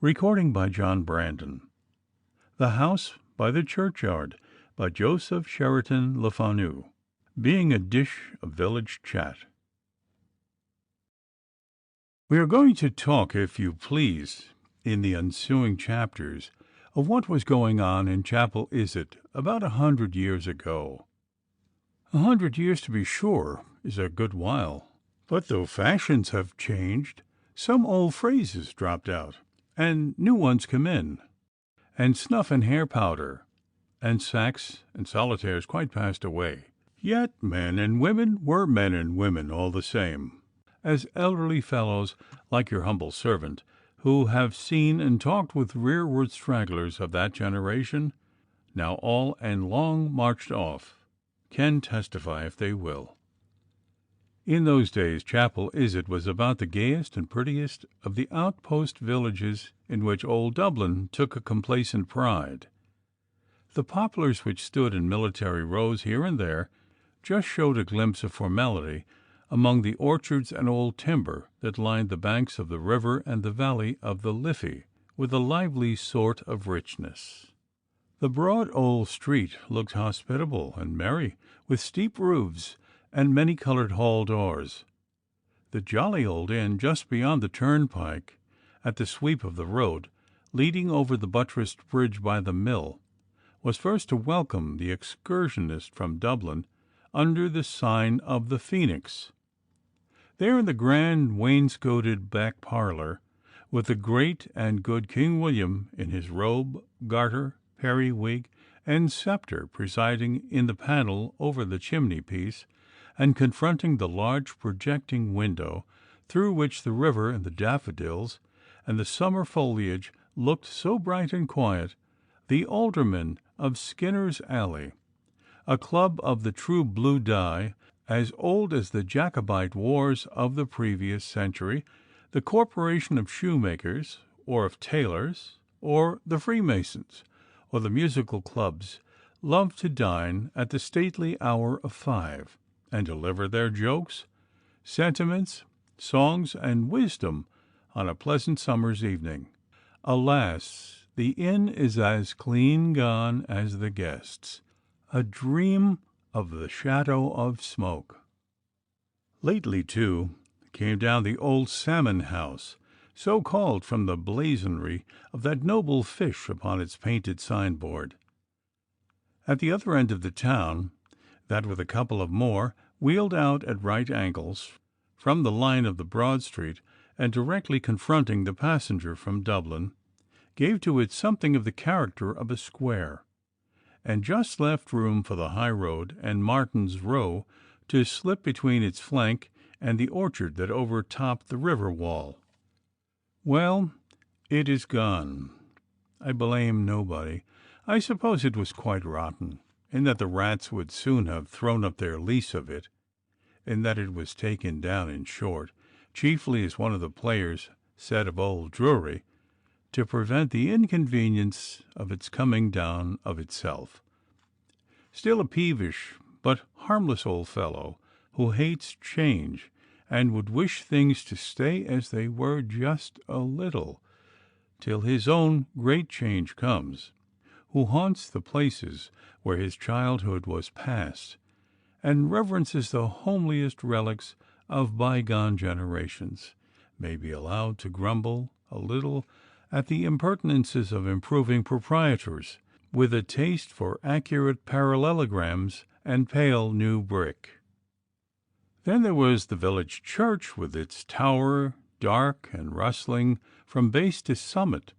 Recording by John Brandon. The House by the Churchyard by Joseph Sheridan Le Fanu. Being a dish of village chat. We are going to talk, if you please, in the ensuing chapters, of what was going on in Chapel Iset about 100 years ago. 100 years, to be sure, is a good while, but though fashions have changed, some old phrases dropped out, and new ones come in, and snuff and hair powder, and sacks and solitaires quite passed away. Yet men and women were men and women all the same, as elderly fellows like your humble servant, who have seen and talked with rearward stragglers of that generation, now all and long marched off, can testify if they will. In those days Chapel Iset was about the gayest and prettiest of the outpost villages in which old Dublin took a complacent pride. The poplars which stood in military rows here and there just showed a glimpse of formality among the orchards and old timber that lined the banks of the river and the valley of the Liffey with a lively sort of richness. The broad old street looked hospitable and merry, with steep roofs and many-coloured hall doors. The jolly old inn just beyond the turnpike, at the sweep of the road, leading over the buttressed bridge by the mill, was first to welcome the excursionist from Dublin under the sign of the Phoenix. There in the grand wainscoted back parlour, with the great and good King William in his robe, garter, periwig, and sceptre presiding in the panel over the chimney-piece, and confronting the large projecting window through which the river and the daffodils and the summer foliage looked so bright and quiet, the alderman of Skinner's Alley, a club of the true blue dye, as old as the Jacobite wars of the previous century, the corporation of shoemakers, or of tailors, or the Freemasons, or the musical clubs, loved to dine at the stately hour of 5, and deliver their jokes, sentiments, songs, and wisdom on a pleasant summer's evening. Alas, the inn is as clean gone as the guests, a dream of the shadow of smoke. Lately, too, came down the old salmon house, so called from the blazonry of that noble fish upon its painted signboard. At the other end of the town, that with a couple of more, wheeled out at right angles from the line of the Broad Street, and directly confronting the passenger from Dublin, gave to it something of the character of a square, and just left room for the high road and Martin's Row to slip between its flank and the orchard that overtopped the river wall. Well, it is gone. I blame nobody. I suppose it was quite rotten, in that the rats would soon have thrown up their lease of it, in that it was taken down, in short, chiefly, as one of the players said of old Drury, to prevent the inconvenience of its coming down of itself. Still a peevish but harmless old fellow, who hates change, and would wish things to stay as they were just a little, till his own great change comes, who haunts the places where his childhood was passed, and reverences the homeliest relics of bygone generations, may be allowed to grumble a little at the impertinences of improving proprietors, with a taste for accurate parallelograms and pale new brick. Then there was the village church, with its tower, dark and rustling from base to summit,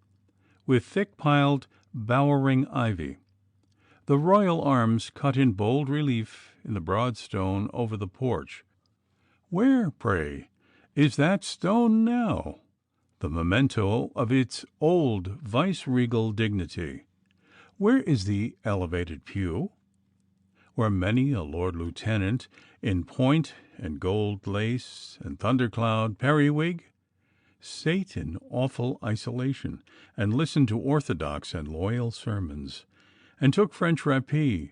with thick-piled bowering ivy, the royal arms cut in bold relief in the broad stone over the porch. Where, pray, is that stone now, the memento of its old vice-regal dignity? Where is the elevated pew, where many a Lord Lieutenant in point and gold lace and thundercloud periwig sate in awful isolation, and listened to orthodox and loyal sermons, and took French rapine,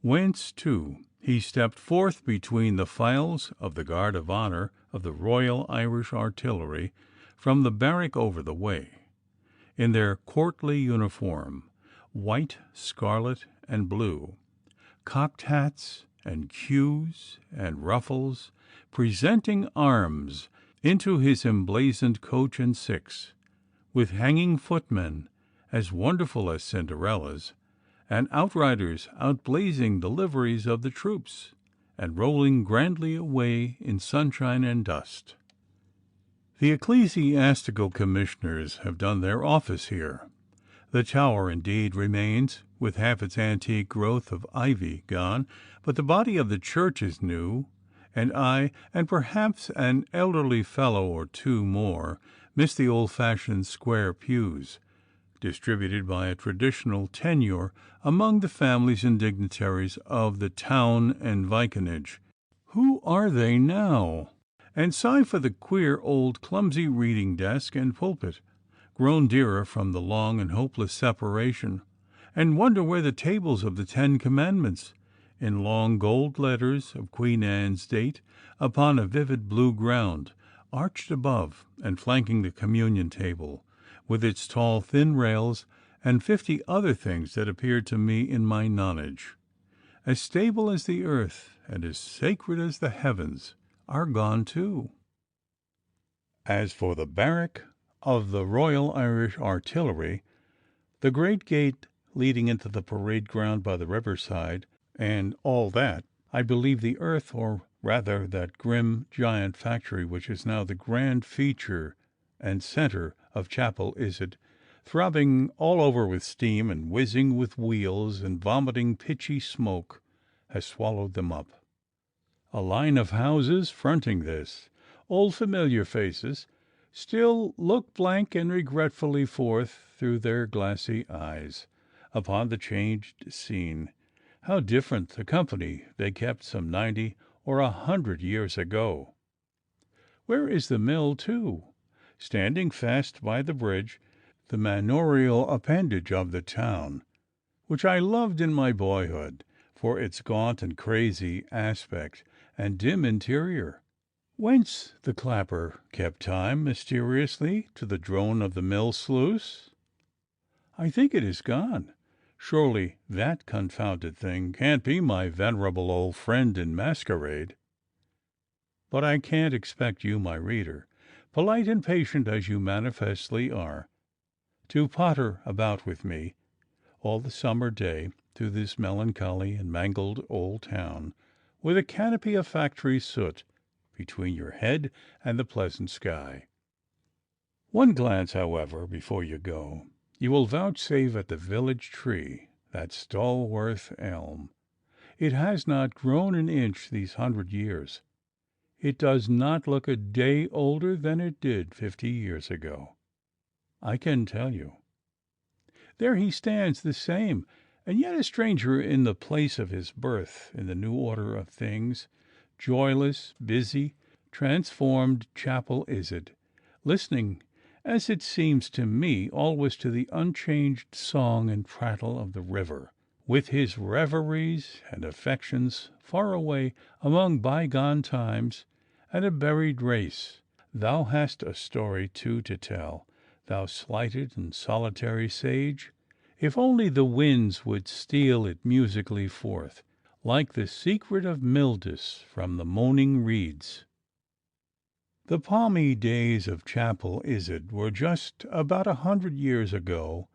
whence, too, he stepped forth between the files of the Guard of Honour of the Royal Irish Artillery from the barrack over the way, in their courtly uniform, white, scarlet, and blue, cocked hats and queues and ruffles, presenting arms into his emblazoned coach and six, with hanging footmen as wonderful as Cinderella's, and outriders outblazing the liveries of the troops, and rolling grandly away in sunshine and dust. The ecclesiastical commissioners have done their office here. The tower indeed remains, with half its antique growth of ivy gone, but the body of the church is new, and I, and perhaps an elderly fellow or two more, miss the old-fashioned square pews, distributed by a traditional tenure among the families and dignitaries of the town and vicinage. Who are they now? And sigh for the queer old clumsy reading desk and pulpit, grown dearer from the long and hopeless separation, and wonder where the tables of the 10 Commandments, in long gold letters of Queen Anne's date, upon a vivid blue ground, arched above and flanking the communion table, with its tall thin rails, and 50 other things that appeared to me in my nonage, as stable as the earth and as sacred as the heavens, are gone too. As for the barrack of the Royal Irish Artillery, the great gate leading into the parade ground by the riverside, and all that, I believe the earth, or rather that grim giant factory which is now the grand feature and centre of Chapel Izard, throbbing all over with steam and whizzing with wheels and vomiting pitchy smoke, has swallowed them up. A line of houses fronting this, old familiar faces, still look blank and regretfully forth through their glassy eyes upon the changed scene. How different the company they kept some 90 or 100 years ago! Where is the mill, too? Standing fast by the bridge, the manorial appendage of the town, which I loved in my boyhood for its gaunt and crazy aspect and dim interior. Whence the clapper kept time mysteriously to the drone of the mill sluice? I think it is gone. Surely that confounded thing can't be my venerable old friend in masquerade. But I can't expect you, my reader, polite and patient as you manifestly are, to potter about with me all the summer day through this melancholy and mangled old town, with a canopy of factory soot between your head and the pleasant sky. One glance, however, before you go, you will vouchsafe at the village tree, that stalworth elm. It has not grown an inch these 100 years. It does not look a day older than it did 50 years ago, I can tell you. There he stands the same, and yet a stranger in the place of his birth, in the new order of things, joyless, busy, transformed Chapel Izard, listening, as it seems to me, always to the unchanged song and prattle of the river, with his reveries and affections far away among bygone times and a buried race. Thou hast a story, too, to tell, thou slighted and solitary sage, if only the winds would steal it musically forth, like the secret of Mildis from the moaning reeds. The palmy days of Chapel Izard were just about 100 years ago,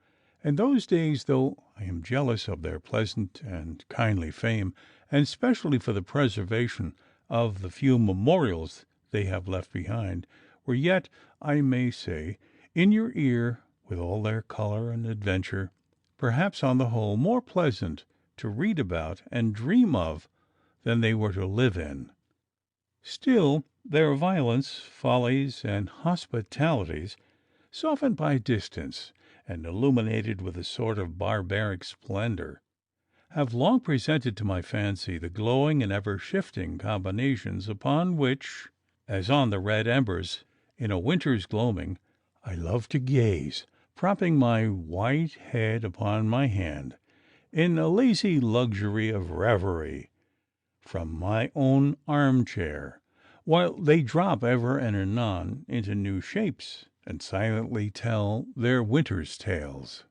and those days, though I am jealous of their pleasant and kindly fame, and specially for the preservation of the few memorials they have left behind, were yet, I may say, in your ear, with all their color and adventure, perhaps on the whole more pleasant to read about and dream of than they were to live in. Still, their violence, follies, and hospitalities, softened by distance and illuminated with a sort of barbaric splendor, have long presented to my fancy the glowing and ever-shifting combinations upon which, as on the red embers in a winter's gloaming, I love to gaze, propping my white head upon my hand, in a lazy luxury of reverie, from my own armchair, while they drop ever and anon into new shapes and silently tell their winter's tales.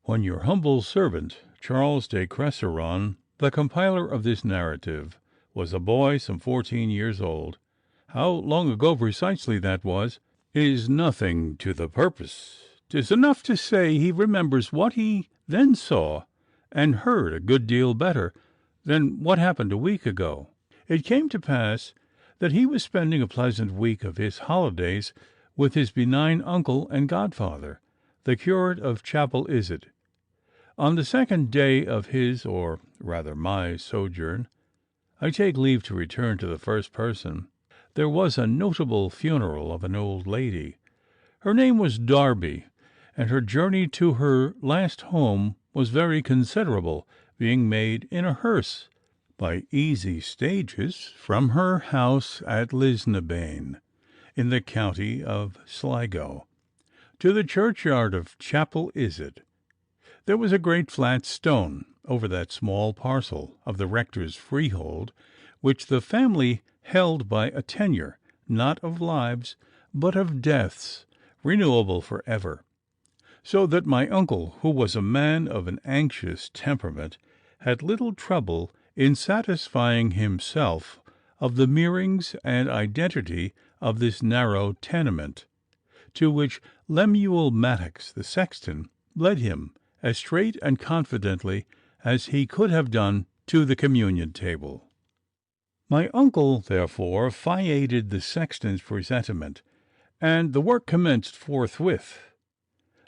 When your humble servant, Charles de Cresseron, the compiler of this narrative, was a boy some 14 years old, how long ago precisely that was, is nothing to the purpose. 'Tis enough to say he remembers what he then saw and heard a good deal better than what happened a week ago. It came to pass that he was spending a pleasant week of his holidays with his benign uncle and godfather, the curate of Chapel Iset. On the second day of his, or rather my, sojourn, I take leave to return to the first person. There was a notable funeral of an old lady. Her name was Darby, and her journey to her last home was very considerable, being made in a hearse, by easy stages, from her house at Lisnabane, in the county of Sligo, to the churchyard of Chapel Iset. There was a great flat stone over that small parcel of the rector's freehold, which the family held by a tenure, not of lives, but of deaths, renewable for ever. So that my uncle, who was a man of an anxious temperament, had little trouble in satisfying himself of the mearings and identity of this narrow tenement, to which Lemuel Maddox, the sexton, led him as straight and confidently as he could have done to the communion table. My uncle, therefore, fiated the sexton's presentiment, and the work commenced forthwith.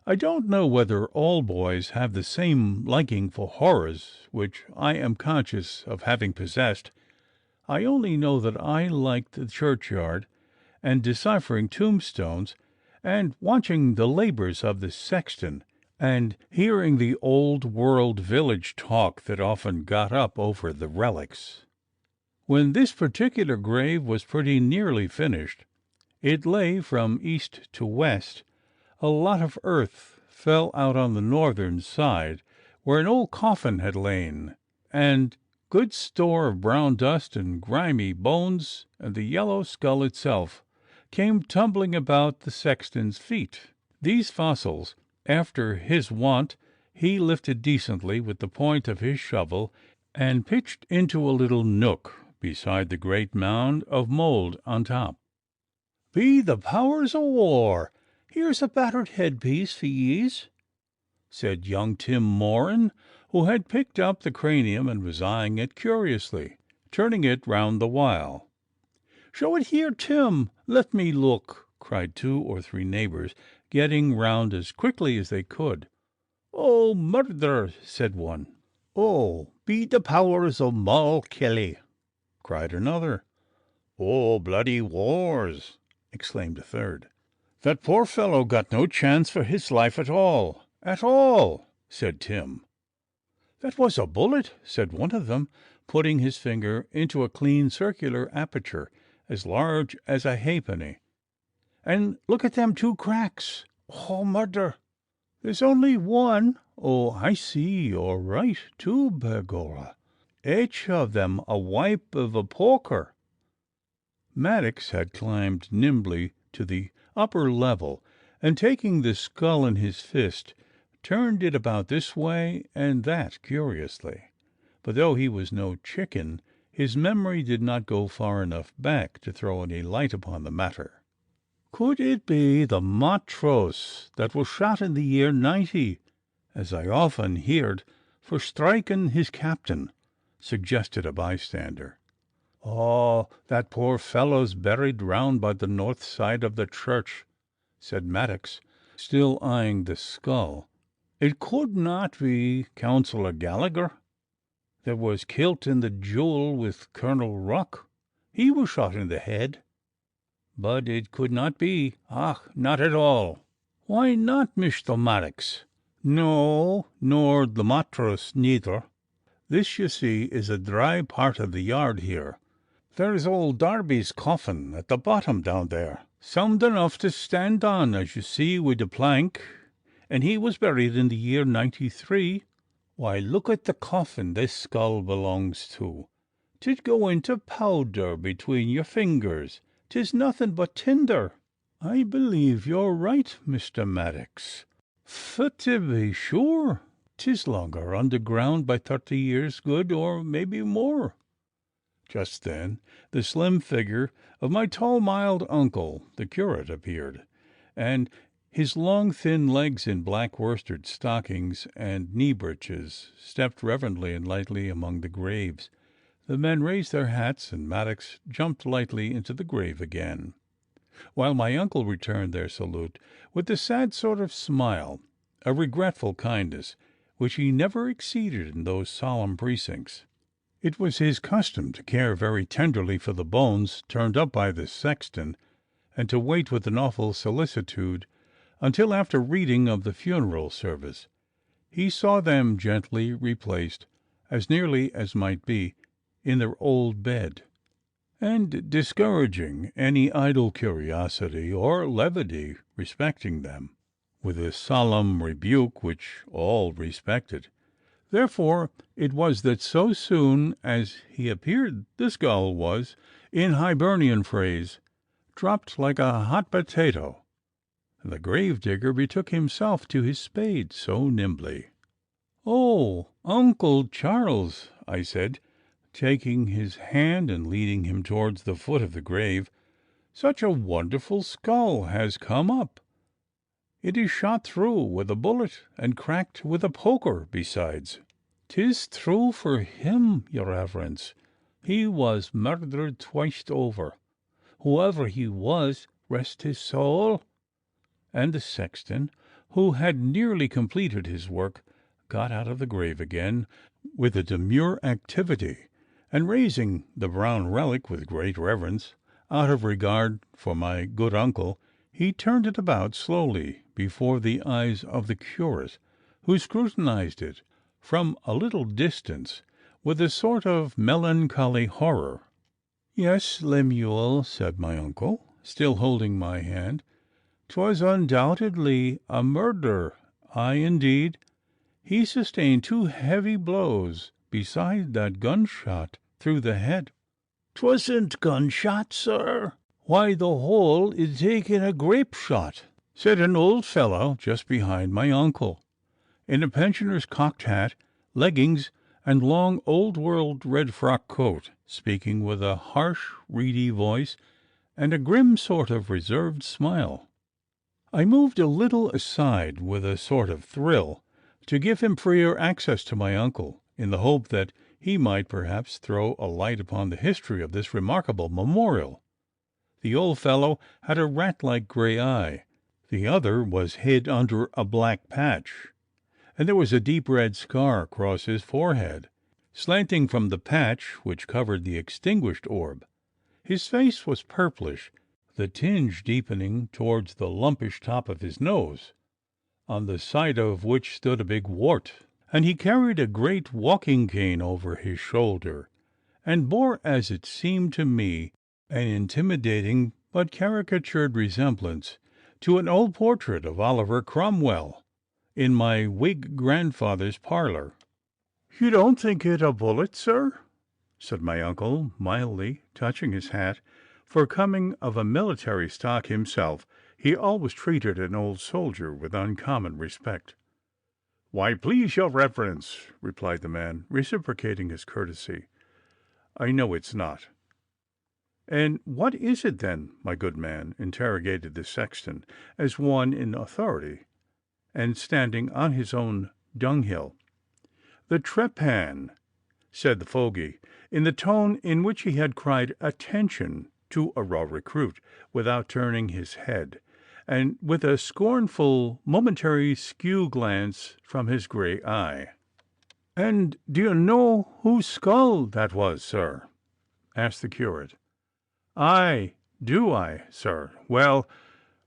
I don't know whether all boys have the same liking for horrors which I am conscious of having possessed. I only know that I liked the churchyard, and deciphering tombstones, and watching the labours of the sexton, and hearing the old world village talk that often got up over the relics. When this particular grave was pretty nearly finished, it lay from east to west. A lot of earth fell out on the northern side, where an old coffin had lain, and good store of brown dust and grimy bones, and the yellow skull itself came tumbling about the sexton's feet. These fossils, after his wont, he lifted decently with the point of his shovel, and pitched into a little nook beside the great mound of mould on top. "Be the powers o' war! Here's a battered headpiece for yees," said young Tim Moran, who had picked up the cranium and was eyeing it curiously, turning it round the while. "Show it here, Tim. Let me look," cried 2 or 3 neighbours, getting round as quickly as they could. "Oh, murder!" said one. "Oh, be the powers o' Moll Kelly!" cried another. "Oh, bloody wars!" exclaimed a third. "That poor fellow got no chance for his life at all, said Tim. "That was a bullet," said one of them, putting his finger into a clean circular aperture as large as a halfpenny. "And look at them 2 cracks. Oh, murder! There's only one. Oh, I see you're right, too, begorra. Each of them a wipe of a poker." Maddox had climbed nimbly to the upper level, and taking the skull in his fist, turned it about this way and that curiously. But though he was no chicken, his memory did not go far enough back to throw any light upon the matter. "Could it be the matros that was shot in the year '90, as I often heerd, for striking his captain?" suggested a bystander. "Oh, that poor fellow's buried round by the north side of the church," said Maddox, still eyeing the skull. "It could not be Councillor Gallagher, that was kilt in the duel with Colonel Ruck. He was shot in the head. But it could not be. Ach, not at all." "Why not, Mr. Maddox?" "No, nor the mattress neither. This, you see, is a dry part of the yard here. There's old Darby's coffin at the bottom down there, sound enough to stand on, as you see, with the plank, and he was buried in the year '93. Why, look at the coffin this skull belongs to. 'Tid go into powder between your fingers. 'Tis nothing but tinder." I believe you're right, Mr. Maddox. For to be sure, 'tis longer underground by 30 years good, or maybe more." Just then the slim figure of my tall, mild uncle, the curate, appeared, and his long, thin legs in black worsted stockings and knee breeches stepped reverently and lightly among the graves. The men raised their hats, and Maddox jumped lightly into the grave again, while my uncle returned their salute with a sad sort of smile, a regretful kindness, which he never exceeded in those solemn precincts. It was his custom to care very tenderly for the bones turned up by the sexton, and to wait with an awful solicitude until, after reading of the funeral service, he saw them gently replaced, as nearly as might be, in their old bed, and discouraging any idle curiosity or levity respecting them, with a solemn rebuke which all respected. Therefore it was that so soon as he appeared the skull was, in Hibernian phrase, dropped like a hot potato, and the grave digger betook himself to his spade so nimbly. "Oh, Uncle Charles," I said, taking his hand and leading him towards the foot of the grave, "such a wonderful skull has come up. It is shot through with a bullet and cracked with a poker besides." "'Tis true for him, your reverence. He was murdered twice over, whoever he was, rest his soul." And the sexton, who had nearly completed his work, got out of the grave again with a demure activity, and raising the brown relic with great reverence, out of regard for my good uncle, he turned it about slowly before the eyes of the curate, who scrutinized it from a little distance with a sort of melancholy horror. "Yes, Lemuel," said my uncle, still holding my hand, "'twas undoubtedly a murder. Aye, indeed. He sustained 2 heavy blows, beside that gunshot through the head." "'Twasn't gunshot, sir. Why, the hole is taken a grape shot," said an old fellow just behind my uncle, in a pensioner's cocked hat, leggings, and long old world red frock coat, speaking with a harsh reedy voice and a grim sort of reserved smile. I moved a little aside with a sort of thrill, to give him freer access to my uncle, in the hope that he might perhaps throw a light upon the history of this remarkable memorial. The old fellow had a rat-like grey eye, the other was hid under a black patch, and there was a deep red scar across his forehead, slanting from the patch which covered the extinguished orb. His face was purplish, the tinge deepening towards the lumpish top of his nose, on the side of which stood a big wart, and he carried a great walking cane over his shoulder, and bore, as it seemed to me, an intimidating but caricatured resemblance to an old portrait of Oliver Cromwell in my Whig grandfather's parlour. "You don't think it a bullet, sir?" said my uncle, mildly touching his hat, for, coming of a military stock himself, he always treated an old soldier with uncommon respect. "Why, please your reverence," replied the man, reciprocating his courtesy, "I know it's not." "And what is it then, my good man?" interrogated the sexton, as one in authority, and standing on his own dunghill. "The trepan," said the fogey, in the tone in which he had cried "attention" to a raw recruit, without turning his head, and with a scornful momentary skew glance from his grey eye. "And do you know whose skull that was, sir?" asked the curate. "Aye, do I, sir? Well,"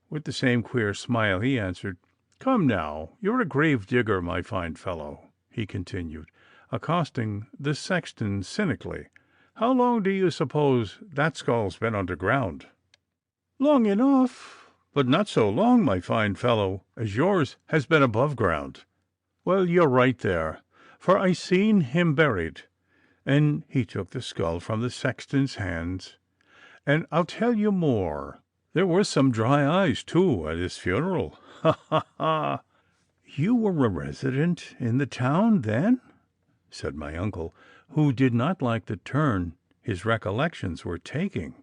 with the same queer smile, he answered, "come now, you're a grave digger, my fine fellow," he continued, accosting the sexton cynically. "How long do you suppose that skull's been underground?" "Long enough, but not so long, my fine fellow, as yours has been above ground." "Well, you're right there, for I seen him buried," and he took the skull from the sexton's hands. "And I'll tell you more. There were some dry eyes, too, at his funeral. Ha, ha, ha! You were a resident in the town then? Said my uncle, who did not like the turn his recollections were taking.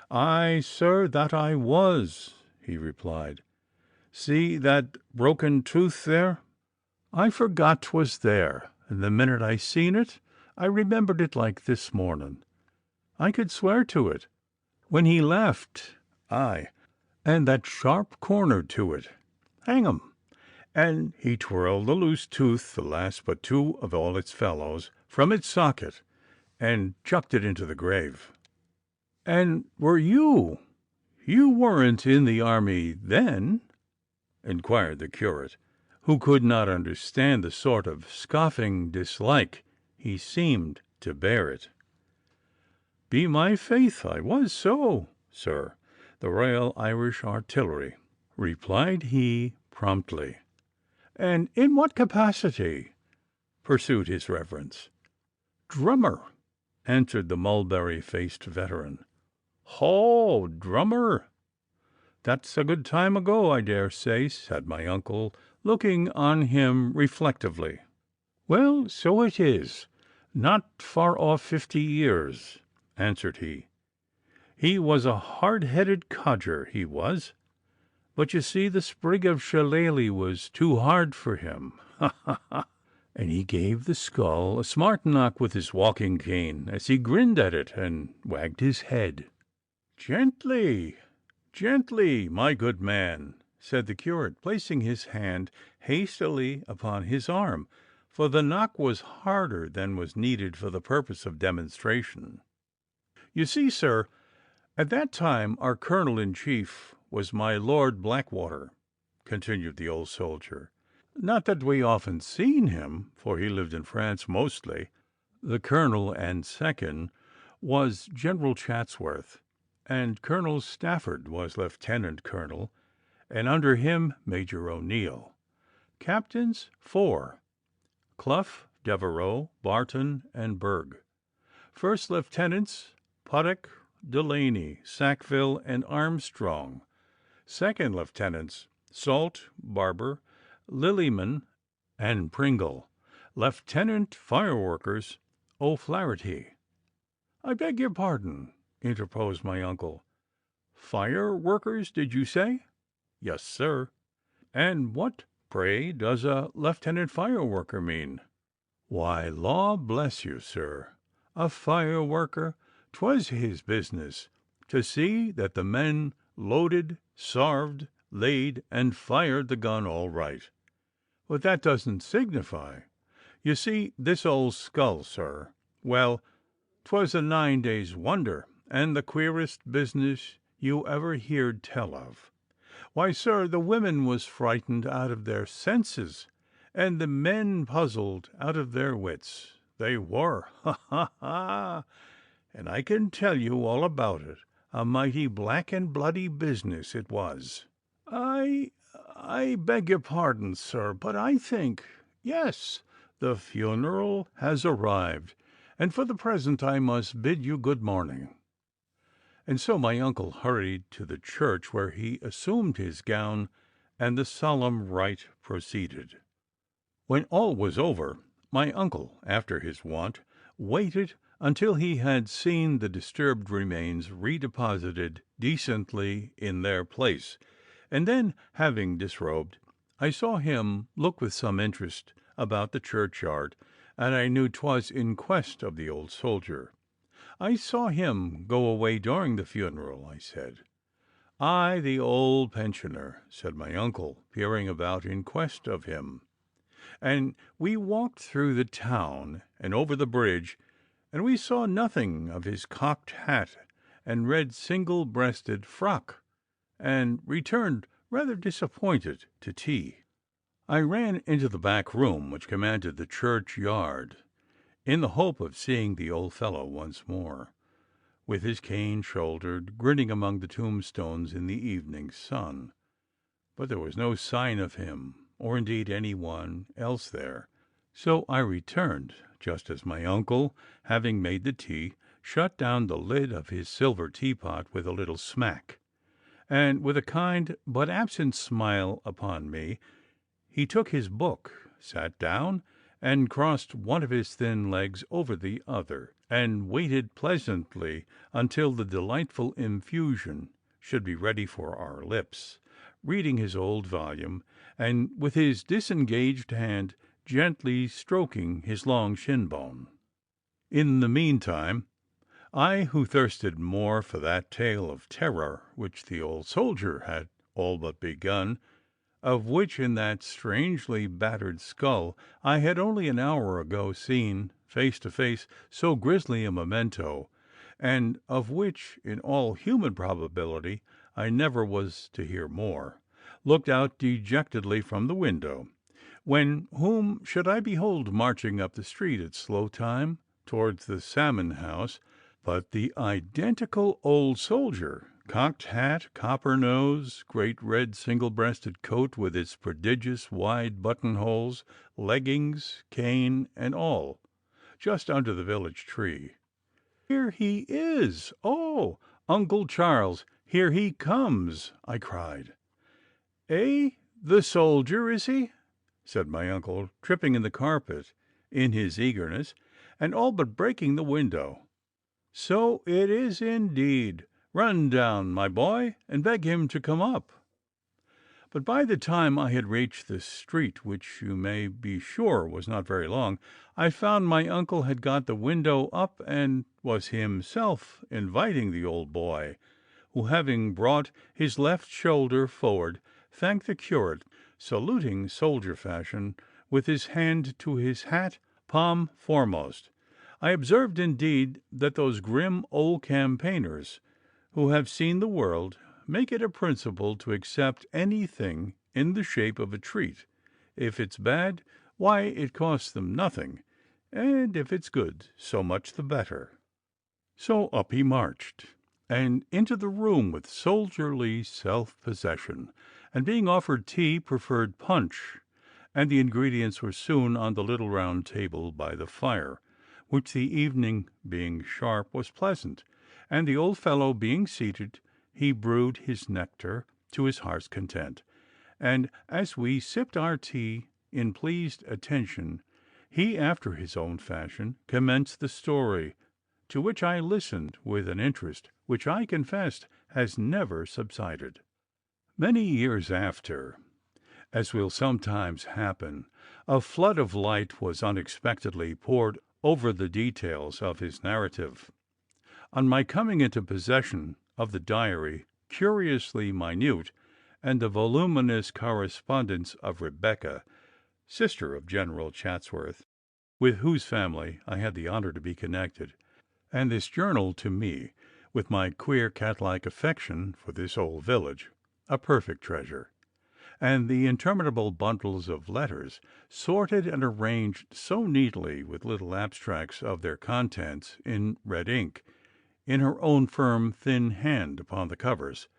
Aye, sir, that I was, he replied. See that broken tooth there? I forgot 'twas there, and the minute I seen it, I remembered it like this morning. I could swear to it. When he left, aye, and that sharp corner to it. Hang 'em. And he twirled the loose tooth, the last but two of all its fellows, from its socket, and chucked it into the grave. And were you weren't in the army then? Inquired the curate, who could not understand the sort of scoffing dislike he seemed to bear it. Be my faith, I was so, sir, the Royal Irish Artillery, replied he promptly. And in what capacity? Pursued his reverence. Drummer, answered the mulberry-faced veteran. Ho, drummer! That's a good time ago, I dare say, said my uncle, looking on him reflectively. Well, so it is. Not far off 50 years, answered he. He was a hard-headed codger, he was. But you see, the sprig of shillelagh was too hard for him. Ha, ha, ha! And he gave the skull a smart knock with his walking cane as he grinned at it and wagged his head. Gently, gently, my good man, said the curate, placing his hand hastily upon his arm, for the knock was harder than was needed for the purpose of demonstration. You see, sir, at that time our colonel-in-chief was my Lord Blackwater, continued the old soldier. Not that we often seen him, for he lived in France mostly. The colonel and second was General Chatsworth, and Colonel Stafford was lieutenant colonel, and under him Major O'Neill. Captains 4, Clough, Devereux, Barton, and Berg. First lieutenants Puttock, Delaney, Sackville, and Armstrong. Second lieutenants Salt, Barber, Lillyman, and Pringle. Lieutenant fireworkers O'Flaherty. I beg your pardon, interposed my uncle. Fireworkers, did you say? Yes, sir. And what, pray, does a lieutenant fireworker mean? Why, law bless you, sir, a fireworker, 'twas his business to see that the men loaded, sarved, laid, and fired the gun all right. But that doesn't signify. You see, this old skull, sir, well, 'twas a 9 days' wonder, and the queerest business you ever heerd tell of. Why, sir, the women was frightened out of their senses, and the men puzzled out of their wits. They were, ha, ha, ha! And I can tell you all about it. A mighty black and bloody business it was. I beg your pardon, sir, but I think, yes, the funeral has arrived, and for the present I must bid you good morning. And so my uncle hurried to the church, where he assumed his gown, and the solemn rite proceeded. When all was over, my uncle, after his wont, waited until he had seen the disturbed remains redeposited decently in their place, and then, having disrobed, I saw him look with some interest about the churchyard, and I knew 'twas in quest of the old soldier. I saw him go away during the funeral, I said. Ay, the old pensioner, said my uncle, peering about in quest of him. And we walked through the town and over the bridge, and we saw nothing of his cocked hat and red single-breasted frock, and returned rather disappointed to tea. I ran into the back room, which commanded the churchyard, in the hope of seeing the old fellow once more, with his cane shouldered, grinning among the tombstones in the evening sun. But there was no sign of him, or indeed any one else there. So I returned, just as my uncle, having made the tea, shut down the lid of his silver teapot with a little smack, and with a kind but absent smile upon me, he took his book, sat down, and crossed one of his thin legs over the other, and waited pleasantly until the delightful infusion should be ready for our lips, reading his old volume, and with his disengaged hand gently stroking his long shin bone. In the meantime, I, who thirsted more for that tale of terror which the old soldier had all but begun, of which in that strangely battered skull I had only an hour ago seen, face to face, so grisly a memento, and of which, in all human probability, I never was to hear more, looked out dejectedly from the window, when whom should I behold marching up the street at slow time towards the Salmon House, but the identical old soldier, cocked hat, copper nose, great red single-breasted coat with its prodigious wide buttonholes, leggings, cane, and all, just under the village tree. "Here he is! Oh, Uncle Charles, here he comes!" I cried. "Eh, the soldier, is he?" said my uncle, tripping in the carpet in his eagerness, and all but breaking the window. "So it is indeed. Run down, my boy, and beg him to come up." But by the time I had reached the street, which you may be sure was not very long, I found my uncle had got the window up and was himself inviting the old boy, who, having brought his left shoulder forward, thanked the curate, saluting soldier fashion, with his hand to his hat, palm foremost. I observed, indeed, that those grim old campaigners, who have seen the world, make it a principle to accept anything in the shape of a treat. If it's bad, why it costs them nothing, and if it's good, so much the better. So up he marched, and into the room with soldierly self-possession, and being offered tea, preferred punch, and the ingredients were soon on the little round table by the fire, which the evening being sharp was pleasant, and the old fellow being seated, he brewed his nectar to his heart's content, and as we sipped our tea in pleased attention, he, after his own fashion, commenced the story, to which I listened with an interest which I confessed has never subsided. Many years after, as will sometimes happen, a flood of light was unexpectedly poured over the details of his narrative. On my coming into possession of the diary, curiously minute, and the voluminous correspondence of Rebecca, sister of General Chatsworth, with whose family I had the honour to be connected, and this journal to me, with my queer cat-like affection for this old village, a perfect treasure, and the interminable bundles of letters, sorted and arranged so neatly with little abstracts of their contents in red ink, in her own firm thin hand upon the covers,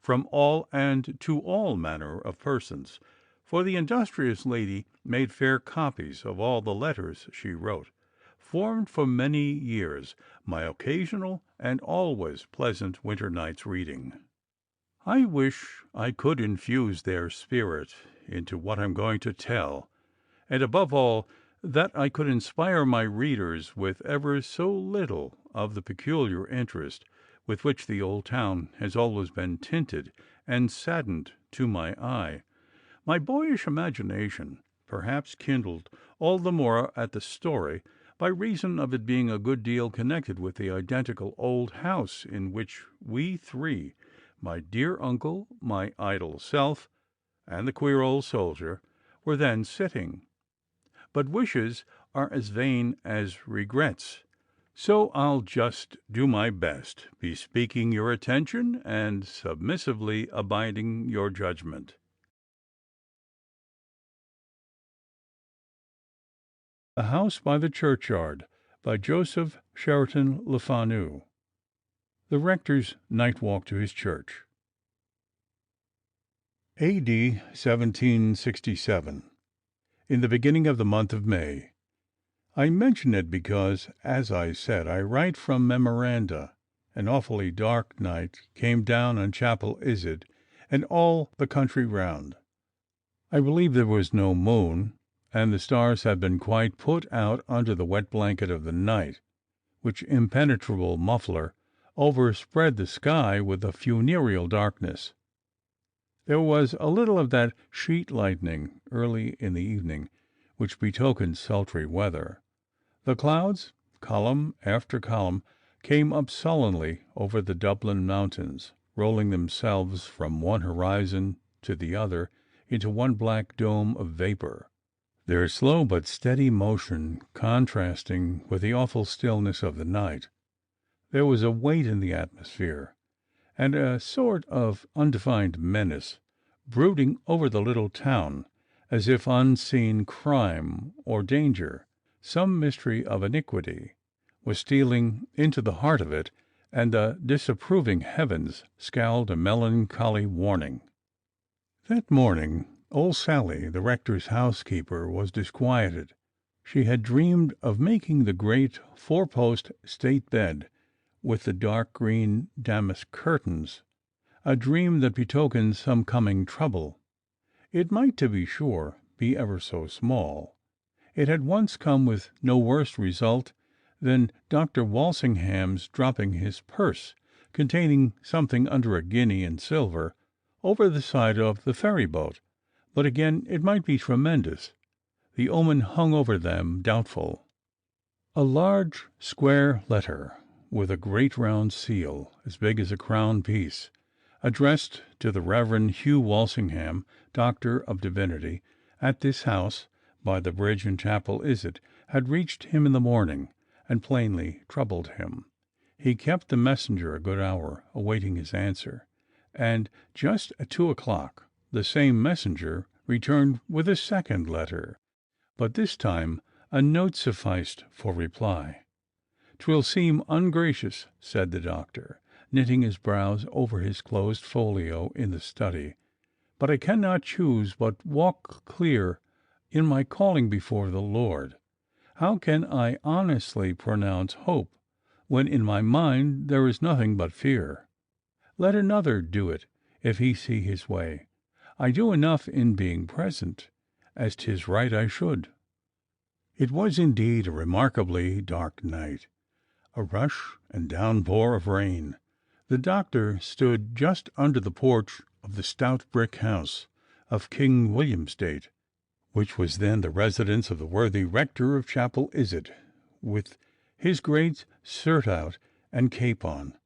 from all and to all manner of persons, for the industrious lady made fair copies of all the letters she wrote, formed for many years my occasional and always pleasant winter night's reading. I wish I could infuse their spirit into what I'm going to tell, and above all, that I could inspire my readers with ever so little of the peculiar interest with which the old town has always been tinted and saddened to my eye. My boyish imagination, perhaps kindled all the more at the story, by reason of it being a good deal connected with the identical old house in which we three, my dear uncle, my idle self, and the queer old soldier, were then sitting. But wishes are as vain as regrets, so I'll just do my best, bespeaking your attention and submissively abiding your judgment. The House by the Churchyard, by Joseph Sheridan Le Fanu. The Rector's Night Walk to his Church. A.D. 1767. In the beginning of the month of May. I mention it because, as I said, I write from memoranda, An awfully dark night came down on Chapel Izzard and all the country round. I believe there was no moon, and the stars had been quite put out under the wet blanket of the night, which impenetrable muffler overspread the sky with a funereal darkness. There was a little of that sheet lightning early in the evening, which betokens sultry weather. The clouds, column after column, came up sullenly over the Dublin mountains, rolling themselves from one horizon to the other into one black dome of vapor, their slow but steady motion contrasting with the awful stillness of the night. There was a weight in the atmosphere, and a sort of undefined menace brooding over the little town, as if unseen crime or danger, some mystery of iniquity, was stealing into the heart of it, and the disapproving heavens scowled a melancholy warning. That morning old Sally, the rector's housekeeper, was disquieted. She had dreamed of making the great four-post state bed with the dark green damask curtains, a dream that betokened some coming trouble. It might, to be sure, be ever so small. It had once come with no worse result than Dr. Walsingham's dropping his purse, containing something under a guinea in silver, over the side of the ferry boat, but again it might be tremendous. The omen hung over them doubtful. A large square letter, with a great round seal, as big as a crown piece, addressed to the Reverend Hugh Walsingham, Doctor of Divinity, at this house, by the bridge in Chapel Izzard, had reached him in the morning, and plainly troubled him. He kept the messenger a good hour, awaiting his answer, and just at 2 o'clock the same messenger returned with a second letter, but this time a note sufficed for reply. "'Twill seem ungracious," said the doctor, knitting his brows over his closed folio in the study, "but I cannot choose but walk clear in my calling before the Lord. How can I honestly pronounce hope, when in my mind there is nothing but fear? Let another do it, if he see his way. I do enough in being present, as 'tis right I should." It was indeed a remarkably dark night, a rush and downpour of rain. The doctor stood just under the porch of the stout brick house of King William's date, which was then the residence of the worthy rector of Chapel Izzard, with his great surtout and cape on,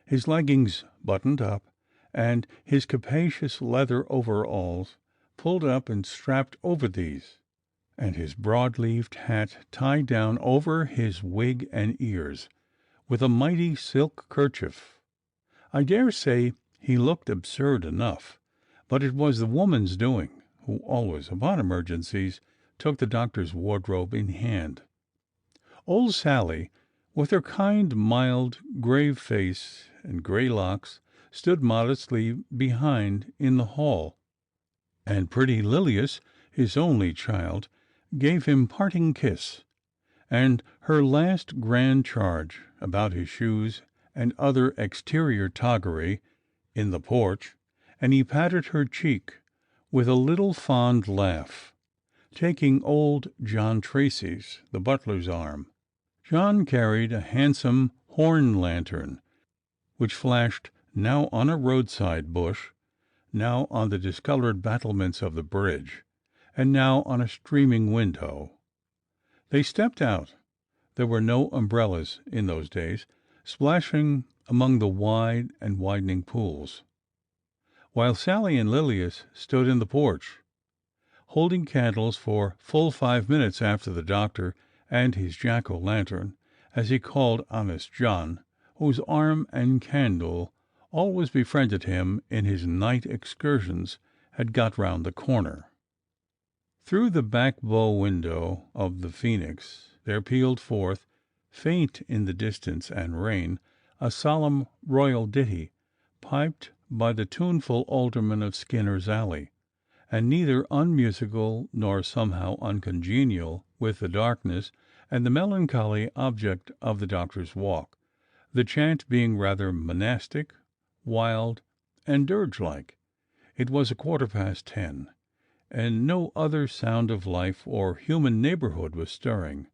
his leggings buttoned up, and his capacious leather overalls pulled up and strapped over these, and his broad-leaved hat tied down over his wig and ears with a mighty silk kerchief. I dare say he looked absurd enough, but it was the woman's doing, who always, upon emergencies, took the doctor's wardrobe in hand. Old Sally, with her kind, mild, grave face and grey locks, stood modestly behind in the hall, and pretty Lilias, his only child, gave him parting kiss, and her last grand charge about his shoes and other exterior toggery in the porch, and he patted her cheek with a little fond laugh, taking old John Tracy's, the butler's, arm. John carried a handsome horn lantern, which flashed now on a roadside bush, now on the discolored battlements of the bridge, and now on a streaming window. They stepped out. There were no umbrellas in those days, splashing among the wide and widening pools, while Sally and Lilias stood in the porch, holding candles for full 5 minutes after the doctor and his jack-o'-lantern, as he called honest John, whose arm and candle always befriended him in his night excursions, had got round the corner. Through the back bow window of the Phoenix there pealed forth, faint in the distance and rain, a solemn royal ditty, piped by the tuneful alderman of Skinner's Alley, and neither unmusical nor somehow uncongenial with the darkness and the melancholy object of the doctor's walk, the chant being rather monastic, wild, and dirge-like. It was 10:15, and no other sound of life or human neighborhood was stirring.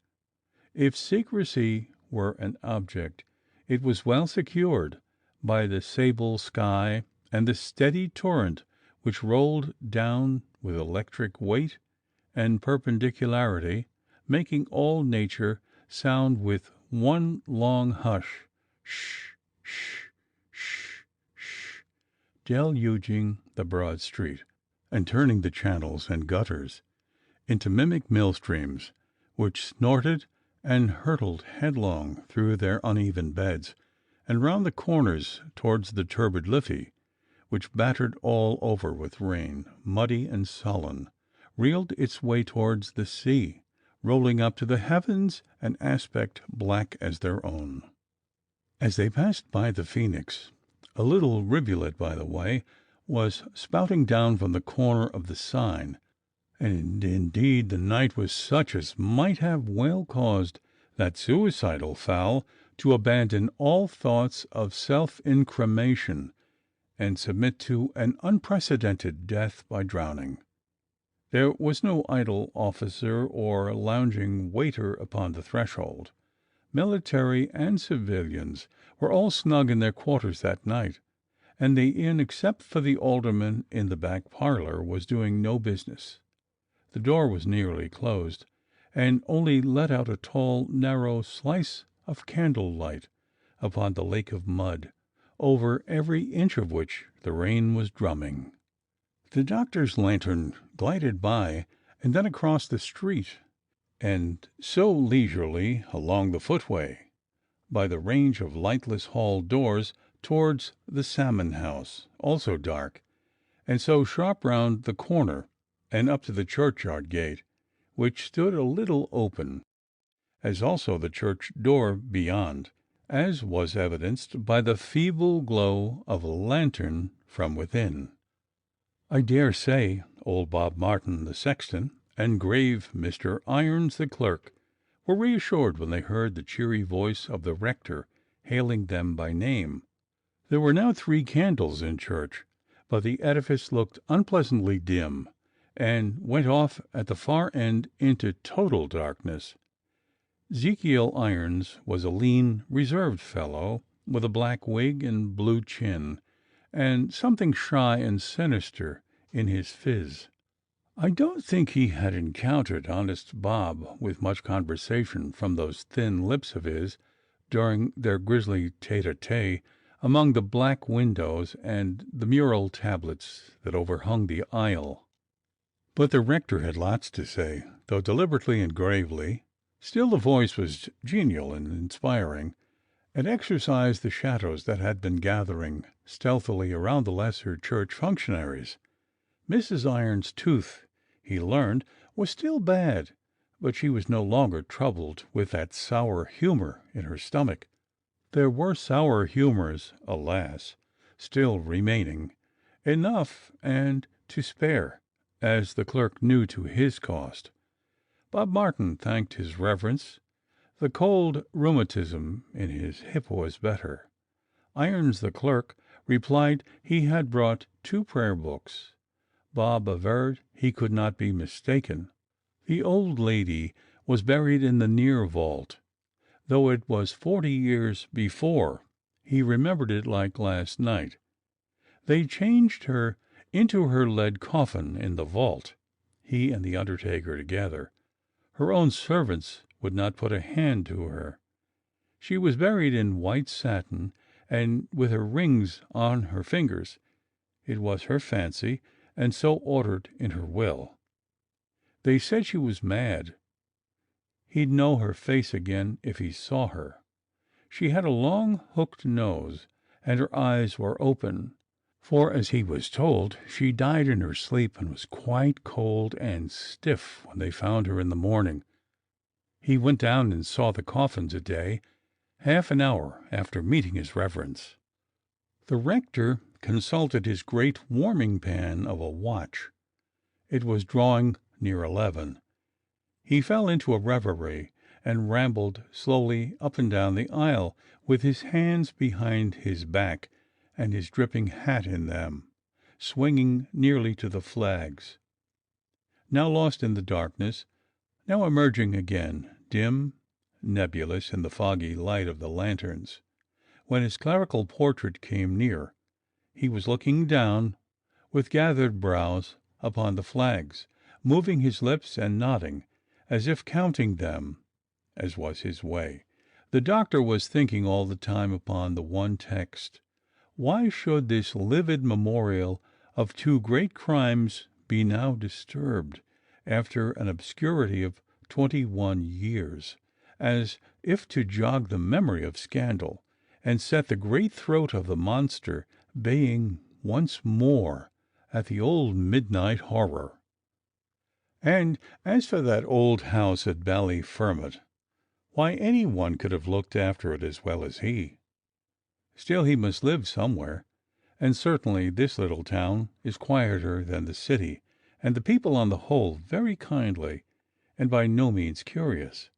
If secrecy were an object, it was well secured by the sable sky and the steady torrent which rolled down with electric weight and perpendicularity, making all nature sound with one long hush, sh, sh, sh, sh, deluging the broad street, and turning the channels and gutters into mimic mill-streams, which snorted and hurtled headlong through their uneven beds, and round the corners towards the turbid Liffey, which, battered all over with rain, muddy and sullen, reeled its way towards the sea, rolling up to the heavens an aspect black as their own. As they passed by the Phoenix, a little rivulet by the way was spouting down from the corner of the sign, and indeed the night was such as might have well caused that suicidal fowl to abandon all thoughts of self-incremation and submit to an unprecedented death by drowning. There was no idle officer or lounging waiter upon the threshold. Military and civilians were all snug in their quarters that night, and the inn, except for the alderman in the back parlor, was doing no business. The door was nearly closed, and only let out a tall, narrow slice of candle light upon the lake of mud, over every inch of which the rain was drumming. The doctor's lantern glided by, and then across the street, and so leisurely along the footway, by the range of lightless hall doors, towards the Salmon House, also dark, and so sharp round the corner, and up to the churchyard gate, which stood a little open, as also the church door beyond, as was evidenced by the feeble glow of a lantern from within. I dare say old Bob Martin the sexton and grave Mr. Irons the clerk were reassured when they heard the cheery voice of the rector hailing them by name. There were now 3 candles in church, but the edifice looked unpleasantly dim, and went off at the far end into total darkness. Ezekiel Irons was a lean, reserved fellow, with a black wig and blue chin, and something shy and sinister in his phiz. I don't think he had encountered honest Bob with much conversation from those thin lips of his during their grisly tete-a-tete among the black windows and the mural tablets that overhung the aisle. But the rector had lots to say, though deliberately and gravely. Still the voice was genial and inspiring, and exorcised the shadows that had been gathering stealthily around the lesser church functionaries. Mrs. Irons' tooth, he learned, was still bad, but she was no longer troubled with that sour humor in her stomach. There were sour humors, alas, still remaining, enough and to spare, as the clerk knew to his cost. Bob Martin thanked his reverence. The cold rheumatism in his hip was better. Irons the clerk replied he had brought 2 prayer books. Bob averred he could not be mistaken. The old lady was buried in the near vault, though it was 40 years before. He remembered it like last night. They changed her into her lead coffin in the vault, he and the undertaker together. Her own servants would not put a hand to her. She was buried in white satin, and with her rings on her fingers. It was her fancy, and so ordered in her will. They said she was mad. He'd know her face again if he saw her. She had a long hooked nose, and her eyes were open, for, as he was told, she died in her sleep and was quite cold and stiff when they found her in the morning. He went down and saw the coffin today, half an hour after meeting his reverence. The rector consulted his great warming pan of a watch. It was drawing near 11. He fell into a reverie and rambled slowly up and down the aisle, with his hands behind his back and his dripping hat in them, swinging nearly to the flags, now lost in the darkness, now emerging again, dim, nebulous in the foggy light of the lanterns. When his clerical portrait came near, he was looking down, with gathered brows, upon the flags, moving his lips and nodding, as if counting them, as was his way. The doctor was thinking all the time upon the one text. Why should this livid memorial of two great crimes be now disturbed, after an obscurity of 21 years, as if to jog the memory of scandal, and set the great throat of the monster baying once more at the old midnight horror? And as for that old house at Ballyfermot, why, any one could have looked after it as well as he. Still, he must live somewhere, and certainly this little town is quieter than the city, and the people on the whole very kindly, and by no means curious.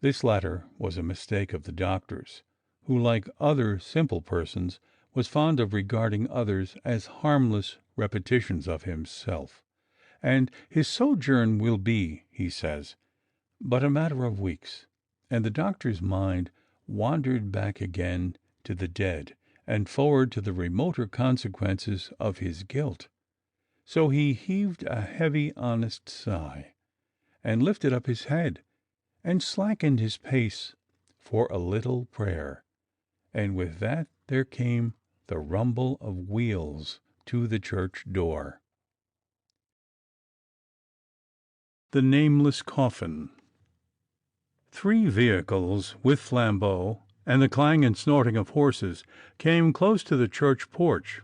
This latter was a mistake of the doctor's, who, like other simple persons, was fond of regarding others as harmless repetitions of himself, and his sojourn will be, he says, but a matter of weeks. And the doctor's mind wandered back again to the dead, and forward to the remoter consequences of his guilt. So he heaved a heavy, honest sigh, and lifted up his head, and slackened his pace for a little prayer. And with that there came the rumble of wheels to the church door. The Nameless Coffin. 3 vehicles with flambeaux and the clang and snorting of horses came close to the church porch,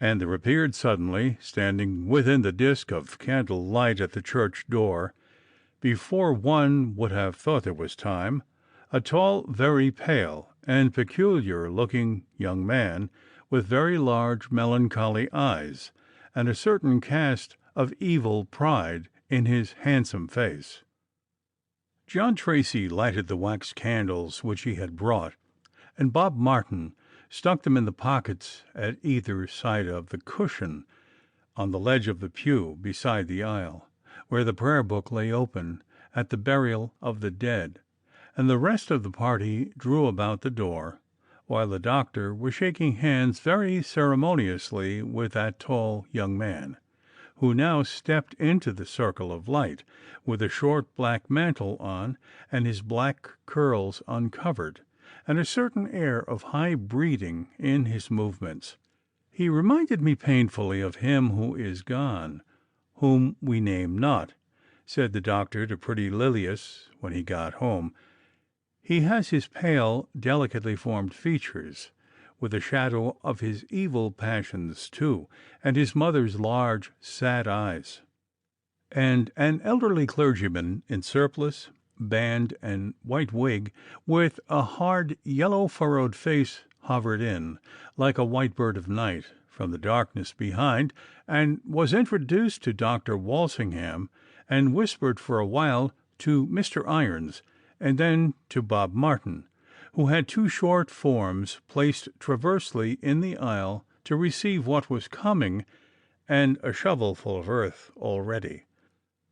and there appeared suddenly, standing within the disk of candle light at the church door, before one would have thought there was time, a tall, very pale, and peculiar-looking young man, with very large melancholy eyes, and a certain cast of evil pride in his handsome face. John Tracy lighted the wax candles which he had brought, and Bob Martin stuck them in the pockets at either side of the cushion on the ledge of the pew beside the aisle, where the prayer book lay open at the burial of the dead, and the rest of the party drew about the door, while the doctor was shaking hands very ceremoniously with that tall young man, who now stepped into the circle of light, with a short black mantle on, and his black curls uncovered, and a certain air of high breeding in his movements. He reminded me painfully of him who is gone, whom we name not, said the doctor to pretty Lilias when he got home. He has his pale, delicately formed features, with a shadow of his evil passions too, and his mother's large, sad eyes, and an elderly clergyman in surplice, band, and white wig, with a hard, yellow-furrowed face, hovered in, like a white bird of night, from the darkness behind, and was introduced to Dr. Walsingham, and whispered for a while to Mr. Irons, and then to Bob Martin, who had 2 short forms placed traversely in the aisle to receive what was coming, and a shovelful of earth already.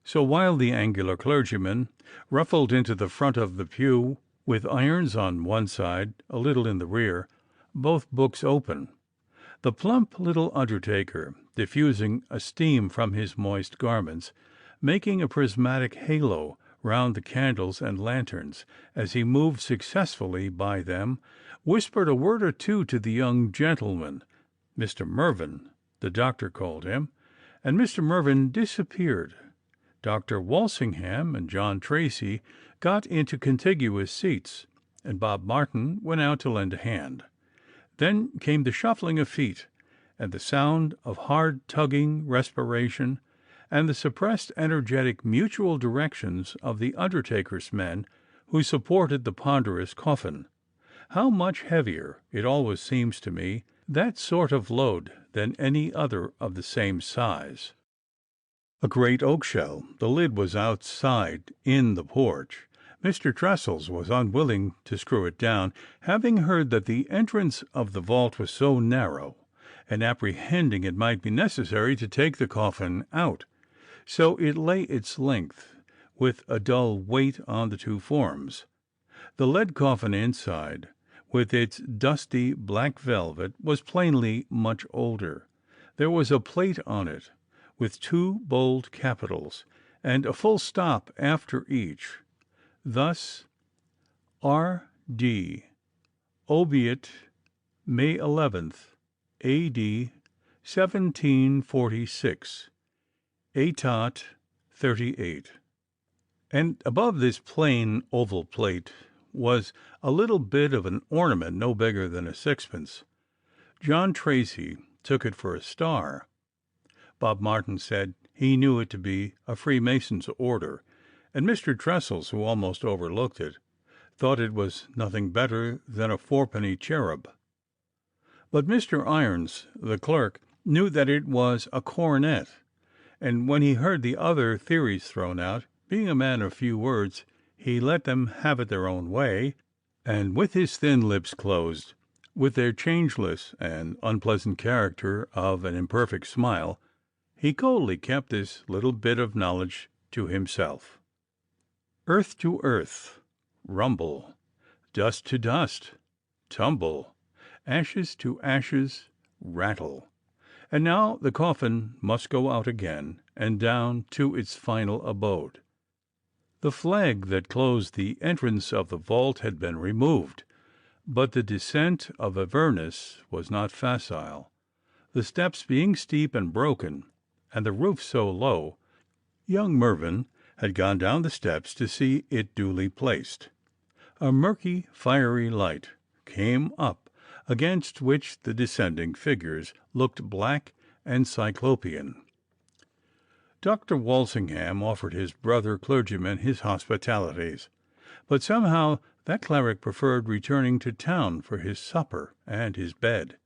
So while the angular clergyman ruffled into the front of the pew, with Irons on one side, a little in the rear, both books open, the plump little undertaker, diffusing a steam from his moist garments, making a prismatic halo round the candles and lanterns as he moved successfully by them, whispered a word or two to the young gentleman, Mr. Mervyn, the doctor called him, and Mr. Mervyn disappeared. Dr. Walsingham and John Tracy got into contiguous seats, and Bob Martin went out to lend a hand. Then came the shuffling of feet, and the sound of hard tugging respiration, and the suppressed energetic mutual directions of the undertaker's men who supported the ponderous coffin. How much heavier, it always seems to me, that sort of load than any other of the same size. A great oak shell, the lid was outside in the porch, Mr. Trestles was unwilling to screw it down, having heard that the entrance of the vault was so narrow, and apprehending it might be necessary to take the coffin out. So it lay its length, with a dull weight on the two forms. The lead coffin inside, with its dusty black velvet, was plainly much older. There was a plate on it, with two bold capitals, and a full stop after each. Thus, R.D. Obiit May 11th, A.D. 1746. Aetat 38. And above this plain oval plate was a little bit of an ornament no bigger than a sixpence. John Tracy took it for a star. Bob Martin said he knew it to be a Freemason's order, and Mr. Trestles, who almost overlooked it, thought it was nothing better than a fourpenny cherub. But Mr. Irons, the clerk, knew that it was a coronet, and when he heard the other theories thrown out, being a man of few words, he let them have it their own way, and with his thin lips closed, with their changeless and unpleasant character of an imperfect smile, he coldly kept this little bit of knowledge to himself. Earth to earth, rumble, dust to dust, tumble, ashes to ashes, rattle. And now the coffin must go out again, and down to its final abode. The flag that closed the entrance of the vault had been removed, but the descent of Avernus was not facile. The steps being steep and broken, and the roof so low, young Mervyn had gone down the steps to see it duly placed. A murky, fiery light came up, against which the descending figures looked black and cyclopean. Dr. Walsingham offered his brother clergyman his hospitalities, but somehow that cleric preferred returning to town for his supper and his bed.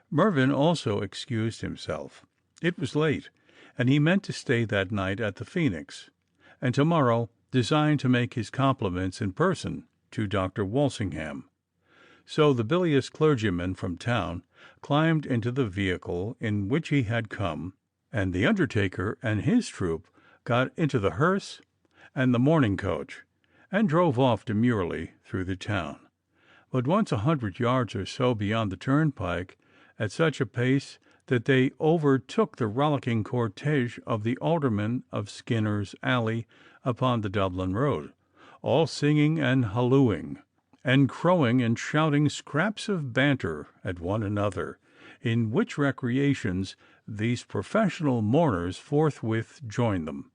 Mervyn also excused himself. It was late, and he meant to stay that night at the Phoenix, and tomorrow designed to make his compliments in person to Dr. Walsingham. So the bilious clergyman from town climbed into the vehicle in which he had come, and the undertaker and his troop got into the hearse and the mourning coach, and drove off demurely through the town. But once 100 yards or so beyond the turnpike, at such a pace that they overtook the rollicking cortege of the aldermen of Skinner's Alley upon the Dublin road, all singing and hallooing, and crowing and shouting scraps of banter at one another, in which recreations these professional mourners forthwith joined them,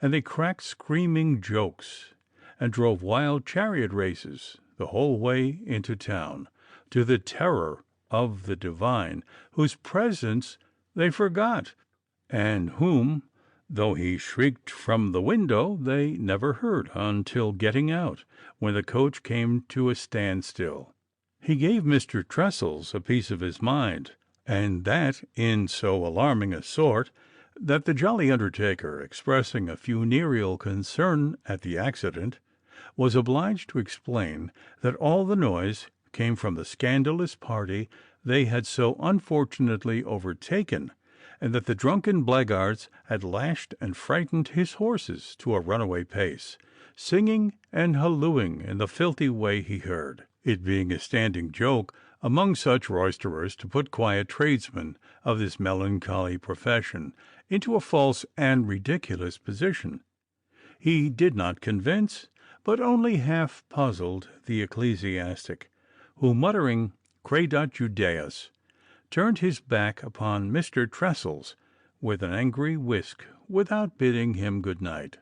and they cracked screaming jokes, and drove wild chariot races the whole way into town, to the terror of the divine, whose presence they forgot, and whom, though he shrieked from the window, they never heard until getting out, when the coach came to a standstill. He gave Mr. Trestles a piece of his mind, and that in so alarming a sort that the jolly undertaker, expressing a funereal concern at the accident, was obliged to explain that all the noise came from the scandalous party they had so unfortunately overtaken, and that the drunken blackguards had lashed and frightened his horses to a runaway pace, singing and hallooing in the filthy way he heard, it being a standing joke among such roisterers to put quiet tradesmen of this melancholy profession into a false and ridiculous position. He did not convince, but only half puzzled the ecclesiastic, who, muttering Credat Judaeus, turned his back upon Mr. Trestles with an angry whisk, without bidding him good night.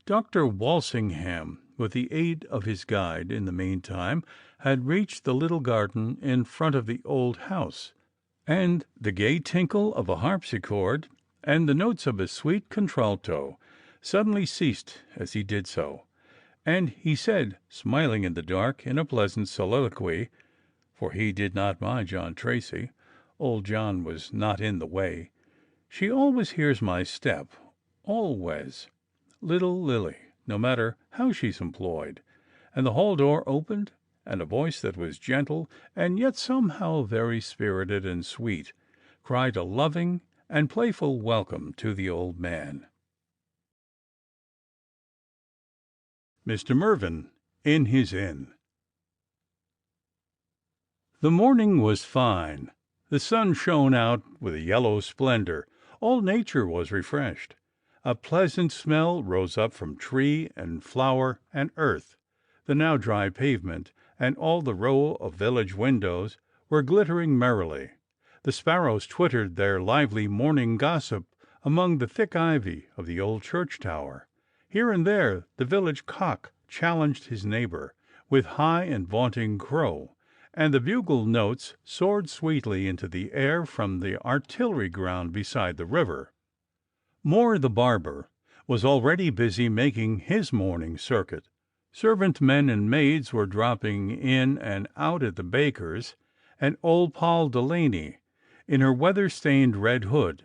Dr. Walsingham, with the aid of his guide, in the meantime, had reached the little garden in front of the old house, and the gay tinkle of a harpsichord and the notes of a sweet contralto suddenly ceased as he did so, and he said, smiling in the dark, in a pleasant soliloquy, for he did not mind John Tracy, old John was not in the way, "She always hears my step, always, little Lily, no matter how she's employed, and the hall door opened, and a voice that was gentle and yet somehow very spirited and sweet cried a loving and playful welcome to the old man. Mr. Mervyn in his inn. The morning was fine. The sun shone out with a yellow splendor. All nature was refreshed. A pleasant smell rose up from tree and flower and earth. The now dry pavement and all the row of village windows were glittering merrily. The sparrows twittered their lively morning gossip among the thick ivy of the old church tower. Here and there the village cock challenged his neighbor with high and vaunting crow, and the bugle notes soared sweetly into the air from the artillery ground beside the river. Moore the barber was already busy making his morning circuit. Servant men and maids were dropping in and out at the baker's, and old Poll Delaney, in her weather-stained red hood,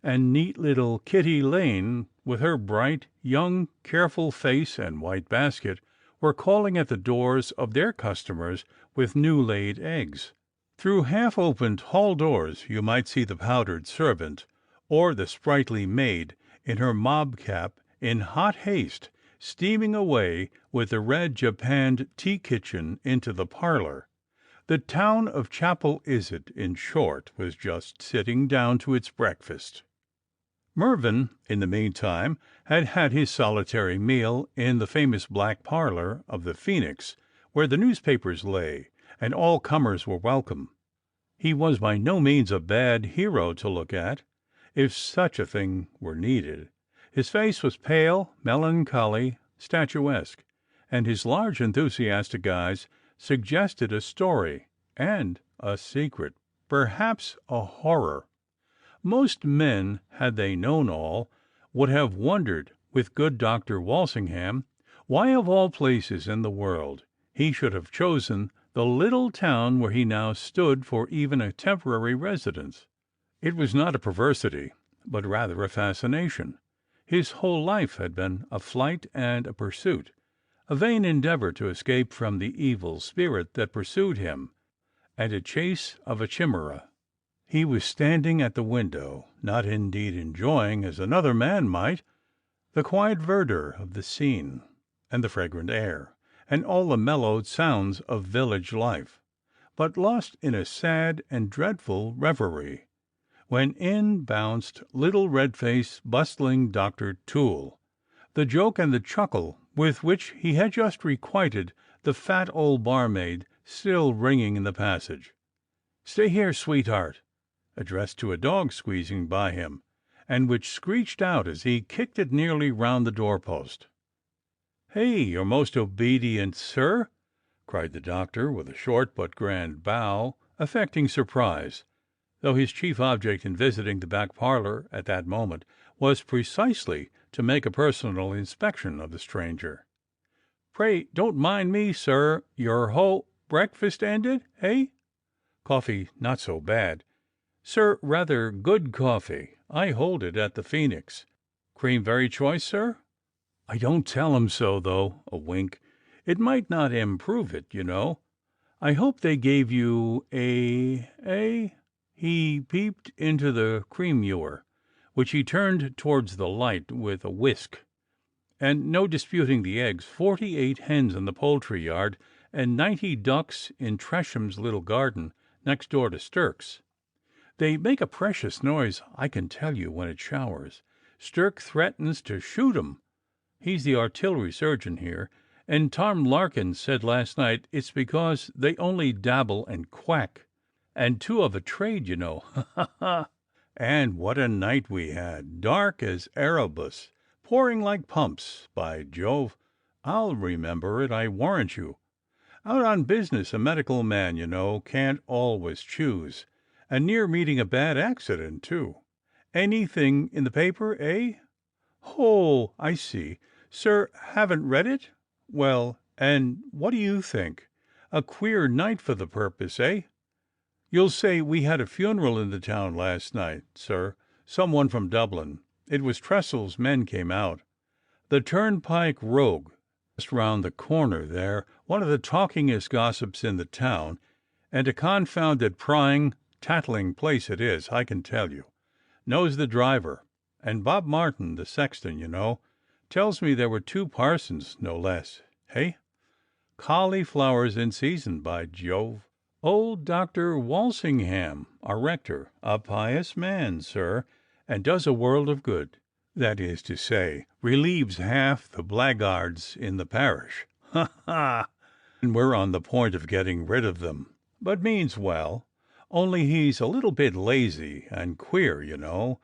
and neat little Kitty Lane, with her bright, young, careful face and white basket, were calling at the doors of their customers with new-laid eggs. Through half-opened hall doors you might see the powdered servant, or the sprightly maid in her mob-cap, in hot haste, steaming away with the red japanned tea-kitchen into the parlour. The town of Chapel Iset, in short, was just sitting down to its breakfast. Mervyn, in the meantime, had had his solitary meal in the famous black parlour of the Phoenix, where the newspapers lay, and all comers were welcome. He was by no means a bad hero to look at, if such a thing were needed. His face was pale, melancholy, statuesque, and his large enthusiastic eyes suggested a story and a secret, perhaps a horror. Most men, had they known all, would have wondered, with good Dr. Walsingham, why of all places in the world he should have chosen the little town where he now stood for even a temporary residence. It was not a perversity, but rather a fascination. His whole life had been a flight and a pursuit, a vain endeavour to escape from the evil spirit that pursued him, and a chase of a chimera. He was standing at the window, not indeed enjoying, as another man might, the quiet verdure of the scene, and the fragrant air, and all the mellowed sounds of village life, but lost in a sad and dreadful reverie, when in bounced little red-faced, bustling Dr. Toole, the joke and the chuckle with which he had just requited the fat old barmaid still ringing in the passage. "Stay here, sweetheart," addressed to a dog squeezing by him, and which screeched out as he kicked it nearly round the doorpost. "Hey, your most obedient sir," cried the doctor, with a short but grand bow, affecting surprise, though his chief object in visiting the back parlour at that moment was precisely to make a personal inspection of the stranger. "Pray don't mind me, sir. Your breakfast ended, eh? Coffee not so bad, sir, rather good coffee. I hold it at the Phoenix. Cream very choice, sir? I don't tell 'em so, though," a wink. "It might not improve it, you know. I hope they gave you He peeped into the cream ewer, which he turned towards the light with a whisk, and no disputing the eggs, 48 hens in the poultry yard, and 90 ducks in Tresham's little garden next door to Stirk's. They make a precious noise, I can tell you, when it showers. Stirk threatens to shoot 'em. He's the artillery surgeon here, and Tom Larkin said last night it's because they only dabble and quack, and two of a trade, you know. Ha, ha, ha! And what a night we had, dark as Erebus, pouring like pumps, by Jove. I'll remember it, I warrant you. Out on business, a medical man, you know, can't always choose, and near meeting a bad accident, too. Anything in the paper, eh? Oh, I see. Sir, haven't read it? Well, and what do you think? A queer night for the purpose, eh? You'll say we had a funeral in the town last night, sir. Someone from Dublin. It was Tressell's men came out. The turnpike rogue, just round the corner there, one of the talkingest gossips in the town, and a confounded prying, tattling place it is, I can tell you. Knows the driver, and Bob Martin, the sexton, you know, tells me there were 2 parsons, no less. Hey? Cauliflowers in season, by Jove. Old Dr. Walsingham, our rector, a pious man, sir, and does a world of good. That is to say, relieves half the blackguards in the parish. Ha, ha! And we're on the point of getting rid of them, but means well, only he's a little bit lazy and queer, you know,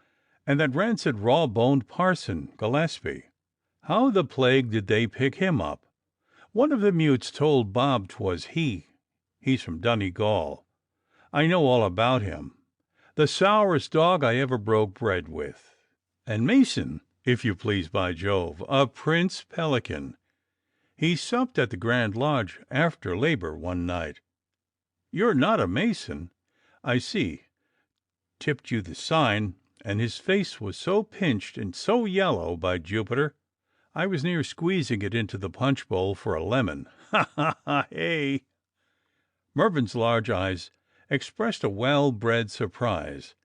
and that rancid raw-boned parson, Gillespie. How the plague did they pick him up? One of the mutes told Bob 'twas he. He's from Donegal. I know all about him. The sourest dog I ever broke bread with. And Mason, if you please, by Jove, a prince pelican. He supped at the Grand Lodge after labor one night. You're not a Mason, I see. Tipped you the sign, and his face was so pinched and so yellow, by Jupiter, I was near squeezing it into the punch bowl for a lemon. Ha, ha, ha, hey! Mervyn's large eyes expressed a well-bred surprise.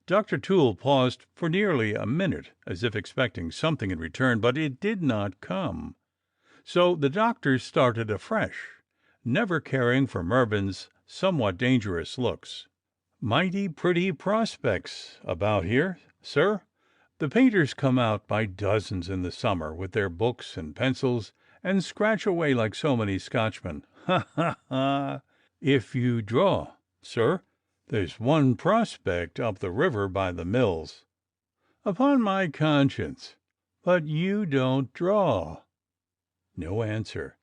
Dr. Toole paused for nearly a minute, as if expecting something in return, but it did not come. So the doctor started afresh, never caring for Mervyn's somewhat dangerous looks. Mighty pretty prospects about here, sir. The painters come out by dozens in the summer with their books and pencils and scratch away like so many Scotchmen. Ha, ha, ha! If you draw, sir, there's one prospect up the river by the mills. Upon my conscience, but you don't draw. No answer.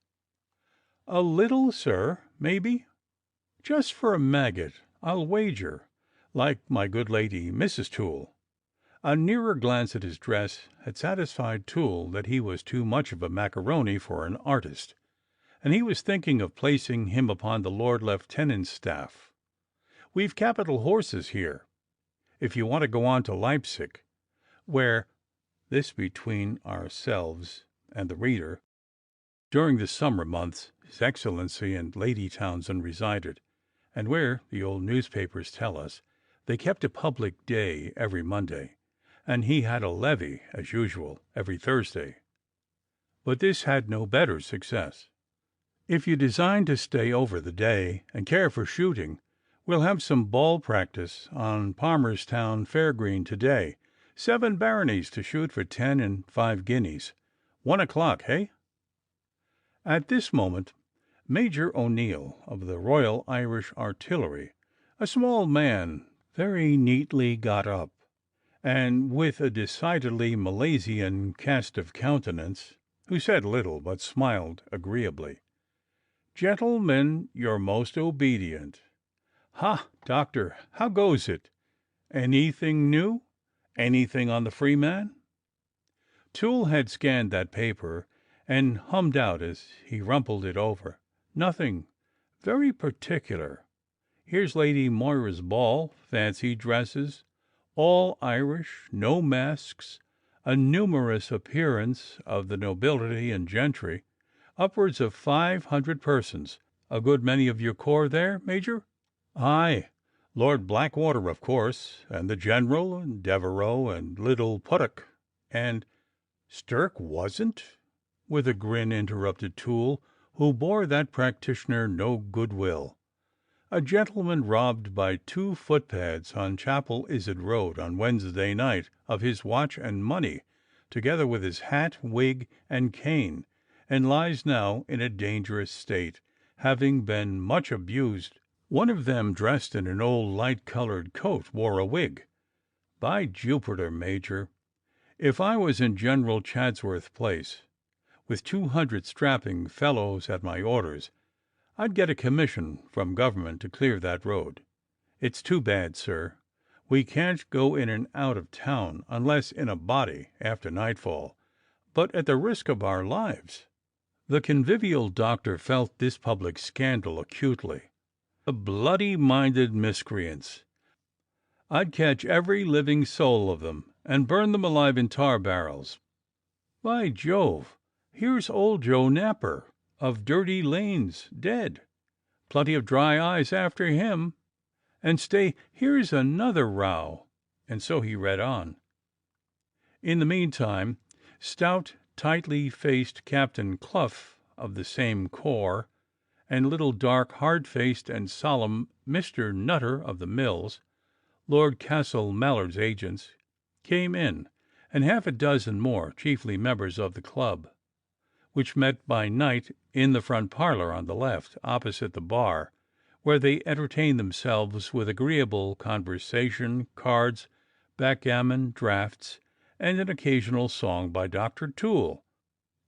A little, sir, maybe. Just for a maggot, I'll wager, like my good lady Mrs. Toole. A nearer glance at his dress had satisfied Toole that he was too much of a macaroni for an artist, and he was thinking of placing him upon the Lord Lieutenant's staff. We've capital horses here, if you want to go on to Leipzig, where, this between ourselves and the reader, during the summer months His Excellency and Lady Townsend resided, and where, the old newspapers tell us, they kept a public day every Monday, and he had a levee, as usual, every Thursday. But this had no better success. If you design to stay over the day and care for shooting, we'll have some ball practice on Palmerstown Fair Green today. 7 baronies to shoot for 10 and 5 guineas. 1 o'clock, hey? At this moment, Major O'Neill of the Royal Irish Artillery, a small man, very neatly got up, and with a decidedly Milesian cast of countenance, who said little but smiled agreeably. Gentlemen, your most obedient. Ha, doctor, how goes it? Anything new? Anything on the Freeman? Toole had scanned that paper and hummed out as he rumpled it over. Nothing. Very particular. Here's Lady Moira's ball, fancy dresses, all Irish, no masks, a numerous appearance of the nobility and gentry, upwards of 500 persons. A good many of your corps there, Major? Aye, Lord Blackwater, of course, and the General, and Devereux, and little Puttock, and Stirk wasn't? With a grin interrupted Toole, who bore that practitioner no goodwill. A gentleman robbed by 2 footpads on Chapel Izard Road on Wednesday night of his watch and money, together with his hat, wig, and cane, and lies now in a dangerous state, having been much abused. One of them, dressed in an old light-coloured coat, wore a wig. By Jupiter, Major, if I was in General Chadsworth's place, with 200 strapping fellows at my orders, I'd get a commission from government to clear that road. It's too bad, sir. We can't go in and out of town unless in a body after nightfall, but at the risk of our lives. The convivial doctor felt this public scandal acutely. The bloody-minded miscreants! I'd catch every living soul of them and burn them alive in tar barrels. By Jove, here's old Joe Napper of Dirty Lanes dead. Plenty of dry eyes after him. And stay, here's another row." And so he read on. In the meantime, stout, tightly-faced Captain Clough of the same corps, and little dark, hard-faced, and solemn Mr. Nutter of the Mills, Lord Castle Mallard's agents, came in, and half a dozen more, chiefly members of the club, which met by night in the front parlour on the left, opposite the bar, where they entertained themselves with agreeable conversation, cards, backgammon, draughts, and an occasional song by Dr. Toole,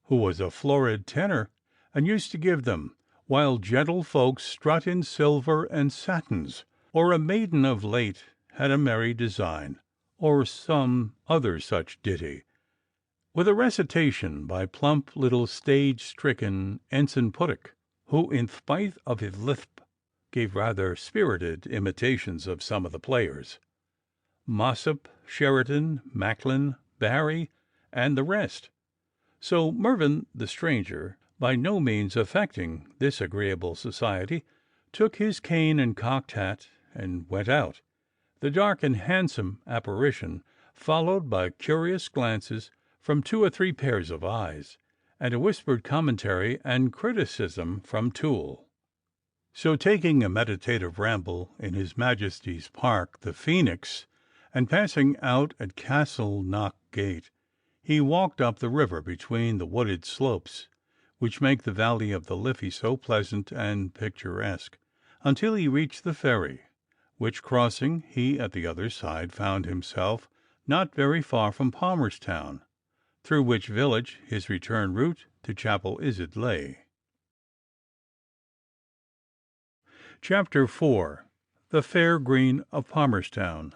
who was a florid tenor, and used to give them, while gentle folks strut in silver and satins, or a maiden of late had a merry design, or some other such ditty, with a recitation by plump little stage-stricken Ensign Puttock, who, in spite of his lisp, gave rather spirited imitations of some of the players, Mossop, Sheridan, Macklin, Barry, and the rest. So Mervyn the stranger, by no means affecting this agreeable society, took his cane and cocked hat and went out, the dark and handsome apparition followed by curious glances from 2 or 3 pairs of eyes, and a whispered commentary and criticism from Toole. So, taking a meditative ramble in His Majesty's Park, the Phoenix, and passing out at Castle Knock Gate, he walked up the river between the wooded slopes which make the valley of the Liffey so pleasant and picturesque, until he reached the ferry, which crossing, he at the other side found himself not very far from Palmerstown, through which village his return route to Chapel Izard lay. Chapter 4. The Fair Green of Palmerstown.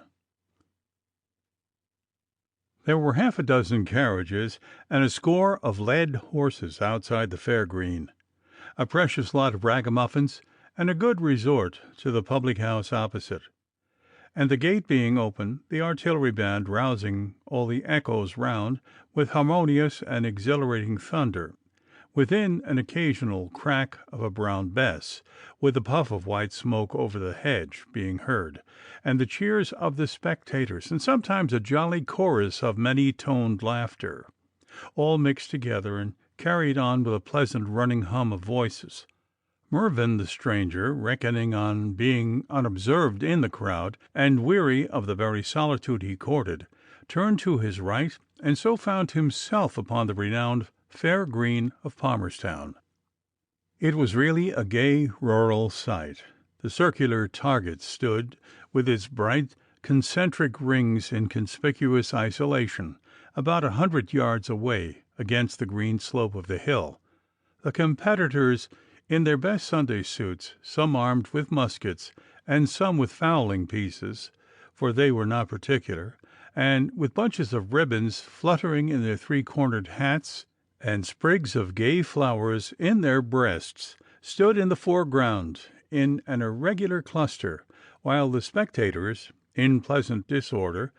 There were half a dozen carriages and a score of led horses outside the Fair Green, a precious lot of ragamuffins, and a good resort to the public house opposite. And the gate being open, the artillery band rousing all the echoes round with harmonious and exhilarating thunder, within an occasional crack of a brown bess, with a puff of white smoke over the hedge being heard, and the cheers of the spectators, and sometimes a jolly chorus of many-toned laughter, all mixed together and carried on with a pleasant running hum of voices. Mervyn the stranger, reckoning on being unobserved in the crowd, and weary of the very solitude he courted, turned to his right, and so found himself upon the renowned Fair Green of Palmerstown. It was really a gay rural sight. The circular target stood with its bright concentric rings in conspicuous isolation, about 100 yards away against the green slope of the hill. The competitors, in their best Sunday suits, some armed with muskets, and some with fowling pieces, for they were not particular, and with bunches of ribbons fluttering in their 3-cornered hats, and sprigs of gay flowers in their breasts, stood in the foreground in an irregular cluster, while the spectators, in pleasant disorder,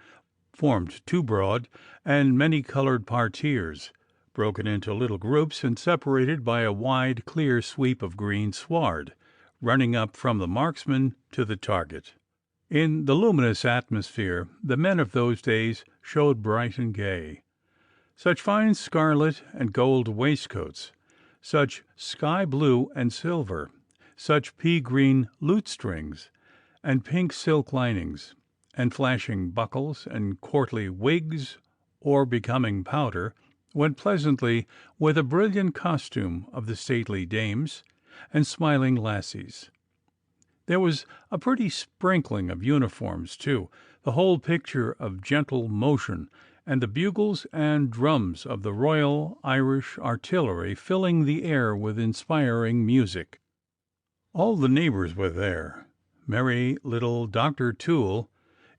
formed 2 broad and many-coloured parterres, broken into little groups and separated by a wide clear sweep of green sward, running up from the marksman to the target. In the luminous atmosphere the men of those days showed bright and gay. Such fine scarlet and gold waistcoats, such sky blue and silver, such pea green lutestrings, and pink silk linings, and flashing buckles, and courtly wigs or becoming powder, went pleasantly with a brilliant costume of the stately dames and smiling lassies. There was a pretty sprinkling of uniforms, too, the whole picture of gentle motion, and the bugles and drums of the Royal Irish Artillery filling the air with inspiring music. All the neighbours were there. Merry little Dr. Toole,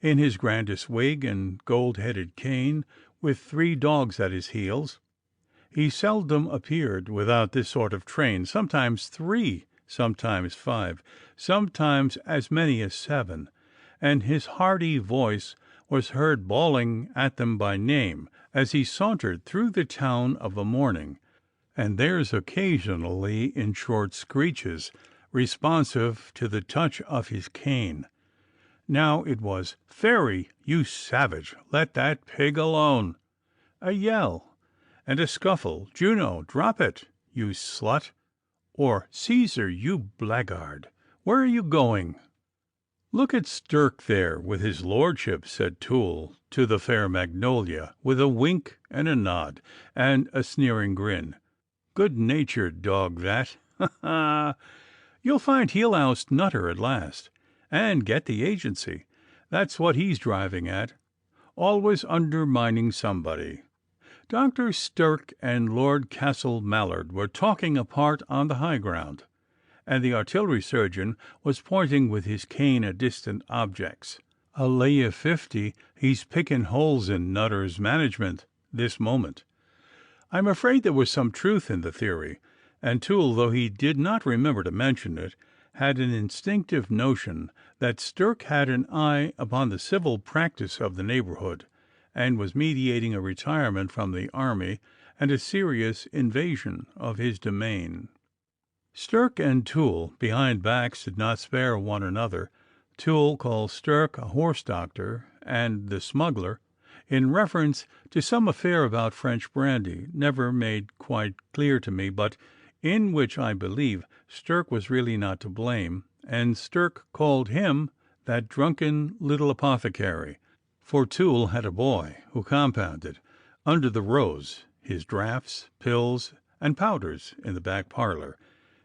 in his grandest wig and gold-headed cane, with 3 dogs at his heels. He seldom appeared without this sort of train, sometimes 3, sometimes 5, sometimes as many as 7, and his hearty voice was heard bawling at them by name as he sauntered through the town of a morning, and theirs occasionally in short screeches, responsive to the touch of his cane. Now it was, "Fairy, you savage, let that pig alone!" A yell, and a scuffle. "Juno, drop it, you slut!" or "Caesar, you blackguard, where are you going?" "Look at Stirk there with his lordship," said Toole to the fair Magnolia, with a wink and a nod and a sneering grin. "Good-natured dog that. Ha, ha! You'll find he'll oust Nutter at last, and get the agency. That's what he's driving at, always undermining somebody." Dr. Stirk and Lord Castle Mallard were talking apart on the high ground, and the artillery surgeon was pointing with his cane at distant objects. "I'll lay you 50 he's picking holes in Nutter's management this moment." I'm afraid there was some truth in the theory, and Toole, though he did not remember to mention it, had an instinctive notion that Stirk had an eye upon the civil practice of the neighbourhood, and was meditating a retirement from the army and a serious invasion of his domain. Stirk and Toole, behind backs, did not spare one another. Toole called Stirk a horse doctor, and the smuggler, in reference to some affair about French brandy, never made quite clear to me, but in which I believe Stirk was really not to blame, and Stirk called him that drunken little apothecary, for Toole had a boy who compounded, under the rose, his draughts, pills, and powders in the back parlour,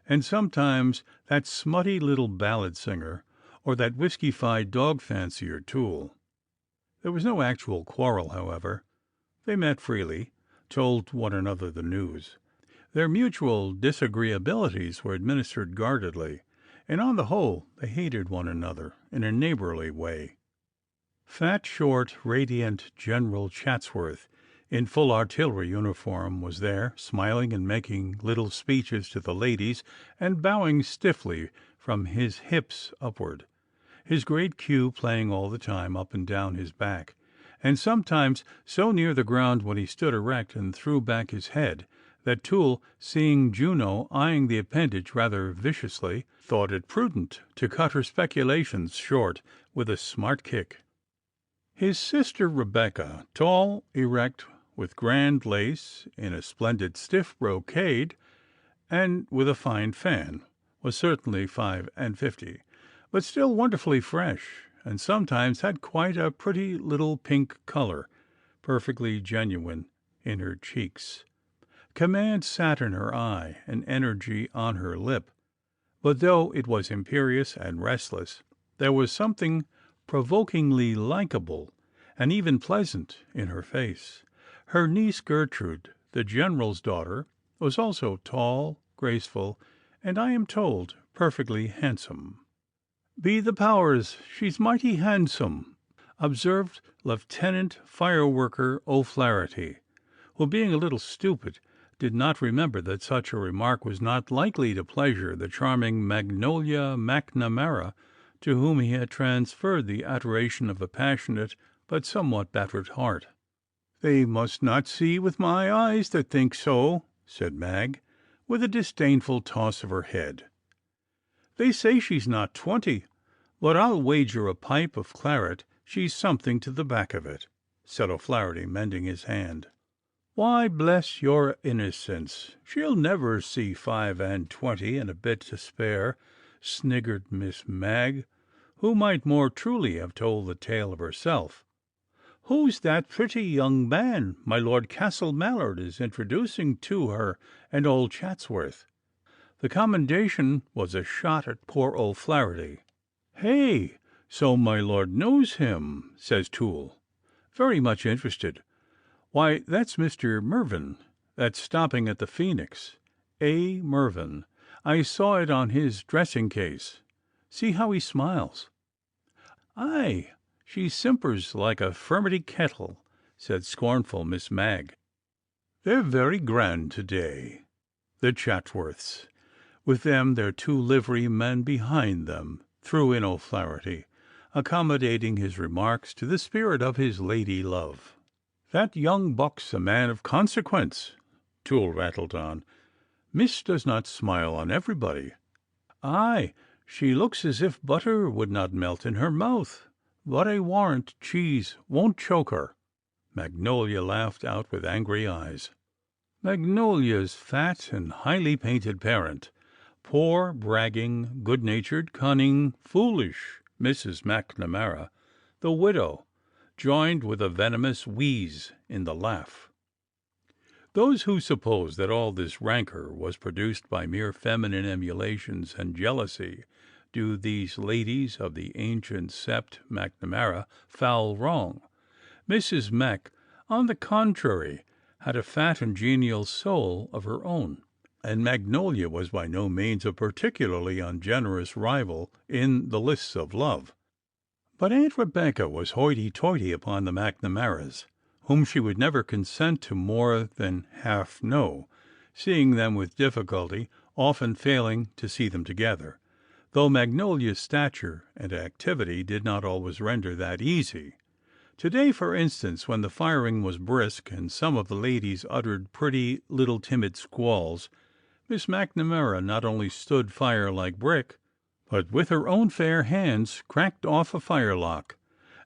and sometimes that smutty little ballad singer, or that whisky-fied dog fancier Toole. There was no actual quarrel, however. They met freely, told one another the news. Their mutual disagreeabilities were administered guardedly, and on the whole they hated one another in a neighbourly way. Fat, short, radiant General Chatsworth, in full artillery uniform, was there, smiling and making little speeches to the ladies, and bowing stiffly from his hips upward, his great queue playing all the time up and down his back, and sometimes so near the ground when he stood erect and threw back his head that Toole, seeing Juno eyeing the appendage rather viciously, thought it prudent to cut her speculations short with a smart kick. His sister Rebecca, tall, erect, with grand lace, in a splendid stiff brocade, and with a fine fan, was certainly 55, but still wonderfully fresh, and sometimes had quite a pretty little pink colour, perfectly genuine, in her cheeks. Command sat in her eye, and energy on her lip, but though it was imperious and restless, there was something provokingly likeable and even pleasant in her face. Her niece Gertrude, the general's daughter, was also tall, graceful, and, I am told, perfectly handsome. "Be the powers, she's mighty handsome," observed Lieutenant Fireworker O'Flaherty, who, being a little stupid, did not remember that such a remark was not likely to pleasure the charming Magnolia McNamara, to whom he had transferred the adoration of a passionate but somewhat battered heart. "They must not see with my eyes that think so," said Mag, with a disdainful toss of her head. "They say she's not 20, but I'll wager a pipe of claret she's something to the back of it," said O'Flaherty, mending his hand. "Why, bless your innocence, she'll never see 25 and a bit to spare," sniggered Miss Mag, who might more truly have told the tale of herself. "Who's that pretty young man my Lord Castle Mallard is introducing to her and old Chatsworth?" The commendation was a shot at poor O'Flaherty. "Hey, so my lord knows him," says Toole, very much interested. "Why, that's Mr. Mervyn, that's stopping at the Phoenix. A. Mervyn. I saw it on his dressing case. See how he smiles." "Aye, she simpers like a furmity kettle," said scornful Miss Mag. "They're very grand to-day, the Chatsworths, with them their 2 livery men behind them," threw in O'Flaherty. accommodating his remarks to the spirit of his lady love. "That young buck's a man of consequence," Toole rattled on. "Miss does not smile on everybody. Aye, she looks as if butter would not melt in her mouth, but I warrant cheese won't choke her." Magnolia laughed out with angry eyes. Magnolia's fat and highly painted parent, poor, bragging, good-natured, cunning, foolish Mrs. McNamara, the widow, joined with a venomous wheeze in the laugh. Those who suppose that all this rancour was produced by mere feminine emulations and jealousy do these ladies of the ancient sept McNamara foul wrong. Mrs. Mac, on the contrary, had a fat and genial soul of her own, and Magnolia was by no means a particularly ungenerous rival in the lists of love. But Aunt Rebecca was hoity-toity upon the McNamaras, whom she would never consent to more than half know, seeing them with difficulty, often failing to see them together, though Magnolia's stature and activity did not always render that easy. Today, for instance, when the firing was brisk and some of the ladies uttered pretty little timid squalls, Miss McNamara not only stood fire like brick, but with her own fair hands cracked off a firelock,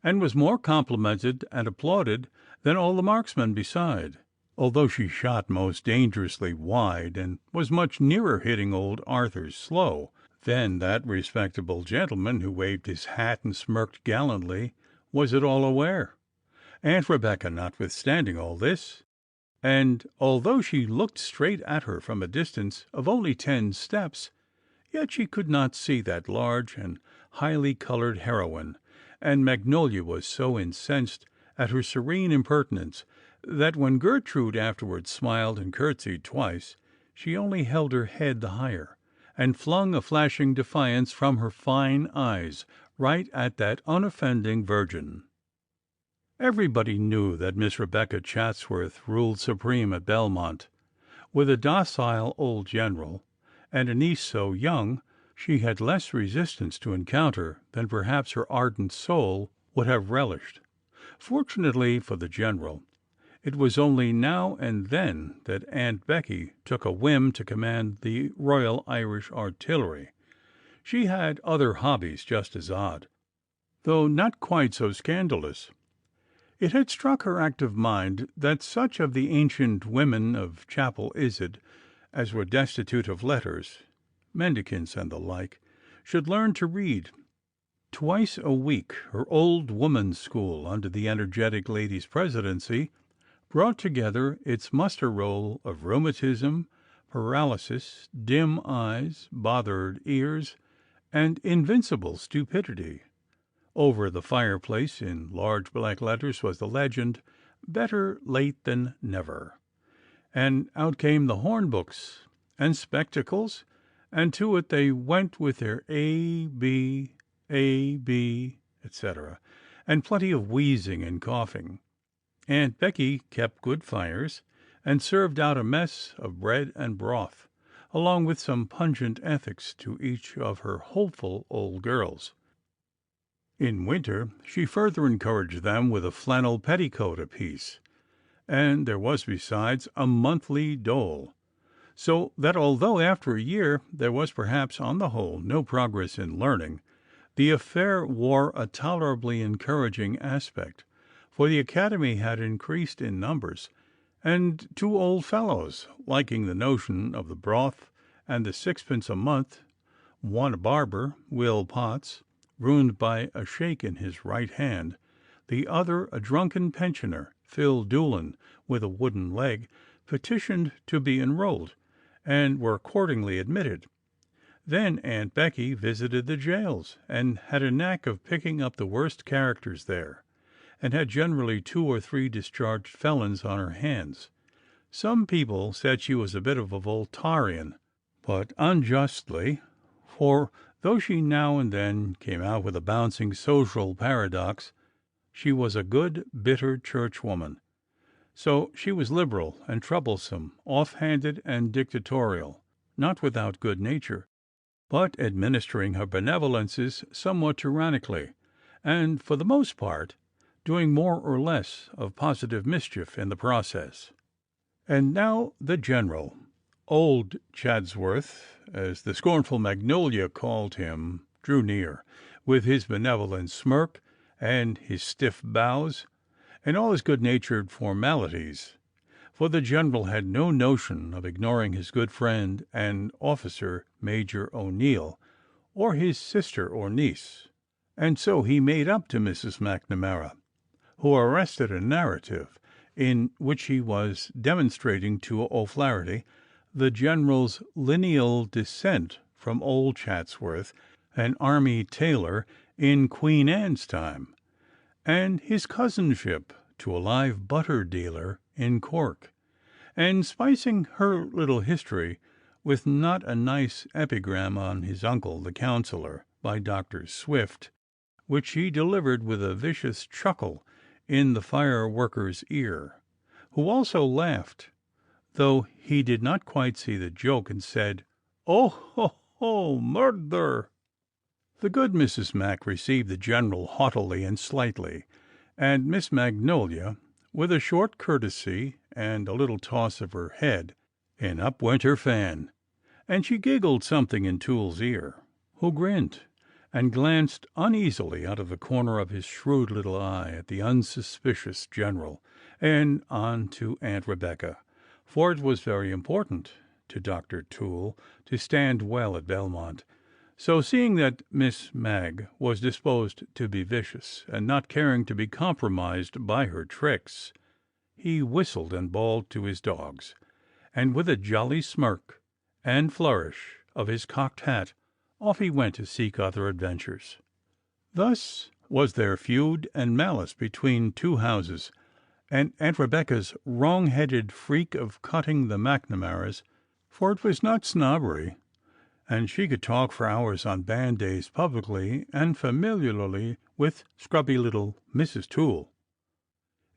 and was more complimented and applauded than all the marksmen beside, although she shot most dangerously wide, and was much nearer hitting old Arthur's Slough than that respectable gentleman who waved his hat and smirked gallantly was at all aware. Aunt Rebecca, notwithstanding all this, and although she looked straight at her from a distance of only 10 steps, yet she could not see that large and highly coloured heroine, and Magnolia was so incensed at her serene impertinence that when Gertrude afterwards smiled and curtsied twice, she only held her head the higher, and flung a flashing defiance from her fine eyes right at that unoffending virgin. Everybody knew that Miss Rebecca Chatsworth ruled supreme at Belmont. With a docile old general, and a niece so young, she had less resistance to encounter than perhaps her ardent soul would have relished. Fortunately for the general, it was only now and then that Aunt Becky took a whim to command the Royal Irish Artillery. She had other hobbies just as odd, though not quite so scandalous. It had struck her active mind that such of the ancient women of Chapel Izard as were destitute of letters, mendicants and the like, should learn to read. Twice a week her old woman's school, under the energetic lady's presidency, brought together its muster roll of rheumatism, paralysis, dim eyes, bothered ears, and invincible stupidity. Over the fireplace, in large black letters, was the legend, "Better late than never," and out came the horn books and spectacles, and to it they went with their A, B, etc., and plenty of wheezing and coughing. Aunt Becky kept good fires, and served out a mess of bread and broth, along with some pungent ethics to each of her hopeful old girls. In winter she further encouraged them with a flannel petticoat apiece, and there was besides a monthly dole, so that although after a year there was perhaps on the whole no progress in learning, the affair wore a tolerably encouraging aspect, for the academy had increased in numbers, and 2 old fellows, liking the notion of the broth and the 6pence a month, one a barber, Will Potts, ruined by a shake in his right hand, the other a drunken pensioner, Phil Doolan, with a wooden leg, petitioned to be enrolled, and were accordingly admitted. Then Aunt Becky visited the jails, and had a knack of picking up the worst characters there, and had generally 2 or 3 discharged felons on her hands. Some people said she was a bit of a Voltairean, but unjustly, for though she now and then came out with a bouncing social paradox, she was a good, bitter churchwoman. So she was liberal and troublesome, off-handed and dictatorial, not without good nature, but administering her benevolences somewhat tyrannically, and for the most part doing more or less of positive mischief in the process. And now the general, old Chadsworth, as the scornful Magnolia called him, drew near, with his benevolent smirk and his stiff bows, and all his good-natured formalities, for the general had no notion of ignoring his good friend and officer, Major O'Neill, or his sister or niece, and so he made up to Mrs. McNamara, who arrested a narrative in which he was demonstrating to O'Flaherty the general's lineal descent from old Chatsworth, an army tailor in Queen Anne's time, and his cousinship to a live butter dealer in Cork, and spicing her little history with not a nice epigram on his uncle the counsellor by Dr. Swift, which he delivered with a vicious chuckle in the fireworker's ear, who also laughed, though he did not quite see the joke, and said, "Oh, ho, ho, murder!" The good Mrs. Mac received the general haughtily and slightly, and Miss Magnolia, with a short courtesy and a little toss of her head, and up went her fan, and she giggled something in Toole's ear, who grinned and glanced uneasily out of the corner of his shrewd little eye at the unsuspicious general, and on to Aunt Rebecca, for it was very important to Dr. Toole to stand well at Belmont. So, seeing that Miss Mag was disposed to be vicious, and not caring to be compromised by her tricks, he whistled and bawled to his dogs, and with a jolly smirk and flourish of his cocked hat, off he went to seek other adventures. Thus was there feud and malice between two houses, and Aunt Rebecca's wrong-headed freak of cutting the McNamaras, for it was not snobbery, and she could talk for hours on band days publicly and familiarly with scrubby little Mrs. Toole,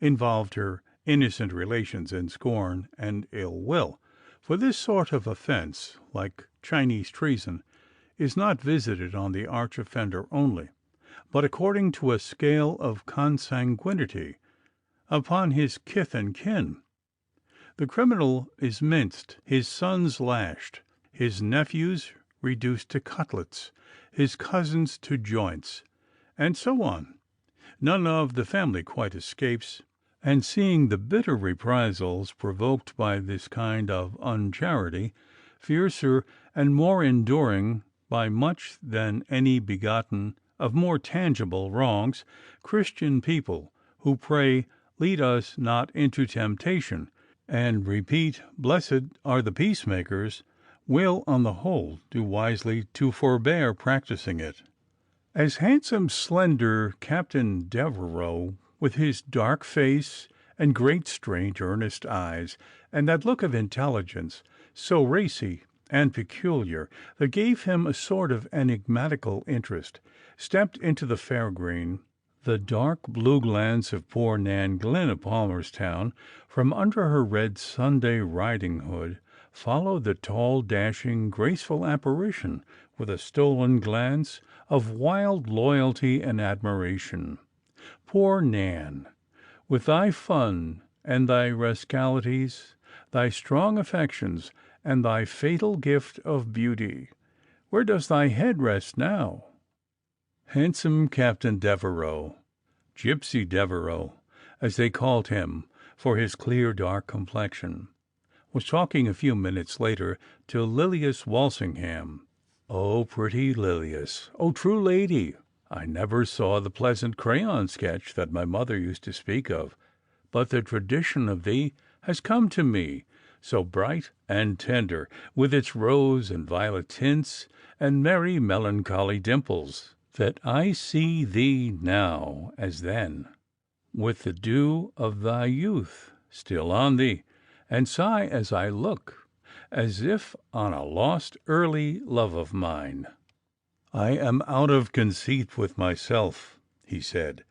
involved her innocent relations in scorn and ill will, for this sort of offence, like Chinese treason, is not visited on the arch offender only, but according to a scale of consanguinity upon his kith and kin. The criminal is minced, his sons lashed, his nephews reduced to cutlets, his cousins to joints, and so on. None of the family quite escapes, and seeing the bitter reprisals provoked by this kind of uncharity, fiercer and more enduring by much than any begotten of more tangible wrongs, Christian people who pray, "Lead us not into temptation," and repeat, "Blessed are the peacemakers," will, on the whole, do wisely to forbear practising it. As handsome, slender Captain Devereux, with his dark face and great, strange, earnest eyes, and that look of intelligence so racy and peculiar that gave him a sort of enigmatical interest, stepped into the fair green, the dark blue glance of poor Nan Glynn of Palmerstown, from under her red Sunday riding hood, followed the tall, dashing, graceful apparition with a stolen glance of wild loyalty and admiration. Poor Nan, with thy fun and thy rascalities, thy strong affections, and thy fatal gift of beauty, where does thy head rest now? Handsome Captain Devereux, Gypsy Devereux, as they called him for his clear dark complexion, was talking a few minutes later to Lilias Walsingham. "Oh, pretty Lilias! Oh, true lady! I never saw the pleasant crayon sketch that my mother used to speak of, but the tradition of thee has come to me, so bright and tender, with its rose and violet tints and merry melancholy dimples, that I see thee now as then, with the dew of thy youth still on thee, and sigh as I look, as if on a lost early love of mine." "I am out of conceit with myself," he said.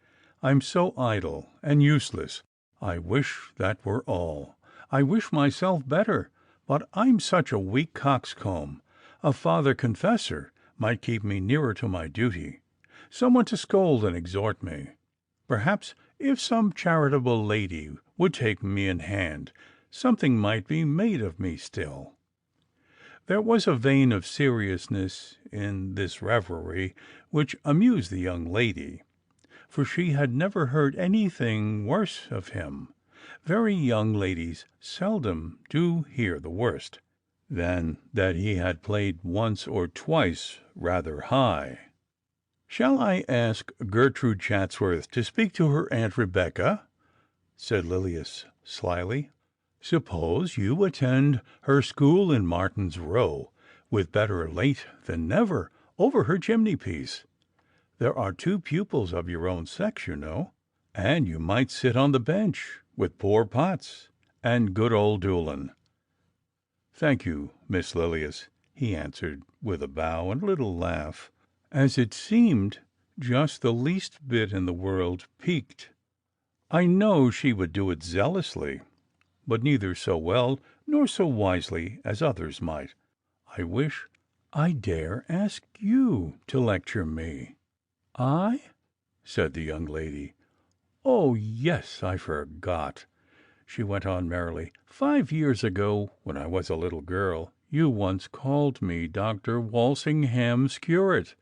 "I'm so idle and useless. I wish that were all. I wish myself better, but I'm such a weak coxcomb. A father confessor might keep me nearer to my duty. someone to scold and exhort me. Perhaps if some charitable lady would take me in hand, something might be made of me still. There was a vein of seriousness in this reverie which amused the young lady, for she had never heard anything worse of him. Very young ladies seldom do hear the worst, than that he had played once or twice rather high. "Shall I ask Gertrude Chatsworth to speak to her Aunt Rebecca?" said Lilias slyly. "Suppose you attend her school in Martin's Row, with better late than never over her chimney-piece. There are 2 pupils of your own sex, you know, and you might sit on the bench with poor Potts and good old Doolin." "Thank you, Miss Lilias," he answered with a bow and a little laugh, as it seemed just the least bit in the world piqued. "I know she would do it zealously, but neither so well nor so wisely as others might. I wish I dare ask you to lecture me." "I?" said the young lady. "Oh, yes, I forgot," she went on merrily. "5 years ago, when I was a little girl, you once called me Dr. Walsingham's curate.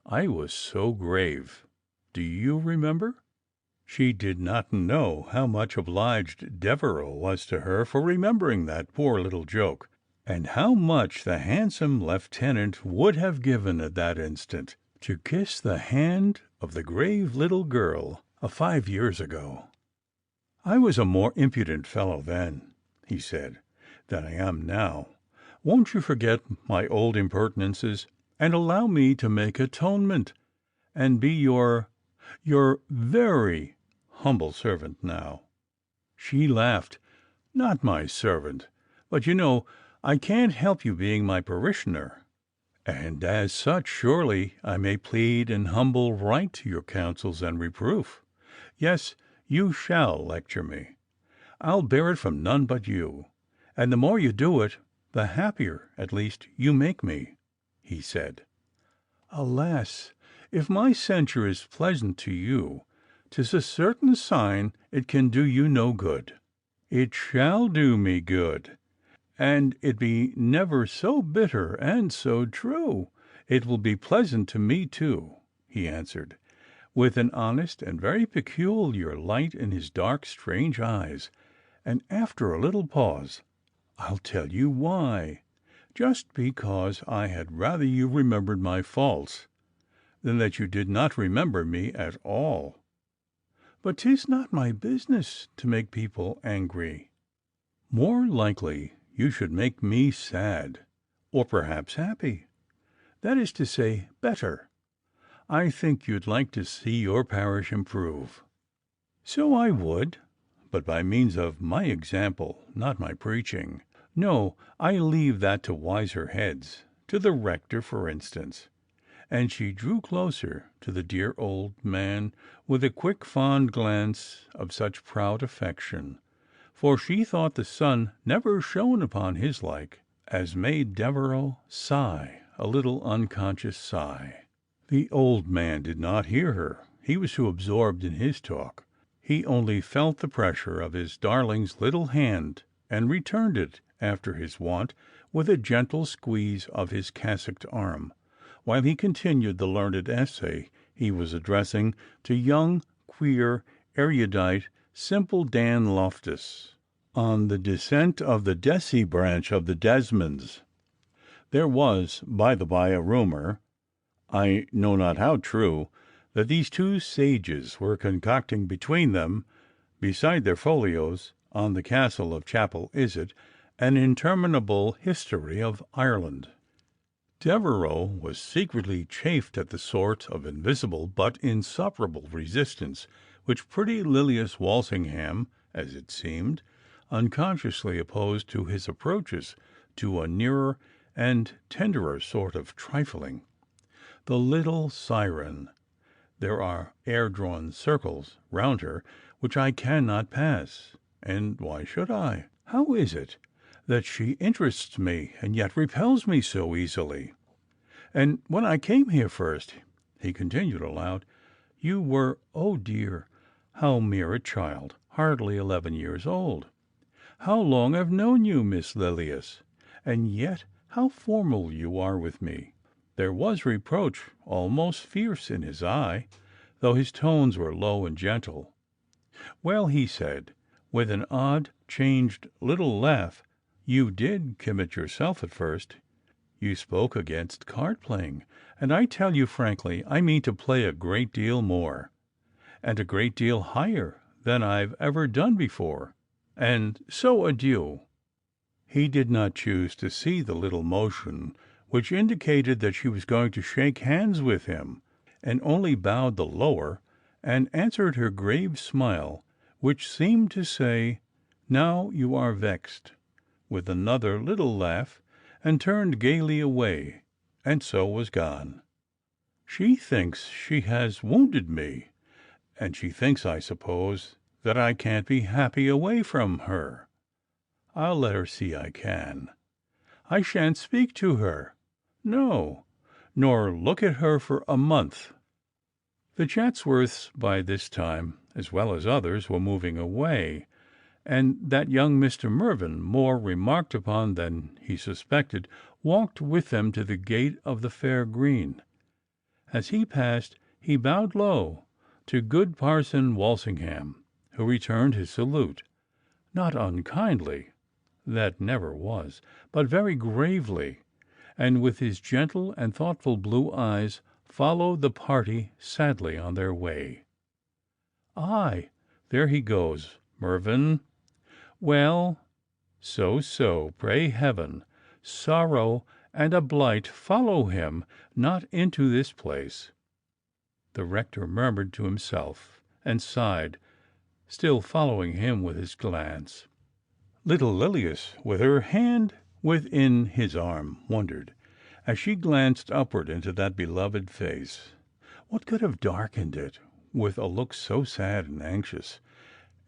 I was so grave. Do you remember?" She did not know how much obliged Devereux was to her for remembering that poor little joke, and how much the handsome lieutenant would have given at that instant to kiss the hand of the grave little girl of 5 years ago. "I was a more impudent fellow then," he said, "than I am now. Won't you forget my old impertinences, and allow me to make atonement, and be your very humble servant now?" She laughed. "Not my servant, but you know I can't help you being my parishioner, and as such surely I may plead in humble right to your counsels and reproof. Yes, you shall lecture me. I'll bear it from none but you, and the more you do it, the happier, at least, you make me," he said. "Alas, if my censure is pleasant to you, 'tis a certain sign it can do you no good." "It shall do me good, and it be never so bitter and so true. It will be pleasant to me too," he answered, with an honest and very peculiar light in his dark strange eyes, and after a little pause, "I'll tell you why. Just because I had rather you remembered my faults than that you did not remember me at all. But 'tis not my business to make people angry. More likely you should make me sad, or perhaps happy. That is to say, better. I think you'd like to see your parish improve." "So I would, but by means of my example, not my preaching. No, I leave that to wiser heads, to the rector, for instance." And she drew closer to the dear old man with a quick fond glance of such proud affection, for she thought the sun never shone upon his like, as made Devereux sigh a little unconscious sigh. The old man did not hear her. He was too absorbed in his talk. He only felt the pressure of his darling's little hand, and returned it, after his wont, with a gentle squeeze of his cassocked arm, while he continued the learned essay he was addressing to young, queer, erudite, simple Dan Loftus, on the descent of the Desi branch of the Desmonds. There was, by the by, a rumour, I know not how true, that these 2 sages were concocting between them, beside their folios on the castle of Chapel Is-it, an interminable history of Ireland. Devereux was secretly chafed at the sort of invisible but insuperable resistance which pretty Lilias Walsingham, as it seemed, unconsciously opposed to his approaches to a nearer and tenderer sort of trifling. The little siren! There are air-drawn circles round her which I cannot pass, and why should I? How is it that she interests me and yet repels me so easily? And when I came here first, He continued aloud, "You were, oh dear, how mere a child, hardly 11 years old. How long I've known you, Miss Lilias, and yet how formal you are with me." There was reproach, almost fierce, in his eye, though his tones were low and gentle. "Well," he said, with an odd, changed little laugh, "you did commit yourself at first. You spoke against card playing, and I tell you frankly I mean to play a great deal more, and a great deal higher than I've ever done before, and so adieu." He did not choose to see the little motion which indicated that she was going to shake hands with him, and only bowed the lower, and answered her grave smile, which seemed to say, "Now you are vexed," with another little laugh, and turned gaily away, and so was gone. She thinks she has wounded me, and she thinks, I suppose, that I can't be happy away from her. I'll let her see I can. I shan't speak to her, no, nor look at her for a month. The Chatsworths by this time, as well as others, were moving away, and that young Mr. Mervyn, more remarked upon than he suspected, walked with them to the gate of the fair green. As he passed, he bowed low to good Parson Walsingham, who returned his salute, not unkindly, that never was, but very gravely, and with his gentle and thoughtful blue eyes followed the party sadly on their way. "Aye, there he goes, Mervyn. Well, so, pray heaven, sorrow and a blight follow him not into this place," the rector murmured to himself, and sighed, still following him with his glance. Little Lilias, with her hand within his arm, wondered, as she glanced upward into that beloved face, what could have darkened it with a look so sad and anxious.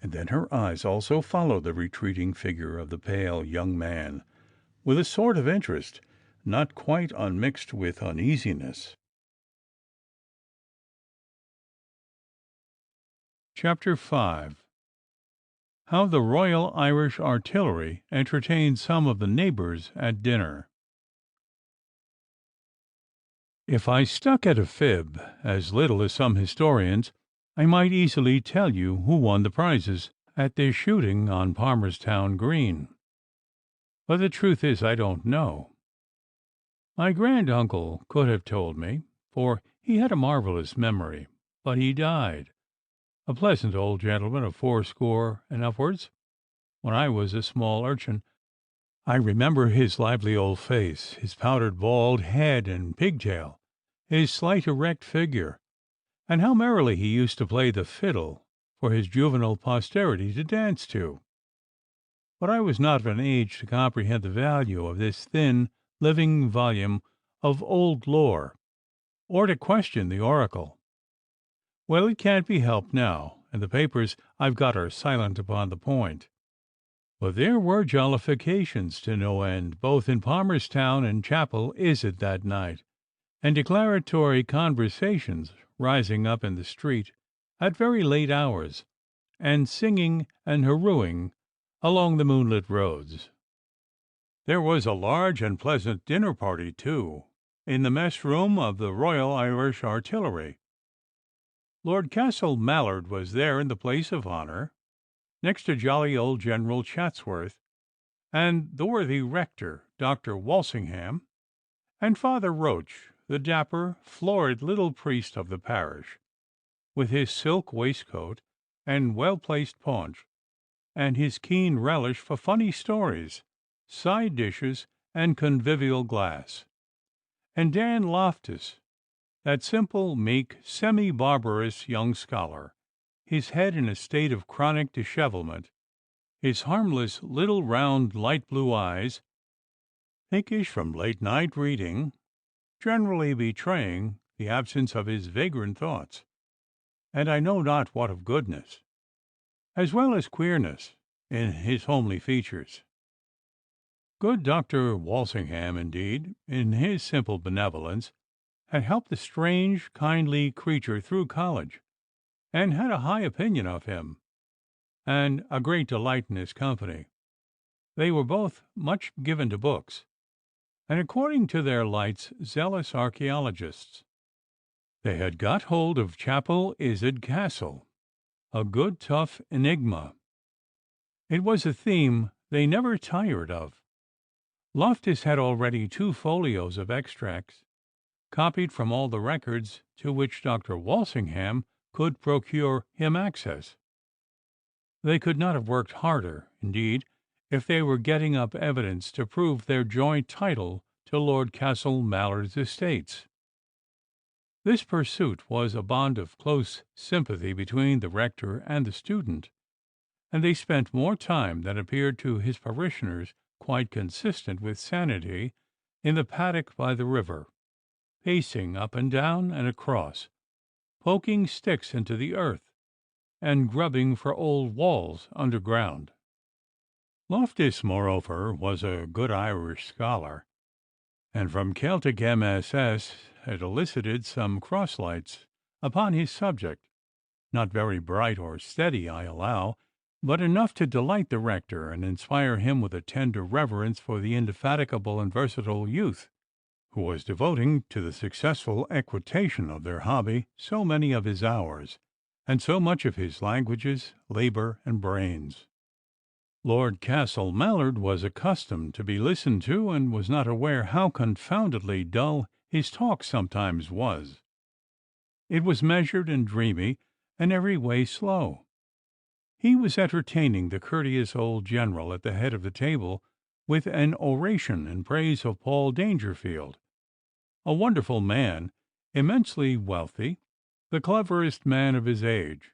And then her eyes also followed the retreating figure of the pale young man with a sort of interest, not quite unmixed with uneasiness. Chapter 5. How the Royal Irish Artillery entertained some of the neighbours at dinner. If I stuck at a fib as little as some historians, I might easily tell you who won the prizes at this shooting on Palmerstown Green. But the truth is I don't know. My granduncle could have told me, for he had a marvellous memory, but he died, a pleasant old gentleman of 80 and upwards, when I was a small urchin. I remember his lively old face, his powdered bald head and pigtail, his slight erect figure, and how merrily he used to play the fiddle for his juvenile posterity to dance to. But I was not of an age to comprehend the value of this thin, living volume of old lore, or to question the oracle. Well, it can't be helped now, and the papers I've got are silent upon the point. But there were jollifications to no end, both in Palmerstown and Chapel Is-it that night, and declaratory conversations rising up in the street at very late hours, and singing and hurrooing along the moonlit roads. There was a large and pleasant dinner party, too, in the mess room of the Royal Irish Artillery. Lord Castle Mallard was there in the place of honour, next to jolly old General Chatsworth, and the worthy rector, Dr. Walsingham, and Father Roach, the dapper, florid little priest of the parish, with his silk waistcoat and well-placed paunch, and his keen relish for funny stories, side dishes, and convivial glass, and Dan Loftus, that simple, meek, semi-barbarous young scholar, his head in a state of chronic dishevelment, his harmless little round light blue eyes, pinkish from late night reading, generally betraying the absence of his vagrant thoughts, and I know not what of goodness, as well as queerness, in his homely features. Good Dr. Walsingham, indeed, in his simple benevolence, had helped the strange, kindly creature through college, and had a high opinion of him, and a great delight in his company. They were both much given to books, and according to their lights, zealous archaeologists. They had got hold of Chapel Izard Castle, a good tough enigma. It was a theme they never tired of. Loftus had already 2 folios of extracts, copied from all the records to which Dr. Walsingham could procure him access. They could not have worked harder, indeed, if they were getting up evidence to prove their joint title to Lord Castle Mallard's estates. This pursuit was a bond of close sympathy between the rector and the student, and they spent more time than appeared to his parishioners quite consistent with sanity in the paddock by the river, pacing up and down and across, poking sticks into the earth, and grubbing for old walls underground. Loftus, moreover, was a good Irish scholar, and from Celtic MSS had elicited some crosslights upon his subject, not very bright or steady, I allow, but enough to delight the rector and inspire him with a tender reverence for the indefatigable and versatile youth who was devoting to the successful equitation of their hobby so many of his hours, and so much of his languages, labor, and brains. Lord Castle Mallard was accustomed to be listened to, and was not aware how confoundedly dull his talk sometimes was. It was measured and dreamy, and every way slow. He was entertaining the courteous old general at the head of the table with an oration in praise of Paul Dangerfield, a wonderful man, immensely wealthy, the cleverest man of his age.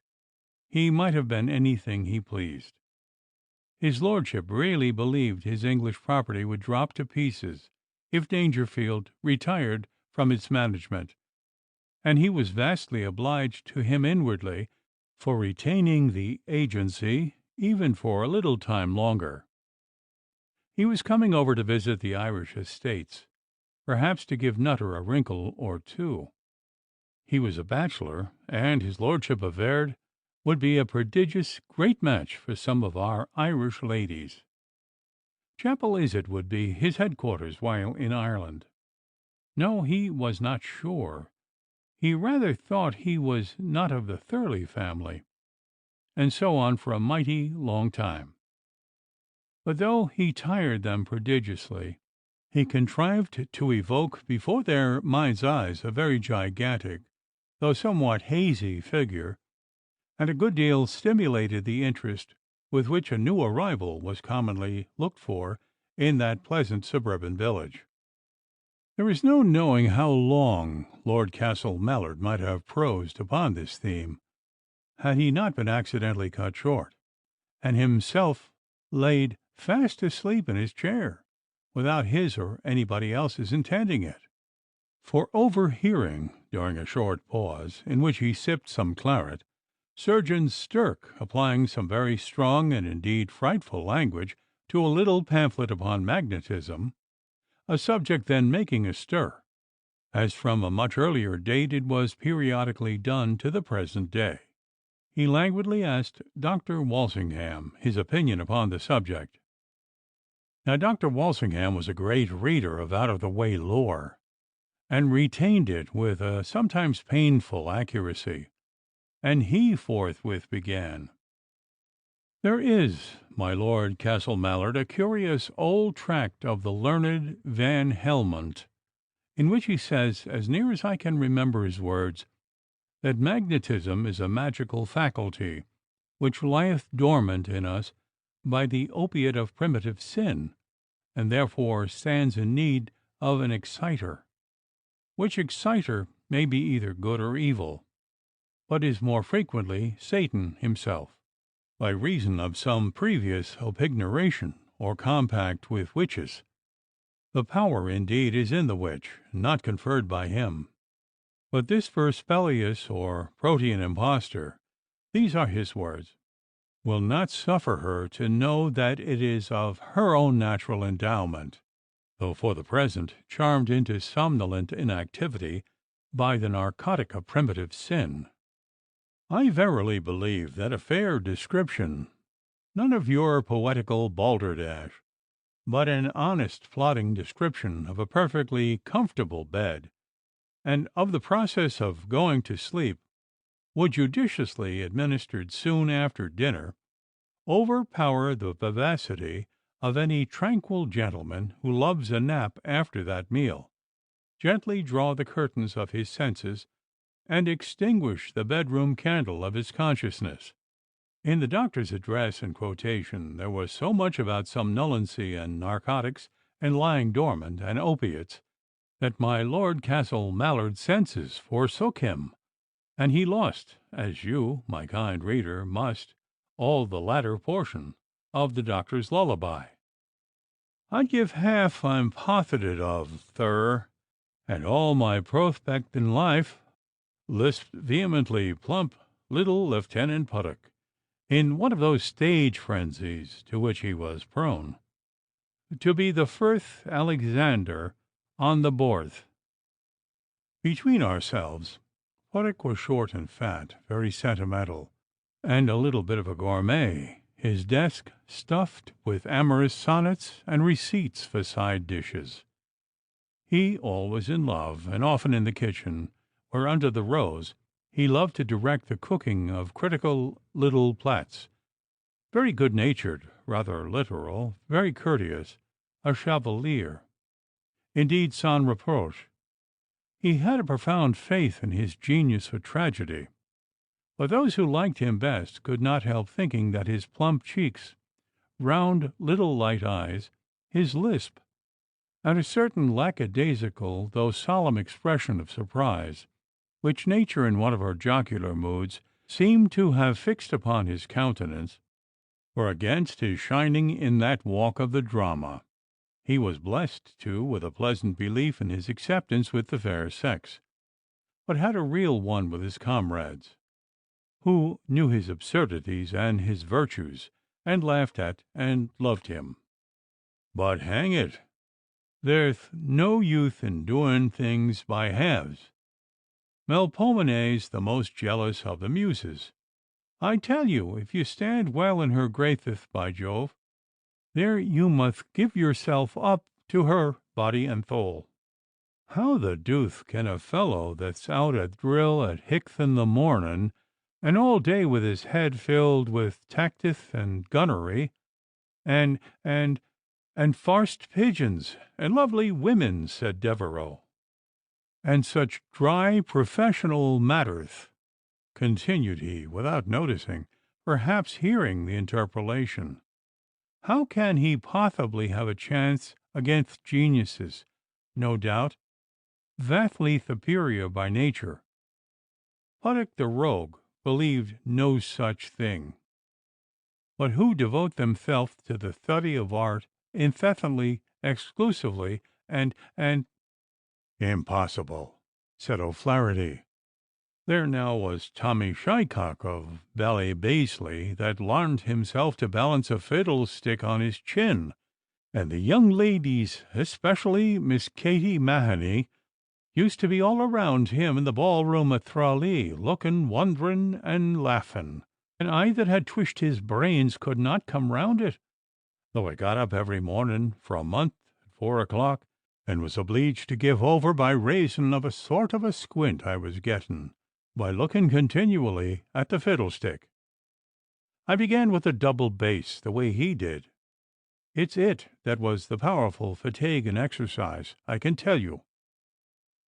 He might have been anything he pleased. His lordship really believed his English property would drop to pieces if Dangerfield retired from its management, and he was vastly obliged to him inwardly for retaining the agency even for a little time longer. He was coming over to visit the Irish estates, perhaps to give Nutter a wrinkle or 2. He was a bachelor, and his lordship averred would be a prodigious great match for some of our Irish ladies. Chapel Izard would be his headquarters while in Ireland. No, he was not sure. He rather thought he was not of the Thurley family, and so on for a mighty long time. But though he tired them prodigiously, he contrived to evoke before their mind's eyes a very gigantic, though somewhat hazy figure, and a good deal stimulated the interest with which a new arrival was commonly looked for in that pleasant suburban village. There is no knowing how long Lord Castle Mallard might have prosed upon this theme, had he not been accidentally cut short, and himself laid fast asleep in his chair, without his or anybody else's intending it. For overhearing, during a short pause, in which he sipped some claret, Surgeon Stirk applying some very strong and indeed frightful language to a little pamphlet upon magnetism, a subject then making a stir, as from a much earlier date it was periodically done to the present day, he languidly asked Dr. Walsingham his opinion upon the subject. Now Dr. Walsingham was a great reader of out-of-the-way lore, and retained it with a sometimes painful accuracy, and he forthwith began. There is, my Lord Castle Mallard, a curious old tract of the learned Van Helmont, in which he says, as near as I can remember his words, that magnetism is a magical faculty, which lieth dormant in us by the opiate of primitive sin, and therefore stands in need of an exciter, which exciter may be either good or evil, but is more frequently Satan himself, by reason of some previous opignoration or compact with witches. The power, indeed, is in the witch, not conferred by him. But this Vespelius or Protean impostor, these are his words, will not suffer her to know that it is of her own natural endowment, though for the present charmed into somnolent inactivity by the narcotic of primitive sin. I verily believe that a fair description, none of your poetical balderdash, but an honest plodding description of a perfectly comfortable bed, and of the process of going to sleep, would, judiciously administered soon after dinner, overpower the vivacity of any tranquil gentleman who loves a nap after that meal, gently draw the curtains of his senses, and extinguish the bedroom candle of his consciousness. In the doctor's address and quotation there was so much about somnolency and narcotics and lying dormant and opiates that my Lord Castle Mallard's senses forsook him, and he lost, as you, my kind reader, must, all the latter portion of the doctor's lullaby. I'd give half I'm positive of, sir, and all my prospect in life, lisped vehemently plump little Lieutenant Puddock, in one of those stage frenzies to which he was prone, to be the first Alexander on the board. Between ourselves, Puddock was short and fat, very sentimental, and a little bit of a gourmet, his desk stuffed with amorous sonnets and receipts for side dishes. He always in love, and often in the kitchen, where under the rose he loved to direct the cooking of critical little plats. Very good-natured, rather literal, very courteous, a chevalier, indeed, sans reproche. He had a profound faith in his genius for tragedy, but those who liked him best could not help thinking that his plump cheeks, round little light eyes, his lisp, and a certain lackadaisical though solemn expression of surprise, which nature in one of her jocular moods seemed to have fixed upon his countenance, were against his shining in that walk of the drama. He was blessed, too, with a pleasant belief in his acceptance with the fair sex, but had a real one with his comrades, who knew his absurdities and his virtues, and laughed at and loved him. But hang it, there'th no use in doing things by halves. Melpomene's the most jealous of the muses. I tell you, if you stand well in her graitheth, by Jove, there you must give yourself up to her body and soul. How the deuce can a fellow that's out at drill at hixth in the mornin', and all day with his head filled with tactith and gunnery, and farced pigeons, and lovely women, said Devereux, and such dry professional matters, continued he, without noticing, perhaps hearing the interpolation. How can he possibly have a chance against geniuses, no doubt, vastly superior by nature? Puddock the rogue believed no such thing, but who devote themselves to the study of art incessantly, exclusively, and Impossible, said O'Flaherty. There now was Tommy Shycock of Ballybaisley that larned himself to balance a fiddlestick on his chin, and the young ladies, especially Miss Katy Mahony, used to be all around him in the ballroom at Tralee, looking, wondering, and laughing, and I that had twished his brains could not come round it, though I got up every morning for a month at 4 o'clock, and was obliged to give over by raison of a sort of a squint I was getting by looking continually at the fiddlestick. I began with the double bass, the way he did. It's it that was the powerful fatigue and exercise, I can tell you.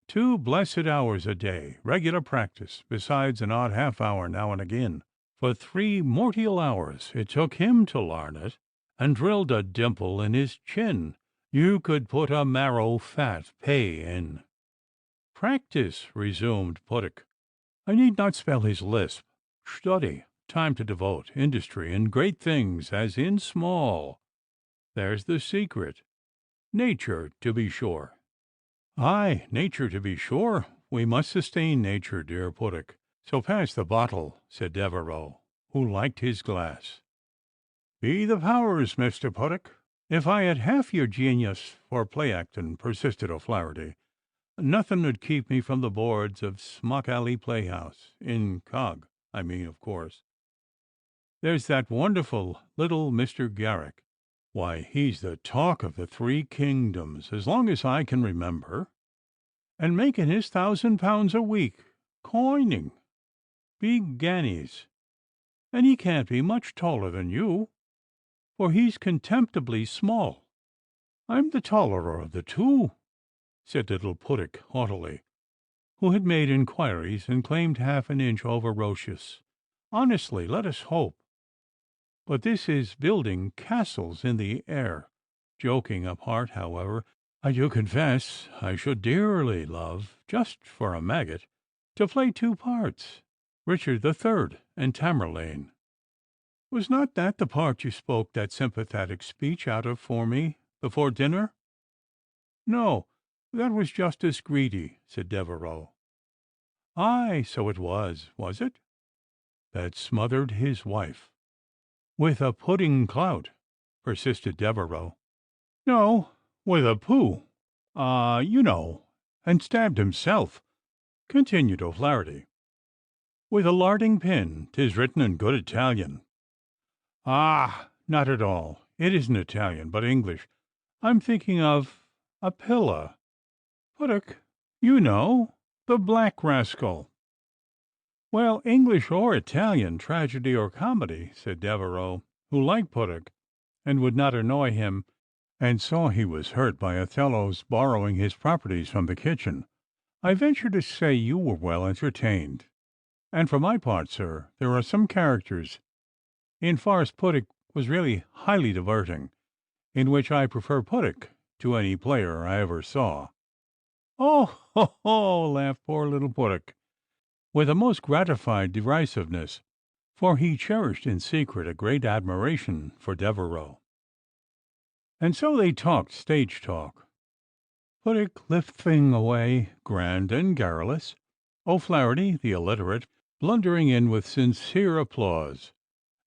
2 blessed hours a day, regular practice, besides an odd half-hour now and again. For 3 mortal hours it took him to larn it, and drilled a dimple in his chin you could put a marrow-fat pay in. Practice, resumed Puddock. I need not spell his lisp. Study, time to devote, industry, and great things, as in small. There's the secret. Nature, to be sure. Aye, nature, to be sure. We must sustain nature, dear Puddock. So pass the bottle, said Devereux, who liked his glass. Be the powers, Mr. Puddock, if I had half your genius for play acting, persisted O'Flaherty, Nothing 'ud keep me from the boards of Smock Alley Playhouse, in Cog, I mean, of course. There's that wonderful little Mr. Garrick. Why, he's the talk of the three kingdoms, as long as I can remember, and making his £1,000 a week, coining, big guineas, and he can't be much taller than you, for he's contemptibly small. I'm the taller of the two, said little Puddock haughtily, who had made inquiries and claimed half an inch over Rocheus. Honestly, let us hope. But this is building castles in the air. Joking apart, however, I do confess I should dearly love, just for a maggot, to play two parts, Richard the Third and Tamerlane. Was not that the part you spoke that sympathetic speech out of for me before dinner? No, that was Justice Greedy, said Devereux. Aye, so it was it? That smothered his wife. With a pudding clout, persisted Devereux. No, with a pooh. You know, and stabbed himself, continued O'Flaherty. With a larding pin, 'tis written in good Italian. Ah, not at all. It isn't Italian, but English. I'm thinking of Apilla. Puddock, you know, the black rascal. Well, English or Italian, tragedy or comedy, said Devereux, who liked Puddock, and would not annoy him, and saw he was hurt by Othello's borrowing his properties from the kitchen. I venture to say you were well entertained. And for my part, sir, there are some characters in farce Puddock was really highly diverting, in which I prefer Puddock to any player I ever saw. Oh, ho, ho! Laughed poor little Puddock, with a most gratified derisiveness, for he cherished in secret a great admiration for Devereux. And so they talked stage talk, Puddock lifting away grand and garrulous, O'Flaherty, the illiterate, blundering in with sincere applause,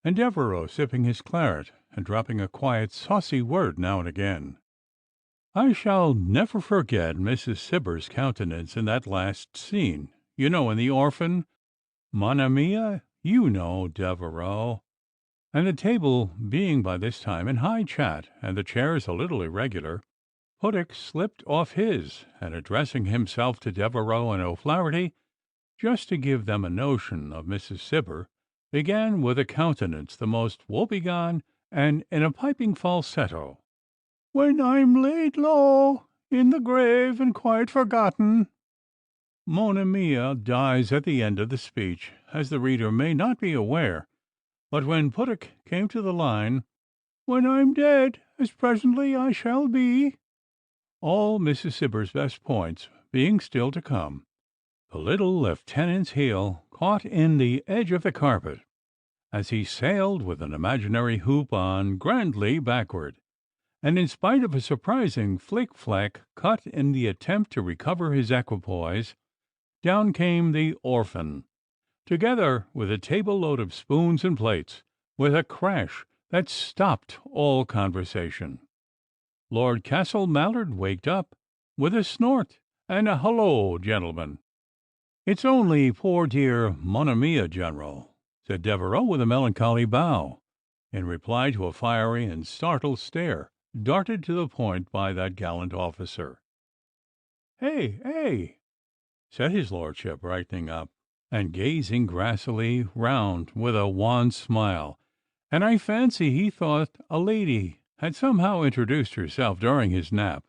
and Devereux sipping his claret and dropping a quiet, saucy word now and again. I shall never forget Mrs. Cibber's countenance in that last scene, you know, in the orphan. Mon ami, you know, Devereux. And the table being by this time in high chat, and the chairs a little irregular, Puddock slipped off his, and addressing himself to Devereux and O'Flaherty, just to give them a notion of Mrs. Cibber, began with a countenance the most woebegone, and in a piping falsetto. When I'm laid low in the grave and quite forgotten. Mona Mia dies at the end of the speech, as the reader may not be aware, but when Puddock came to the line, when I'm dead, as presently I shall be, all Mrs. Cibber's best points being still to come, the little lieutenant's heel caught in the edge of the carpet, as he sailed with an imaginary hoop on grandly backward, and in spite of a surprising flick-flack cut in the attempt to recover his equipoise, down came the orphan, together with a table-load of spoons and plates, with a crash that stopped all conversation. Lord Castle Mallard waked up with a snort and a "Hullo, gentlemen." "It's only poor dear Monimia, General," said Devereux with a melancholy bow, in reply to a fiery and startled stare darted to the point by that gallant officer. "Hey," said his lordship, brightening up, and gazing gracefully round with a wan smile, and I fancy he thought a lady had somehow introduced herself during his nap,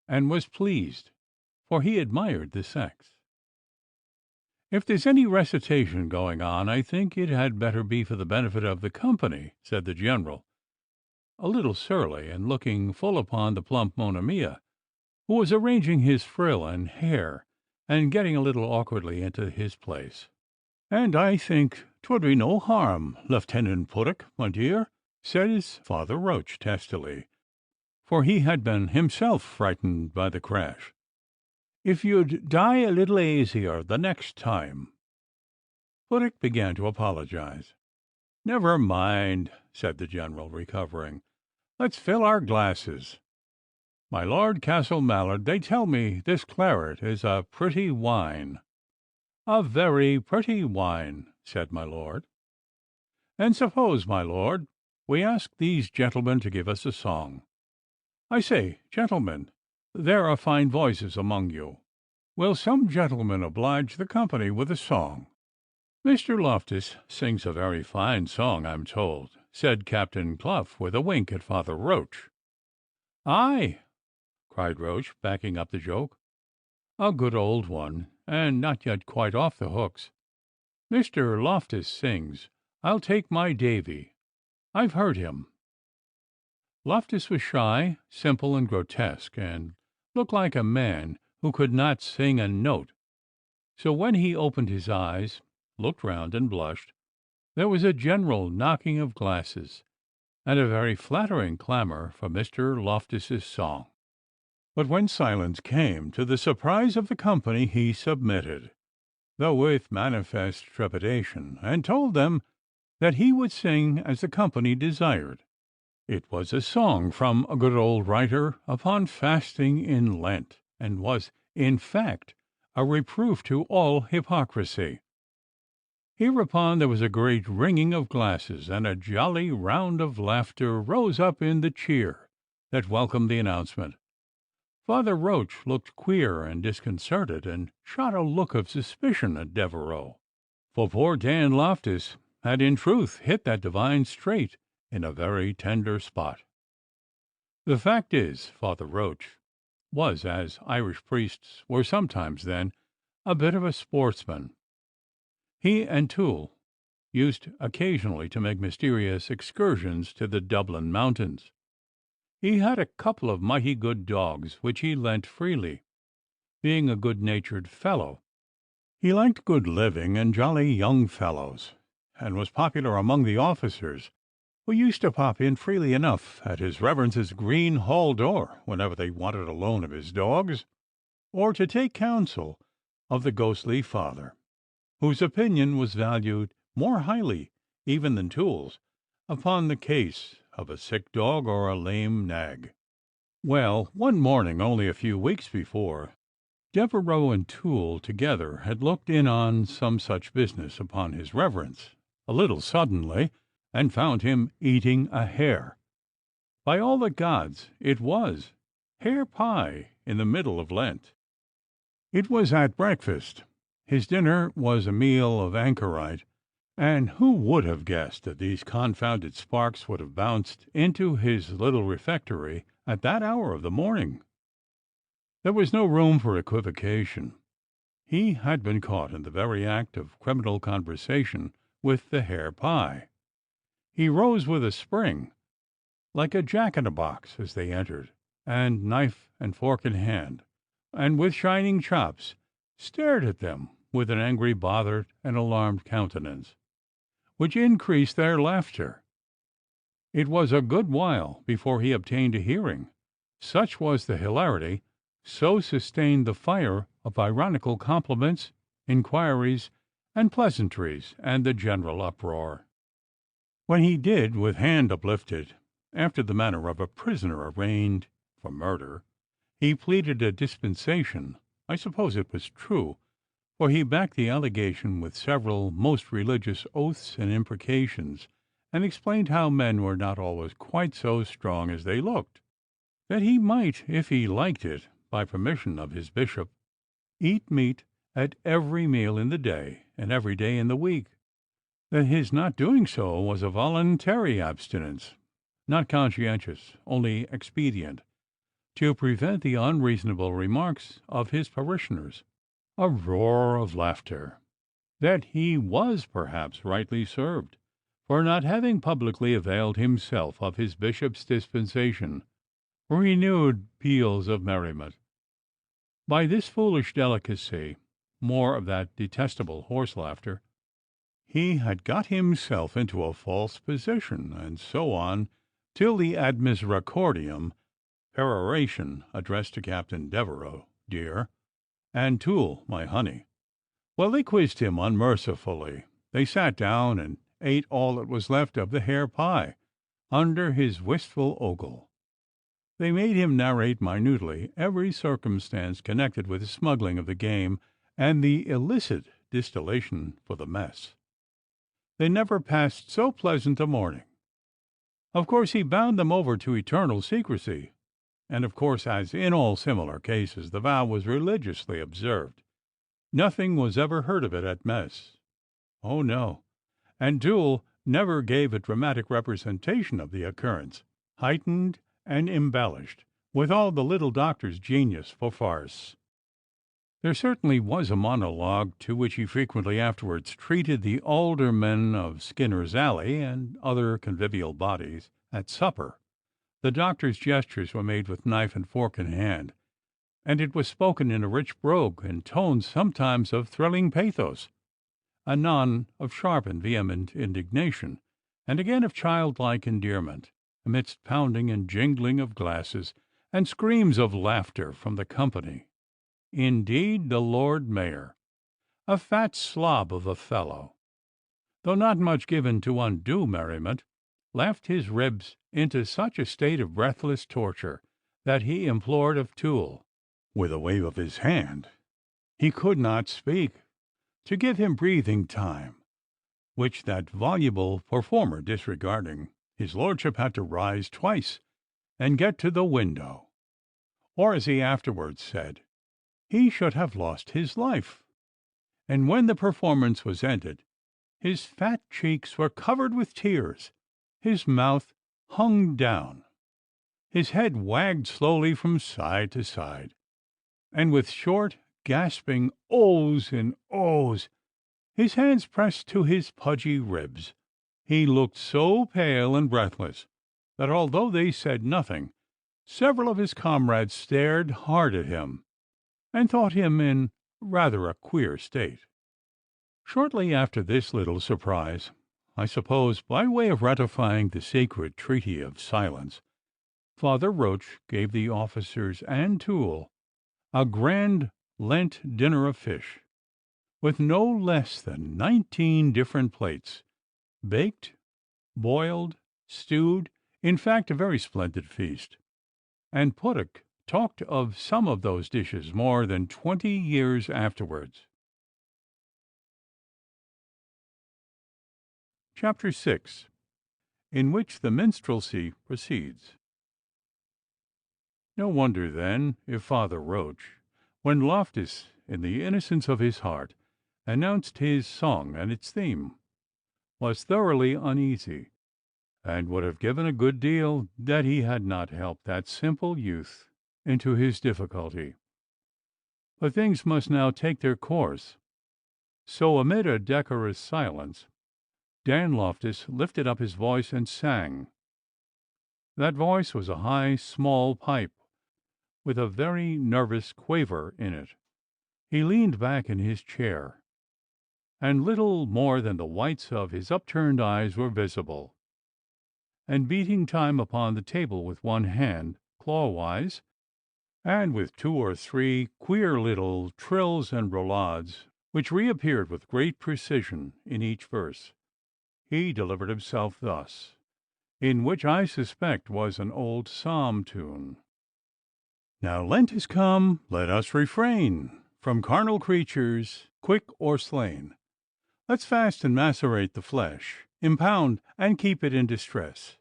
and was pleased, for he admired the sex. "If there's any recitation going on, I think it had better be for the benefit of the company," said the general, a little surly, and looking full upon the plump Monimia, who was arranging his frill and hair, and getting a little awkwardly into his place. "And I think 'twould be no harm, Lieutenant Puddock, my dear," said his father Roach testily, for he had been himself frightened by the crash, "if you'd die a little aisier the next time." Puddock began to apologize. "Never mind," said the general, recovering. "Let's fill our glasses." My Lord Castle Mallard, they tell me this claret is a pretty wine. A very pretty wine, said my lord. And suppose, my lord, we ask these gentlemen to give us a song. I say, gentlemen, there are fine voices among you. Will some gentleman oblige the company with a song? Mr. Loftus sings a very fine song, I'm told, said Captain Clough, with a wink at Father Roach. Aye, cried Roach, backing up the joke. A good old one, and not yet quite off the hooks. Mr. Loftus sings, I'll take my Davy. I've heard him. Loftus was shy, simple, and grotesque, and looked like a man who could not sing a note. So when he opened his eyes, looked round, and blushed, there was a general knocking of glasses, and a very flattering clamour for Mr. Loftus's song. But when silence came, to the surprise of the company, he submitted, though with manifest trepidation, and told them that he would sing as the company desired. It was a song from a good old writer upon fasting in Lent, and was, in fact, a reproof to all hypocrisy. Hereupon there was a great ringing of glasses, and a jolly round of laughter rose up in the cheer that welcomed the announcement. Father Roach looked queer and disconcerted, and shot a look of suspicion at Devereux, for poor Dan Loftus had in truth hit that divine straight in a very tender spot. The fact is, Father Roach was, as Irish priests were sometimes then, a bit of a sportsman. He and Toole used occasionally to make mysterious excursions to the Dublin mountains. He had a couple of mighty good dogs, which he lent freely. Being a good-natured fellow, he liked good living and jolly young fellows, and was popular among the officers, who used to pop in freely enough at his reverence's green hall door whenever they wanted a loan of his dogs, or to take counsel of the ghostly father, whose opinion was valued more highly even than Toole's upon the case of a sick dog or a lame nag. Well, one morning, only a few weeks before, Devereux and Toole together had looked in on some such business upon his reverence, a little suddenly, and found him eating a hare. By all the gods, it was hare pie in the middle of Lent. It was at breakfast. His dinner was a meal of anchorite, and who would have guessed that these confounded sparks would have bounced into his little refectory at that hour of the morning? There was no room for equivocation. He had been caught in the very act of criminal conversation with the hare pie. He rose with a spring, like a jack-in-a-box, as they entered, and knife and fork in hand, and with shining chops, stared at them with an angry, bothered, and alarmed countenance, which increased their laughter. It was a good while before he obtained a hearing. Such was the hilarity, so sustained the fire of ironical compliments, inquiries, and pleasantries, and the general uproar. When he did, with hand uplifted, after the manner of a prisoner arraigned for murder, he pleaded a dispensation. I suppose it was true, for he backed the allegation with several most religious oaths and imprecations, and explained how men were not always quite so strong as they looked, that he might, if he liked it, by permission of his bishop, eat meat at every meal in the day and every day in the week, that his not doing so was a voluntary abstinence, not conscientious, only expedient, to prevent the unreasonable remarks of his parishioners. A roar of laughter. That he was perhaps rightly served, for not having publicly availed himself of his bishop's dispensation. Renewed peals of merriment. By this foolish delicacy, more of that detestable horse laughter, he had got himself into a false position, and so on, till the ad misericordiam peroration addressed to Captain Devereux, dear, and Toole, my honey. Well, they quizzed him unmercifully. They sat down and ate all that was left of the hare pie, under his wistful ogle. They made him narrate minutely every circumstance connected with the smuggling of the game and the illicit distillation for the mess. They never passed so pleasant a morning. Of course, he bound them over to eternal secrecy, and of course, as in all similar cases, the vow was religiously observed. Nothing was ever heard of it at mess. Oh, no. And Toole never gave a dramatic representation of the occurrence, heightened and embellished with all the little doctor's genius for farce. There certainly was a monologue to which he frequently afterwards treated the aldermen of Skinner's Alley and other convivial bodies at supper. The doctor's gestures were made with knife and fork in hand, and it was spoken in a rich brogue and tones sometimes of thrilling pathos, anon of sharp and vehement indignation, and again of childlike endearment, amidst pounding and jingling of glasses and screams of laughter from the company. Indeed, the Lord Mayor, a fat slob of a fellow, though not much given to undue merriment, laughed his ribs into such a state of breathless torture that he implored of Toole, with a wave of his hand — he could not speak — to give him breathing time, which that voluble performer disregarding, his lordship had to rise twice and get to the window, or, as he afterwards said, he should have lost his life. And when the performance was ended, his fat cheeks were covered with tears, his mouth hung down, his head wagged slowly from side to side, and with short, gasping ohs and ohs, his hands pressed to his pudgy ribs, he looked so pale and breathless that, although they said nothing, several of his comrades stared hard at him and thought him in rather a queer state. Shortly after this little surprise, I suppose by way of ratifying the sacred treaty of silence, Father Roach gave the officers and Toole a grand Lent dinner of fish, with no less than 19 different plates, baked, boiled, stewed, in fact a very splendid feast, and Puttock talked of some of those dishes more than 20 years afterwards. Chapter 6, in which the minstrelsy proceeds. No wonder, then, if Father Roach, when Loftus, in the innocence of his heart, announced his song and its theme, was thoroughly uneasy, and would have given a good deal that he had not helped that simple youth into his difficulty. But things must now take their course. So, amid a decorous silence, Dan Loftus lifted up his voice and sang. That voice was a high, small pipe, with a very nervous quaver in it. He leaned back in his chair, and little more than the whites of his upturned eyes were visible, and beating time upon the table with one hand, clawwise, and with 2 or 3 queer little trills and roulades, which reappeared with great precision in each verse, he delivered himself thus, in which I suspect was an old psalm tune. Now Lent is come, let us refrain from carnal creatures, quick or slain. Let's fast and macerate the flesh, impound and keep it in distress.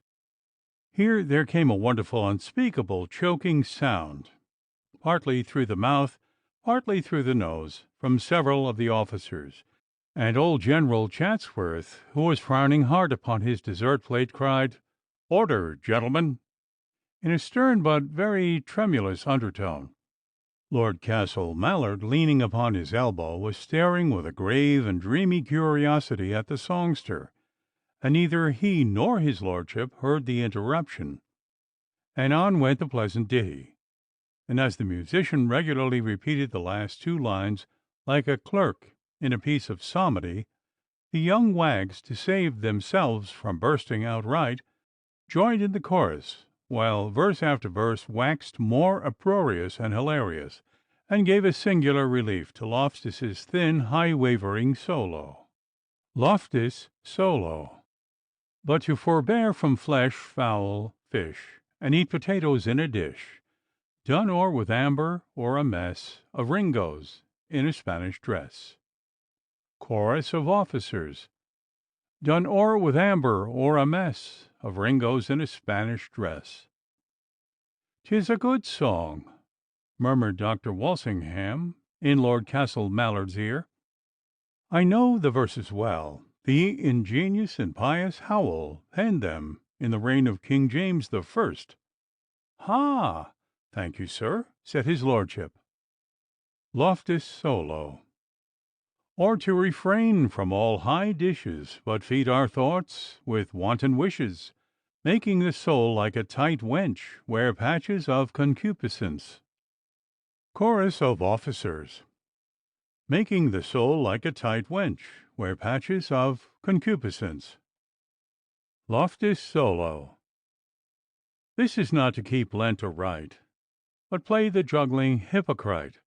Here there came a wonderful, unspeakable, choking sound, partly through the mouth, partly through the nose, from several of the officers, and old General Chatsworth, who was frowning hard upon his dessert plate, cried, "Order, gentlemen," in a stern but very tremulous undertone. Lord Castle Mallard, leaning upon his elbow, was staring with a grave and dreamy curiosity at the songster, and neither he nor his lordship heard the interruption, and on went the pleasant ditty, and as the musician regularly repeated the last 2 lines like a clerk in a piece of psalmody, the young wags, to save themselves from bursting outright, joined in the chorus, while verse after verse waxed more uproarious and hilarious, and gave a singular relief to Loftus's thin, high-wavering solo. Loftus solo. But to forbear from flesh, fowl, fish, and eat potatoes in a dish, done or with amber or a mess of Ringos in a Spanish dress. Chorus of officers, done or with amber or a mess of Ringos in a Spanish dress. "'Tis a good song," murmured Dr. Walsingham in Lord Castle Mallard's ear. "I know the verses well. The ingenious and pious Howell penned them in the reign of King James the First." "Ha! Thank you, sir," said his lordship. Loftus solo. "Or to refrain from all high dishes, but feed our thoughts with wanton wishes, making the soul like a tight wench wear patches of concupiscence." Chorus of officers, making the soul like a tight wench wear patches of concupiscence. Loftus solo. "This is not to keep Lent aright, but play the juggling hypocrite.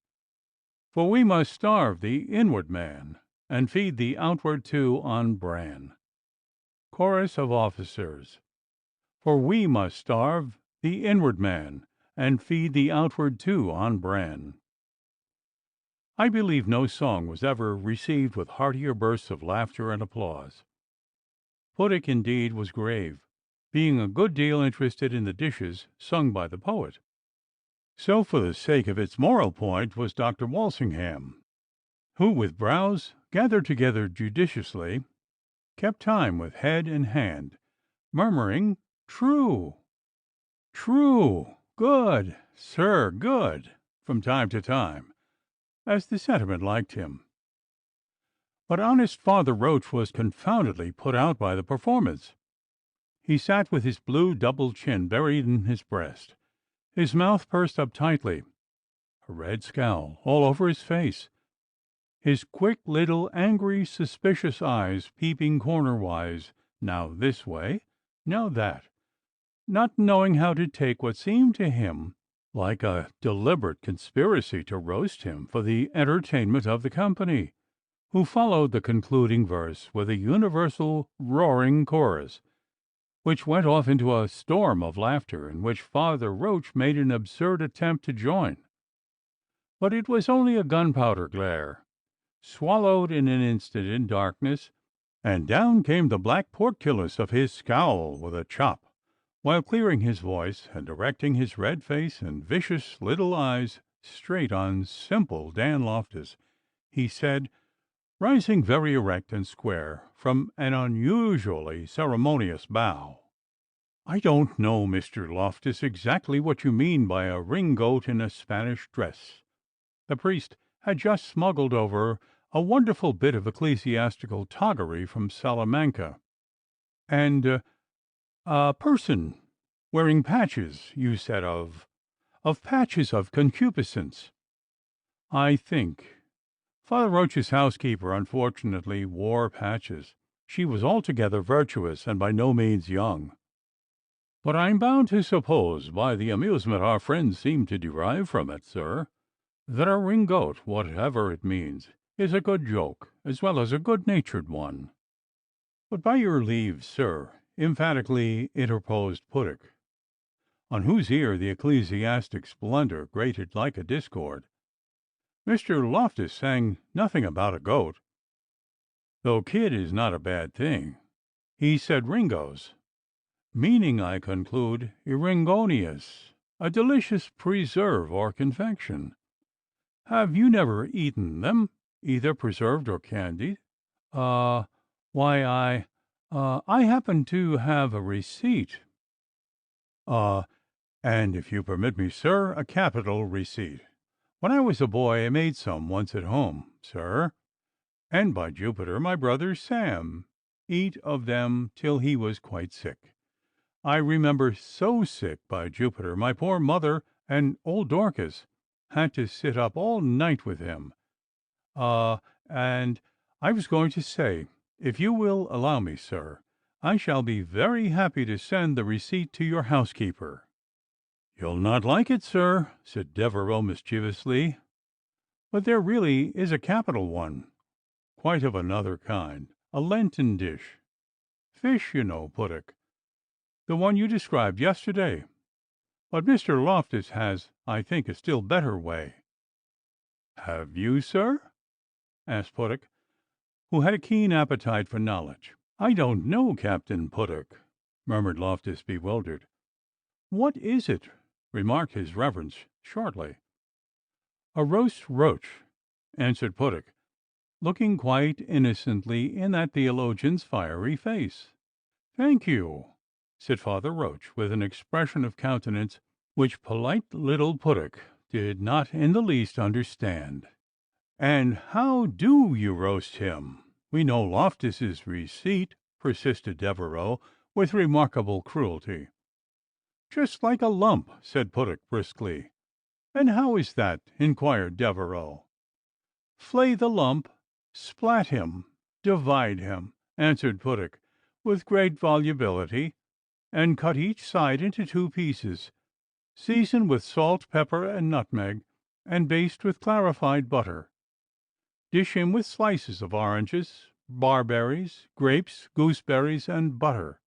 For we must starve the inward man, and feed the outward too on bran." Chorus of officers, for we must starve the inward man, and feed the outward too on bran. I believe no song was ever received with heartier bursts of laughter and applause. Puttick, indeed, was grave, being a good deal interested in the dishes sung by the poet. So, for the sake of its moral point, was Dr. Walsingham, who, with brows gathered together judiciously, kept time with head and hand, murmuring, "True, true, good, sir, good," from time to time, as the sentiment liked him. But honest Father Roach was confoundedly put out by the performance. He sat with his blue double chin buried in his breast, his mouth pursed up tightly, a red scowl all over his face, his quick little angry suspicious eyes peeping cornerwise, now this way, now that, not knowing how to take what seemed to him like a deliberate conspiracy to roast him for the entertainment of the company, who followed the concluding verse with a universal roaring chorus, which went off into a storm of laughter, in which Father Roach made an absurd attempt to join. But it was only a gunpowder glare, swallowed in an instant in darkness, and down came the black portcullis of his scowl with a chop, while clearing his voice and directing his red face and vicious little eyes straight on simple Dan Loftus, he said, rising very erect and square from an unusually ceremonious bow, "I don't know, Mr. Loftus, exactly what you mean by a ringgoat in a Spanish dress." The priest had just smuggled over a wonderful bit of ecclesiastical toggery from Salamanca. "And a person wearing patches, you said, of patches of concupiscence, I think." Father Roach's housekeeper unfortunately wore patches. She was altogether virtuous and by no means young. "But I'm bound to suppose, by the amusement our friends seem to derive from it, sir, that a ringgoat, whatever it means, is a good joke, as well as a good-natured one." "But by your leave, sir," emphatically interposed Puttick, on whose ear the ecclesiastic's blunder grated like a discord, "Mr. Loftus sang nothing about a goat, though kid is not a bad thing. He said ringos, meaning, I conclude, eringonious, a delicious preserve or confection. Have you never eaten them, either preserved or candied?" "Uh, why, I happen to have a receipt." "Uh, and if you permit me, sir, a capital receipt. When I was a boy I made some once at home, sir, and by Jupiter, my brother Sam eat of them till he was quite sick. I remember so sick, by Jupiter, my poor mother and old Dorcas had to sit up all night with him. And I was going to say, if you will allow me, sir, I shall be very happy to send the receipt to your housekeeper." "You'll not like it, sir," said Devereux mischievously, "but there really is a capital one, quite of another kind, a Lenten dish. Fish, you know, Puttick, the one you described yesterday. But Mr. Loftus has, I think, a still better way." "Have you, sir?" asked Puttock, who had a keen appetite for knowledge. "I don't know, Captain Puttock," murmured Loftus, bewildered. "What is it?" remarked his reverence shortly. "A roast roach," answered Puttock, looking quite innocently in that theologian's fiery face. "Thank you," said Father Roach, with an expression of countenance which polite little Puttock did not in the least understand. "And how do you roast him? We know Loftus's receipt," persisted Devereux, with remarkable cruelty. "Just like a lump," said Puttock briskly. "And how is that?" inquired Devereux. "Flay the lump, splat him, divide him," answered Puttock, with great volubility, "and cut each side into 2 pieces. Season with salt, pepper, and nutmeg, and baste with clarified butter. Dish him with slices of oranges, barberries, grapes, gooseberries, and butter,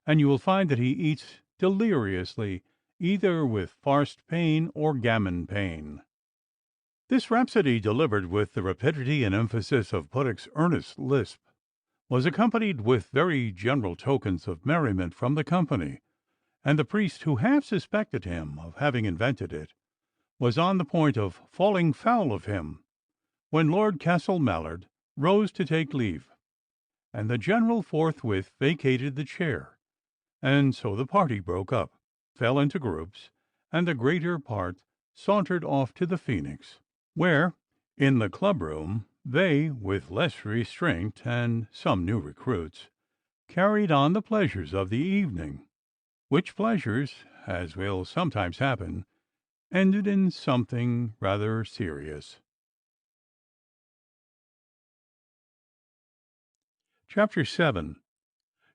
and you will find that he eats deliriously, either with farced pain or gammon pain." This rhapsody, delivered with the rapidity and emphasis of Puttock's earnest lisp, was accompanied with very general tokens of merriment from the company, and the priest, who half suspected him of having invented it, was on the point of falling foul of him, when Lord Castle Mallard rose to take leave, and the general forthwith vacated the chair, and so the party broke up, fell into groups, and the greater part sauntered off to the Phoenix, where, in the club room, they, with less restraint and some new recruits, carried on the pleasures of the evening, which pleasures, as will sometimes happen, ended in something rather serious. Chapter 7.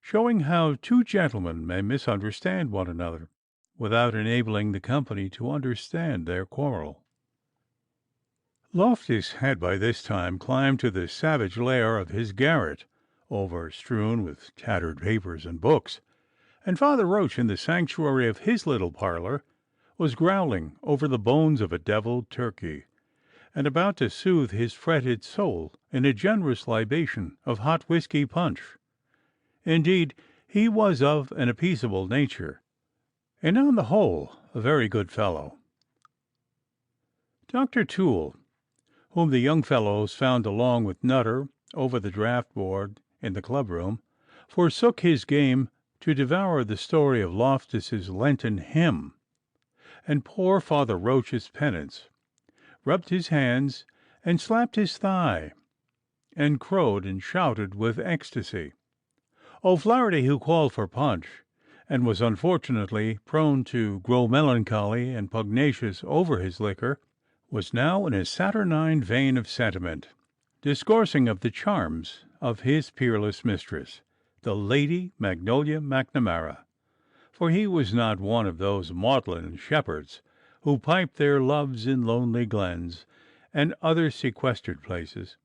Showing how 2 gentlemen may misunderstand one another, without enabling the company to understand their quarrel. Loftus had by this time climbed to the savage lair of his garret, overstrewn with tattered papers and books, and Father Roach, in the sanctuary of his little parlour, was growling over the bones of a devilled turkey, and about to soothe his fretted soul in a generous libation of hot whisky punch. Indeed, he was of an appeasable nature, and on the whole a very good fellow. Dr. Toole, whom the young fellows found along with Nutter over the draught board in the club room, forsook his game to devour the story of Loftus's Lenten hymn, and poor Father Roach's penance, rubbed his hands and slapped his thigh, and crowed and shouted with ecstasy. O'Flaherty, who called for punch, and was unfortunately prone to grow melancholy and pugnacious over his liquor, was now in a saturnine vein of sentiment, discoursing of the charms of his peerless mistress, the Lady Magnolia Macnamara, for he was not one of those maudlin shepherds who pipe their loves in lonely glens and other sequestered places,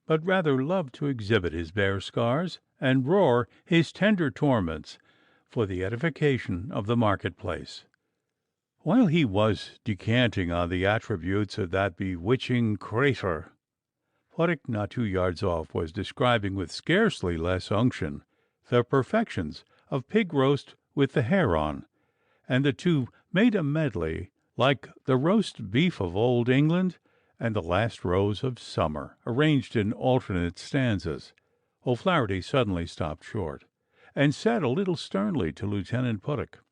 but rather loved to exhibit his bare scars and roar his tender torments for the edification of the market-place. While he was decanting on the attributes of that bewitching cratur, Puttock, not 2 yards off, was describing with scarcely less unction the perfections of pig roast with the hair on, and the 2 made a medley like the roast beef of old England and the last rose of summer, arranged in alternate stanzas. O'Flaherty suddenly stopped short, and said a little sternly to Lieutenant Puttock,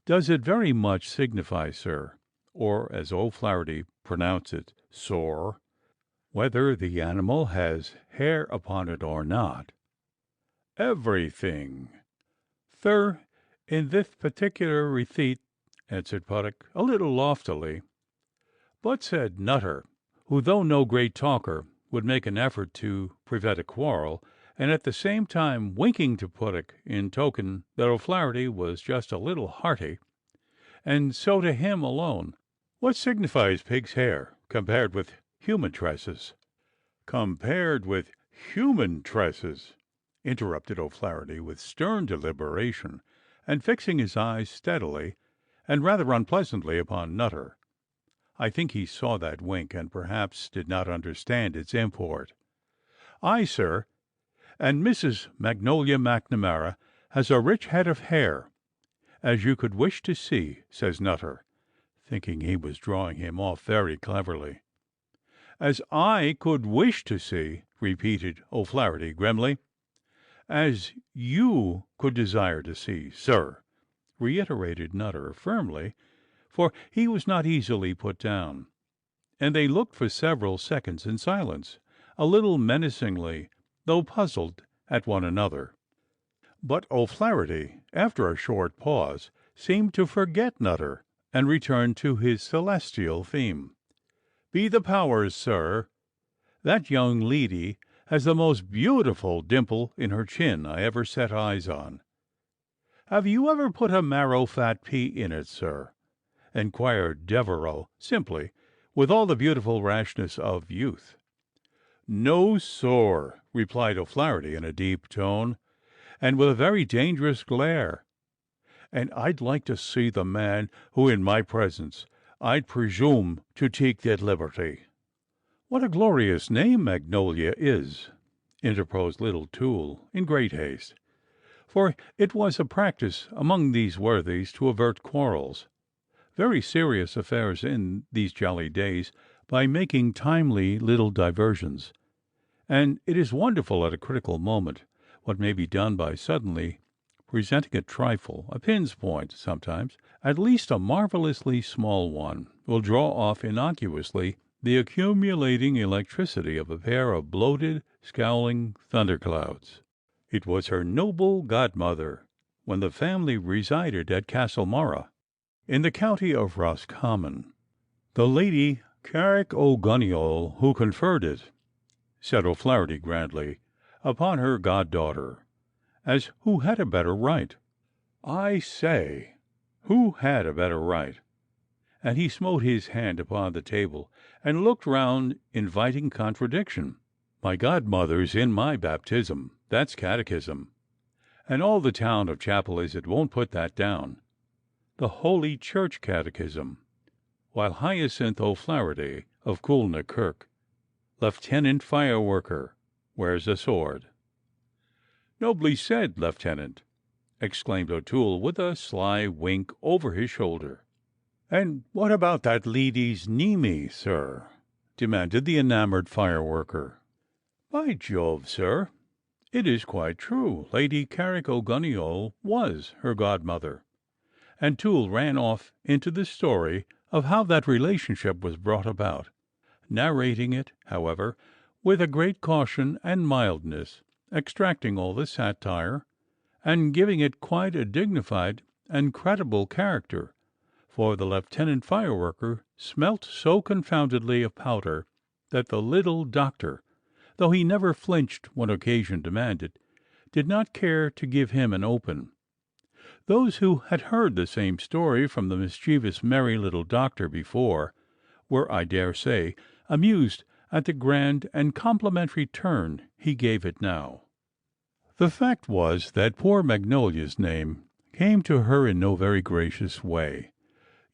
"Does it very much signify, sir, or, as O'Flaherty pronounced it, sore, whether the animal has hair upon it or not?" "Everything, thir, in thith particular receipt," answered Puttock, a little loftily. "But," said Nutter, who, though no great talker, would make an effort to prevent a quarrel, and at the same time winking to Puttock in token that O'Flaherty was just a little hearty, and so to him alone, "what signifies pig's hair compared with human tresses?" "Compared with human tresses," interrupted O'Flaherty with stern deliberation, and fixing his eyes steadily, and rather unpleasantly upon Nutter. I think he saw that wink, and perhaps did not understand its import. "Ay, sir, and Mrs. Magnolia McNamara has a rich head of hair, as you could wish to see," says Nutter, thinking he was drawing him off very cleverly. "As I could wish to see," repeated O'Flaherty grimly. "As you could desire to see, sir," reiterated Nutter firmly, for he was not easily put down. And they looked for several seconds in silence, a little menacingly, though puzzled, at one another. But O'Flaherty, after a short pause, seemed to forget Nutter, and returned to his celestial theme. "Be the powers, sir, that young lady has the most beautiful dimple in her chin I ever set eyes on." "Have you ever put a marrow-fat pea in it, sir?" inquired Devereux, simply, with all the beautiful rashness of youth. "No, sir," replied O'Flaherty in a deep tone, and with a very dangerous glare, "and I'd like to see the man who in my presence I'd presume to take that liberty." "What a glorious name Magnolia is!" interposed little Toole in great haste, for it was a practice among these worthies to avert quarrels, very serious affairs in these jolly days, by making timely little diversions, and it is wonderful at a critical moment what may be done by suddenly presenting a trifle, a pin's point sometimes, at least a marvellously small one, will draw off innocuously the accumulating electricity of a pair of bloated, scowling thunderclouds. It was her noble godmother, when the family resided at Castlemorra, in the county of Roscommon, the Lady Carrick O'Gunniol, who conferred it, said O'Flaherty grandly, upon her goddaughter, as who had a better right? I say, who had a better right? And he smote his hand upon the table, and looked round, inviting contradiction. My godmother's in my baptism, that's catechism, and all the town of Chapel Islet won't put that down. The Holy Church catechism, while Hyacinth O'Flaherty of Coolna Kirk, lieutenant fireworker, wears a sword. "Nobly said, Lieutenant!" exclaimed O'Toole, with a sly wink over his shoulder. "And what about that lady's Neemy, sir?" demanded the enamoured fireworker. "By Jove, sir, it is quite true. Lady Carrick O'Gunniol was her godmother." And Toole ran off into the story of how that relationship was brought about, narrating it, however, with a great caution and mildness, extracting all the satire, and giving it quite a dignified and credible character, for the lieutenant fireworker smelt so confoundedly of powder that the little doctor, though he never flinched when occasion demanded, did not care to give him an open. Those who had heard the same story from the mischievous merry little doctor before were, I dare say, amused at the grand and complimentary turn he gave it now. The fact was that poor Magnolia's name came to her in no very gracious way.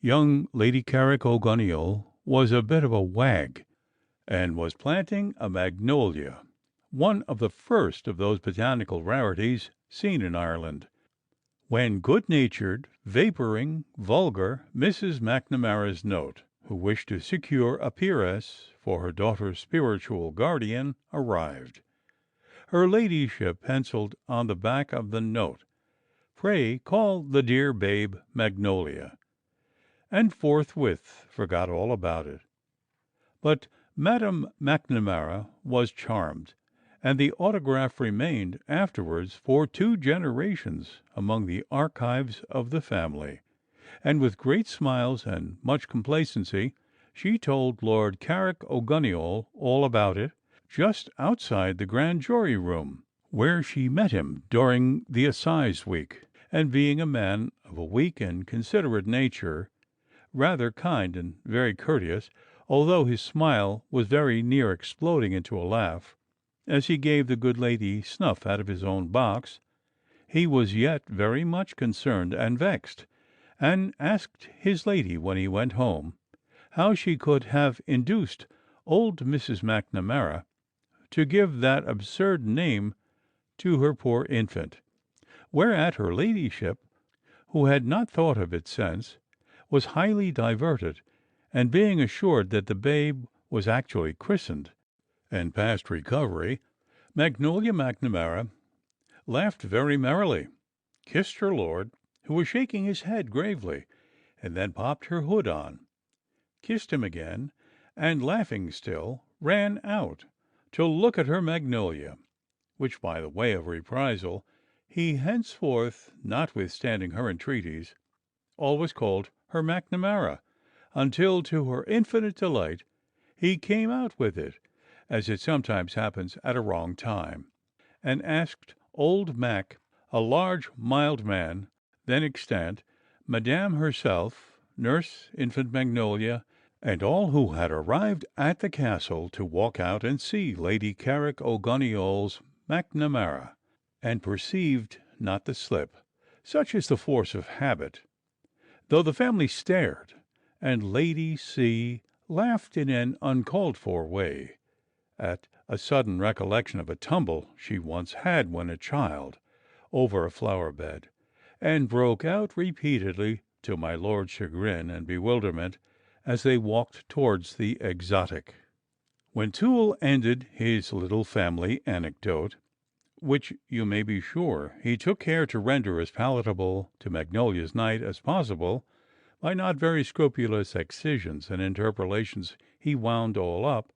Young Lady Carrick O'Gunniol was a bit of a wag, and was planting a magnolia, one of the first of those botanical rarities seen in Ireland, when good-natured, vapouring, vulgar Mrs. McNamara's note, who wished to secure a peeress for her daughter's spiritual guardian, arrived. Her ladyship pencilled on the back of the note, "Pray call the dear babe Magnolia," and forthwith forgot all about it. But Madame McNamara was charmed, and the autograph remained afterwards for 2 generations among the archives of the family, and with great smiles and much complacency she told Lord Carrick O'Gunniol all about it, just outside the grand jury room, where she met him during the assize week, and being a man of a weak and considerate nature, rather kind and very courteous, although his smile was very near exploding into a laugh, as he gave the good lady snuff out of his own box, he was yet very much concerned and vexed, and asked his lady when he went home how she could have induced old Mrs. McNamara to give that absurd name to her poor infant, whereat her ladyship, who had not thought of it since, was highly diverted, and being assured that the babe was actually christened and past recovery, Magnolia McNamara laughed very merrily, kissed her lord, who was shaking his head gravely, and then popped her hood on, kissed him again, and laughing still, ran out to look at her Magnolia, which, by the way of reprisal, he henceforth, notwithstanding her entreaties, always called her McNamara, until, to her infinite delight, he came out with it, as it sometimes happens at a wrong time, and asked old Mac, a large, mild man, then extant, Madame herself, nurse, infant Magnolia, and all who had arrived at the castle to walk out and see Lady Carrick O'Gonioll's McNamara, and perceived not the slip. Such is the force of habit. Though the family stared, and Lady C laughed in an uncalled for way, at a sudden recollection of a tumble she once had when a child, over a flower bed, and broke out repeatedly, to my lord's chagrin and bewilderment, as they walked towards the exotic. When Toole ended his little family anecdote, which you may be sure he took care to render as palatable to Magnolia's knight as possible, by not very scrupulous excisions and interpolations, he wound all up,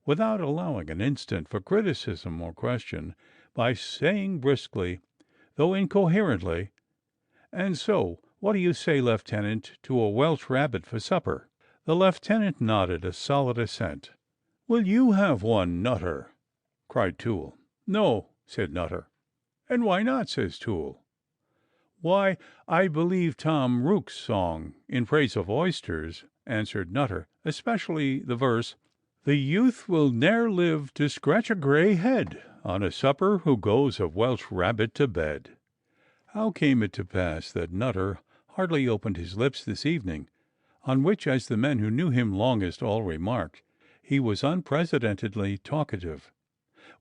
without allowing an instant for criticism or question, by saying briskly, though incoherently, "And so, what do you say, Lieutenant, to a Welsh rabbit for supper?" The lieutenant nodded a solid assent. "Will you have one, Nutter?" cried Toole. "No," said Nutter. "And why not?" says Toole. "Why, I believe Tom Rook's song in praise of oysters," answered Nutter, "especially the verse, 'The youth will ne'er live to scratch a grey head on a supper who goes of Welsh rabbit to bed.'" How came it to pass that Nutter hardly opened his lips this evening, on which, as the men who knew him longest all remarked, he was unprecedentedly talkative,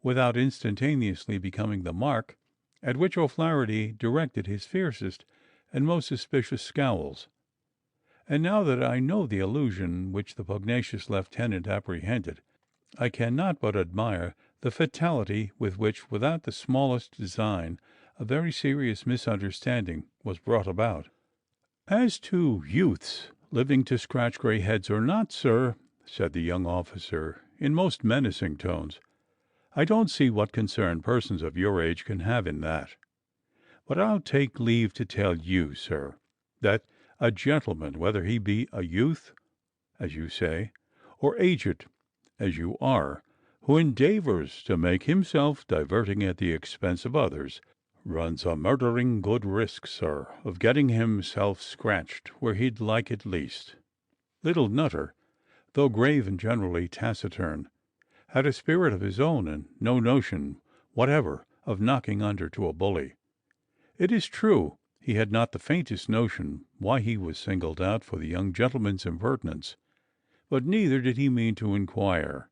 without instantaneously becoming the mark at which O'Flaherty directed his fiercest and most suspicious scowls? And now that I know the allusion which the pugnacious lieutenant apprehended, I cannot but admire the fatality with which, without the smallest design, a very serious misunderstanding was brought about. "As to youths living to scratch grey heads or not, sir," said the young officer in most menacing tones, "I don't see what concern persons of your age can have in that. But I'll take leave to tell you, sir, that a gentleman, whether he be a youth, as you say, or aged, as you are, who endeavours to make himself diverting at the expense of others, runs a murdering good risk, sir, of getting himself scratched where he'd like it least." Little Nutter, though grave and generally taciturn, had a spirit of his own, and no notion whatever of knocking under to a bully. It is true, he had not the faintest notion why he was singled out for the young gentleman's impertinence, but neither did he mean to inquire.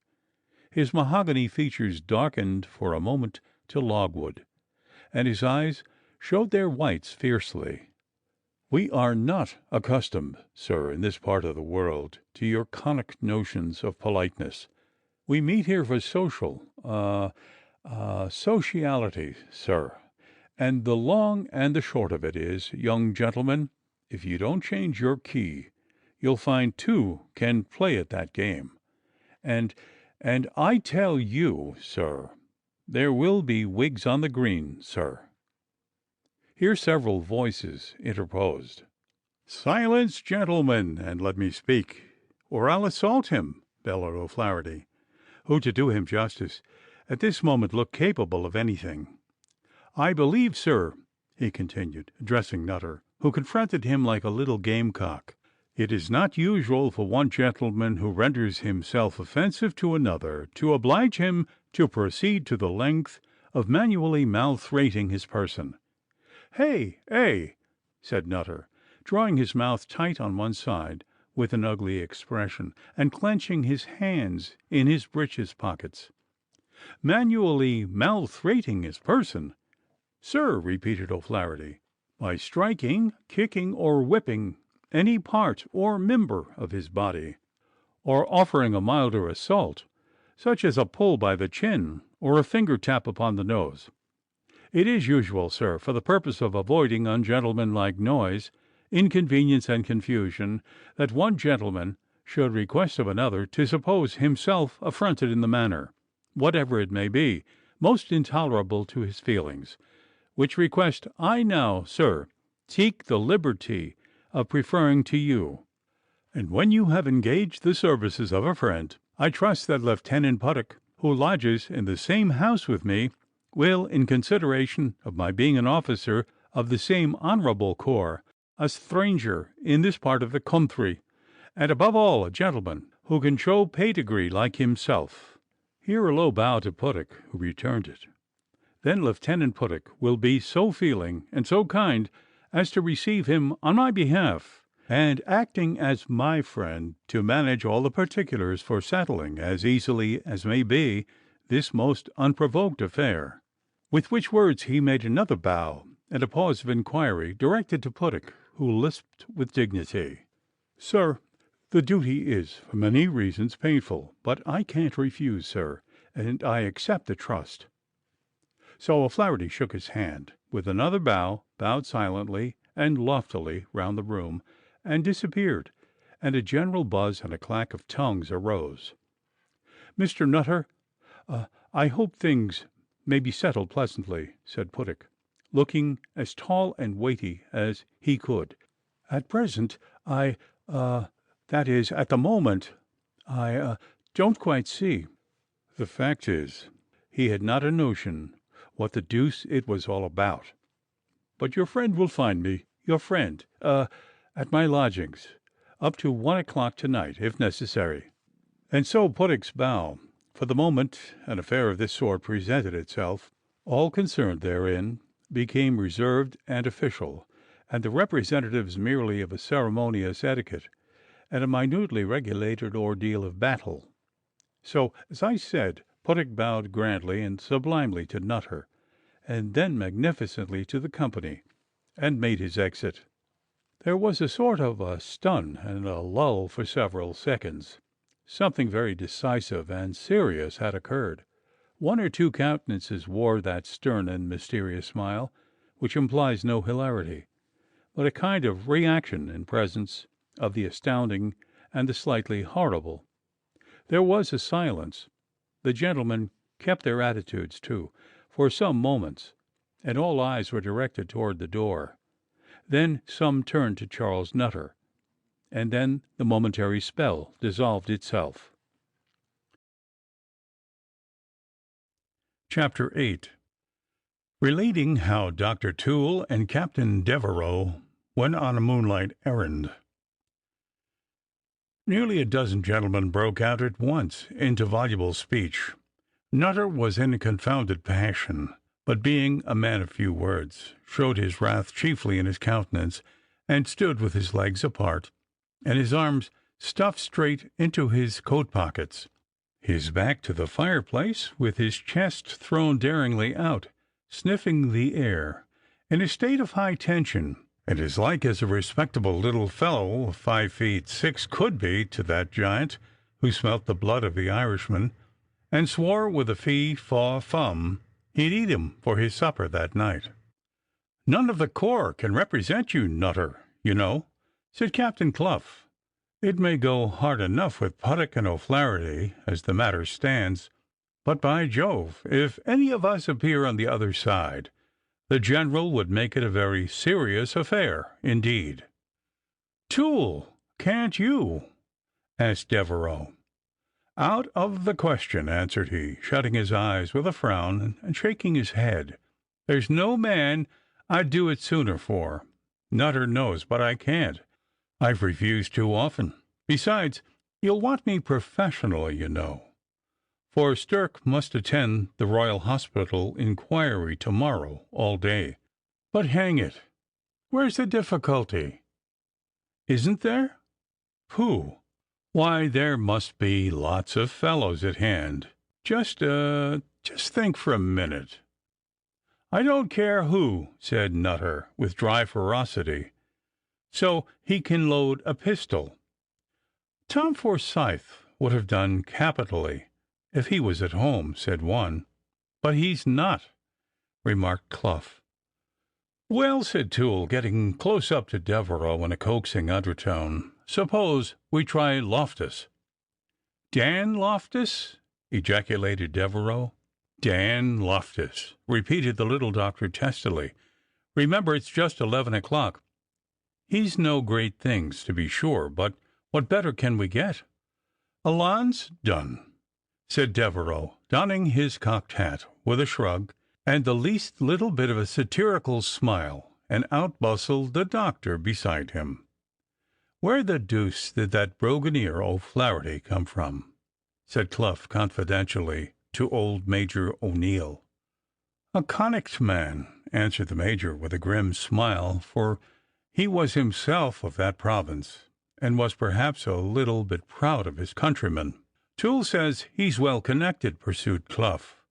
His mahogany features darkened for a moment to logwood, and his eyes showed their whites fiercely. "We are not accustomed, sir, in this part of the world, to your conic notions of politeness. We meet here for sociality, sir. And the long and the short of it is, young gentlemen, if you don't change your key, you'll find two can play at that game. And I tell you, sir, there will be Whigs on the green, sir." Here several voices interposed. "Silence, gentlemen, and let me speak, or I'll assault him," bellowed O'Flaherty, who, to do him justice, at this moment looked capable of anything. "I believe, sir," he continued, addressing Nutter, who confronted him like a little gamecock, "it is not usual for one gentleman who renders himself offensive to another to oblige him to proceed to the length of manually malthrating his person." "Hey, eh!" said Nutter, drawing his mouth tight on one side with an ugly expression, and clenching his hands in his breeches pockets. "Manually malthrating his person, sir," repeated O'Flaherty, "by striking, kicking, or whipping any part or member of his body, or offering a milder assault, such as a pull by the chin or a finger tap upon the nose. It is usual, sir, for the purpose of avoiding ungentlemanlike noise, inconvenience, and confusion, that one gentleman should request of another to suppose himself affronted in the manner, whatever it may be, most intolerable to his feelings, which request I now, sir, take the liberty of preferring to you. And when you have engaged the services of a friend, I trust that Lieutenant Puttock, who lodges in the same house with me, will, in consideration of my being an officer of the same honourable corps, a stranger in this part of the country, and above all a gentleman who can show pedigree like himself," here a low bow to Puttock, who returned it, "then Lieutenant Puttock will be so feeling and so kind as to receive him on my behalf, and acting as my friend to manage all the particulars for settling as easily as may be this most unprovoked affair." With which words he made another bow, and a pause of inquiry directed to Puttock, who lisped with dignity, "Sir, the duty is, for many reasons, painful, but I can't refuse, sir, and I accept the trust." So O'Flaherty shook his hand, with another bow, bowed silently and loftily round the room, and disappeared, and a general buzz and a clack of tongues arose. "Mr. Nutter, I hope things may be settled pleasantly," said Puttock, looking as tall and weighty as he could. "At present, that is, at the moment, don't quite see." The fact is, he had not a notion what the deuce it was all about. "But your friend will find me, your friend, at my lodgings, up to 1 o'clock to-night, if necessary." And so Puttock's bow. For the moment an affair of this sort presented itself, all concerned therein became reserved and official, and the representatives merely of a ceremonious etiquette and a minutely regulated ordeal of battle. So, as I said, Puttock bowed grandly and sublimely to Nutter, and then magnificently to the company, and made his exit. There was a sort of a stun and a lull for several seconds. Something very decisive and serious had occurred. One or two countenances wore that stern and mysterious smile, which implies no hilarity, but a kind of reaction in presence of the astounding and the slightly horrible. There was a silence. The gentlemen kept their attitudes, too, for some moments, and all eyes were directed toward the door. Then some turned to Charles Nutter, and then the momentary spell dissolved itself. Chapter 8. Relating how Dr. Toole and Captain Devereux went on a moonlight errand. Nearly a dozen gentlemen broke out at once into voluble speech. Nutter was in a confounded passion, but being a man of few words, showed his wrath chiefly in his countenance, and stood with his legs apart, and his arms stuffed straight into his coat pockets, his back to the fireplace, with his chest thrown daringly out, sniffing the air, in a state of high tension, and as like as a respectable little fellow of 5 feet 6 could be to that giant who smelt the blood of the Irishman, and swore with a fee-faw-fum he'd eat him for his supper that night. "None of the corps can represent you, Nutter, you know," said Captain Clough. "It may go hard enough with Puttock and O'Flaherty as the matter stands, but, by Jove, if any of us appear on the other side, the general would make it a very serious affair indeed." "Toole, can't you?" asked Devereux. "Out of the question," answered he, shutting his eyes with a frown and shaking his head. "There's no man I'd do it sooner for. Nutter knows, but I can't. I've refused too often. Besides, you'll want me professionally, you know, for Stirk must attend the Royal Hospital inquiry to-morrow all day. But hang it, where's the difficulty? Isn't there? Pooh! Why, there must be lots of fellows at hand. Just think for a minute." "I don't care who," said Nutter, with dry ferocity, "so he can load a pistol." "Tom Forsyth would have done capitally if he was at home," said one. "But he's not," remarked Clough. "Well," said Toole, getting close up to Devereux in a coaxing undertone, "suppose we try Loftus." "Dan Loftus?" ejaculated Devereux. "Dan Loftus," repeated the little doctor testily. "Remember, it's just 11 o'clock. He's no great things, to be sure, but what better can we get?" "Allons, done," said Devereux, donning his cocked hat with a shrug and the least little bit of a satirical smile, and out bustled the doctor beside him. "Where the deuce did that Broganeer O'Flaherty come from?" said Clough confidentially to old Major O'Neill. "A Connacht man," answered the Major with a grim smile, for he was himself of that province, and was perhaps a little bit proud of his countrymen. "Toole says he's well connected," pursued Clough,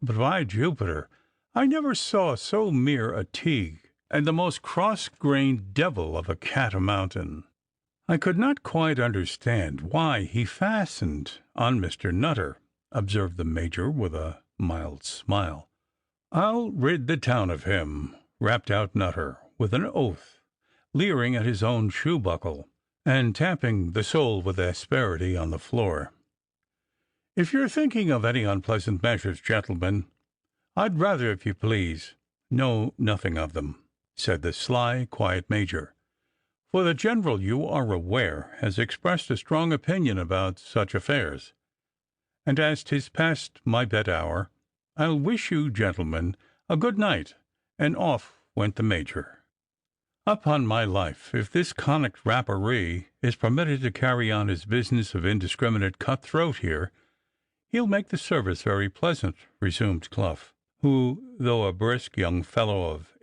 "but, by Jupiter, I never saw so mere a Teague, and the most cross-grained devil of a cat a mountain." "I could not quite understand why he fastened on Mr. Nutter," observed the Major with a mild smile. "I'll rid the town of him," rapped out Nutter with an oath, leering at his own shoe buckle, and tapping the sole with asperity on the floor. "If you're thinking of any unpleasant measures, gentlemen, I'd rather, if you please, know nothing of them," said the sly, quiet Major, "for the General, you are aware, has expressed a strong opinion about such affairs; and as 'tis past my bed hour, I'll wish you gentlemen a good night," and off went the Major. "Upon my life, if this Connacht Rapparee is permitted to carry on his business of indiscriminate cut-throat here, he'll make the service very pleasant," resumed Clough, who, though a brisk young fellow of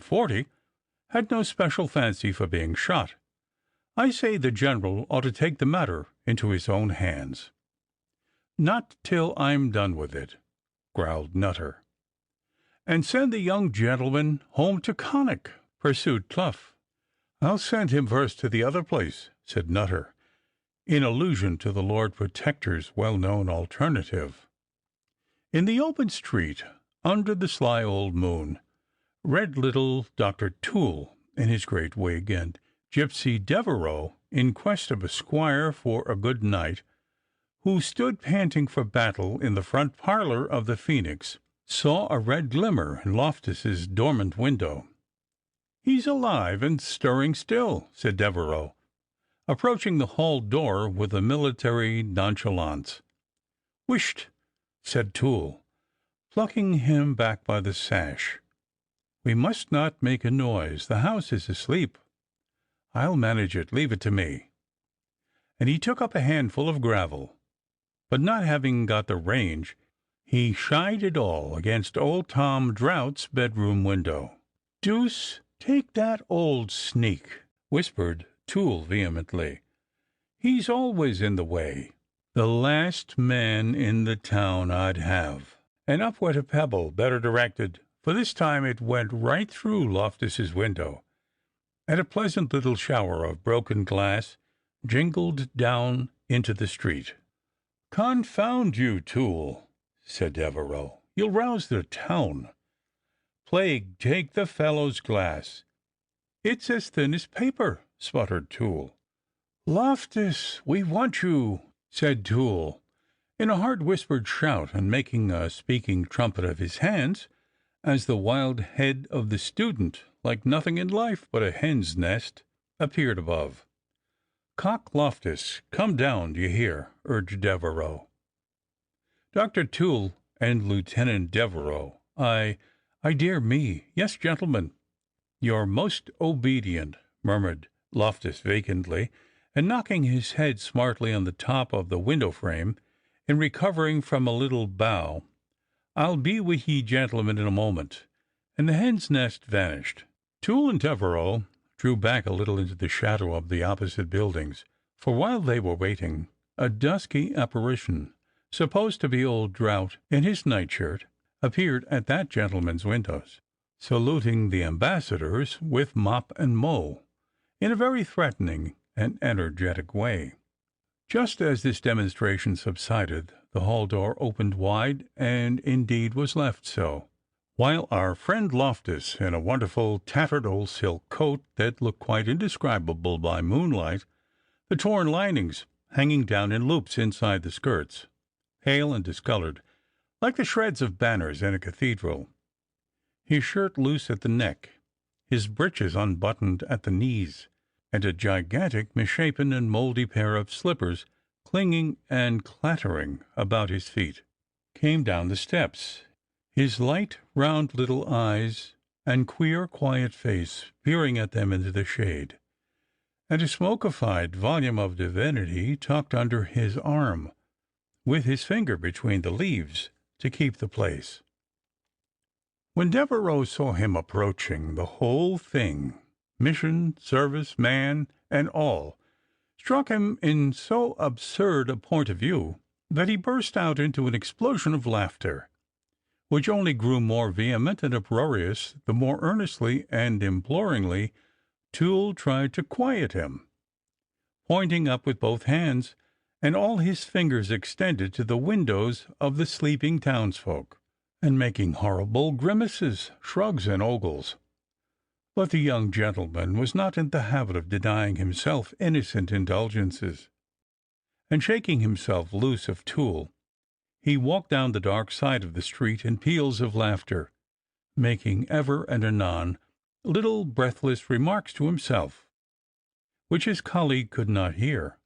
48, had no special fancy for being shot. "I say the General ought to take the matter into his own hands." "Not till I'm done with it," growled Nutter. "And send the young gentleman home to Connacht," pursued Clough. "I'll send him first to the other place," said Nutter, in allusion to the Lord Protector's well-known alternative. In the open street, under the sly old moon, read little Dr. Toole in his great wig, and Gypsy Devereux, in quest of a squire for a good knight, who stood panting for battle in the front parlour of the Phoenix, saw a red glimmer in Loftus's dormant window. "He's alive and stirring still," said Devereux, approaching the hall door with a military nonchalance. "Whisht!" said Toole, plucking him back by the sash. "We must not make a noise. The house is asleep. I'll manage it. Leave it to me." And he took up a handful of gravel, but not having got the range, he shied it all against old Tom Drought's bedroom window. "Deuce take that old sneak," whispered Toole vehemently. "He's always in the way. The last man in the town I'd have." And up went a pebble, better directed, for this time it went right through Loftus's window, and a pleasant little shower of broken glass jingled down into the street. "Confound you, Toole," said Devereux, "you'll rouse the town. Plague take the fellow's glass." "It's as thin as paper," sputtered Toole. "Loftus, we want you," said Toole, in a hard-whispered shout, and making a speaking trumpet of his hands, as the wild head of the student, like nothing in life but a hen's nest, appeared above. "Cock Loftus, come down, d'ye hear?" urged Devereux. Dr. Toole and Lieutenant Devereux. I dear me, yes, gentlemen." "Your most obedient," murmured Loftus vacantly, and knocking his head smartly on the top of the window frame, in recovering from a little bow. "I'll be with ye, gentlemen, in a moment," and the hen's nest vanished. Toole and Devereux drew back a little into the shadow of the opposite buildings, for while they were waiting, a dusky apparition, supposed to be old Drought in his nightshirt, appeared at that gentleman's windows, saluting the ambassadors with mop and mow, in a very threatening and energetic way. Just as this demonstration subsided, the hall door opened wide, and indeed was left so, while our friend Loftus, in a wonderful tattered old silk coat that looked quite indescribable by moonlight, the torn linings hanging down in loops inside the skirts, pale and discoloured, like the shreds of banners in a cathedral, his shirt loose at the neck, his breeches unbuttoned at the knees, and a gigantic, misshapen, and mouldy pair of slippers clinging and clattering about his feet, came down the steps, his light, round little eyes and queer, quiet face peering at them into the shade, and a smokified volume of divinity tucked under his arm, with his finger between the leaves to keep the place. When Devereux saw him approaching, the whole thing, mission, service, man, and all, struck him in so absurd a point of view that he burst out into an explosion of laughter, which only grew more vehement and uproarious the more earnestly and imploringly Toole tried to quiet him, pointing up with both hands and all his fingers extended to the windows of the sleeping townsfolk, and making horrible grimaces, shrugs, and ogles. But the young gentleman was not in the habit of denying himself innocent indulgences, and shaking himself loose of Toole, he walked down the dark side of the street in peals of laughter, making ever and anon little breathless remarks to himself, which his colleague could not hear,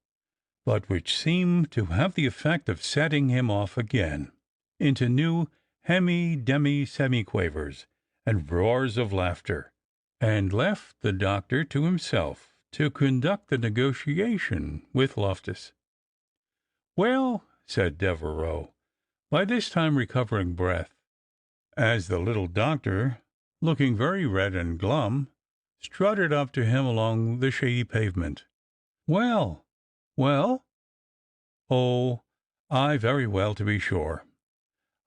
but which seemed to have the effect of setting him off again into new hemi-demi-semi-quavers and roars of laughter, and left the doctor to himself to conduct the negotiation with Loftus. "Well," said Devereux, by this time recovering breath, as the little doctor, looking very red and glum, strutted up to him along the shady pavement. "Well, well?" "Oh, ay, very well, to be sure.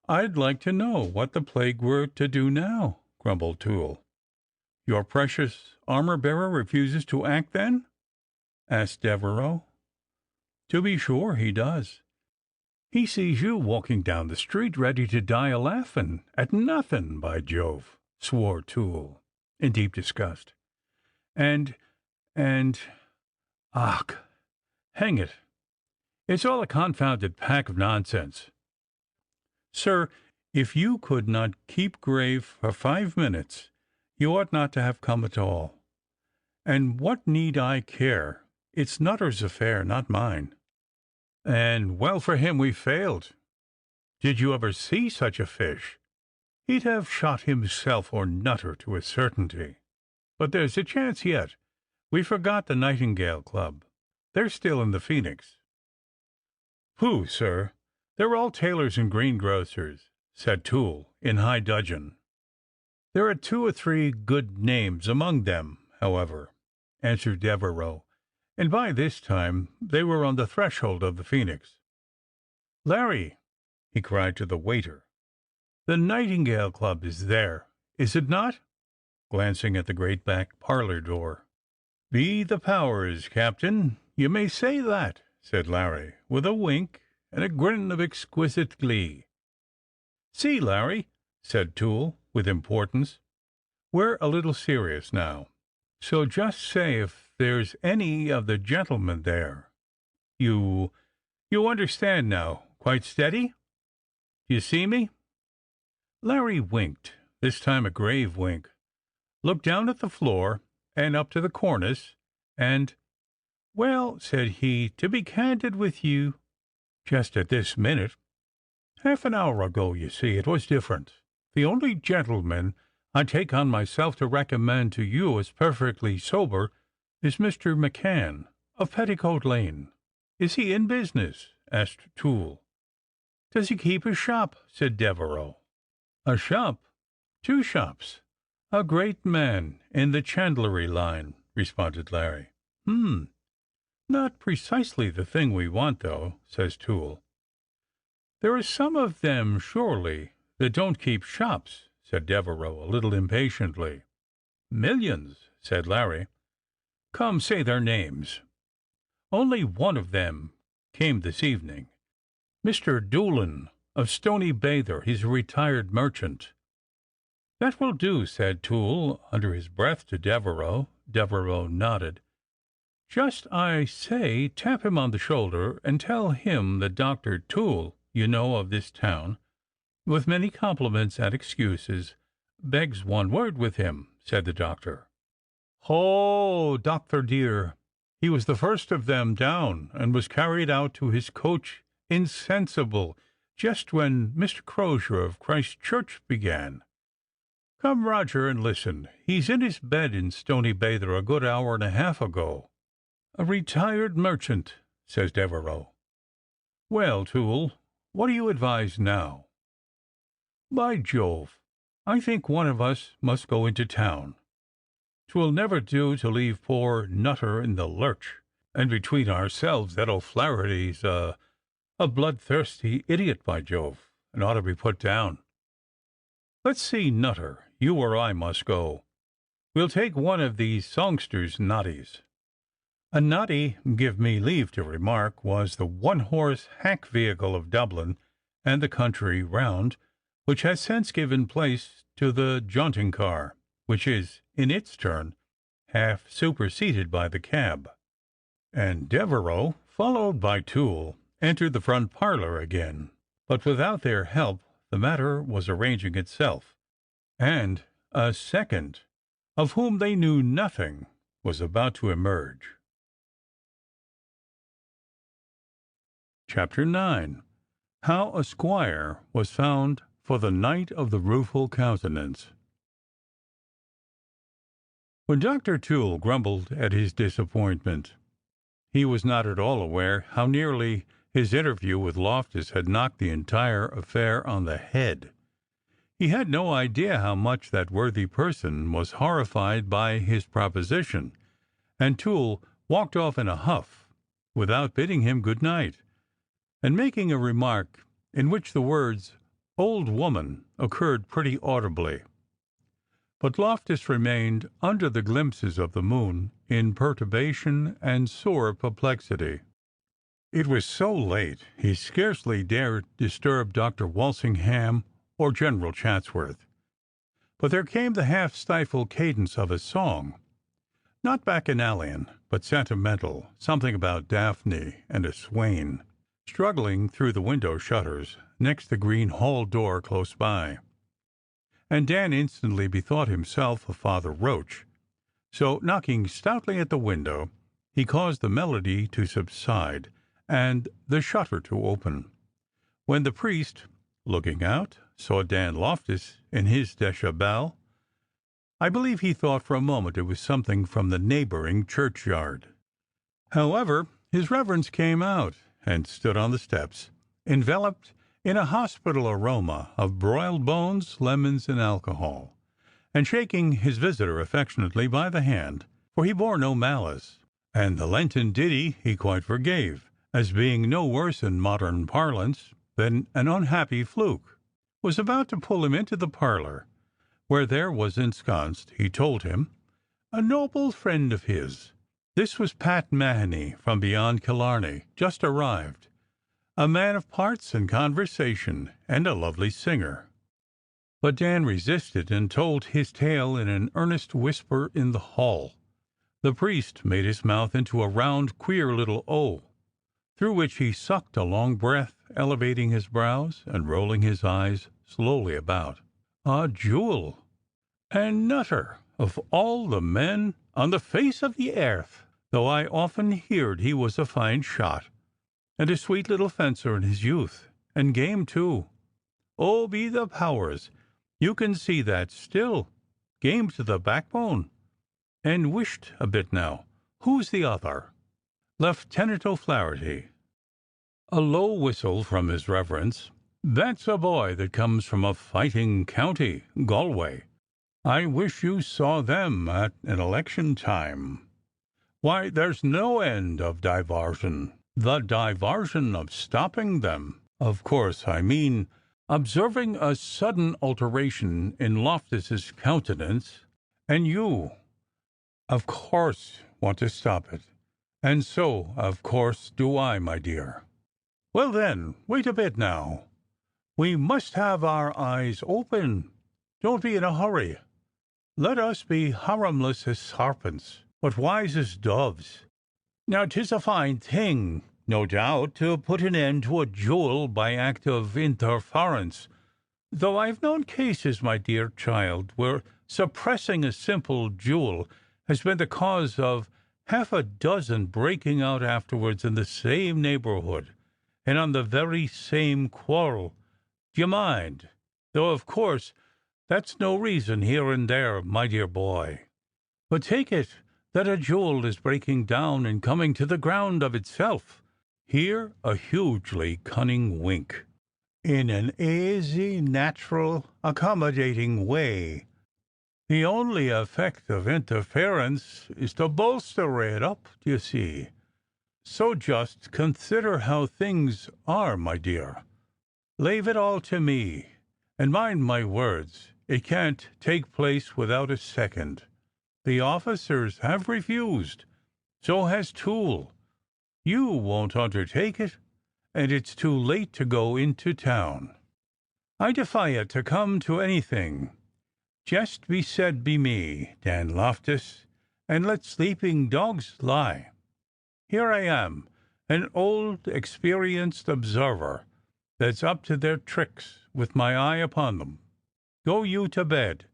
I'd like to know what the plague we're to do now," grumbled Toole. "Your precious armour-bearer refuses to act, then?" asked Devereux. "To be sure he does. He sees you walking down the street ready to die a-laughing at nothing, by Jove," swore Toole, in deep disgust. And, och, hang it, it's all a confounded pack of nonsense. Sir, if you could not keep grave for 5 minutes, you ought not to have come at all. And what need I care? It's Nutter's affair, not mine. And well for him we failed. Did you ever see such a fish? He'd have shot himself or Nutter to a certainty. But there's a chance yet. We forgot the Nightingale Club. They're still in the Phoenix." "Pooh, sir, they're all tailors and greengrocers," said Toole, in high dudgeon. "There are 2 or 3 good names among them, however," answered Devereux, and by this time they were on the threshold of the Phoenix. "Larry," he cried to the waiter, "the Nightingale Club is there, is it not?" glancing at the great back parlour door. "Be the powers, Captain, you may say that," said Larry, with a wink and a grin of exquisite glee. "See, Larry," said Toole, with importance, "we're a little serious now, so just say if there's any of the gentlemen there. You understand now. Quite steady? Do you see me?" Larry winked, this time a grave wink, looked down at the floor and up to the cornice, and, "Well," said he, "to be candid with you, just at this minute, half an hour ago, you see, it was different. The only gentleman I take on myself to recommend to you as perfectly sober is Mr. McCann, of Petticoat Lane." "Is he in business?" asked Toole. "Does he keep a shop?" said Devereux. "A shop? 2 shops. A great man in the chandlery line. responded Larry. Not precisely the thing we want, though, says Toole. There are some of them, surely, that don't keep shops, said Devereux, a little impatiently. Millions, said Larry. Come, say their names. Only one of them came this evening. Mr. Doolan, of Stony Bather. He's a retired merchant. That will do, said Toole under his breath to Devereux. Devereux nodded. Just, I say, tap him on the shoulder and tell him that Dr. Toole, you know, of this town, with many compliments and excuses, begs one word with him, said the doctor. Oh, doctor dear, he was the first of them down, and was carried out to his coach insensible, just when Mr. Crozier of Christ Church began. Come, Roger, and listen. He's in his bed in Stony Bather a good hour and a half ago. A retired merchant, says Devereux. Well, Toole, what do you advise now? By Jove, I think one of us must go into town. 'Twill never do to leave poor Nutter in the lurch, and between ourselves, that O'Flaherty's a bloodthirsty idiot, by Jove, and ought to be put down. Let's see, Nutter, you or I must go. We'll take one of these songsters' noddies. A noddy, give me leave to remark, was the one-horse hack vehicle of Dublin and the country round, which has since given place to the jaunting car, which is, in its turn, half superseded by the cab. And Devereux, followed by Toole, entered the front parlour again, but without their help the matter was arranging itself, and a second, of whom they knew nothing, was about to emerge. Chapter 9. How a Squire was found for the Knight of the Rueful Countenance. When Dr. Toole grumbled at his disappointment, he was not at all aware how nearly his interview with Loftus had knocked the entire affair on the head. He had no idea how much that worthy person was horrified by his proposition, and Toole walked off in a huff, without bidding him good night, and making a remark in which the words "old woman" occurred pretty audibly. But Loftus remained under the glimpses of the moon in perturbation and sore perplexity. It was so late he scarcely dared disturb Dr. Walsingham or General Chatsworth. But there came the half-stifled cadence of a song, not bacchanalian, but sentimental, something about Daphne and a swain, struggling through the window shutters next the green hall door close by. And Dan instantly bethought himself of Father Roach, so knocking stoutly at the window, he caused the melody to subside and the shutter to open. When the priest, looking out, saw Dan Loftus in his deshabille, I believe he thought for a moment it was something from the neighbouring churchyard. However, his reverence came out and stood on the steps, enveloped in a hospital aroma of broiled bones, lemons, and alcohol, and shaking his visitor affectionately by the hand, for he bore no malice, and the Lenten ditty he quite forgave, as being no worse in modern parlance than an unhappy fluke, was about to pull him into the parlour, where there was ensconced, he told him, a noble friend of his. This was Pat Mahony from beyond Killarney, just arrived, a man of parts and conversation, and a lovely singer. But Dan resisted and told his tale in an earnest whisper in the hall. The priest made his mouth into a round, queer little O, through which he sucked a long breath, elevating his brows and rolling his eyes slowly about. Ah, Jewel! And Nutter, of all the men on the face of the airth, though I often heerd he was a fine shot, and a sweet little fencer in his youth, and game too. Oh, be the powers, you can see that still, game to the backbone. And wisht a bit now, who's the other? Lieutenant O'Flaherty. A low whistle from his reverence. That's a boy that comes from a fighting county, Galway. I wish you saw them at an election time. Why, there's no end of diversion. The diversion of stopping them, of course, I mean, observing a sudden alteration in Loftus's countenance, and you, of course, want to stop it, and so, of course, do I, my dear. Well, then, wait a bit now. We must have our eyes open. Don't be in a hurry. Let us be harmless as serpents, but wise as doves. Now, 'tis a fine thing, no doubt, to put an end to a duel by act of interference, though I've known cases, my dear child, where suppressing a simple duel has been the cause of half a dozen breaking out afterwards in the same neighbourhood, and on the very same quarrel. D'ye mind? Though, of course, that's no reason here and there, my dear boy. But take it that a jewel is breaking down and coming to the ground of itself. Here a hugely cunning wink, in an easy, natural, accommodating way. The only effect of interference is to bolster it up, d'ye see. So just consider how things are, my dear. Leave it all to me, and mind my words, it can't take place without a second. The officers have refused. So has Toole. You won't undertake it, and it's too late to go into town. I defy it to come to anything. Jest be said be me, Dan Loftus, and let sleeping dogs lie. Here I am, an old experienced observer, that's up to their tricks, with my eye upon them. Go you to bed.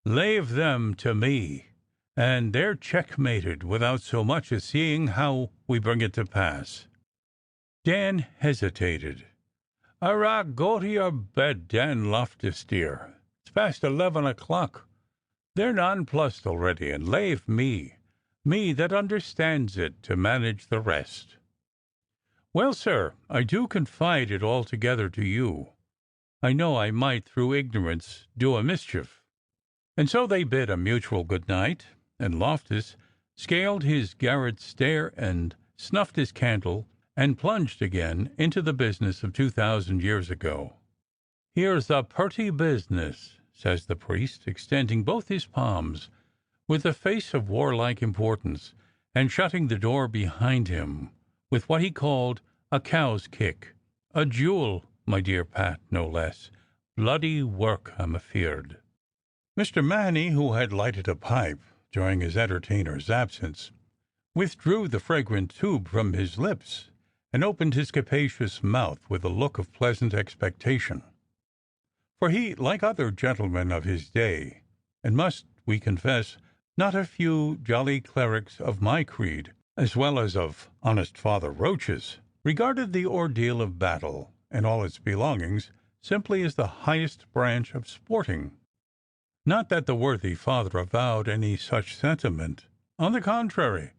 Lave them to me, and they're checkmated without so much as seeing how we bring it to pass." Dan hesitated. "Arrah, go to your bed, Dan Loftus, dear. It's past 11 o'clock. They're nonplussed already, and lave me that understands it, to manage the rest." "Well, sir, I do confide it altogether to you. I know I might, through ignorance, do a mischief." And so they bid a mutual good night, and Loftus scaled his garret stair and snuffed his candle and plunged again into the business of 2,000 years ago. "Here's a purty business," says the priest, extending both his palms with a face of warlike importance, and shutting the door behind him with what he called a cow's kick. "A jewel, my dear Pat, no less. Bloody work, I'm afeard." Mr. Manny, who had lighted a pipe during his entertainer's absence, withdrew the fragrant tube from his lips and opened his capacious mouth with a look of pleasant expectation. For he, like other gentlemen of his day, and must, we confess, not a few jolly clerics of my creed, as well as of honest Father Roach's, regarded the ordeal of battle and all its belongings simply as the highest branch of sporting. Not that the worthy father avowed any such sentiment. On the contrary,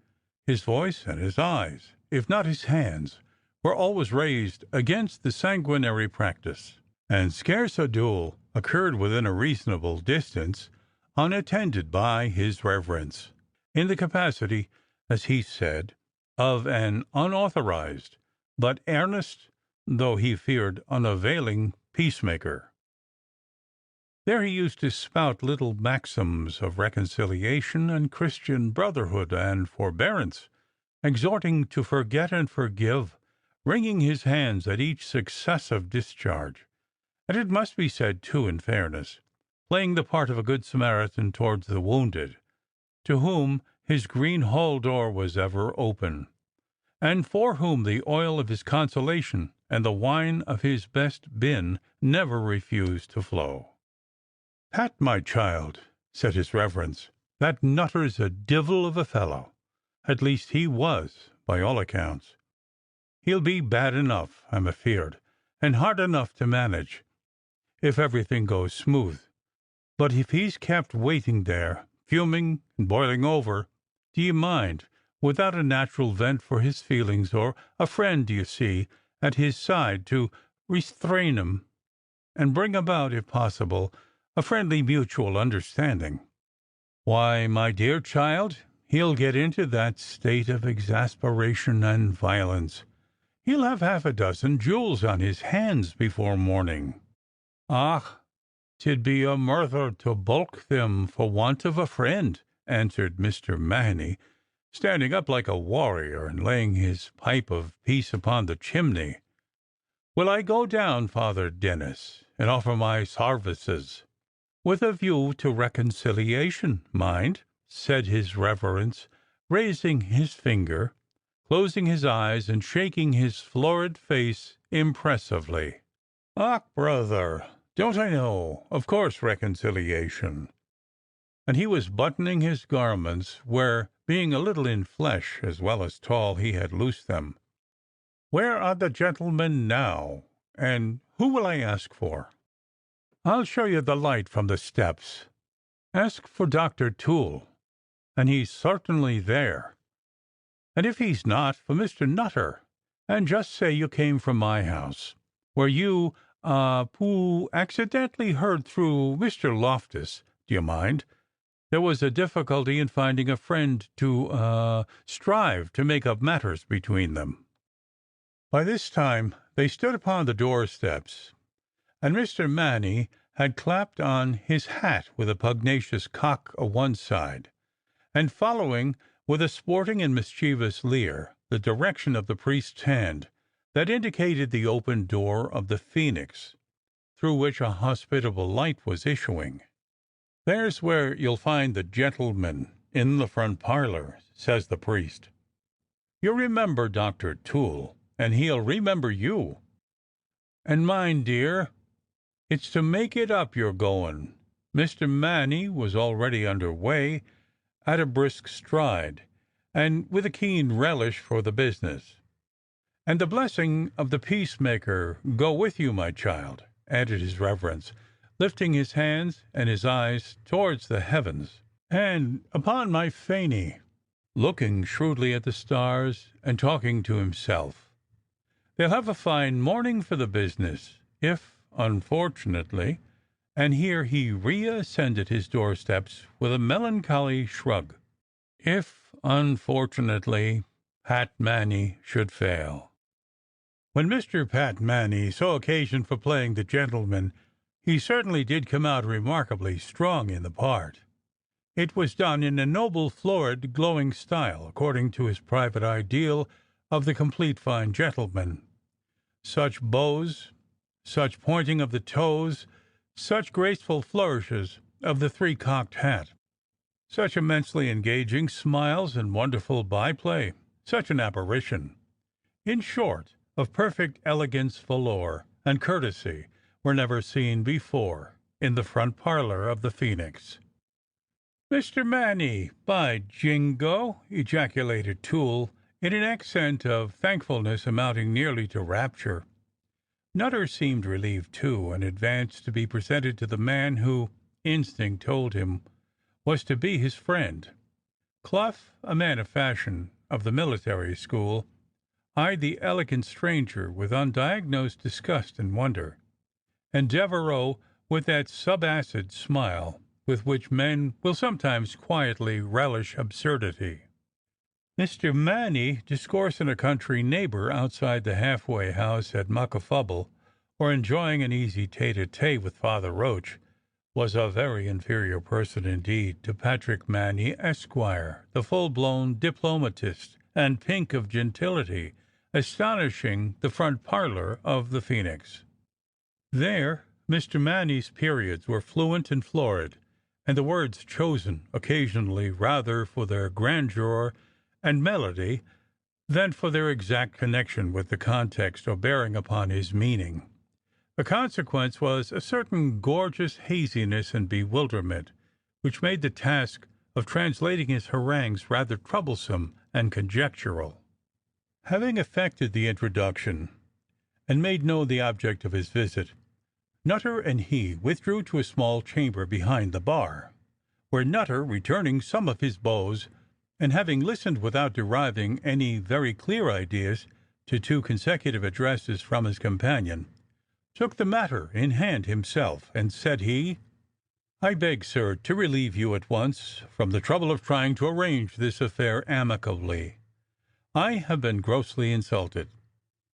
his voice and his eyes, if not his hands, were always raised against the sanguinary practice, and scarce a duel occurred within a reasonable distance unattended by his reverence, in the capacity, as he said, of an unauthorized, but earnest, though he feared unavailing, peacemaker. There he used to spout little maxims of reconciliation and Christian brotherhood and forbearance, exhorting to forget and forgive, wringing his hands at each successive discharge, and it must be said, too, in fairness, playing the part of a good Samaritan towards the wounded, to whom his green hall door was ever open, and for whom the oil of his consolation and the wine of his best bin never refused to flow. "Pat, my child," said his reverence, "that nutter's a divil of a fellow. At least he was, by all accounts. He'll be bad enough, I'm afeard, and hard enough to manage, if everything goes smooth. But if he's kept waiting there, fuming and boiling over, do you mind, without a natural vent for his feelings, or a friend, do you see, at his side to restrain him, and bring about, if possible, a friendly mutual understanding. Why, my dear child, he'll get into that state of exasperation and violence. He'll have half a dozen duels on his hands before morning. Ah, 'tid be a murther to bulk them for want of a friend," answered Mr. Mahoney, standing up like a warrior and laying his pipe of peace upon the chimney. "Will I go down, Father Dennis, and offer my sarvices, with a view to reconciliation, mind," said his reverence, raising his finger, closing his eyes, and shaking his florid face impressively. "Och, brother, don't I know? Of course, reconciliation." And he was buttoning his garments, where, being a little in flesh as well as tall, he had loosed them. "Where are the gentlemen now, and who will I ask for?" "I'll show you the light from the steps. Ask for Dr. Toole, and he's certainly there. And if he's not, for Mr. Nutter, and just say you came from my house, where you, poo, accidentally heard through Mr. Loftus. Do you mind? There was a difficulty in finding a friend to, strive to make up matters between them." By this time they stood upon the doorsteps, and Mr. Manny had clapped on his hat with a pugnacious cock o' one side, and following with a sporting and mischievous leer the direction of the priest's hand that indicated the open door of the Phoenix, through which a hospitable light was issuing. "There's where you'll find the gentleman, in the front parlour," says the priest. "You remember Dr. Toole, and he'll remember you. And mind, dear, it's to make it up you're going." Mr. Manny was already under way, at a brisk stride, and with a keen relish for the business. "And the blessing of the peacemaker go with you, my child," added his reverence, lifting his hands and his eyes towards the heavens. "And upon my Fanny," looking shrewdly at the stars and talking to himself, "they'll have a fine morning for the business, if, unfortunately," and here he reascended his doorsteps with a melancholy shrug, "if, unfortunately, Pat Manny should fail." When Mr. Pat Manny saw occasion for playing the gentleman, he certainly did come out remarkably strong in the part. It was done in a noble, florid, glowing style, according to his private ideal of the complete fine gentleman. Such bows, such pointing of the toes, such graceful flourishes of the three-cocked hat, such immensely engaging smiles and wonderful by-play, such an apparition, in short, of perfect elegance, velour, and courtesy, were never seen before in the front parlour of the Phoenix. "Mr. Manny, by jingo!" ejaculated Toole, in an accent of thankfulness amounting nearly to rapture. Nutter seemed relieved too, and advanced to be presented to the man who, instinct told him, was to be his friend. Clough, a man of fashion, of the military school, eyed the elegant stranger with undiagnosed disgust and wonder, and Devereux with that subacid smile with which men will sometimes quietly relish absurdity. Mr. Manny, discoursing a country neighbour outside the halfway house at Muckafubble, or enjoying an easy tete-a-tete with Father Roach, was a very inferior person indeed to Patrick Manny, Esquire, the full-blown diplomatist and pink of gentility, astonishing the front parlour of the Phoenix. There Mr. Manny's periods were fluent and florid, and the words chosen occasionally rather for their grandeur and melody than for their exact connection with the context or bearing upon his meaning. The consequence was a certain gorgeous haziness and bewilderment, which made the task of translating his harangues rather troublesome and conjectural. Having effected the introduction, and made known the object of his visit, Nutter and he withdrew to a small chamber behind the bar, where Nutter, returning some of his bows, and having listened without deriving any very clear ideas to two consecutive addresses from his companion, took the matter in hand himself, and said he, I beg, sir, to relieve you at once from the trouble of trying to arrange this affair amicably. I have been grossly insulted.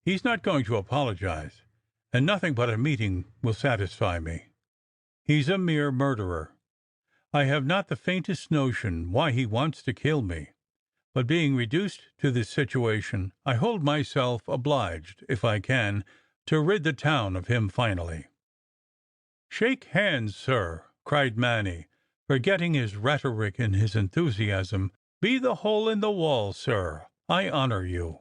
He's not going to apologize, and nothing but a meeting will satisfy me. He's a mere murderer. I have not the faintest notion why he wants to kill me, but being reduced to this situation, I hold myself obliged, if I can, to rid the town of him finally." "Shake hands, sir," cried Manny, forgetting his rhetoric in his enthusiasm. "Be the hole in the wall, sir. I honour you."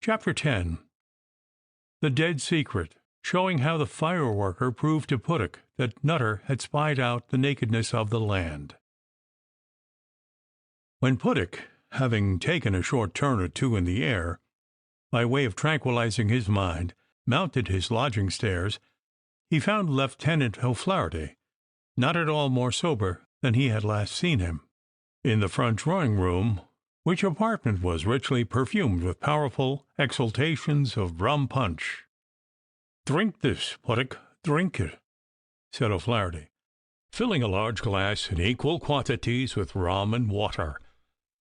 Chapter 10. The Dead Secret, showing how the fireworker proved to Puttock that Nutter had spied out the nakedness of the land. When Puttock, having taken a short turn or two in the air, by way of tranquilizing his mind, mounted his lodging stairs, he found Lieutenant O'Flaherty not at all more sober than he had last seen him, in the front drawing-room, which apartment was richly perfumed with powerful exhalations of rum punch. "Drink this, Puttock, drink it," said O'Flaherty, filling a large glass in equal quantities with rum and water.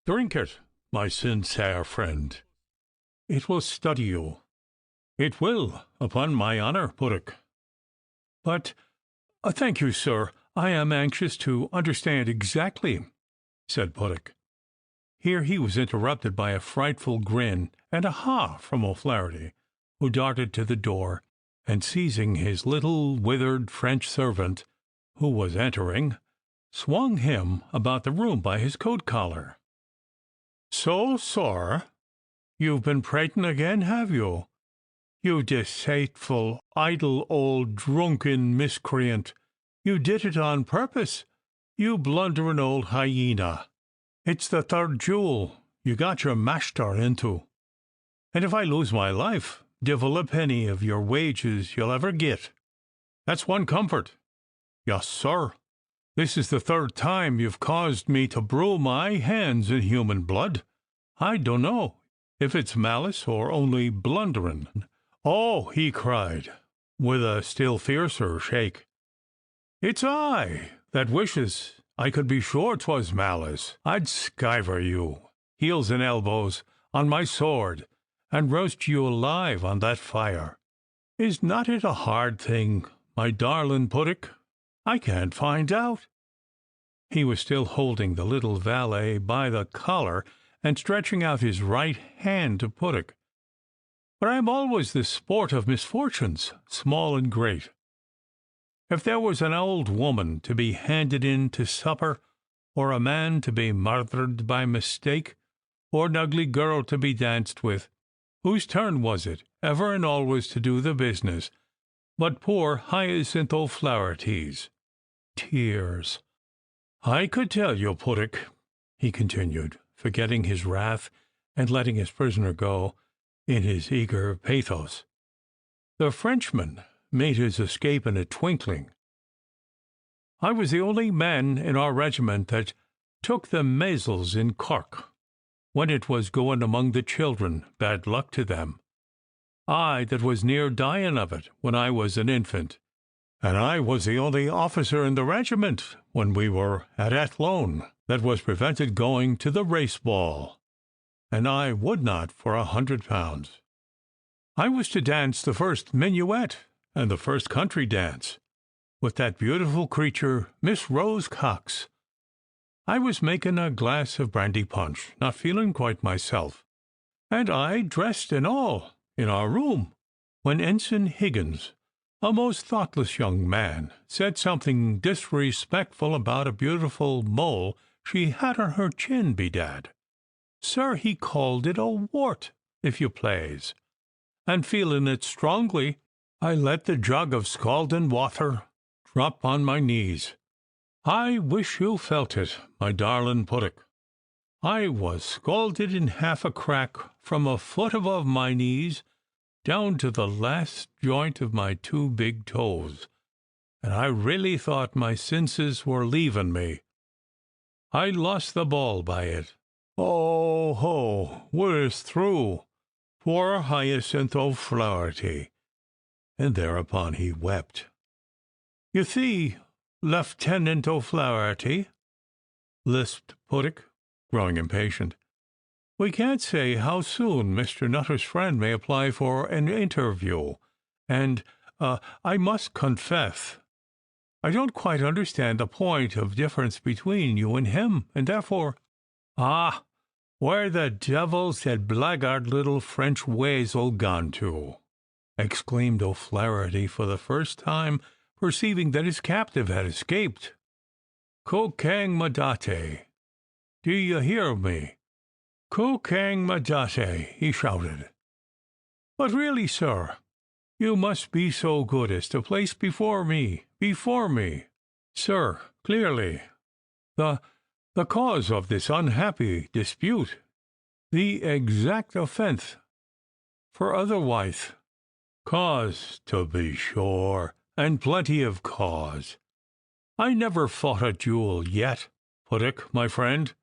"Drink it, my sincere friend. It will steady you. It will, upon my honour, Puttock." "But, thank you, sir, I am anxious to understand exactly," said Puttock. Here he was interrupted by a frightful grin and a "ha" from O'Flaherty, who darted to the door, and seizing his little withered French servant, who was entering, swung him about the room by his coat collar. "So, sir, you've been prating again, have you? You deceitful, idle, old, drunken miscreant! You did it on purpose, you blundering old hyena! It's the third jewel you got your mashter into, and if I lose my life, divil a penny of your wages you'll ever git. That's one comfort. Yes, sir, this is the third time you've caused me to brew my hands in human blood. I dunno if it's malice or only blundering." "Oh!" he cried, with a still fiercer shake, "it's I that wishes I could be sure 'twas malice. I'd skiver you, heels and elbows, on my sword, and roast you alive on that fire. Is not it a hard thing, my darling Puttock? I can't find out." He was still holding the little valet by the collar and stretching out his right hand to Puttock. "But I am always the sport of misfortunes, small and great. If there was an old woman to be handed in to supper, or a man to be murthered by mistake, or an ugly girl to be danced with, whose turn was it ever and always to do the business but poor Hyacinth O'Flaherty's? Tears! I could tell you, Puttock," he continued, forgetting his wrath and letting his prisoner go, in his eager pathos. "The Frenchman made his escape in a twinkling. I was the only man in our regiment that took the measles in Cork, when it was going among the children, bad luck to them. I that was near dying of it when I was an infant, and I was the only officer in the regiment, when we were at Athlone, that was prevented going to the race ball, and I would not for £100. I was to dance the first minuet and the first country dance with that beautiful creature, Miss Rose Cox. I was making a glass of brandy punch, not feeling quite myself, and I, dressed and all, in our room, when Ensign Higgins, a most thoughtless young man, said something disrespectful about a beautiful mole she had on her chin, bedad. Sir, he called it a wart, if you plaze, and feeling it strongly, I let the jug of scalding water drop on my knees. I wish you felt it, my darling Puttock. I was scalded in half a crack from a foot above my knees down to the last joint of my two big toes, and I really thought my senses were leaving me. I lost the ball by it. Oh ho, we're through. Poor Hyacinth O'Flaherty. and thereupon he wept. "You see, Lieutenant O'Flaherty," lisped Puttick, growing impatient, "we can't say how soon Mr. Nutter's friend may apply for an interview, and I must confess I don't quite understand the point of difference between you and him, and therefore—" "Ah, where the devil's that blackguard little French weasel gone to?" exclaimed O'Flaherty, for the first time perceiving that his captive had escaped. "Kokang Madate! Do you hear me? Kokang Madate!" he shouted. "But really, sir, you must be so good as to place before me, sir, clearly, the cause of this unhappy dispute, the exact offence, for otherwise—" "Cause, to be sure, and plenty of cause. I never fought a duel yet, Puttick, my friend,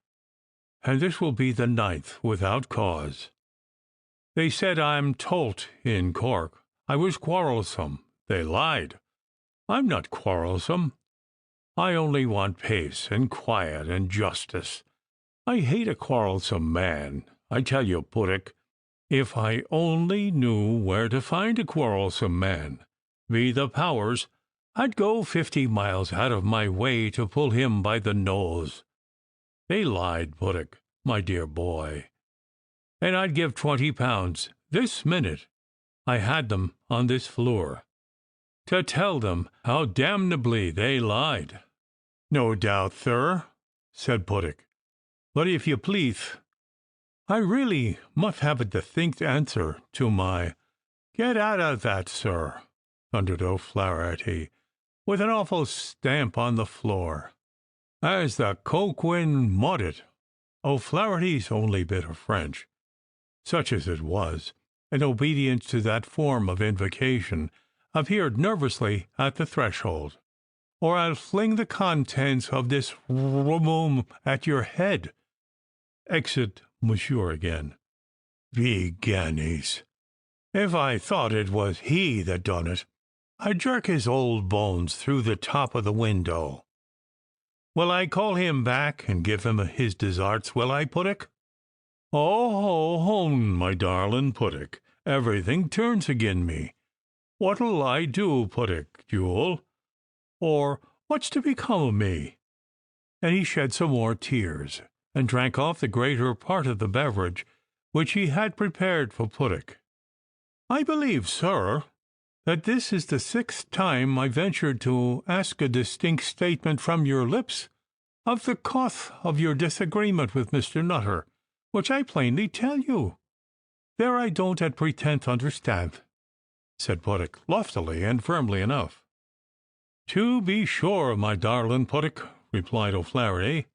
and this will be the 9th without cause. They said, I'm told, in Cork, I was quarrelsome. They lied. I'm not quarrelsome. I only want pace and quiet and justice. I hate a quarrelsome man. I tell you, Puttick, if I only knew where to find a quarrelsome man, be the powers, I'd go 50 miles out of my way to pull him by the nose. They lied, Puttick, my dear boy, and I'd give £20 this minute I had them on this floor, to tell them how damnably they lied." "No doubt, sir," said Puttick, "but if you please, I really must have a distinct answer to my—" "Get out of that, sir!" thundered O'Flaherty, with an awful stamp on the floor. As the Coquin Maudit, O'Flaherty's only bit of French, such as it was, in obedience to that form of invocation, appeared nervously at the threshold, "or I'll fling the contents of this room at your head." Exit Monsieur again. "Begannies! If I thought it was he that done it, I'd jerk his old bones through the top of the window. Will I call him back and give him his deserts, will I, Puttick?" "Oh, home, my darlin' Puttick, everything turns agin me. What'll I do, Puttick, jewel, or what's to become of me?" And he shed some more tears, and drank off the greater part of the beverage which he had prepared for Puttick. "I believe, sir, that this is the 6th time I ventured to ask a distinct statement from your lips of the cause of your disagreement with Mr. Nutter, which I plainly tell you, there I don't at pretend understand," said Puttick, loftily and firmly enough. "To be sure, my darlin' Puttick," replied O'Flaherty,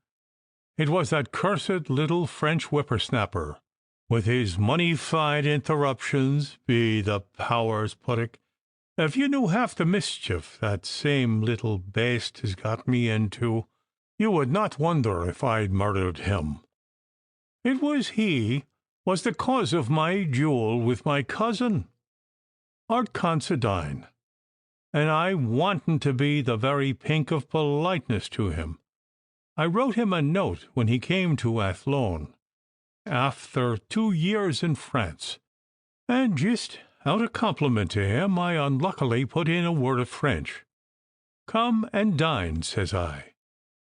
"it was that cursed little French whippersnapper, with his money-fied interruptions. Be the powers, Puttick, if you knew half the mischief that same little baste has got me into, you would not wonder if I'd murdered him. It was he was the cause of my duel with my cousin, Art Considine, and I wantin' to be the very pink of politeness to him, I wrote him a note when he came to Athlone, after 2 years in France, and just out of compliment to him I unluckily put in a word of French. 'Come and dine,' says I,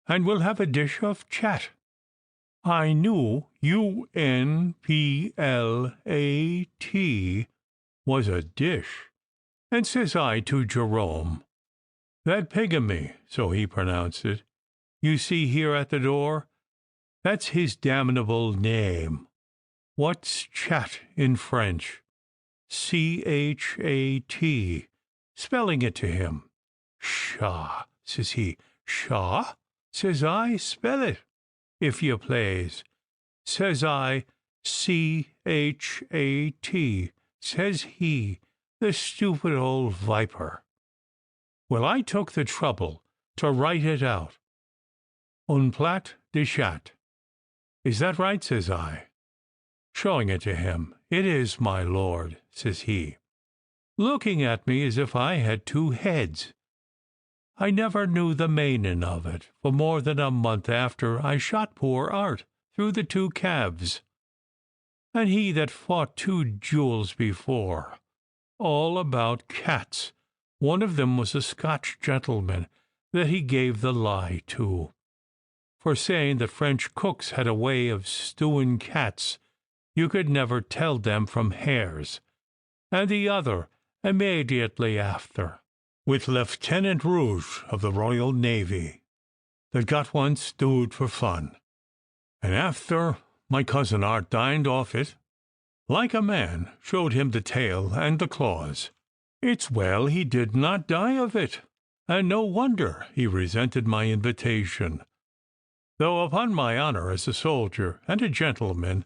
'and we'll have a dish of chat.' I knew UNPLAT was a dish, and says I to Jerome, 'That pigamy,' so he pronounced it, 'you see here at the door, that's his damnable name. What's chat in French? CHAT, spelling it to him. 'Pshaw,' says he. 'Pshaw?' says I. 'Spell it, if you plaze.' Says I, CHAT. Says he, the stupid old viper. Well, I took the trouble to write it out. Un plat de chat. 'Is that right?' says I, showing it to him. 'It is, my lord,' says he. looking at me as if I had two heads. I never knew the manin' of it for more than a month after I shot poor Art through the two calves, and he that fought two duels before, all about cats. One of them was a Scotch gentleman that he gave the lie to, for saying that French cooks had a way of stewing cats you could never tell them from hares, and the other immediately after, with Lieutenant Rouge of the Royal Navy, that got one stewed for fun, and after my cousin Art dined off it, like a man, showed him the tail and the claws. It's well he did not die of it, and no wonder he resented my invitation, though upon my honour as a soldier and a gentleman,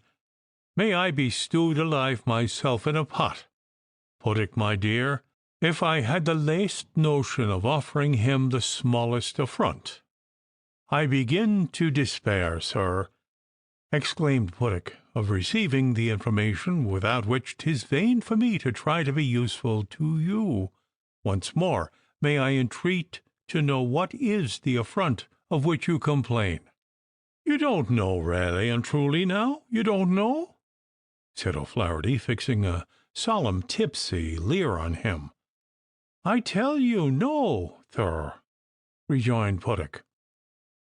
may I be stewed alive myself in a pot, Puttick, my dear, if I had the least notion of offering him the smallest affront." "I begin to despair, sir," exclaimed Puttick, "of receiving the information, without which 'tis vain for me to try to be useful to you. Once more, may I entreat to know what is the affront of which you complain?" "You don't know, really and truly, now? You don't know?" said O'Flaherty, fixing a solemn tipsy leer on him. "I tell you no, sir," rejoined Puttick.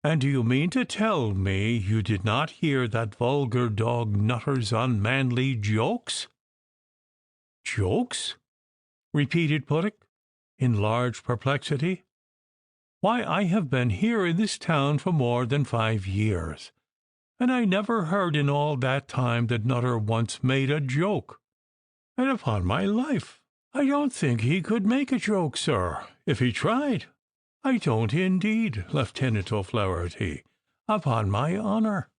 "And do you mean to tell me you did not hear that vulgar dog Nutter's unmanly jokes?" "Jokes?" repeated Puttick, in large perplexity. "Why, I have been here in this town for more than 5 years, and I never heard in all that time that Nutter once made a joke. And upon my life, I don't think he could make a joke, sir, if he tried. I don't indeed, Lieutenant O'Flaherty, upon my honour."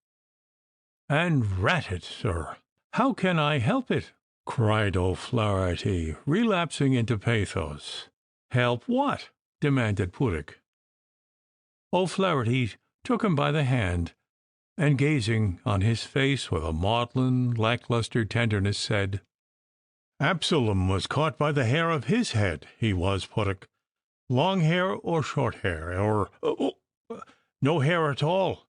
"And rat it, sir, how can I help it?" cried O'Flaherty, relapsing into pathos. "Help what?" demanded Puttick. O'Flaherty took him by the hand, and gazing on his face with a maudlin, lacklustre tenderness, said, "Absalom was caught by the hair of his head, he was, Puttick. Long hair or short hair, or no hair at all.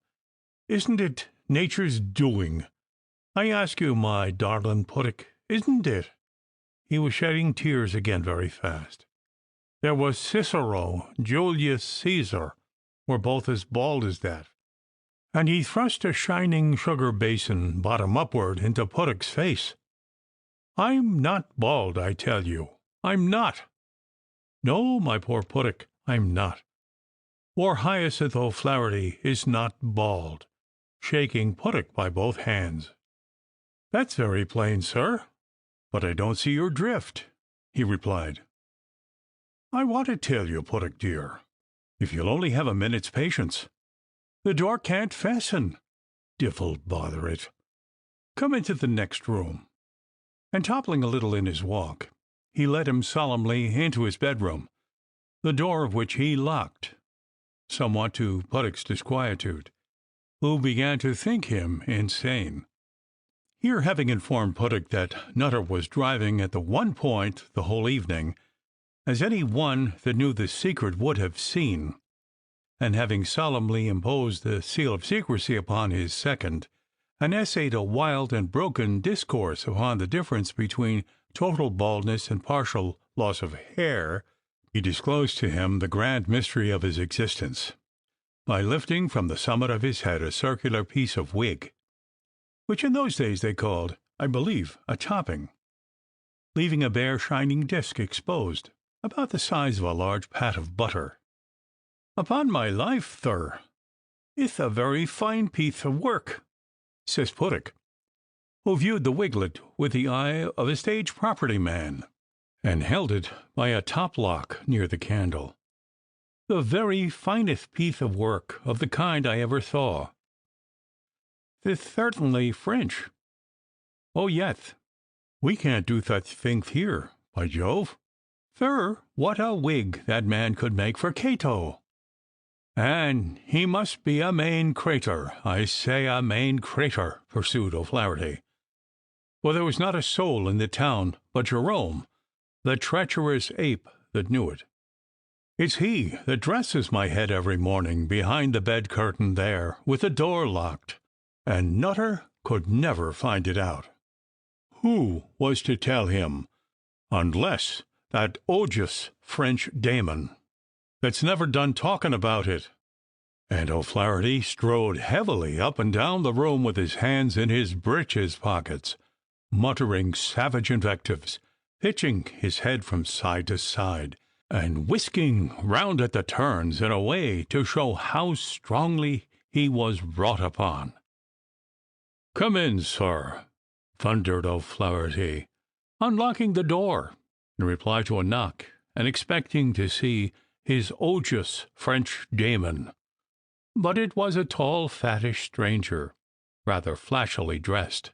Isn't it nature's doing? I ask you, my darling Puttick, isn't it?" He was shedding tears again very fast. "There was Cicero, Julius Caesar, were both as bald as that." And he thrust a shining sugar basin bottom upward into Puttick's face. "I'm not bald, I tell you. I'm not. No, my poor Puttick, I'm not. Poor Hyacinth O'Flaherty is not bald," shaking Puttick by both hands. "That's very plain, sir, but I don't see your drift," he replied. "I want to tell you, Puttick dear, if you'll only have a minute's patience. The door can't fasten. Divil bother it. Come into the next room." And toppling a little in his walk, he led him solemnly into his bedroom, the door of which he locked, somewhat to Puttick's disquietude, who began to think him insane. Here, having informed Puttick that Nutter was driving at the one point the whole evening, as any one that knew the secret would have seen, and having solemnly imposed the seal of secrecy upon his second, and essayed a wild and broken discourse upon the difference between total baldness and partial loss of hair, he disclosed to him the grand mystery of his existence, by lifting from the summit of his head a circular piece of wig, which in those days they called, I believe, a topping, leaving a bare shining disc exposed, about the size of a large pat of butter. "Upon my life, sir, it's a very fine piece of work," says Puttick, who viewed the wiglet with the eye of a stage property man, and held it by a top lock near the candle. "The very finest piece of work of the kind I ever saw. It's certainly French. Oh, yes, we can't do such things here, by Jove. Sir, what a wig that man could make for Cato! And he must be a main crater, I say a main crater," pursued O'Flaherty, "for there was not a soul in the town but Jerome the treacherous ape that knew it. It's he that dresses my head every morning behind the bed curtain there, with the door locked, and Nutter could never find it out. Who was to tell him, unless that odious French Damon, that's never done talking about it?" And O'Flaherty strode heavily up and down the room with his hands in his breeches pockets, muttering savage invectives, pitching his head from side to side, and whisking round at the turns in a way to show how strongly he was wrought upon. "Come in, sir," thundered O'Flaherty, unlocking the door in reply to a knock, and expecting to see his odious French Damon. But it was a tall, fattish stranger, rather flashily dressed,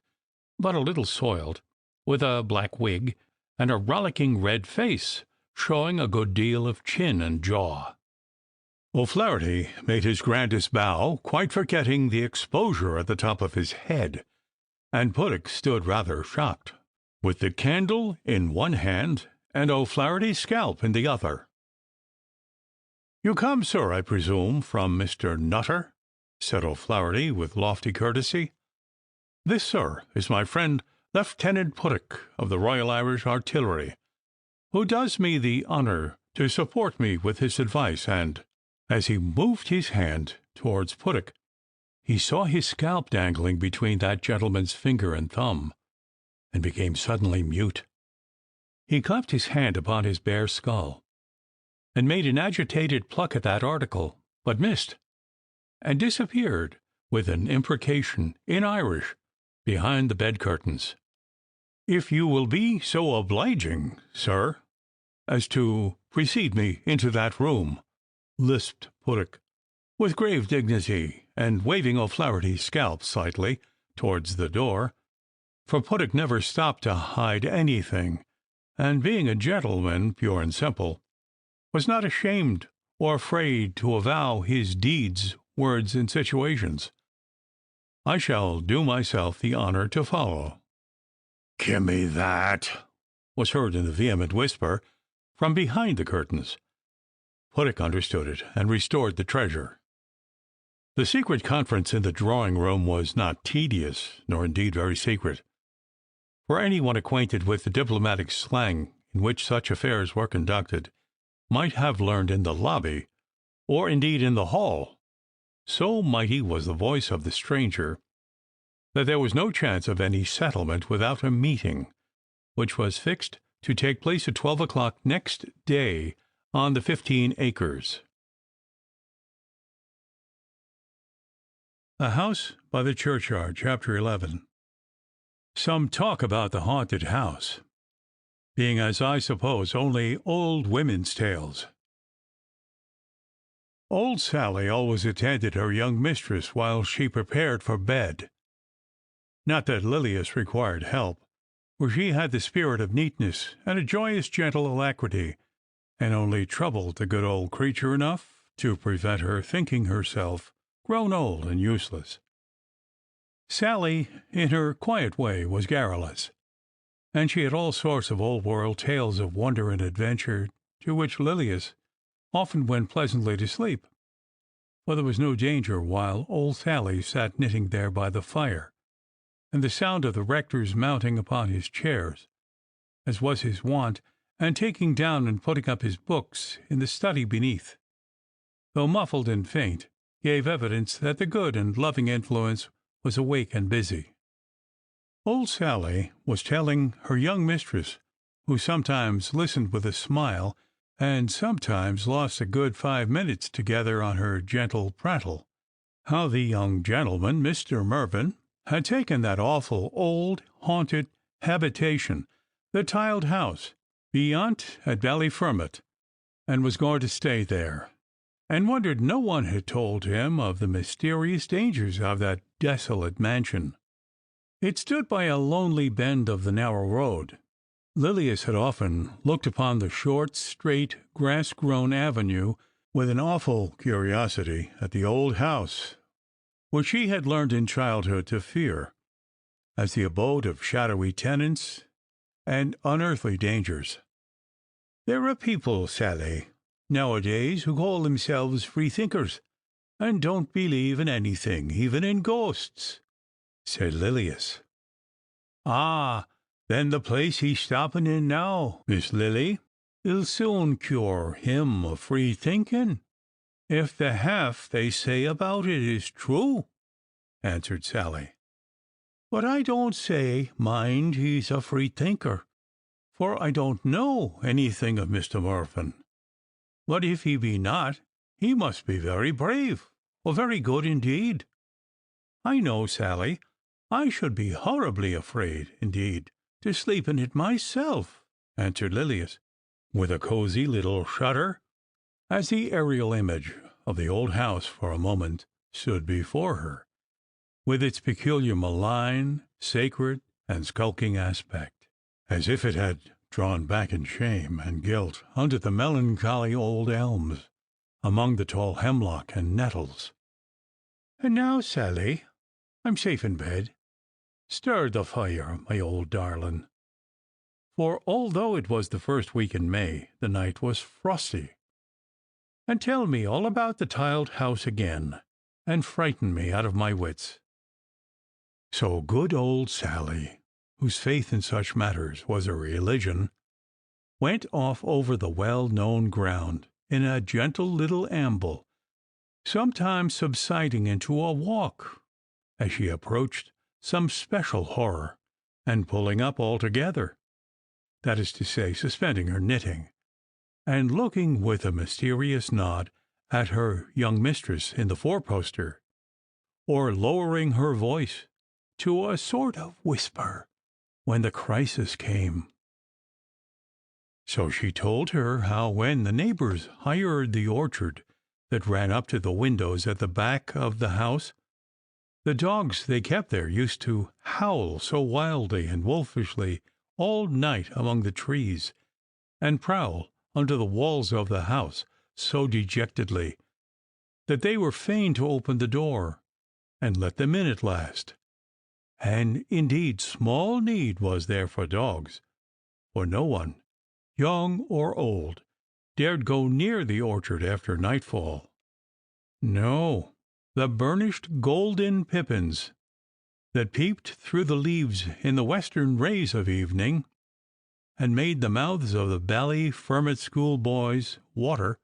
but a little soiled, with a black wig, and a rollicking red face, showing a good deal of chin and jaw. O'Flaherty made his grandest bow, quite forgetting the exposure at the top of his head, and Puddock stood rather shocked, with the candle in one hand and O'Flaherty's scalp in the other. "You come, sir, I presume, from Mr. Nutter?" said O'Flaherty with lofty courtesy. "This, sir, is my friend Lieutenant Puddock of the Royal Irish Artillery, who does me the honour to support me with his advice," and, as he moved his hand towards Puddock, he saw his scalp dangling between that gentleman's finger and thumb, and became suddenly mute. He clapped his hand upon his bare skull, and made an agitated pluck at that article, but missed, and disappeared with an imprecation in Irish behind the bed curtains. "If you will be so obliging, sir, as to precede me into that room," lisped Puddock, with grave dignity, and waving O'Flaherty's scalp slightly towards the door, for Puddock never stopped to hide anything, and, being a gentleman pure and simple, was not ashamed or afraid to avow his deeds, words, and situations. "I shall do myself the honour to follow." "Gimme that," was heard in a vehement whisper from behind the curtains. Puddock understood it, and restored the treasure. The secret conference in the drawing-room was not tedious, nor indeed very secret, for any one acquainted with the diplomatic slang in which such affairs were conducted might have learned in the lobby, or indeed in the hall, so mighty was the voice of the stranger, that there was no chance of any settlement without a meeting, which was fixed to take place at 12 o'clock next day on the 15 acres. The House by the Churchyard, Chapter 11. Some talk about the haunted house, being, as I suppose, only old women's tales. Old Sally always attended her young mistress while she prepared for bed. Not that Lilias required help, for she had the spirit of neatness and a joyous, gentle alacrity, and only troubled the good old creature enough to prevent her thinking herself grown old and useless. Sally, in her quiet way, was garrulous, and she had all sorts of old-world tales of wonder and adventure, to which Lilias often went pleasantly to sleep, for there was no danger while old Sally sat knitting there by the fire, and the sound of the rector's mounting upon his chairs, as was his wont, and taking down and putting up his books in the study beneath, though muffled and faint, gave evidence that the good and loving influence was awake and busy. Old Sally was telling her young mistress, who sometimes listened with a smile, and sometimes lost a good 5 minutes together on her gentle prattle, how the young gentleman, Mr. Mervyn, had taken that awful old haunted habitation, the tiled house, beyont at Ballyfermot, and was going to stay there, and wondered no one had told him of the mysterious dangers of that desolate mansion. It stood by a lonely bend of the narrow road. Lilias had often looked upon the short, straight, grass-grown avenue with an awful curiosity at the old house, which she had learned in childhood to fear, as the abode of shadowy tenants and unearthly dangers. There are people, Sally, nowadays who call themselves freethinkers, and don't believe in anything, even in ghosts," said Lilias. "Ah, then the place he's stoppin' in now, Miss Lily, 'll soon cure him of free thinking, if the half they say about it is true," answered Sally. "But I don't say, mind, he's a free thinker, for I don't know anything of Mr. Murphin. But if he be not, he must be very brave, or very good indeed. I know, Sally, I should be horribly afraid, indeed, to sleep in it myself," answered Lilias, with a cosy little shudder, as the aerial image of the old house for a moment stood before her, with its peculiar malign, sacred, and skulking aspect, as if it had drawn back in shame and guilt under the melancholy old elms, among the tall hemlock and nettles. "And now, Sally, I'm safe in bed. Stir the fire, my old darling," for although it was the first week in May, the night was frosty, "and tell me all about the tiled house again, and frighten me out of my wits." So good old Sally, whose faith in such matters was a religion, went off over the well-known ground in a gentle little amble, sometimes subsiding into a walk as she approached some special horror, and pulling up altogether, that is to say, suspending her knitting, and looking with a mysterious nod at her young mistress in the four-poster, or lowering her voice to a sort of whisper when the crisis came. So she told her how when the neighbours hired the orchard that ran up to the windows at the back of the house, the dogs they kept there used to howl so wildly and wolfishly all night among the trees, and prowl under the walls of the house so dejectedly, that they were fain to open the door and let them in at last. And indeed small need was there for dogs, for no one, young or old, dared go near the orchard after nightfall. No, the burnished golden pippins that peeped through the leaves in the western rays of evening, and made the mouths of the Ballyfermot schoolboys water,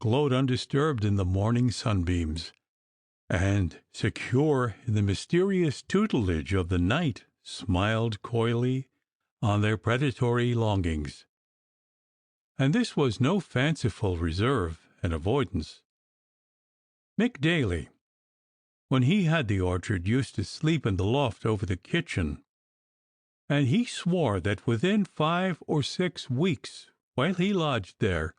glowed undisturbed in the morning sunbeams, and, secure in the mysterious tutelage of the night, smiled coyly on their predatory longings. And this was no fanciful reserve and avoidance. Mick Daly, when he had the orchard, used to sleep in the loft over the kitchen, and he swore that within 5 or 6 weeks, while he lodged there,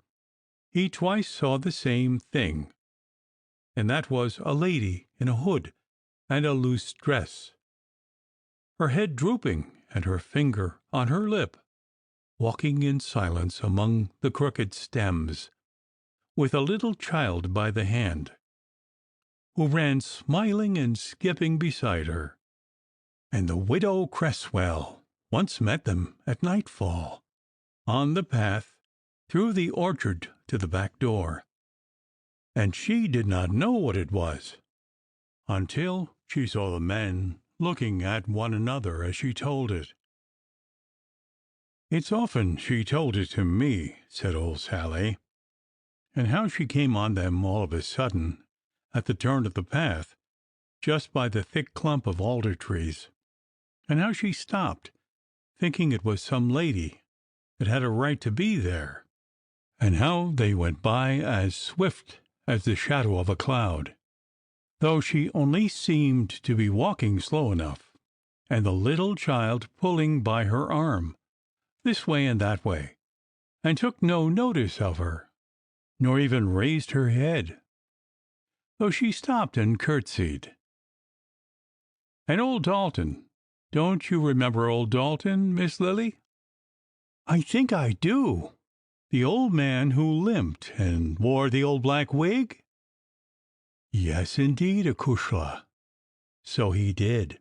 he twice saw the same thing, and that was a lady in a hood and a loose dress, her head drooping and her finger on her lip, walking in silence among the crooked stems, with a little child by the hand, who ran smiling and skipping beside her. And the widow Cresswell once met them at nightfall on the path through the orchard to the back door, and she did not know what it was until she saw the men looking at one another as she told it. "It's often she told it to me," said old Sally, "and how she came on them all of a sudden at the turn of the path, just by the thick clump of alder trees, and how she stopped, thinking it was some lady that had a right to be there, and how they went by as swift as the shadow of a cloud, though she only seemed to be walking slow enough, and the little child pulling by her arm, this way and that way, and took no notice of her, nor even raised her head, though she stopped and curtsied. And old Dalton, don't you remember old Dalton, Miss Lily?" "I think I do. The old man who limped and wore the old black wig?" "Yes, indeed, acushla, so he did.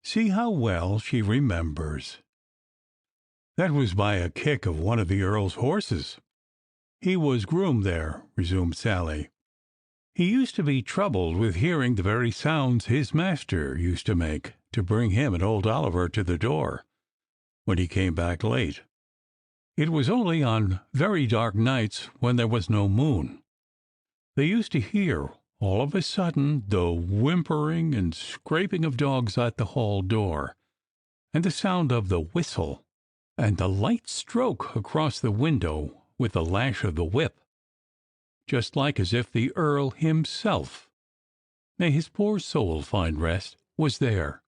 See how well she remembers. That was by a kick of one of the Earl's horses. He was groom there," resumed Sally. "He used to be troubled with hearing the very sounds his master used to make to bring him and old Oliver to the door when he came back late. It was only on very dark nights when there was no moon. They used to hear, all of a sudden, the whimpering and scraping of dogs at the hall door, and the sound of the whistle, and the light stroke across the window with the lash of the whip, just like as if the Earl himself, may his poor soul find rest, was there.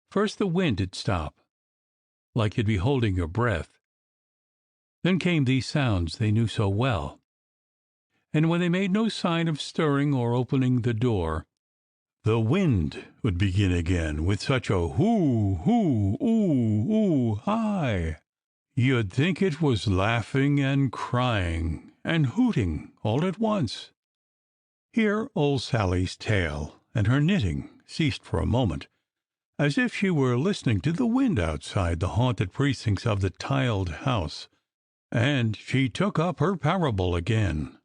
First the wind'd stop, like you'd be holding your breath. Then came these sounds they knew so well, and when they made no sign of stirring or opening the door, the wind would begin again with such a hoo, hoo, ooh, ooh, hi, you'd think it was laughing and crying and hooting all at once." Here old Sally's tale and her knitting ceased for a moment, as if she were listening to the wind outside the haunted precincts of the tiled house, and she took up her parable again.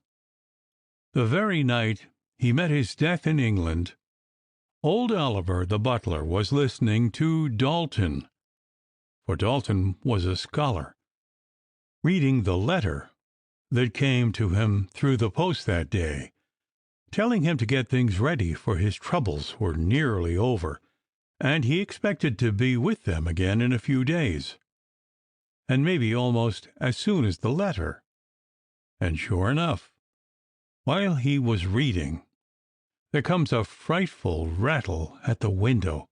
The very night he met his death in England, old Oliver the butler was listening to Dalton, for Dalton was a scholar, reading the letter that came to him through the post that day, telling him to get things ready, for his troubles were nearly over, and he expected to be with them again in a few days, and maybe almost as soon as the letter. And sure enough, while he was reading, there comes a frightful rattle at the window,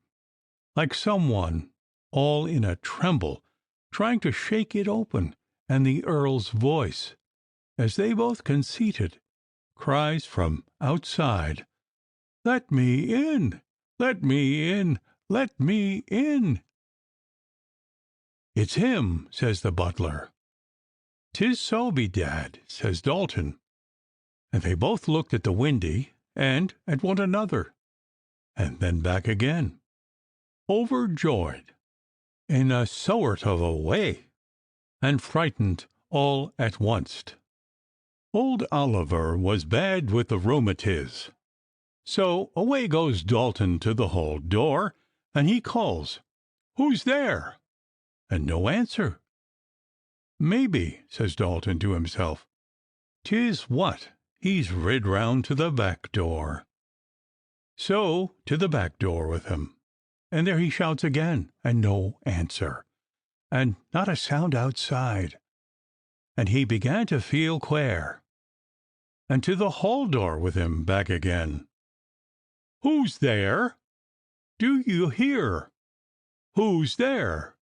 like some one all in a tremble trying to shake it open, and the Earl's voice, as they both conceited, cries from outside, "Let me in! Let me in! Let me in!" "It's him," says the butler. "'Tis so, bedad," says Dalton, and they both looked at the windy and at one another, and then back again, overjoyed in a sort of a way, and frightened all at oncet. Old Oliver was bad with the rheumatiz, so away goes Dalton to the hall door, and he calls, "Who's there?" and no answer. "Maybe," says Dalton to himself, "'tis what he's rid round to the back door." So to the back door with him, and there he shouts again, and no answer, and not a sound outside, and he began to feel quare, and to the hall door with him back again. "Who's there? Do you hear? Who's there?"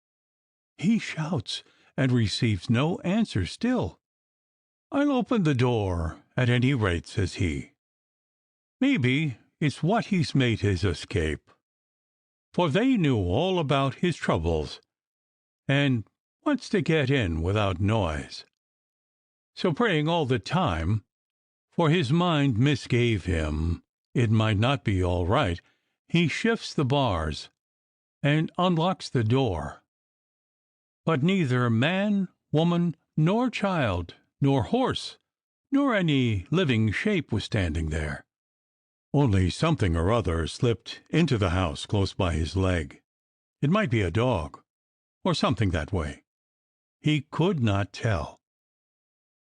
He shouts, and receives no answer still. "I'll open the door at any rate," says he. Maybe it's what he's made his escape, for they knew all about his troubles, and wants to get in without noise. So praying all the time, for his mind misgave him it might not be all right, he shifts the bars and unlocks the door. But neither man, woman, nor child, nor horse, nor any living shape was standing there. Only something or other slipped into the house close by his leg. It might be a dog, or something that way. He could not tell,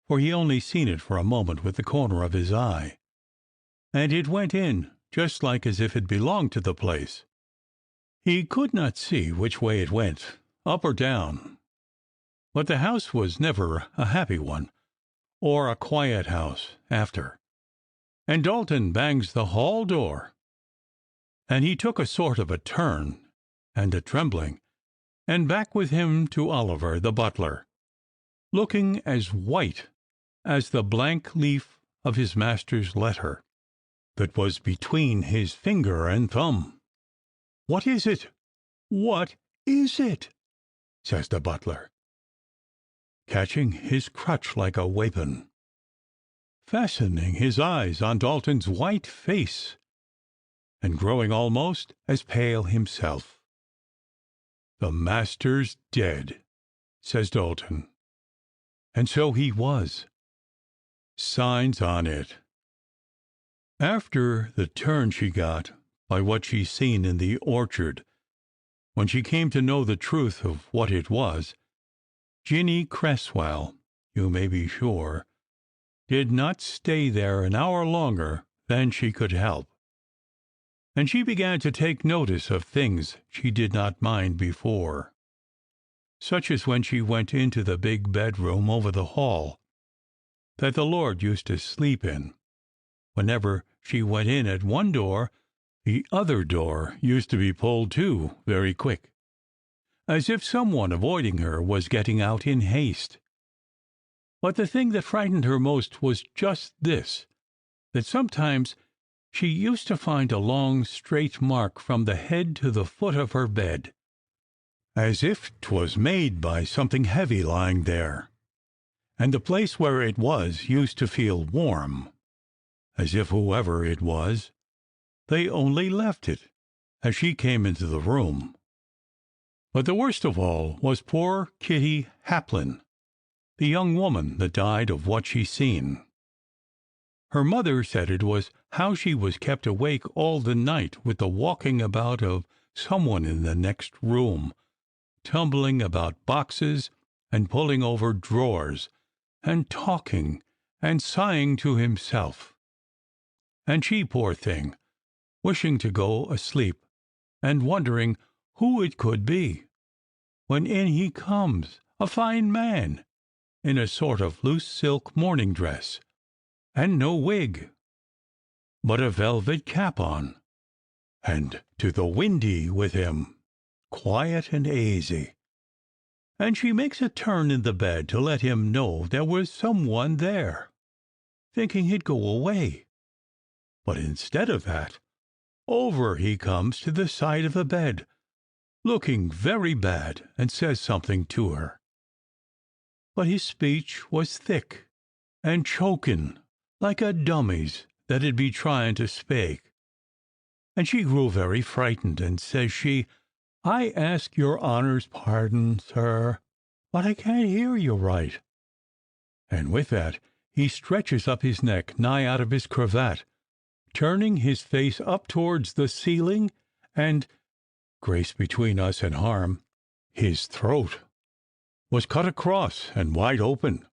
for he only seen it for a moment with the corner of his eye, and it went in just like as if it belonged to the place. He could not see which way it went, up or down, but the house was never a happy one, or a quiet house after. And Dalton bangs the hall door, and he took a sort of a turn and a trembling, and back with him to Oliver the butler, looking as white as the blank leaf of his master's letter that was between his finger and thumb. "What is it? What is it?" says the butler, catching his crutch like a weapon, fastening his eyes on Dalton's white face, and growing almost as pale himself. "The master's dead!" says Dalton. And so he was. Signs on it. After the turn she got by what she seen in the orchard, when she came to know the truth of what it was, Jinny Cresswell, you may be sure, did not stay there an hour longer than she could help. And she began to take notice of things she did not mind before, such as when she went into the big bedroom over the hall that the Lord used to sleep in. Whenever she went in at one door, the other door used to be pulled too very quick, as if someone avoiding her was getting out in haste. But the thing that frightened her most was just this, that sometimes she used to find a long straight mark from the head to the foot of her bed, as if 'twas made by something heavy lying there, and the place where it was used to feel warm, as if whoever it was, they only left it as she came into the room. But the worst of all was poor Kitty Haplin, the young woman that died of what she seen. Her mother said it was how she was kept awake all the night with the walking about of someone in the next room, tumbling about boxes and pulling over drawers, and talking and sighing to himself. And she, poor thing, wishing to go asleep, and wondering who it could be, when in he comes, a fine man, in a sort of loose silk morning dress, and no wig, but a velvet cap on, and to the windy with him, quiet and aisy. And she makes a turn in the bed to let him know there was some one there, thinking he'd go away. But instead of that, over he comes to the side of the bed, looking very bad, and says something to her. But his speech was thick and chokin', like a dummy's that'd be trying to spake. And she grew very frightened, and says she, "I ask your honour's pardon, sir, but I can't hear you right." And with that he stretches up his neck nigh out of his cravat, turning his face up towards the ceiling, and, grace between us and harm, his throat was cut across and wide open.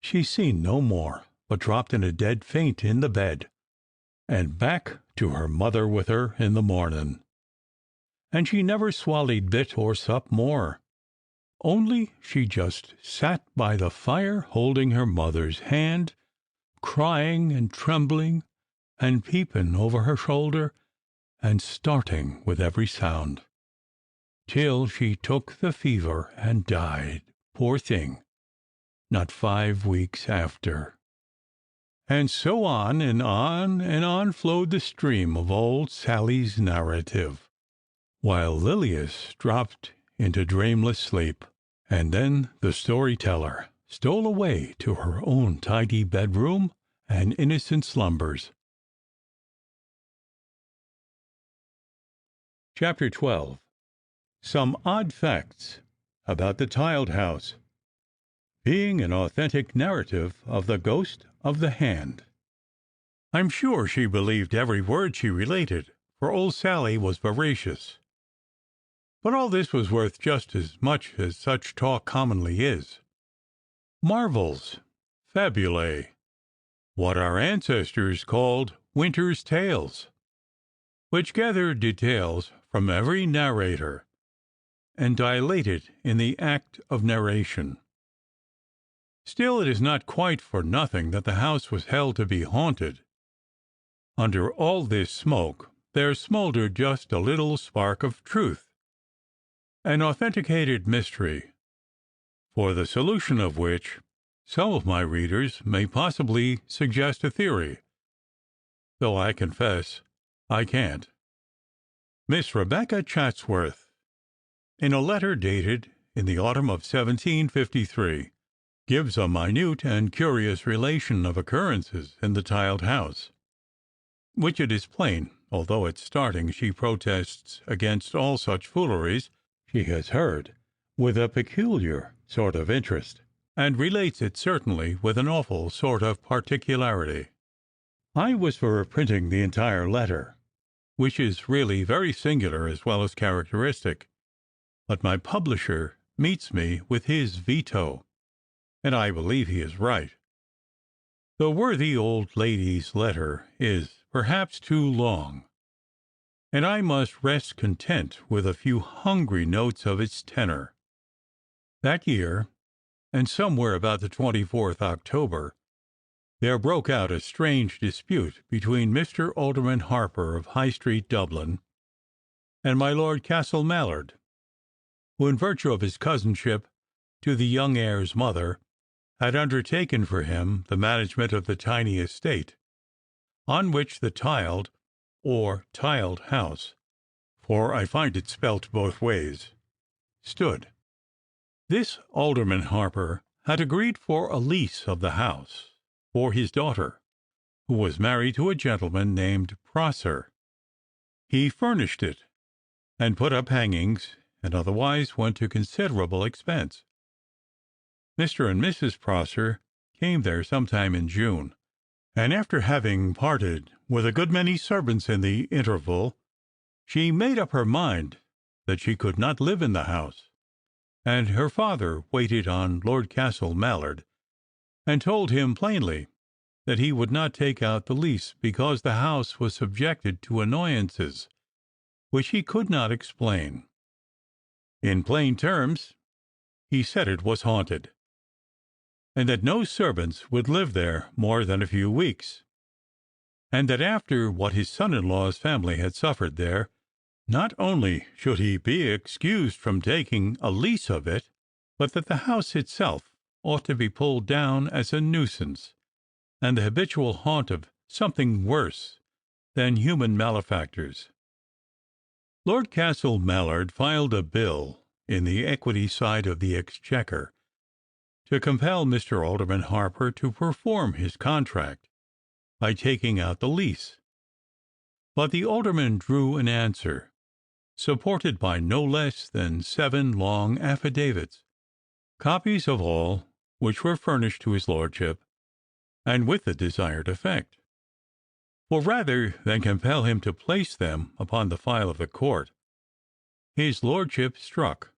She seen no more, but dropped in a dead faint in the bed, and back to her mother with her in the mornin'. And she never swallied bit or sup more, only she just sat by the fire holding her mother's hand, crying and trembling, and peeping over her shoulder, and starting with every sound, till she took the fever and died, poor thing, not 5 weeks after. And so on and on and on flowed the stream of old Sally's narrative, while Lilias dropped into dreamless sleep, and then the storyteller stole away to her own tidy bedroom and innocent slumbers. Chapter 12. Some odd facts about the tiled house, being an authentic narrative of the ghost of the hand. I'm sure she believed every word she related, for old Sally was veracious. But all this was worth just as much as such talk commonly is. Marvels, fabulae, what our ancestors called winter's tales, which gather details from every narrator, and dilate it in the act of narration. Still, it is not quite for nothing that the house was held to be haunted. Under all this smoke there smouldered just a little spark of truth, an authenticated mystery, for the solution of which some of my readers may possibly suggest a theory, though I confess I can't. Miss Rebecca Chatsworth, in a letter dated in the autumn of 1753, gives a minute and curious relation of occurrences in the tiled house, which it is plain, although at starting she protests against all such fooleries she has heard, with a peculiar sort of interest, and relates it certainly with an awful sort of particularity. I was for printing the entire letter, which is really very singular as well as characteristic, but my publisher meets me with his veto, and I believe he is right. The worthy old lady's letter is perhaps too long, and I must rest content with a few hungry notes of its tenor. That year, and somewhere about the 24th October, there broke out a strange dispute between Mr. Alderman Harper of High Street, Dublin, and my Lord Castle Mallard, who, in virtue of his cousinship to the young heir's mother, had undertaken for him the management of the tiny estate, on which the tiled, or tiled house, for I find it spelt both ways, stood. This Alderman Harper had agreed for a lease of the house for his daughter, who was married to a gentleman named Prosser. He furnished it, and put up hangings, and otherwise went to considerable expense. Mr. and Mrs. Prosser came there sometime in June, and after having parted with a good many servants in the interval, she made up her mind that she could not live in the house, and her father waited on Lord Castle Mallard, and told him plainly that he would not take out the lease because the house was subjected to annoyances which he could not explain. In plain terms, he said it was haunted, and that no servants would live there more than a few weeks, and that after what his son-in-law's family had suffered there, not only should he be excused from taking a lease of it, but that the house itself ought to be pulled down as a nuisance, and the habitual haunt of something worse than human malefactors. Lord Castle Mallard filed a bill in the equity side of the Exchequer to compel Mr. Alderman Harper to perform his contract by taking out the lease, but the alderman drew an answer, supported by no less than 7 long affidavits, copies of all which were furnished to his lordship, and with the desired effect. For rather than compel him to place them upon the file of the court, his lordship struck,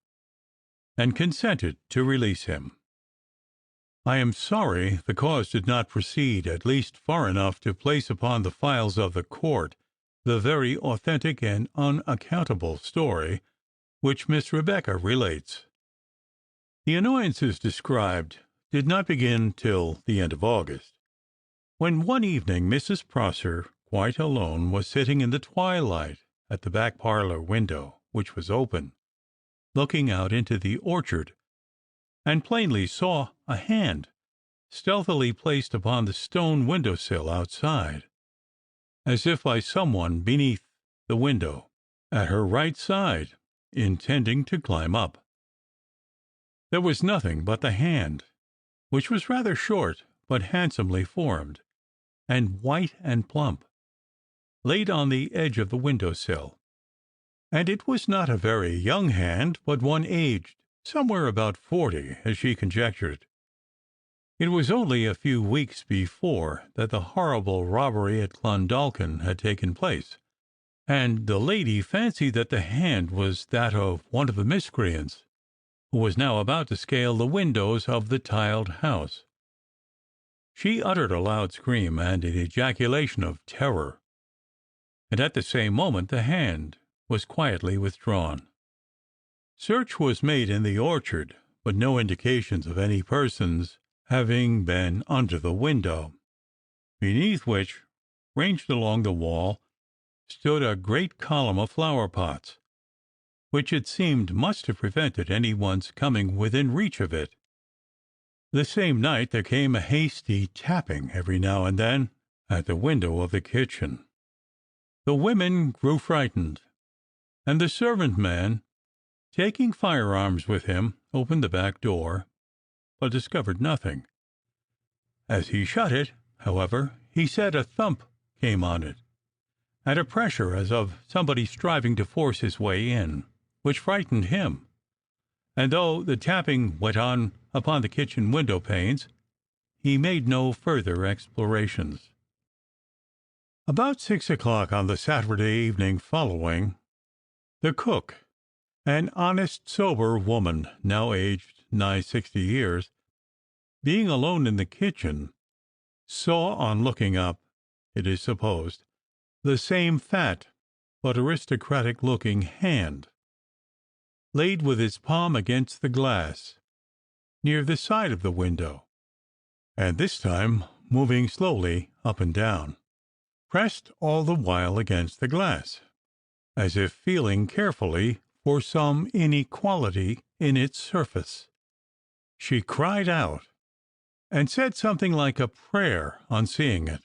and consented to release him. I am sorry the cause did not proceed at least far enough to place upon the files of the court the very authentic and unaccountable story which Miss Rebecca relates. The annoyances described did not begin till the end of August, when one evening Mrs. Prosser, quite alone, was sitting in the twilight at the back parlour window, which was open, looking out into the orchard, and plainly saw a hand stealthily placed upon the stone window-sill outside, as if by some one beneath the window, at her right side, intending to climb up. There was nothing but the hand, which was rather short but handsomely formed, and white and plump, laid on the edge of the window-sill. And it was not a very young hand, but one aged somewhere about 40, as she conjectured. It was only a few weeks before that the horrible robbery at Clondalkin had taken place, and the lady fancied that the hand was that of one of the miscreants who was now about to scale the windows of the tiled house. She uttered a loud scream and an ejaculation of terror, and at the same moment the hand was quietly withdrawn. Search was made in the orchard, but no indications of any persons having been under the window, beneath which, ranged along the wall, stood a great column of flower-pots, which it seemed must have prevented any one's coming within reach of it. The same night there came a hasty tapping every now and then at the window of the kitchen. The women grew frightened, and the servant-man, taking firearms with him, opened the back door, but discovered nothing. As he shut it, however, he said a thump came on it, and a pressure as of somebody striving to force his way in, which frightened him, and though the tapping went on upon the kitchen window panes, he made no further explorations. About 6 o'clock on the Saturday evening following, the cook, an honest, sober woman, now aged nigh 60 years, being alone in the kitchen, saw, on looking up, it is supposed, the same fat but aristocratic-looking hand, laid with its palm against the glass, near the side of the window, and this time moving slowly up and down, pressed all the while against the glass, as if feeling carefully for some inequality in its surface. She cried out, and said something like a prayer on seeing it,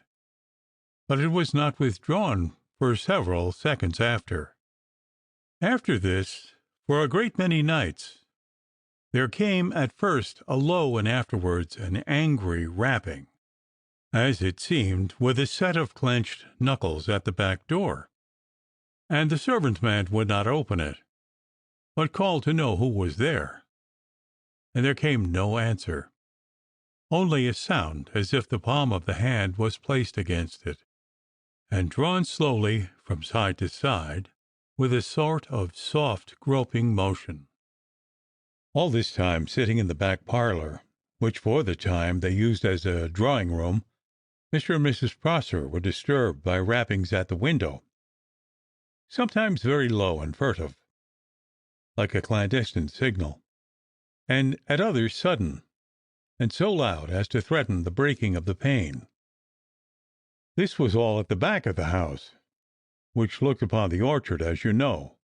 but it was not withdrawn for several seconds after. After this, for a great many nights, there came at first a low and afterwards an angry rapping, as it seemed, with a set of clenched knuckles at the back door, and the servant man would not open it, but called to know who was there, and there came no answer, only a sound as if the palm of the hand was placed against it, and drawn slowly from side to side with a sort of soft groping motion. All this time, sitting in the back parlour, which for the time they used as a drawing-room, Mr. and Mrs. Prosser were disturbed by rappings at the window, sometimes very low and furtive, like a clandestine signal, and at others sudden, and so loud as to threaten the breaking of the pane. This was all at the back of the house, which looked upon the orchard, as you know.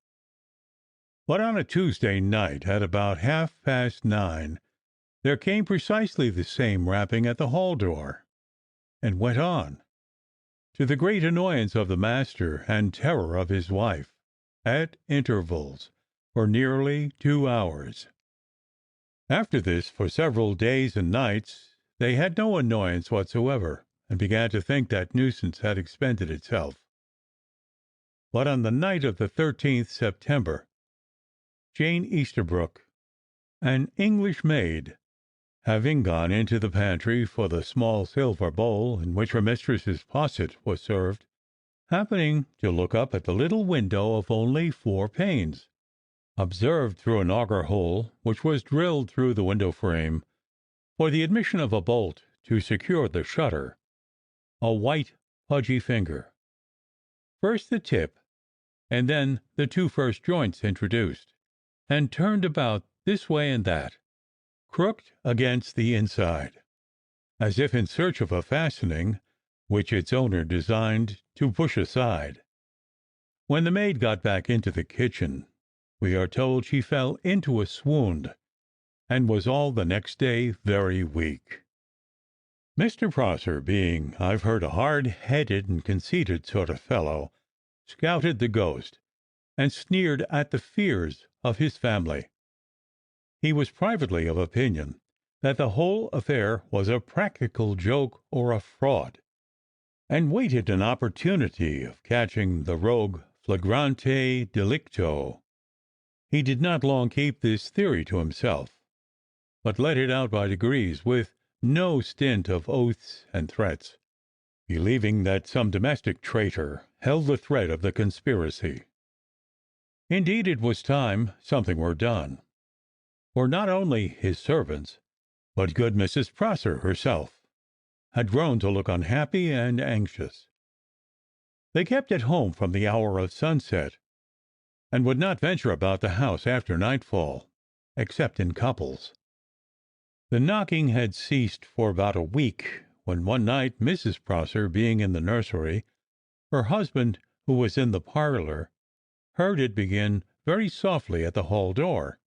But on a Tuesday night, at about 9:30, there came precisely the same rapping at the hall door, and went on, to the great annoyance of the master and terror of his wife, at intervals, for nearly 2 hours. After this, for several days and nights, they had no annoyance whatsoever, and began to think that nuisance had expended itself. But on the night of the 13th September, Jane Easterbrook, an English maid, having gone into the pantry for the small silver bowl in which her mistress's posset was served, happening to look up at the little window of only 4 panes, observed through an auger hole which was drilled through the window frame for the admission of a bolt to secure the shutter, a white pudgy finger, first the tip and then the 2 first joints introduced, and turned about this way and that, crooked against the inside, as if in search of a fastening which its owner designed to push aside. When the maid got back into the kitchen, we are told she fell into a swoon, and was all the next day very weak. Mr. Prosser, being, I've heard, a hard-headed and conceited sort of fellow, scouted the ghost, and sneered at the fears of his family. He was privately of opinion that the whole affair was a practical joke or a fraud, and waited an opportunity of catching the rogue flagrante delicto. He did not long keep this theory to himself, but let it out by degrees, with no stint of oaths and threats, believing that some domestic traitor held the thread of the conspiracy. Indeed, it was time something were done, for not only his servants, but good Mrs. Prosser herself, had grown to look unhappy and anxious. They kept at home from the hour of sunset, and would not venture about the house after nightfall, except in couples. The knocking had ceased for about a week, when one night, Mrs. Prosser being in the nursery, her husband, who was in the parlour, heard it begin very softly at the hall door.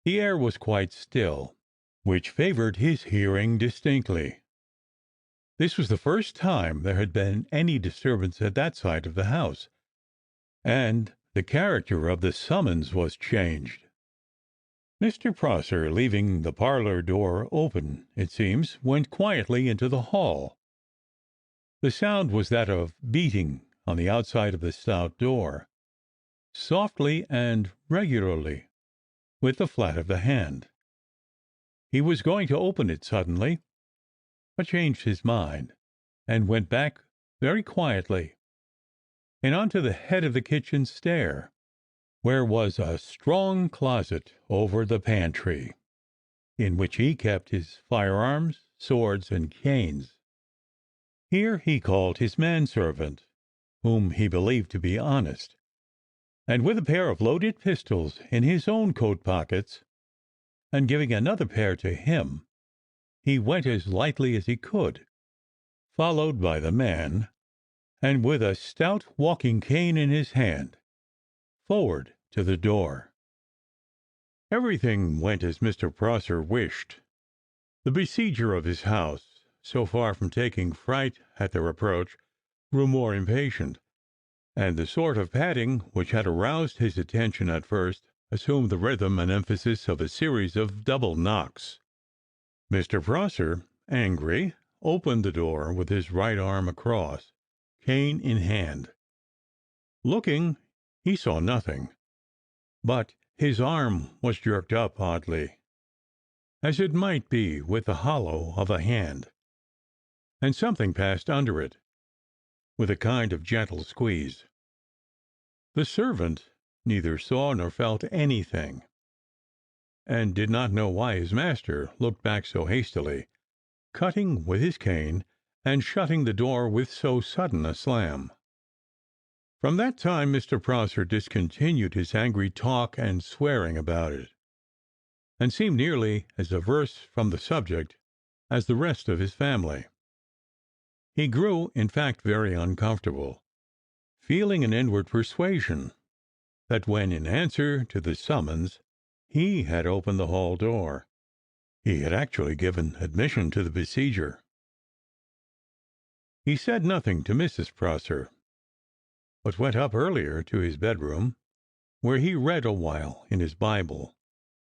The air was quite still, which favoured his hearing distinctly. This was the first time there had been any disturbance at that side of the house, and the character of the summons was changed. Mr. Prosser, leaving the parlour door open, it seems, went quietly into the hall. The sound was that of beating on the outside of the stout door, softly and regularly. with the flat of the hand. He was going to open it suddenly, but changed his mind, and went back very quietly and on to the head of the kitchen stair, where was a strong closet over the pantry, in which he kept his firearms, swords, and canes. Here he called his manservant, whom he believed to be honest, and with a pair of loaded pistols in his own coat pockets, and giving another pair to him, he went as lightly as he could, followed by the man, and with a stout walking cane in his hand, forward to the door. Everything went as Mr. Prosser wished. The besieger of his house, so far from taking fright at their approach, grew more impatient, and the sort of patting which had aroused his attention at first assumed the rhythm and emphasis of a series of double knocks. Mr. Prosser, angry, opened the door with his right arm across, cane in hand. Looking, he saw nothing, but his arm was jerked up oddly, as it might be with the hollow of a hand, and something passed under it, with a kind of gentle squeeze. The servant neither saw nor felt anything, and did not know why his master looked back so hastily, cutting with his cane, and shutting the door with so sudden a slam. From that time Mr. Prosser discontinued his angry talk and swearing about it, and seemed nearly as averse from the subject as the rest of his family. He grew, in fact, very uncomfortable, feeling an inward persuasion that when, in answer to the summons, he had opened the hall door, he had actually given admission to the besieger. He said nothing to Mrs. Prosser, but went up earlier to his bedroom, where he read a while in his Bible,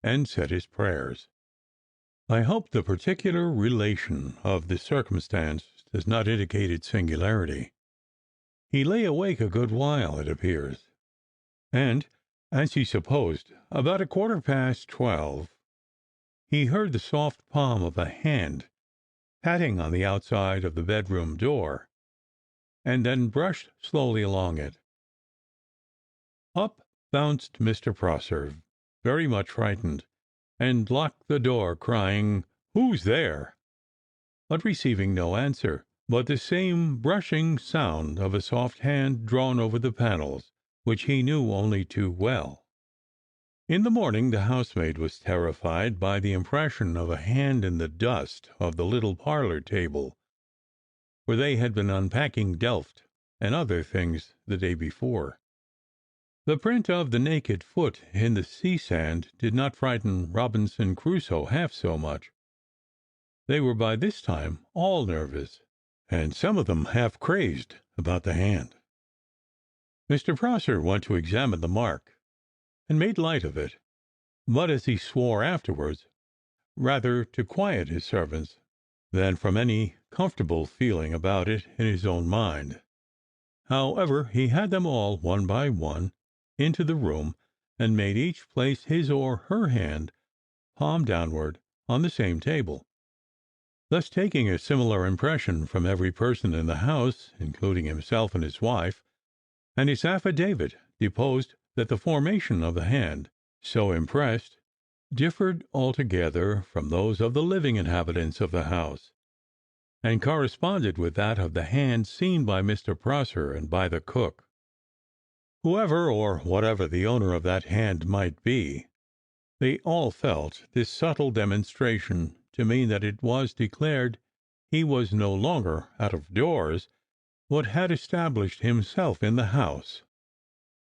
and said his prayers. I hope the particular relation of the circumstance does not indicate its singularity. He lay awake a good while, it appears, and, as he supposed, about 12:15, he heard the soft palm of a hand patting on the outside of the bedroom door, and then brushed slowly along it. Up bounced Mr. Prosser, very much frightened, and locked the door, crying, "Who's there?" but receiving no answer, but the same brushing sound of a soft hand drawn over the panels, which he knew only too well. In the morning the housemaid was terrified by the impression of a hand in the dust of the little parlour table, where they had been unpacking delft and other things the day before. The print of the naked foot in the sea sand did not frighten Robinson Crusoe half so much. They were by this time all nervous, and some of them half crazed about the hand. Mr. Prosser went to examine the mark, and made light of it, but, as he swore afterwards, rather to quiet his servants than from any comfortable feeling about it in his own mind. However, he had them all, one by one, into the room, and made each place his or her hand, palm downward, on the same table, thus taking a similar impression from every person in the house, including himself and his wife, and his affidavit deposed that the formation of the hand so impressed differed altogether from those of the living inhabitants of the house, and corresponded with that of the hand seen by Mr. Prosser and by the cook. Whoever or whatever the owner of that hand might be, they all felt this subtle demonstration to mean that it was declared he was no longer out of doors, but had established himself in the house.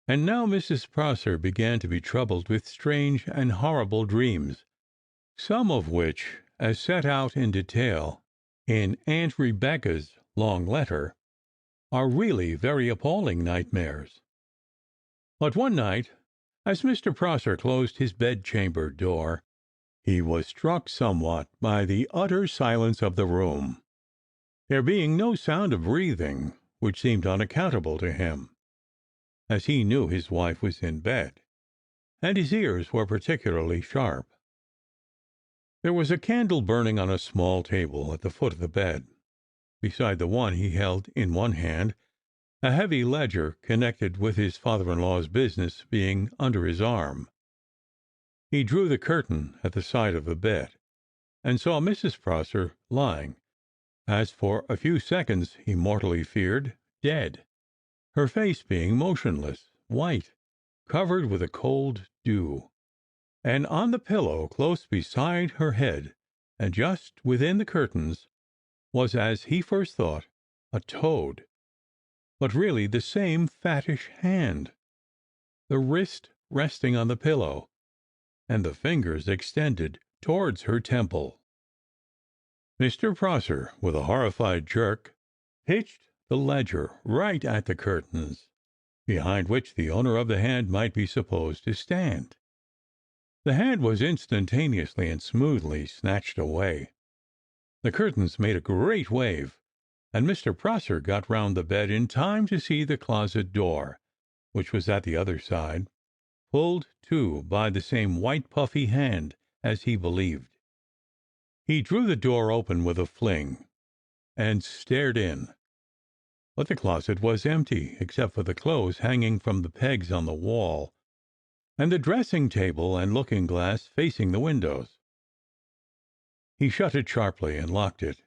And now Mrs. Prosser began to be troubled with strange and horrible dreams, some of which, as set out in detail in Aunt Rebecca's long letter, are really very appalling nightmares. But one night, as Mr. Prosser closed his bedchamber door, he was struck somewhat by the utter silence of the room, there being no sound of breathing, which seemed unaccountable to him, as he knew his wife was in bed, and his ears were particularly sharp. There was a candle burning on a small table at the foot of the bed. Beside the one he held in one hand, a heavy ledger connected with his father-in-law's business being under his arm. He drew the curtain at the side of the bed, and saw Mrs. Prosser lying, as for a few seconds he mortally feared, dead, her face being motionless, white, covered with a cold dew, and on the pillow close beside her head, and just within the curtains, was, as he first thought, a toad, but really the same fattish hand, the wrist resting on the pillow, and the fingers extended towards her temple. Mr. Prosser, with a horrified jerk, pitched the ledger right at the curtains, behind which the owner of the hand might be supposed to stand. The hand was instantaneously and smoothly snatched away. The curtains made a great wave, and Mr. Prosser got round the bed in time to see the closet door, which was at the other side, pulled to by the same white puffy hand, as he believed. He drew the door open with a fling, and stared in. But the closet was empty, except for the clothes hanging from the pegs on the wall, and the dressing table and looking glass facing the windows. He shut it sharply and locked it,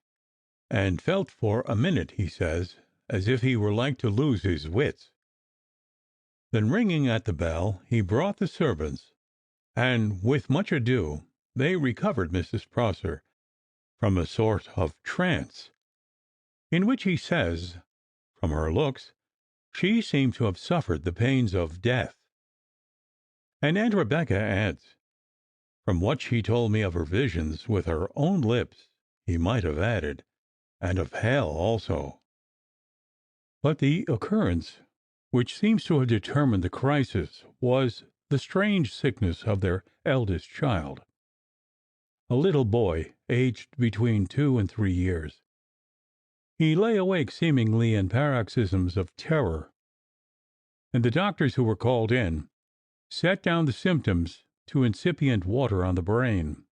and felt for a minute, he says, as if he were like to lose his wits. Then, ringing at the bell, he brought the servants, and with much ado they recovered Mrs. Prosser from a sort of trance, in which, he says, from her looks, she seemed to have suffered the pains of death. And Aunt Rebecca adds, from what she told me of her visions with her own lips, he might have added, and of hell also. But the occurrence which seems to have determined the crisis was the strange sickness of their eldest child, a little boy aged between 2 and 3 years. He lay awake seemingly in paroxysms of terror, and the doctors who were called in set down the symptoms to incipient water on the brain.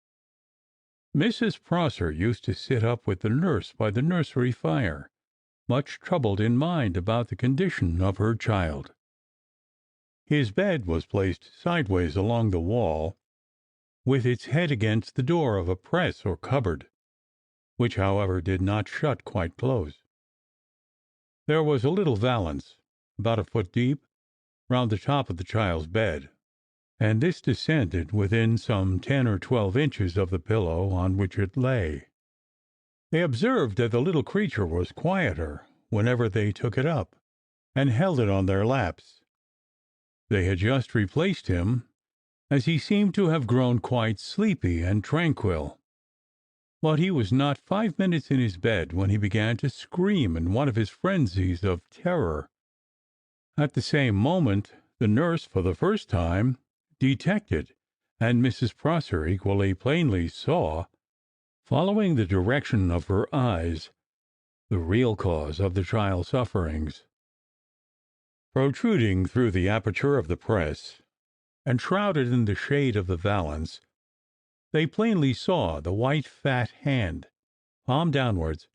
Mrs. Prosser used to sit up with the nurse by the nursery fire, much troubled in mind about the condition of her child. His bed was placed sideways along the wall, with its head against the door of a press or cupboard, which, however, did not shut quite close. There was a little valance, about a foot deep, round the top of the child's bed, and this descended within some 10 or 12 inches of the pillow on which it lay. They observed that the little creature was quieter whenever they took it up and held it on their laps. They had just replaced him, as he seemed to have grown quite sleepy and tranquil. But he was not 5 minutes in his bed when he began to scream in one of his frenzies of terror. At the same moment the nurse, for the first time, detected, and Mrs. Prosser equally plainly saw, following the direction of her eyes, the real cause of the child's sufferings. Protruding through the aperture of the press, and shrouded in the shade of the valance, they plainly saw the white fat hand, palm downwards,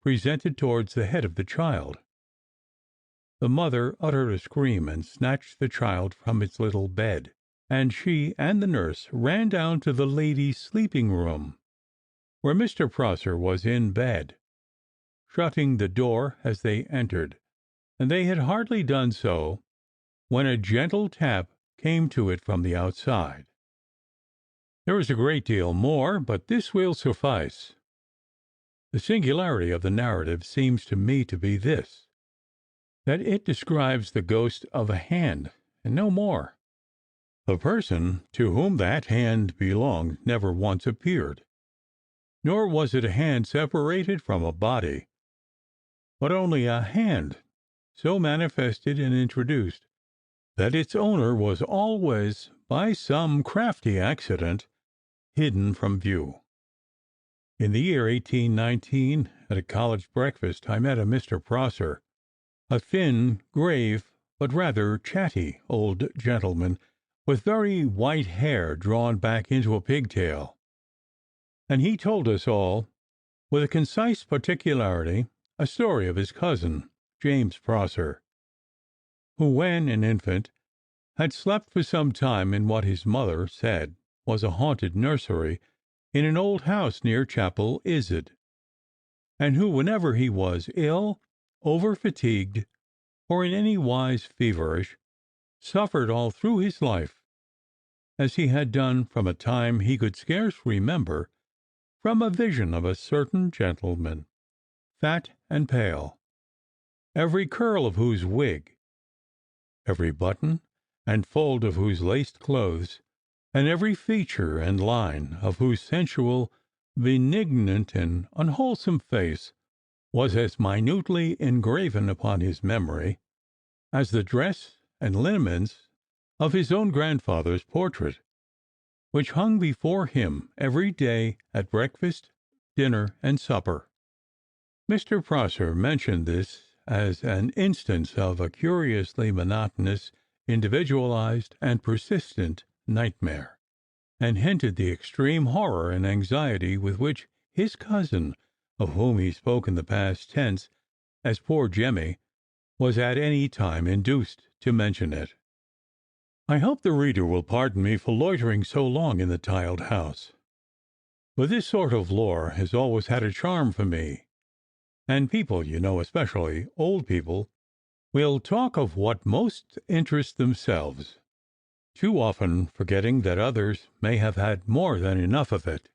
presented towards the head of the child. The mother uttered a scream and snatched the child from its little bed, and she and the nurse ran down to the ladies' sleeping room, where Mr. Prosser was in bed, shutting the door as they entered, and they had hardly done so when a gentle tap came to it from the outside. There is a great deal more, but this will suffice. The singularity of the narrative seems to me to be this, that it describes the ghost of a hand, and no more. The person to whom that hand belonged never once appeared, nor was it a hand separated from a body, but only a hand so manifested and introduced that its owner was always, by some crafty accident, hidden from view. In the year 1819, at a college breakfast, I met a Mr. Prosser, a thin, grave, but rather chatty old gentleman with very white hair drawn back into a pigtail, and he told us all, with a concise particularity, a story of his cousin, James Prosser, who, when an infant, had slept for some time in what his mother said was a haunted nursery in an old house near Chapel Izard, and who, whenever he was ill, over fatigued, or in any wise feverish, suffered all through his life, as he had done from a time he could scarce remember, from a vision of a certain gentleman, fat and pale, every curl of whose wig, every button and fold of whose laced clothes, and every feature and line of whose sensual, benignant, and unwholesome face was as minutely engraven upon his memory as the dress and lineaments of his own grandfather's portrait, which hung before him every day at breakfast, dinner, and supper. Mr. Prosser mentioned this as an instance of a curiously monotonous, individualized, and persistent nightmare, and hinted the extreme horror and anxiety with which his cousin, of whom he spoke in the past tense as poor Jemmy, was at any time induced to mention it. I hope the reader will pardon me for loitering so long in the tiled house, but this sort of lore has always had a charm for me, and people, you know, especially old people, will talk of what most interests themselves, too often forgetting that others may have had more than enough of it.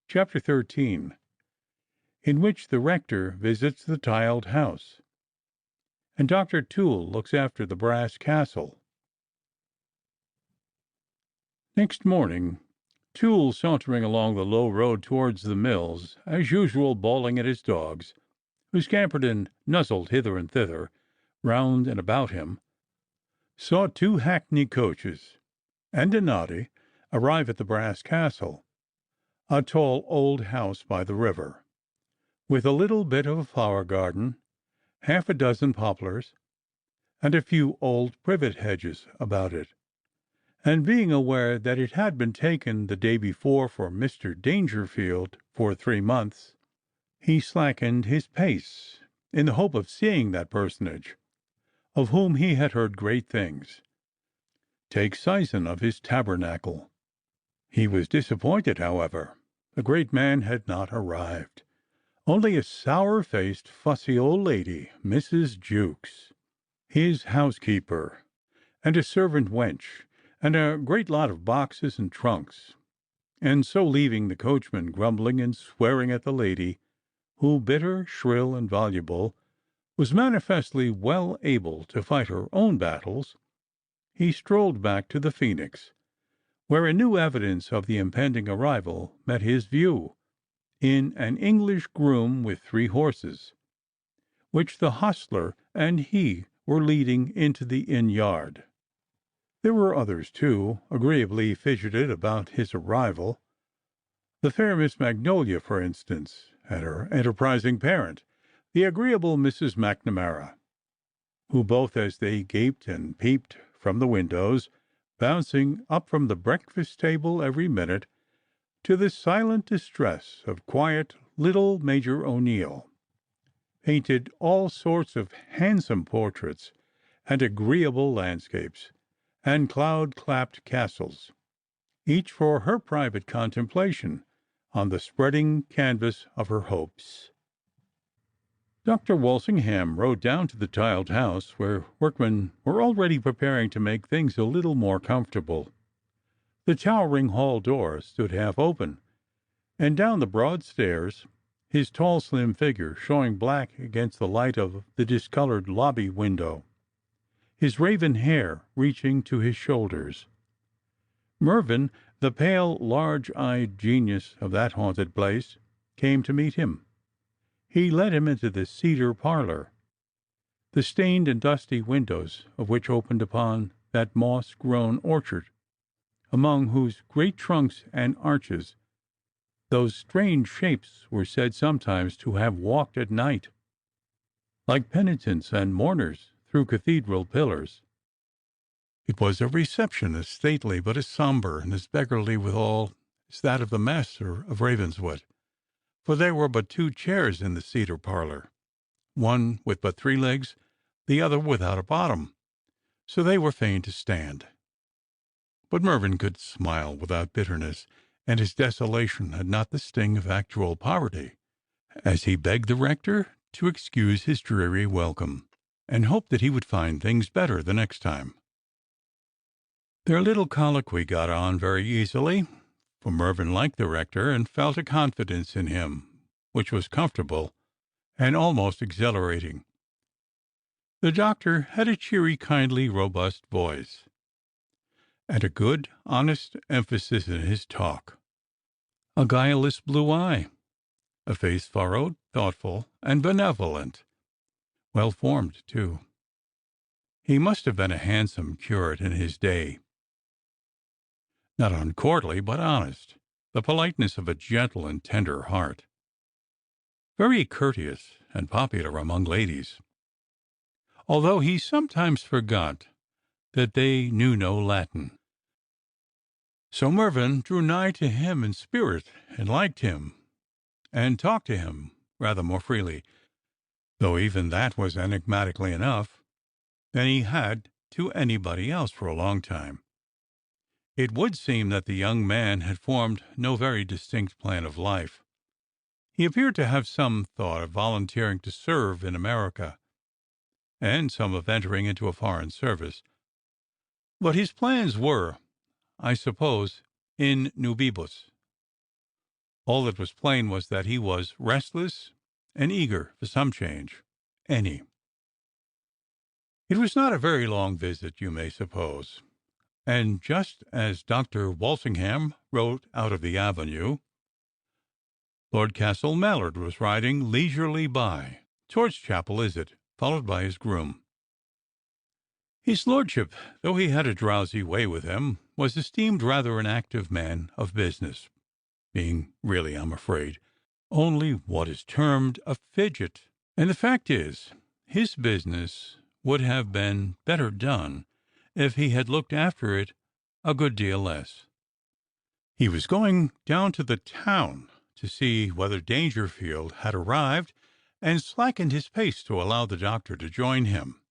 Chapter 13, in which the rector visits the tiled house, and Dr. Toole looks after the brass castle. Next morning, Toole, sauntering along the low road towards the mills, as usual bawling at his dogs, who scampered and nuzzled hither and thither, round and about him, saw two hackney coaches and a noddy arrive at the brass castle, a tall old house by the river, with a little bit of a flower garden, half a dozen poplars, and a few old privet hedges about it, and being aware that it had been taken the day before for Mr. Dangerfield for 3 months, he slackened his pace in the hope of seeing that personage, of whom he had heard great things, take seisin of his tabernacle. He was disappointed, however. The great man had not arrived. Only a sour-faced, fussy old lady, Mrs. Jewkes, his housekeeper, and a servant wench, and a great lot of boxes and trunks, and so leaving the coachman grumbling and swearing at the lady, who, bitter, shrill, and voluble, was manifestly well able to fight her own battles, he strolled back to the Phoenix, where a new evidence of the impending arrival met his view, in an English groom with 3 horses, which the hostler and he were leading into the inn yard. There were others, too, agreeably fidgeted about his arrival. The fair Miss Magnolia, for instance, and her enterprising parent, the agreeable Mrs. McNamara, who, both as they gaped and peeped from the windows, bouncing up from the breakfast table every minute, to the silent distress of quiet little Major O'Neill, painted all sorts of handsome portraits and agreeable landscapes, and cloud-clapped castles, each for her private contemplation on the spreading canvas of her hopes. Dr. Walsingham rode down to the tiled house, where workmen were already preparing to make things a little more comfortable. The towering hall door stood half open, and down the broad stairs, his tall, slim figure showing black against the light of the discolored lobby window, his raven hair reaching to his shoulders. Mervyn, the pale, large-eyed genius of that haunted place, came to meet him. He led him into the cedar parlor, the stained and dusty windows of which opened upon that moss-grown orchard, among whose great trunks and arches those strange shapes were said sometimes to have walked at night, like penitents and mourners through cathedral pillars. It was a reception as stately but as sombre and as beggarly withal as that of the master of Ravenswood, for there were but 2 chairs in the cedar parlour, one with but 3 legs, the other without a bottom, so they were fain to stand. But Mervyn could smile without bitterness, and his desolation had not the sting of actual poverty, as he begged the rector to excuse his dreary welcome, and hoped that he would find things better the next time. Their little colloquy got on very easily, for Mervyn liked the rector and felt a confidence in him which was comfortable and almost exhilarating. The doctor had a cheery, kindly, robust voice, and a good, honest emphasis in his talk, a guileless blue eye, a face furrowed, thoughtful, and benevolent, well formed, too. He must have been a handsome curate in his day, not uncourtly, but honest, the politeness of a gentle and tender heart, very courteous and popular among ladies, although he sometimes forgot that they knew no Latin. So Mervyn drew nigh to him in spirit, and liked him, and talked to him rather more freely, though even that was enigmatically enough, than he had to anybody else for a long time. It would seem that the young man had formed no very distinct plan of life. He appeared to have some thought of volunteering to serve in America, and some of entering into a foreign service, but his plans were, I suppose, in nubibus. All that was plain was that he was restless and eager for some change, any. It was not a very long visit, you may suppose, and just as Dr. Walsingham rode out of the avenue, Lord Castle Mallard was riding leisurely by towards Chapel Is it, followed by his groom. His lordship, though he had a drowsy way with him, was esteemed rather an active man of business, being really, I'm afraid, only what is termed a fidget, and the fact is, his business would have been better done if he had looked after it a good deal less. He was going down to the town to see whether Dangerfield had arrived, and slackened his pace to allow the doctor to join him,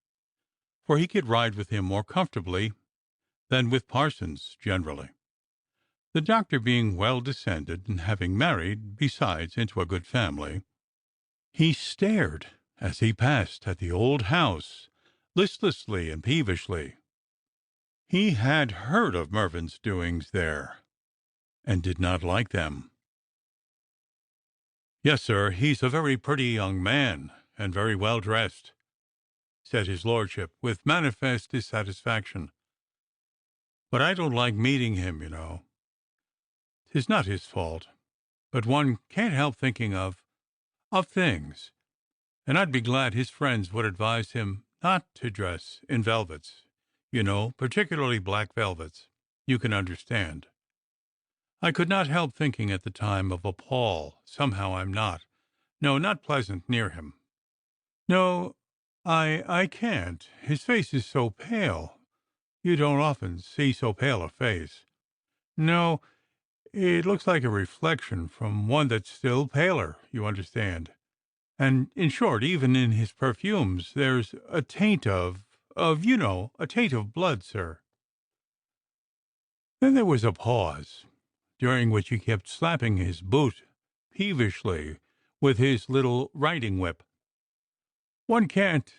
for he could ride with him more comfortably than with parsons generally, the doctor being well descended, and having married, besides, into a good family. He stared as he passed at the old house, listlessly and peevishly. He had heard of Mervyn's doings there, and did not like them. "Yes, sir, he's a very pretty young man, and very well dressed," said his lordship, with manifest dissatisfaction. "But I don't like meeting him, you know. 'Tis not his fault, but one can't help thinking of things, and I'd be glad his friends would advise him not to dress in velvets, you know, particularly black velvets, you can understand. I could not help thinking at the time of a Paul. Somehow I'm not pleasant near him. No, I can't. His face is so pale. You don't often see so pale a face. No, it looks like a reflection from one that's still paler, you understand. And, in short, even in his perfumes there's a taint a taint of blood, sir." Then there was a pause, during which he kept slapping his boot peevishly with his little riding whip. "One can't,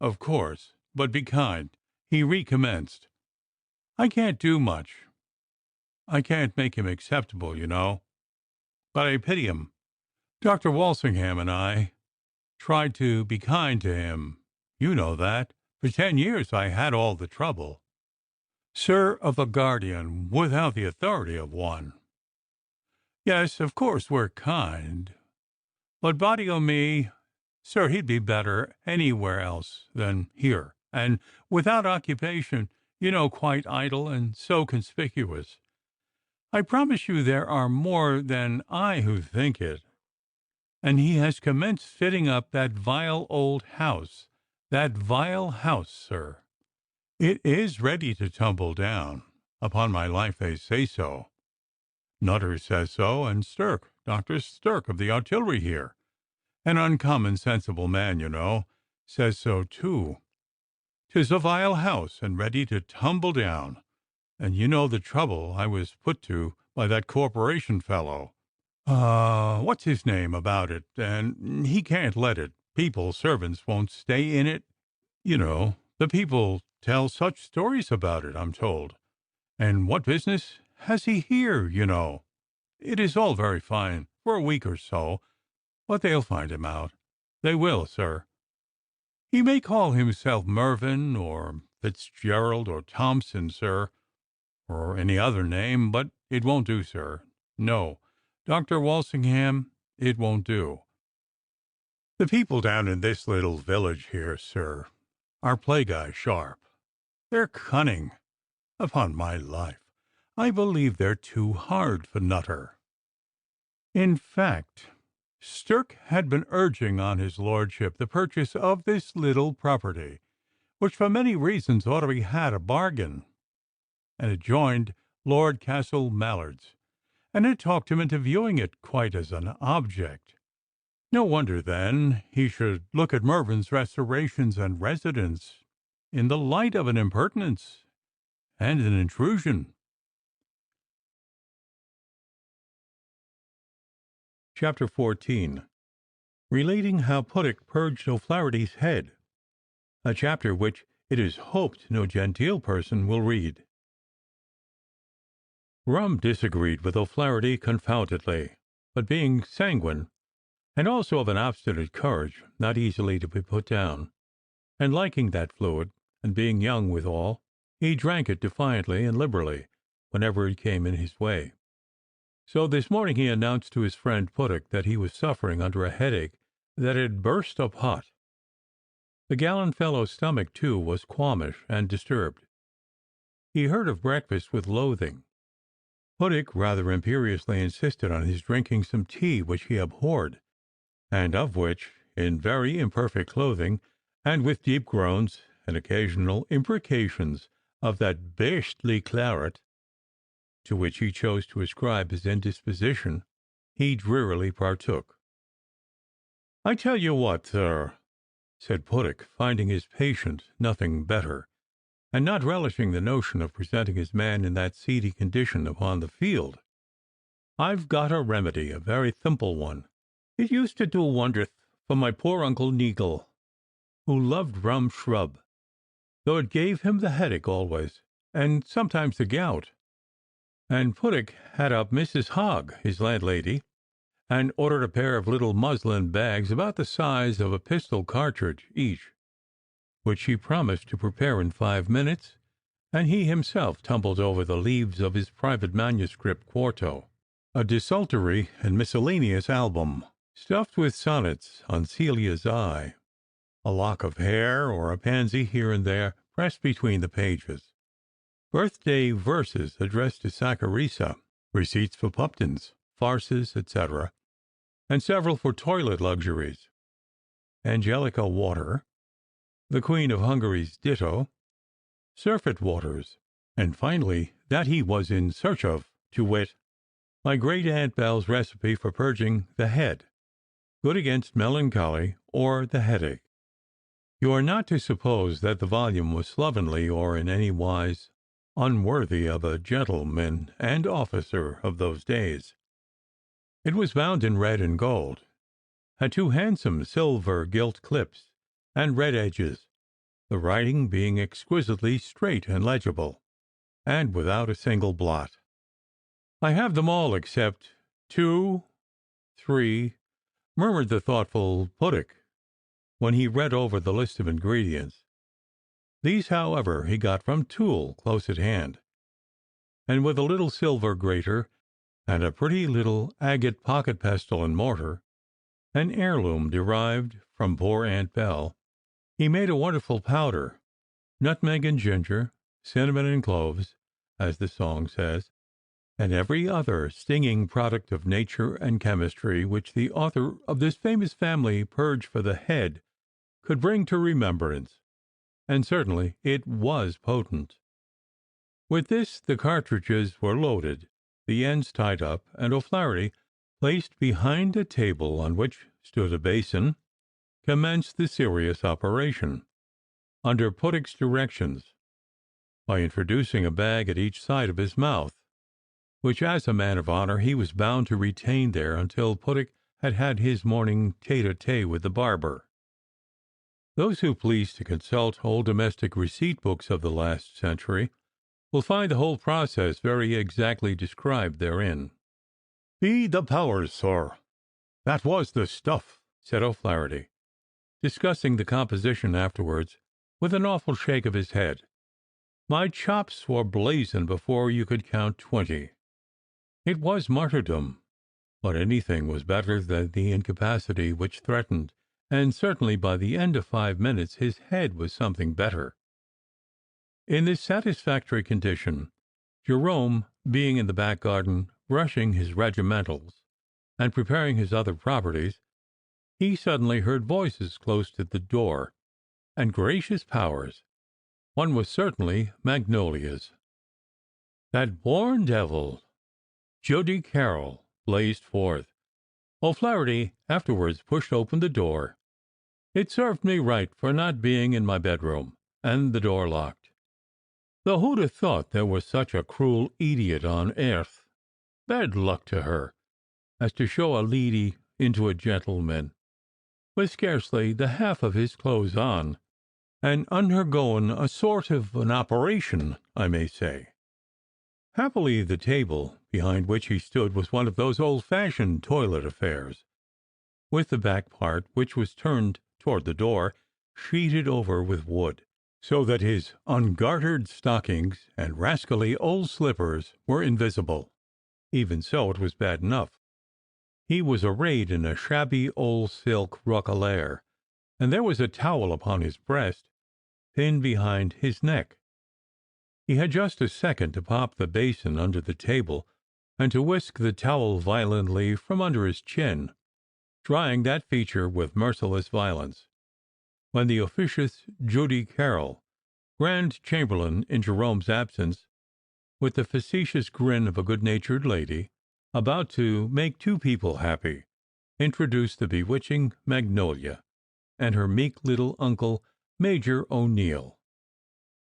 of course, but be kind," he recommenced. "I can't do much. I can't make him acceptable, you know. But I pity him. Dr. Walsingham and I tried to be kind to him. You know that. For 10 years I had all the trouble, sir, of a guardian without the authority of one. Yes, of course we're kind, but body o' me, sir, he'd be better anywhere else than here, and without occupation, you know, quite idle, and so conspicuous. I promise you there are more than I who think it. And he has commenced fitting up that vile old house That vile house, sir. It is ready to tumble down. Upon my life they say so. Nutter says so, and Stirk, Dr. Stirk of the artillery here, an uncommon sensible man, you know, says so too. 'Tis a vile house, and ready to tumble down, and you know the trouble I was put to by that corporation fellow. What's his name about it, and he can't let it. People, servants won't stay in it. You know, the people tell such stories about it, I'm told. And what business has he here, you know? It is all very fine for a week or so, but they'll find him out. They will, sir. He may call himself Mervyn, or Fitzgerald, or Thompson, sir, or any other name, but it won't do, sir. No, Dr. Walsingham, it won't do. The people down in this little village here, sir, are plaguey sharp. They're cunning. Upon my life, I believe they're too hard for Nutter. In fact, Stirk had been urging on his lordship the purchase of this little property, which for many reasons ought to be had a bargain, and had joined Lord Castle Mallard's, and had talked him into viewing it quite as an object. No wonder, then, he should look at Mervyn's restorations and residence in the light of an impertinence and an intrusion. Chapter 14, relating how Puttock purged O'Flaherty's head, a chapter which it is hoped no genteel person will read. Rum disagreed with O'Flaherty confoundedly, but being sanguine, and also of an obstinate courage not easily to be put down, and liking that fluid, and being young withal, he drank it defiantly and liberally whenever it came in his way. So this morning he announced to his friend Puttock that he was suffering under a headache that had burst up hot. The gallant fellow's stomach, too, was qualmish and disturbed. He heard of breakfast with loathing. Puttock rather imperiously insisted on his drinking some tea which he abhorred, and of which, in very imperfect clothing, and with deep groans and occasional imprecations of that beastly claret, to which he chose to ascribe his indisposition, he drearily partook. "I tell you what, sir," said Puttock, finding his patient nothing better, and not relishing the notion of presenting his man in that seedy condition upon the field, "I've got a remedy, a very thimple one. It used to do wonderth for my poor Uncle Neagle, who loved rum shrub, though it gave him the headache always, and sometimes the gout." And Puttock had up Mrs. Hogg, his landlady, and ordered a pair of little muslin bags about the size of a pistol cartridge each, which she promised to prepare in 5 minutes, and he himself tumbled over the leaves of his private manuscript quarto, a desultory and miscellaneous album, stuffed with sonnets on Celia's eye, a lock of hair or a pansy here and there pressed between the pages, birthday verses addressed to Saccharissa, receipts for Puptons, farces, etc., and several for toilet luxuries, Angelica water, the Queen of Hungary's ditto, surfeit waters, and finally that he was in search of, to wit, my great Aunt Bell's recipe for purging the head, good against melancholy or the headache. You are not to suppose that the volume was slovenly or in any wise unworthy of a gentleman and officer of those days. It was bound in red and gold, had 2 handsome silver gilt clips, and red edges, the writing being exquisitely straight and legible, and without a single blot. "I have them all except 2, 3, murmured the thoughtful Puttock, when he read over the list of ingredients. These, however, he got from Toole, close at hand, and with a little silver grater, and a pretty little agate pocket pestle and mortar, an heirloom derived from poor Aunt Bell, he made a wonderful powder, nutmeg and ginger, cinnamon and cloves, as the song says, and every other stinging product of nature and chemistry which the author of this famous family purge for the head could bring to remembrance, and certainly it was potent. With this the cartridges were loaded, the ends tied up, and O'Flaherty, placed behind a table on which stood a basin, commenced the serious operation, under Puttick's directions, by introducing a bag at each side of his mouth, which, as a man of honour, he was bound to retain there until Puttick had had his morning tete-a-tete with the barber. Those who please to consult old domestic receipt books of the last century will find the whole process very exactly described therein. "Be the powers, sir, that was the stuff!" said O'Flaherty, discussing the composition afterwards, with an awful shake of his head. "My chops were blazing before you could count 20. It was martyrdom, but anything was better than the incapacity which threatened, and certainly by the end of 5 minutes his head was something better." In this satisfactory condition, Jerome, being in the back garden brushing his regimentals and preparing his other properties, he suddenly heard voices close to the door, and, gracious powers, one was certainly Magnolia's. That born devil, Judy Carroll, blazed forth. O'Flaherty afterwards pushed open the door. It served me right for not being in my bedroom, and the door locked. Though who'd have thought there was such a cruel idiot on airth, bad luck to her, as to show a leady into a gentleman, with scarcely the half of his clothes on, and undergoing a sort of an operation, I may say. Happily the table behind which he stood was one of those old-fashioned toilet affairs, with the back part, which was turned toward the door, sheeted over with wood, so that his ungartered stockings and rascally old slippers were invisible. Even so, it was bad enough. He was arrayed in a shabby old silk roquelaire, and there was a towel upon his breast, pinned behind his neck. He had just a second to pop the basin under the table, and to whisk the towel violently from under his chin, drying that feature with merciless violence, when the officious Judy Carroll, Grand Chamberlain in Jerome's absence, with the facetious grin of a good-natured lady, about to make two people happy, introduced the bewitching Magnolia and her meek little uncle, Major O'Neill.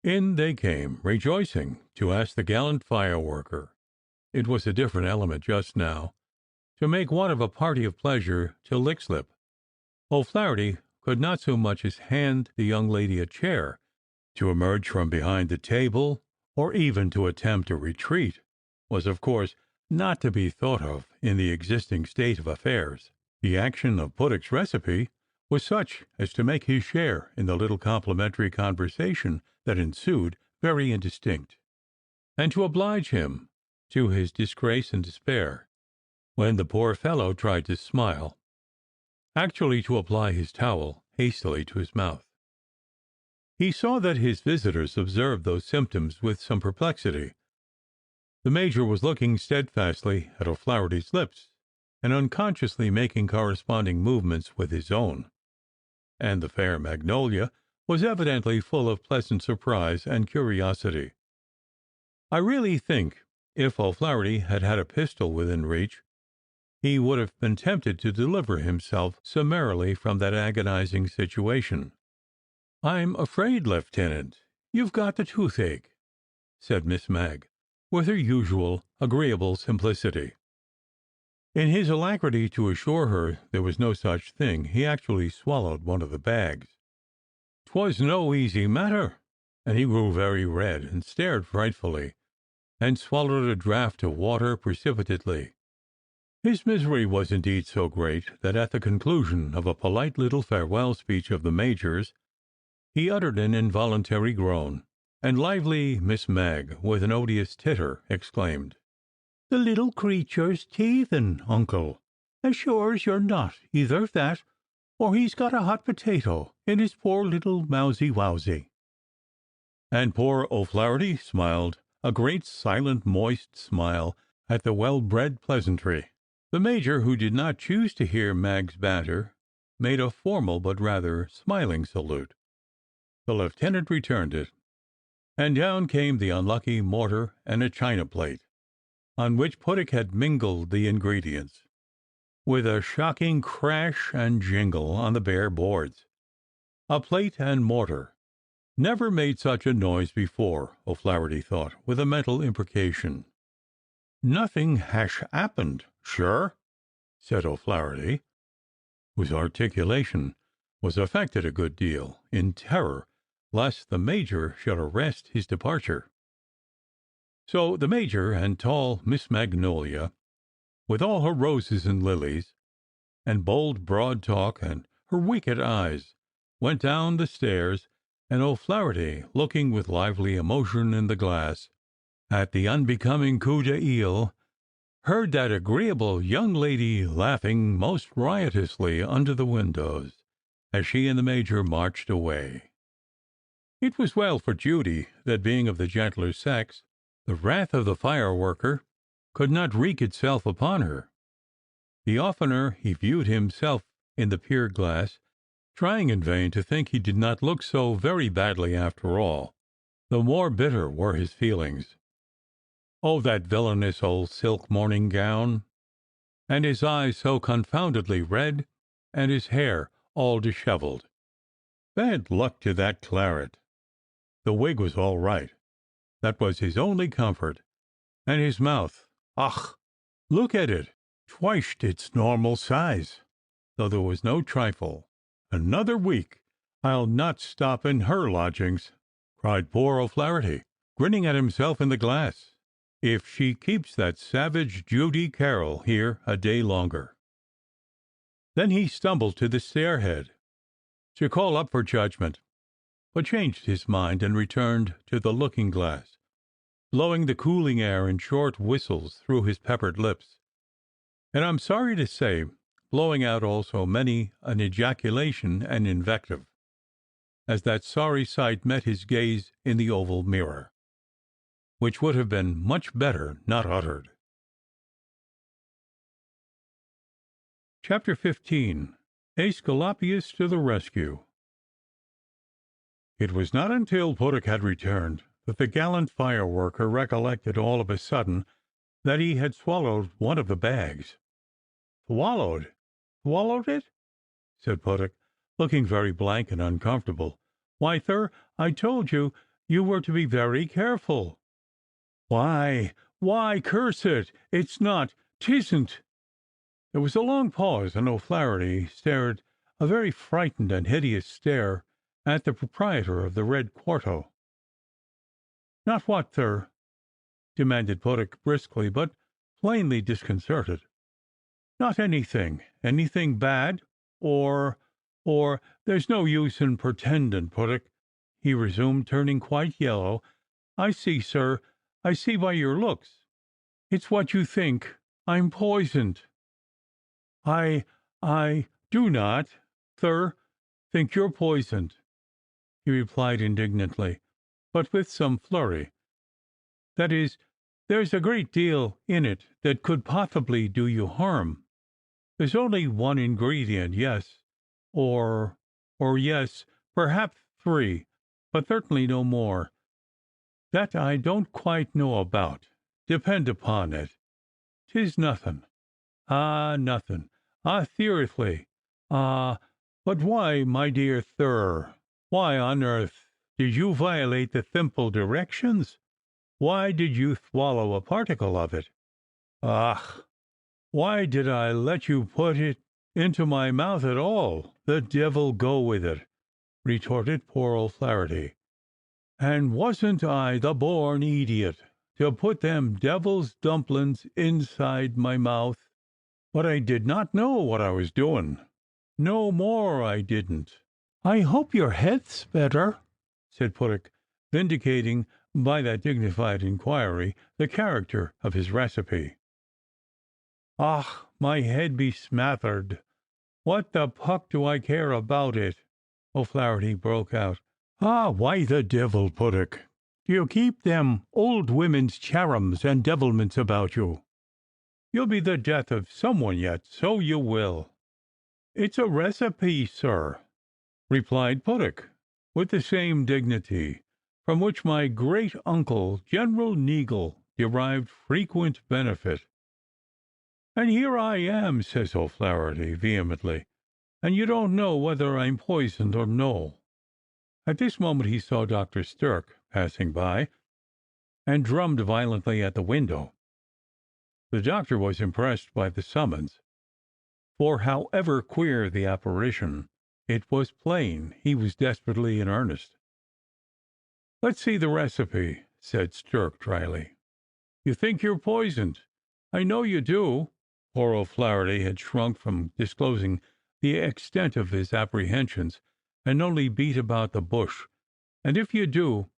In they came, rejoicing, to ask the gallant fireworker — it was a different element just now — to make one of a party of pleasure to Leixlip. O'Flaherty could not so much as hand the young lady a chair. To emerge from behind the table, or even to attempt a retreat, was, of course, not to be thought of in the existing state of affairs. The action of Puttick's recipe was such as to make his share in the little complimentary conversation that ensued very indistinct, and to oblige him, to his disgrace and despair, when the poor fellow tried to smile, actually to apply his towel hastily to his mouth. He saw that his visitors observed those symptoms with some perplexity. The Major was looking steadfastly at O'Flaherty's lips, and unconsciously making corresponding movements with his own, and the fair Magnolia was evidently full of pleasant surprise and curiosity. I really think if O'Flaherty had had a pistol within reach, he would have been tempted to deliver himself summarily from that agonizing situation. "I'm afraid, Lieutenant, you've got the toothache," said Miss Mag, with her usual agreeable simplicity. In his alacrity to assure her there was no such thing, he actually swallowed one of the bags. 'Twas no easy matter, and he grew very red, and stared frightfully, and swallowed a draught of water precipitately. His misery was indeed so great that at the conclusion of a polite little farewell speech of the Major's, he uttered an involuntary groan, and lively Miss Mag, with an odious titter, exclaimed, "The little creature's teething, uncle, as sure as you're not either that, or he's got a hot potato in his poor little mousy wowsy." And poor O'Flaherty smiled a great silent moist smile at the well-bred pleasantry. The Major, who did not choose to hear Mag's banter, made a formal but rather smiling salute. The lieutenant returned it, and down came the unlucky mortar and a china plate, on which Puttick had mingled the ingredients, with a shocking crash and jingle on the bare boards. A plate and mortar never made such a noise before, O'Flaherty thought, with a mental imprecation. "Nothing hash happened, sure?" said O'Flaherty, whose articulation was affected a good deal, in terror lest the Major should arrest his departure. So the Major and tall Miss Magnolia, with all her roses and lilies, and bold broad talk, and her wicked eyes, went down the stairs, and O'Flaherty, looking with lively emotion in the glass at the unbecoming coup d'oeil, heard that agreeable young lady laughing most riotously under the windows as she and the Major marched away. It was well for Judy that, being of the gentler sex, the wrath of the fireworker could not wreak itself upon her. The oftener he viewed himself in the pier glass, trying in vain to think he did not look so very badly after all, the more bitter were his feelings. Oh, that villainous old silk morning gown, and his eyes so confoundedly red, and his hair all dishevelled. Bad luck to that claret! The wig was all right, that was his only comfort, and his mouth, ach! Look at it, twice its normal size, though there was no trifle. "Another week I'll not stop in her lodgings," cried poor O'Flaherty, grinning at himself in the glass, "if she keeps that savage Judy Carroll here a day longer." Then he stumbled to the stairhead to call up for judgment, but changed his mind and returned to the looking glass, blowing the cooling air in short whistles through his peppered lips, and I'm sorry to say, blowing out also many an ejaculation and invective, as that sorry sight met his gaze in the oval mirror, which would have been much better not uttered. Chapter 15. Aesculapius to the rescue. It was not until Puttick had returned that the gallant fireworker recollected all of a sudden that he had swallowed one of the bags. "Swallowed? Swallowed it?" said Puttick, looking very blank and uncomfortable. "Why, sir, I told you you were to be very careful." Why, curse it, it's not, 'tisn't." There was a long pause, and O'Flaherty stared a very frightened and hideous stare at the proprietor of the red quarto. "Not what, sir?" demanded Puttick briskly, but plainly disconcerted. "Not anything bad, or there's no use in pretendin', Puttick," he resumed, turning quite yellow. "I see, sir, I see by your looks. It's what you think. I'm poisoned." I do not, sir, think you're poisoned," he replied indignantly, but with some flurry. "That is, there's a great deal in it that could possibly do you harm. There's only one ingredient, yes, or yes, perhaps three, but certainly no more. That I don't quite know about. Depend upon it, 'tis nothin'. Nothin'. Seriously. But why, my dear sir, why on earth did you violate the simple directions? Why did you swallow a particle of it?" "Ach, why did I let you put it into my mouth at all? The devil go with it!" retorted poor O'Flaherty. "And wasn't I the born idiot to put them devil's dumplins inside my mouth? But I did not know what I was doin'. No more I didn't." "I hope your head's better," said Puttick, vindicating by that dignified inquiry the character of his recipe. "Och, my head be smathered! What the puck do I care about it?" O'Flaherty broke out. "Why the devil, Puttick, do you keep them old women's charums and devilments about you? You'll be the death of some one yet, so you will." It's a recipe, sir," replied Puttock, with the same dignity from which my great uncle, General Neagle, derived frequent benefit. "And here I am," says O'Flaherty vehemently, "and you don't know whether I'm poisoned or no." At this moment he saw Dr. Stirk passing by, and drummed violently at the window. The doctor was impressed by the summons, for however queer the apparition, it was plain he was desperately in earnest. "Let's see the recipe," said Stirk dryly. "You think you're poisoned. I know you do." Poor O'Flaherty had shrunk from disclosing the extent of his apprehensions, and only beat about the bush. "And if you do,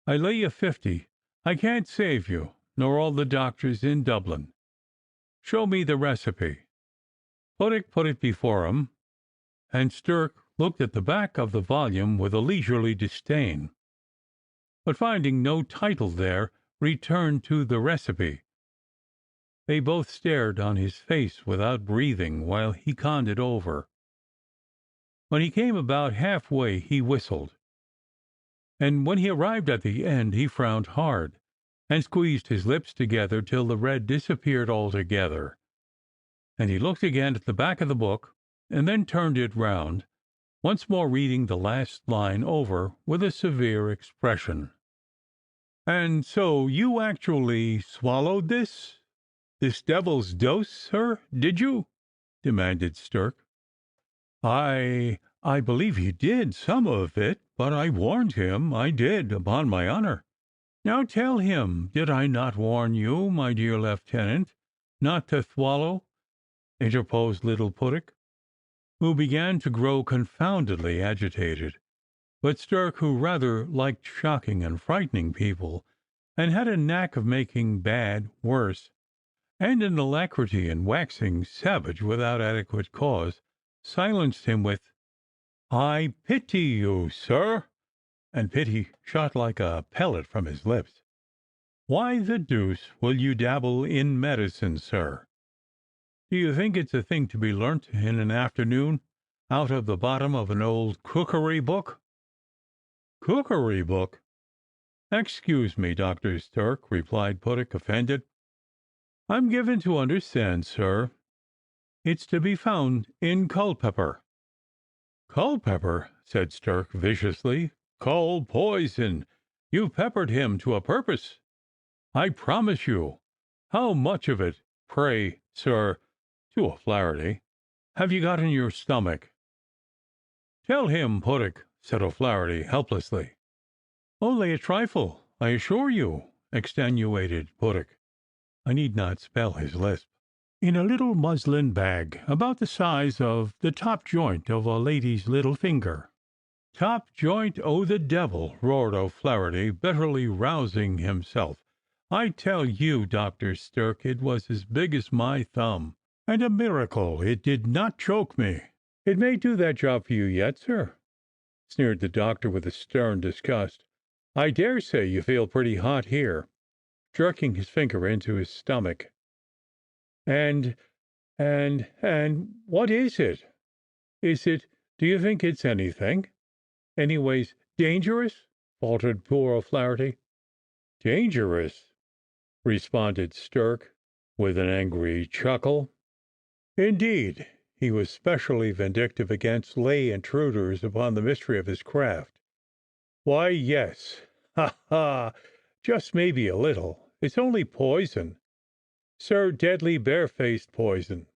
I lay you 50 I can't save you, nor all the doctors in Dublin. Show me the recipe." Puttock put it before him, and Stirk looked at the back of the volume with a leisurely disdain, but finding no title there, returned to the recipe. They both stared on his face without breathing while he conned it over. When he came about halfway he whistled, and when he arrived at the end he frowned hard, and squeezed his lips together till the red disappeared altogether. And he looked again at the back of the book, and then turned it round, once more reading the last line over with a severe expression. "And so you actually swallowed this devil's dose, sir, did you?" demanded Stirk. I believe he did some of it, but I warned him, I did, upon my honour." "Now tell him, did I not warn you, my dear lieutenant, not to thwallow?" interposed little Puttock, who began to grow confoundedly agitated. But Stirk, who rather liked shocking and frightening people, and had a knack of making bad worse, and an alacrity in waxing savage without adequate cause, silenced him with, "I pity you, sir," and pity shot like a pellet from his lips. "Why the deuce will you dabble in medicine, sir? Do you think it's a thing to be learnt in an afternoon out of the bottom of an old cookery book?" "Cookery book? Excuse me, Dr. Stirk," replied Puttock, offended. "I'm given to understand, sir, it's to be found in Culpeper." "Culpeper?" said Stirk viciously. "Cull poison! You've peppered him to a purpose, I promise you. How much of it, pray, sir," to O'Flaherty, "have you got in your stomach?" "Tell him, Puttock," said O'Flaherty helplessly. "Only a trifle, I assure you," extenuated Puttock, I need not spell his lisp. "In a little muslin bag about the size of the top joint of a lady's little finger." "Top joint o' the devil!" roared O'Flaherty, bitterly rousing himself. "I tell you, Dr. Stirk, it was as big as my thumb, and a miracle it did not choke me." "It may do that job for you yet, sir," sneered the doctor with a stern disgust. "I dare say you feel pretty hot here," jerking his finger into his stomach. And what is it? Do you think it's anything? Anyways, dangerous?" faltered poor O'Flaherty. "Dangerous?" responded Stirk with an angry chuckle. Indeed, he was specially vindictive against lay intruders upon the mystery of his craft. "Why, yes. Ha, ha! Just maybe a little. It's only poison, sir, deadly barefaced poison."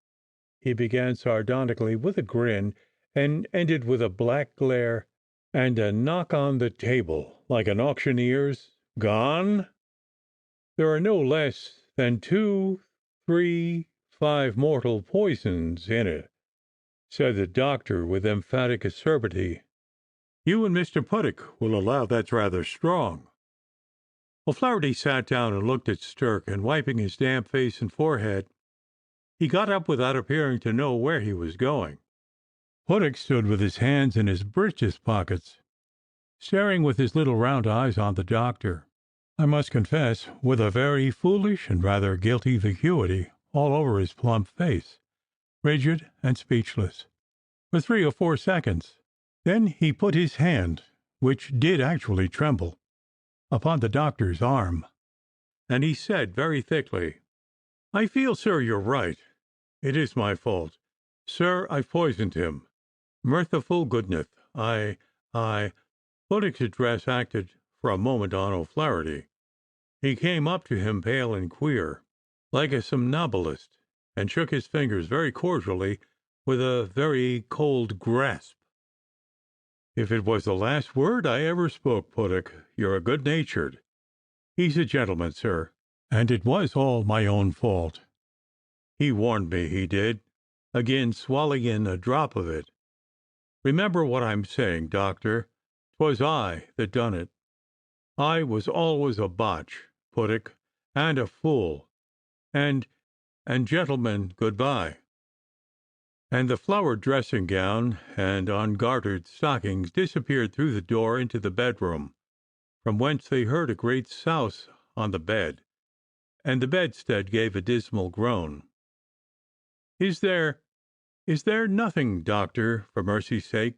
He began sardonically with a grin, and ended with a black glare and a knock on the table like an auctioneer's. "Gone? There are no less than 2, 3, 5 mortal poisons in it," said the doctor with emphatic acerbity. "You and Mr. Puttock will allow that's rather strong." O'Flaherty sat down and looked at Stirk, and wiping his damp face and forehead, he got up without appearing to know where he was going. Puttock stood with his hands in his breeches pockets, staring with his little round eyes on the doctor, I must confess with a very foolish and rather guilty vacuity all over his plump face, rigid and speechless. for 3 or 4 seconds. Then he put his hand, which did actually tremble, upon the doctor's arm, and he said very thickly, "I feel, sir, you're right. It is my fault. Sir, I've poisoned him. Merciful goodness, I Puddock's address acted for a moment on O'Flaherty. He came up to him pale and queer, like a somnambulist, and shook his fingers very cordially with a very cold grasp. If it was the last word I ever spoke, Puddock, you're good-natured. He's a gentleman, sir, and it was all my own fault. He warned me, he did, agin swallyin' a drop of it. Remember what I'm saying, doctor. 'Twas I that done it. I was always a botch, Puddock, and a fool, and gentlemen, good-bye." And the flowered dressing gown and ungartered stockings disappeared through the door into the bedroom, from whence they heard a great souse on the bed, and the bedstead gave a dismal groan. Is there nothing, doctor, for mercy's sake?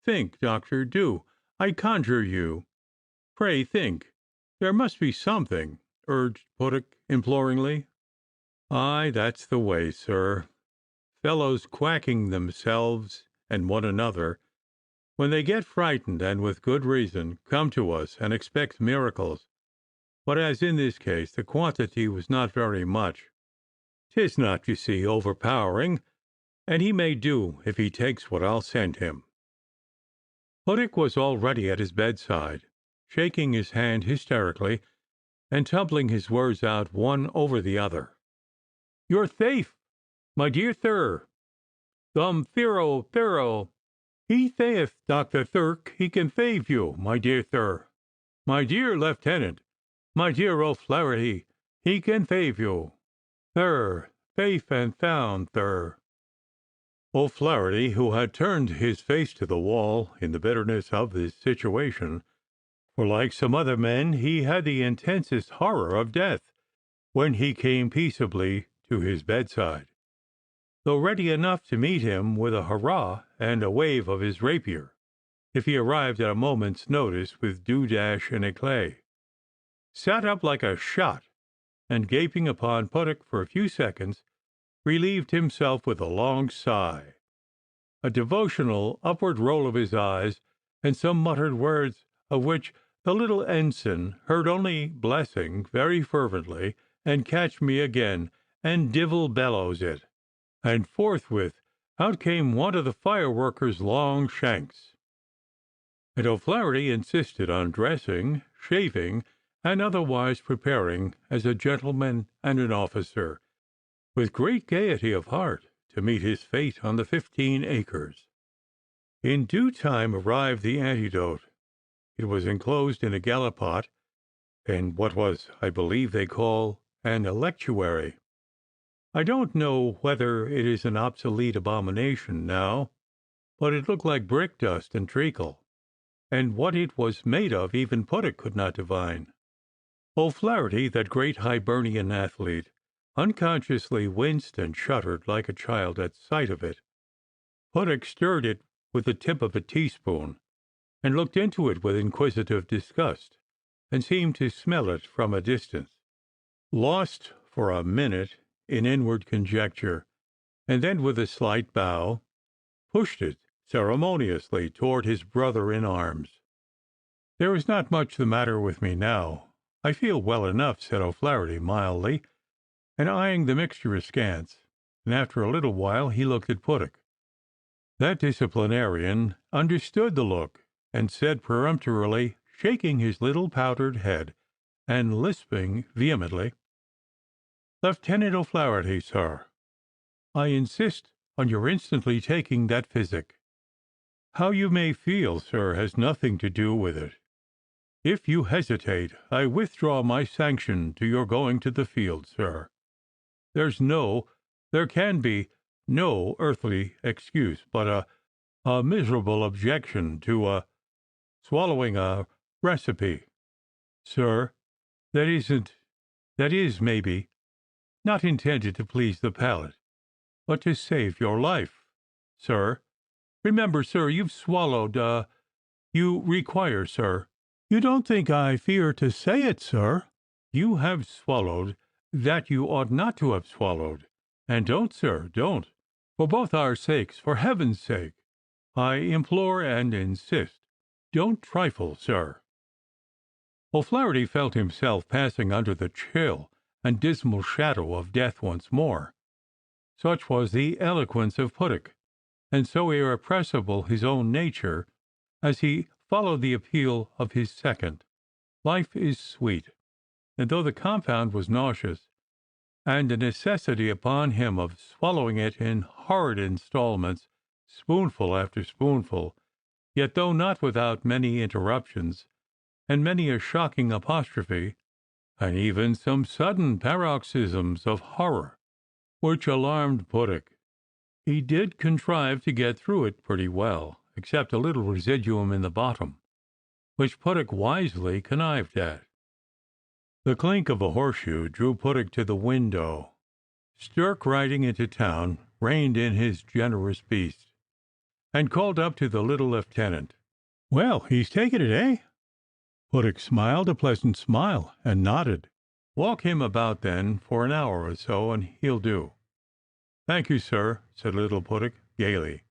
Think, doctor, do, I conjure you. Pray think. There must be something, urged Puddock imploringly. Aye, that's the way, sir. Fellows quacking themselves and one another, when they get frightened, and with good reason, come to us and expect miracles. But as in this case the quantity was not very much, 'tis not, you see, overpowering, and he may do if he takes what I'll send him. Puddock was already at his bedside, shaking his hand hysterically, and tumbling his words out one over the other. "You're thafe, my dear thir. Thiro. He thaith Dr. Thirk, he can thave you, my dear thir. My dear lieutenant, my dear O'Flaherty, he can thave you. Thir, faith and found, thir." O'Flaherty, who had turned his face to the wall in the bitterness of his situation, for like some other men he had the intensest horror of death, when he came peaceably to his bedside, though ready enough to meet him with a hurrah and a wave of his rapier, if he arrived at a moment's notice with dewdash and eclat, sat up like a shot, and gaping upon Puddock for a few seconds, relieved himself with a long sigh, a devotional upward roll of his eyes, and some muttered words of which the little ensign heard only blessing very fervently, and catch me again, and divil bellows it, and forthwith out came one of the fireworkers' long shanks, and O'Flaherty insisted on dressing, shaving, and otherwise preparing as a gentleman and an officer, with great gaiety of heart, to meet his fate on the 15 acres. In due time arrived the antidote. It was enclosed in a gallipot, and what was, I believe, they call an electuary. I don't know whether it is an obsolete abomination now, but it looked like brick dust and treacle, and what it was made of even Puddock could not divine. O'Flaherty, that great Hibernian athlete, unconsciously winced and shuddered like a child at sight of it. Puddock stirred it with the tip of a teaspoon, and looked into it with inquisitive disgust, and seemed to smell it from a distance, lost for a minute in inward conjecture, and then with a slight bow pushed it ceremoniously toward his brother in arms. "There is not much the matter with me now. I feel well enough," said O'Flaherty mildly, and eyeing the mixture askance, and after a little while he looked at Puddock. That disciplinarian understood the look, and said peremptorily, shaking his little powdered head, and lisping vehemently, "Lieutenant O'Flaherty, sir, I insist on your instantly taking that physic. How you may feel, sir, has nothing to do with it. If you hesitate, I withdraw my sanction to your going to the field, sir. There can be no earthly excuse but a miserable objection to swallowing a recipe, sir, that is, maybe, not intended to please the palate, but to save your life, sir. Remember, sir, you've swallowed, you require, sir. You don't think I fear to say it, sir. You have swallowed that you ought not to have swallowed. And don't, sir, don't. For both our sakes, for heaven's sake, I implore and insist. Don't trifle, sir. O'Flaherty felt himself passing under the chill and dismal shadow of death once more. Such was the eloquence of Puttock, and so irrepressible his own nature, as he followed the appeal of his second. Life is sweet, and though the compound was nauseous, and a necessity upon him of swallowing it in horrid instalments, spoonful after spoonful, yet though not without many interruptions, and many a shocking apostrophe, and even some sudden paroxysms of horror, which alarmed Puttock, he did contrive to get through it pretty well, except a little residuum in the bottom, which Puttock wisely connived at. The clink of a horseshoe drew Puttock to the window. Stirk, riding into town, reined in his generous beast, and called up to the little lieutenant. "Well, he's taken it, eh?" Puttock smiled a pleasant smile, and nodded. "Walk him about, then, for an hour or so, and he'll do." "Thank you, sir," said little Puttock, gaily.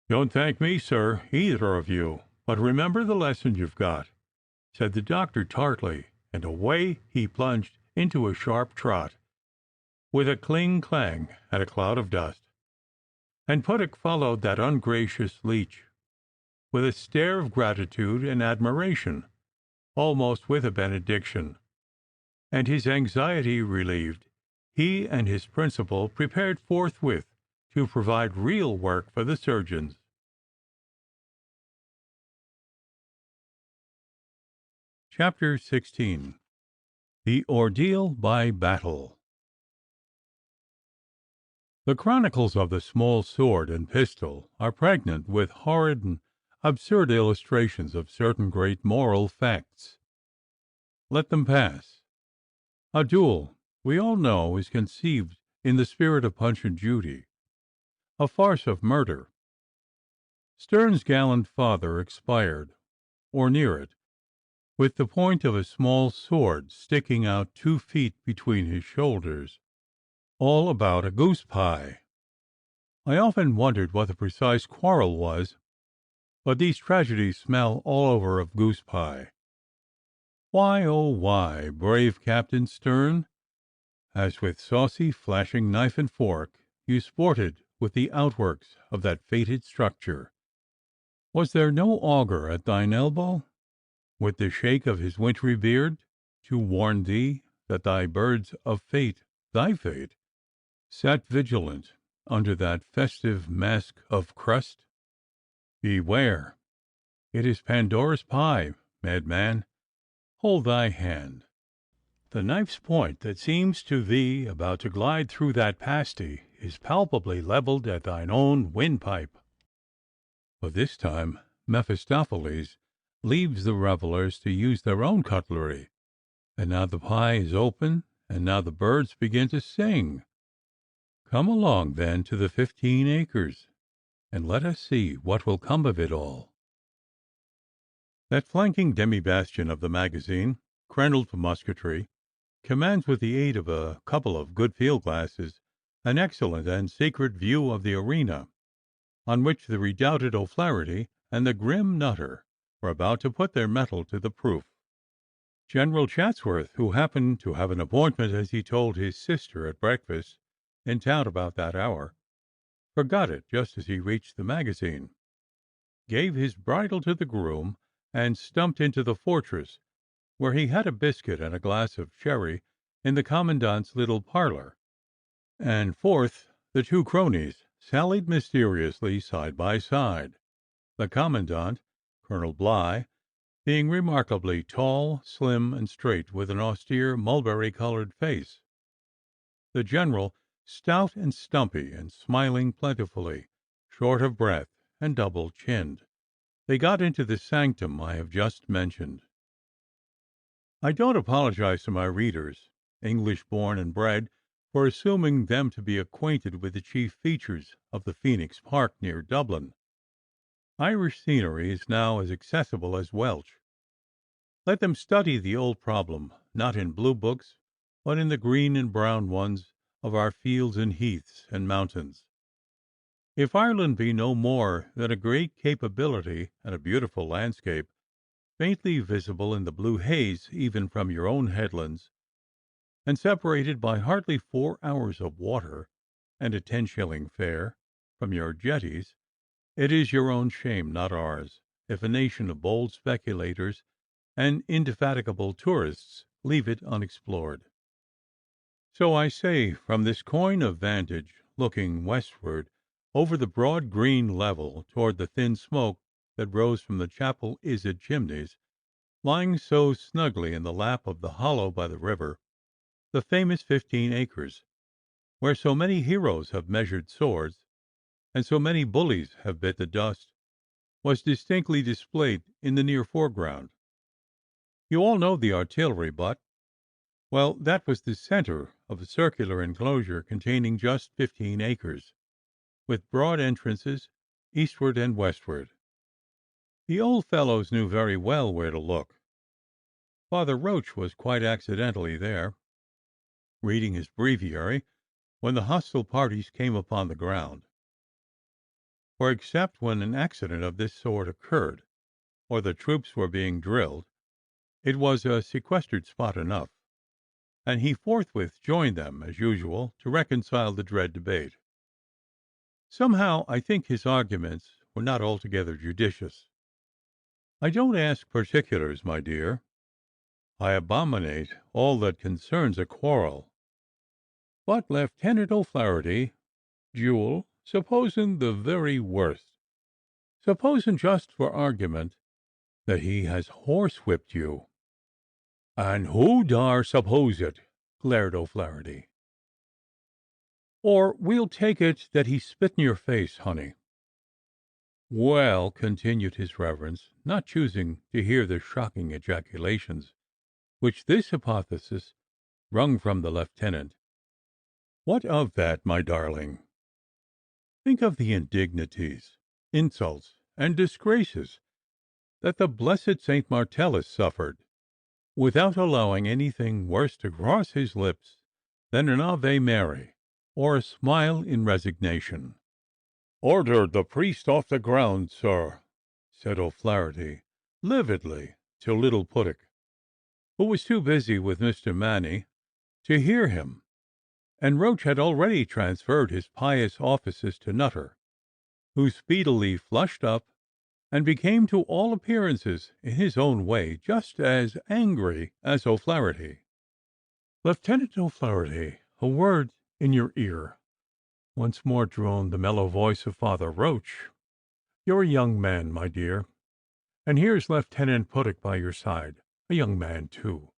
"Don't thank me, sir, either of you, but remember the lesson you've got," said the doctor tartly, and away he plunged into a sharp trot, with a cling-clang and a cloud of dust. And Puttock followed that ungracious leech with a stare of gratitude and admiration, almost with a benediction, and his anxiety relieved, he and his principal prepared forthwith to provide real work for the surgeons. Chapter 16. The Ordeal by Battle. The chronicles of the small sword and pistol are pregnant with horrid and absurd illustrations of certain great moral facts. Let them pass. A duel, we all know, is conceived in the spirit of Punch and Judy, a farce of murder. Sterne's gallant father expired, or near it, with the point of a small sword sticking out 2 feet between his shoulders, all about a goose pie. I often wondered what the precise quarrel was, but these tragedies smell all over of goose pie. Why, oh why, brave Captain Sterne, as with saucy flashing knife and fork you sported with the outworks of that fated structure? Was there no augur at thine elbow, with the shake of his wintry beard, to warn thee that thy birds of fate, thy fate, sat vigilant under that festive mask of crust? Beware! It is Pandora's pie, madman. Hold thy hand. The knife's point that seems to thee about to glide through that pasty is palpably levelled at thine own windpipe. But this time Mephistopheles leaves the revellers to use their own cutlery, and now the pie is open, and now the birds begin to sing. Come along, then, to the 15 acres, and let us see what will come of it all. That flanking demi-bastion of the magazine, crenelled for musketry, commands, with the aid of a couple of good field glasses, an excellent and secret view of the arena, on which the redoubted O'Flaherty and the grim Nutter were about to put their mettle to the proof. General Chatsworth, who happened to have an appointment, as he told his sister at breakfast, in town about that hour, forgot it just as he reached the magazine, gave his bridle to the groom, and stumped into the fortress, where he had a biscuit and a glass of sherry in the commandant's little parlor, and forth the 2 cronies sallied mysteriously side by side, the commandant, Colonel Bligh, being remarkably tall, slim, and straight, with an austere mulberry-coloured face; the general stout and stumpy, and smiling plentifully, short of breath, and double-chinned. They got into the sanctum I have just mentioned. I don't apologize to my readers, English born and bred, for assuming them to be acquainted with the chief features of the Phoenix Park near Dublin. Irish scenery is now as accessible as Welsh. Let them study the old problem, not in blue books, but in the green and brown ones of our fields and heaths and mountains. If Ireland be no more than a great capability and a beautiful landscape, faintly visible in the blue haze even from your own headlands, and separated by hardly 4 hours of water and a 10-shilling fare from your jetties, it is your own shame, not ours, if a nation of bold speculators and indefatigable tourists leave it unexplored. So I say, from this coign of vantage, looking westward over the broad green level toward the thin smoke that rose from the Chapel Izard chimneys, lying so snugly in the lap of the hollow by the river, the famous 15 acres, where so many heroes have measured swords, and so many bullies have bit the dust, was distinctly displayed in the near foreground. You all know the artillery butt. Well, that was the centre of a circular enclosure containing just 15 acres, with broad entrances eastward and westward. The old fellows knew very well where to look. Father Roche was quite accidentally there, reading his breviary, when the hostile parties came upon the ground. For except when an accident of this sort occurred, or the troops were being drilled, it was a sequestered spot enough, and he forthwith joined them, as usual, to reconcile the dread debate. Somehow I think his arguments were not altogether judicious. I don't ask particulars, my dear. I abominate all that concerns a quarrel. But Lieutenant O'Flaherty, Jewel, supposin' the very worst, supposin' just for argument that he has horsewhipped you. And who dar suppose it? Glared O'Flaherty. Or we'll take it that he spit in your face, honey. Well, continued his reverence, not choosing to hear the shocking ejaculations which this hypothesis wrung from the lieutenant, what of that, my darling? Think of the indignities, insults, and disgraces that the blessed Saint Martellus suffered, without allowing anything worse to cross his lips than an Ave Mary, or a smile in resignation. "Order the priest off the ground, sir," said O'Flaherty, lividly, to little Puttock, who was too busy with Mr. Manny to hear him, and Roche had already transferred his pious offices to Nutter, who speedily flushed up, and became to all appearances, in his own way, just as angry as O'Flaherty. "Lieutenant O'Flaherty, a word in your ear," once more droned the mellow voice of Father Roche. "You're a young man, my dear, and here's Lieutenant Puttock by your side, a young man too.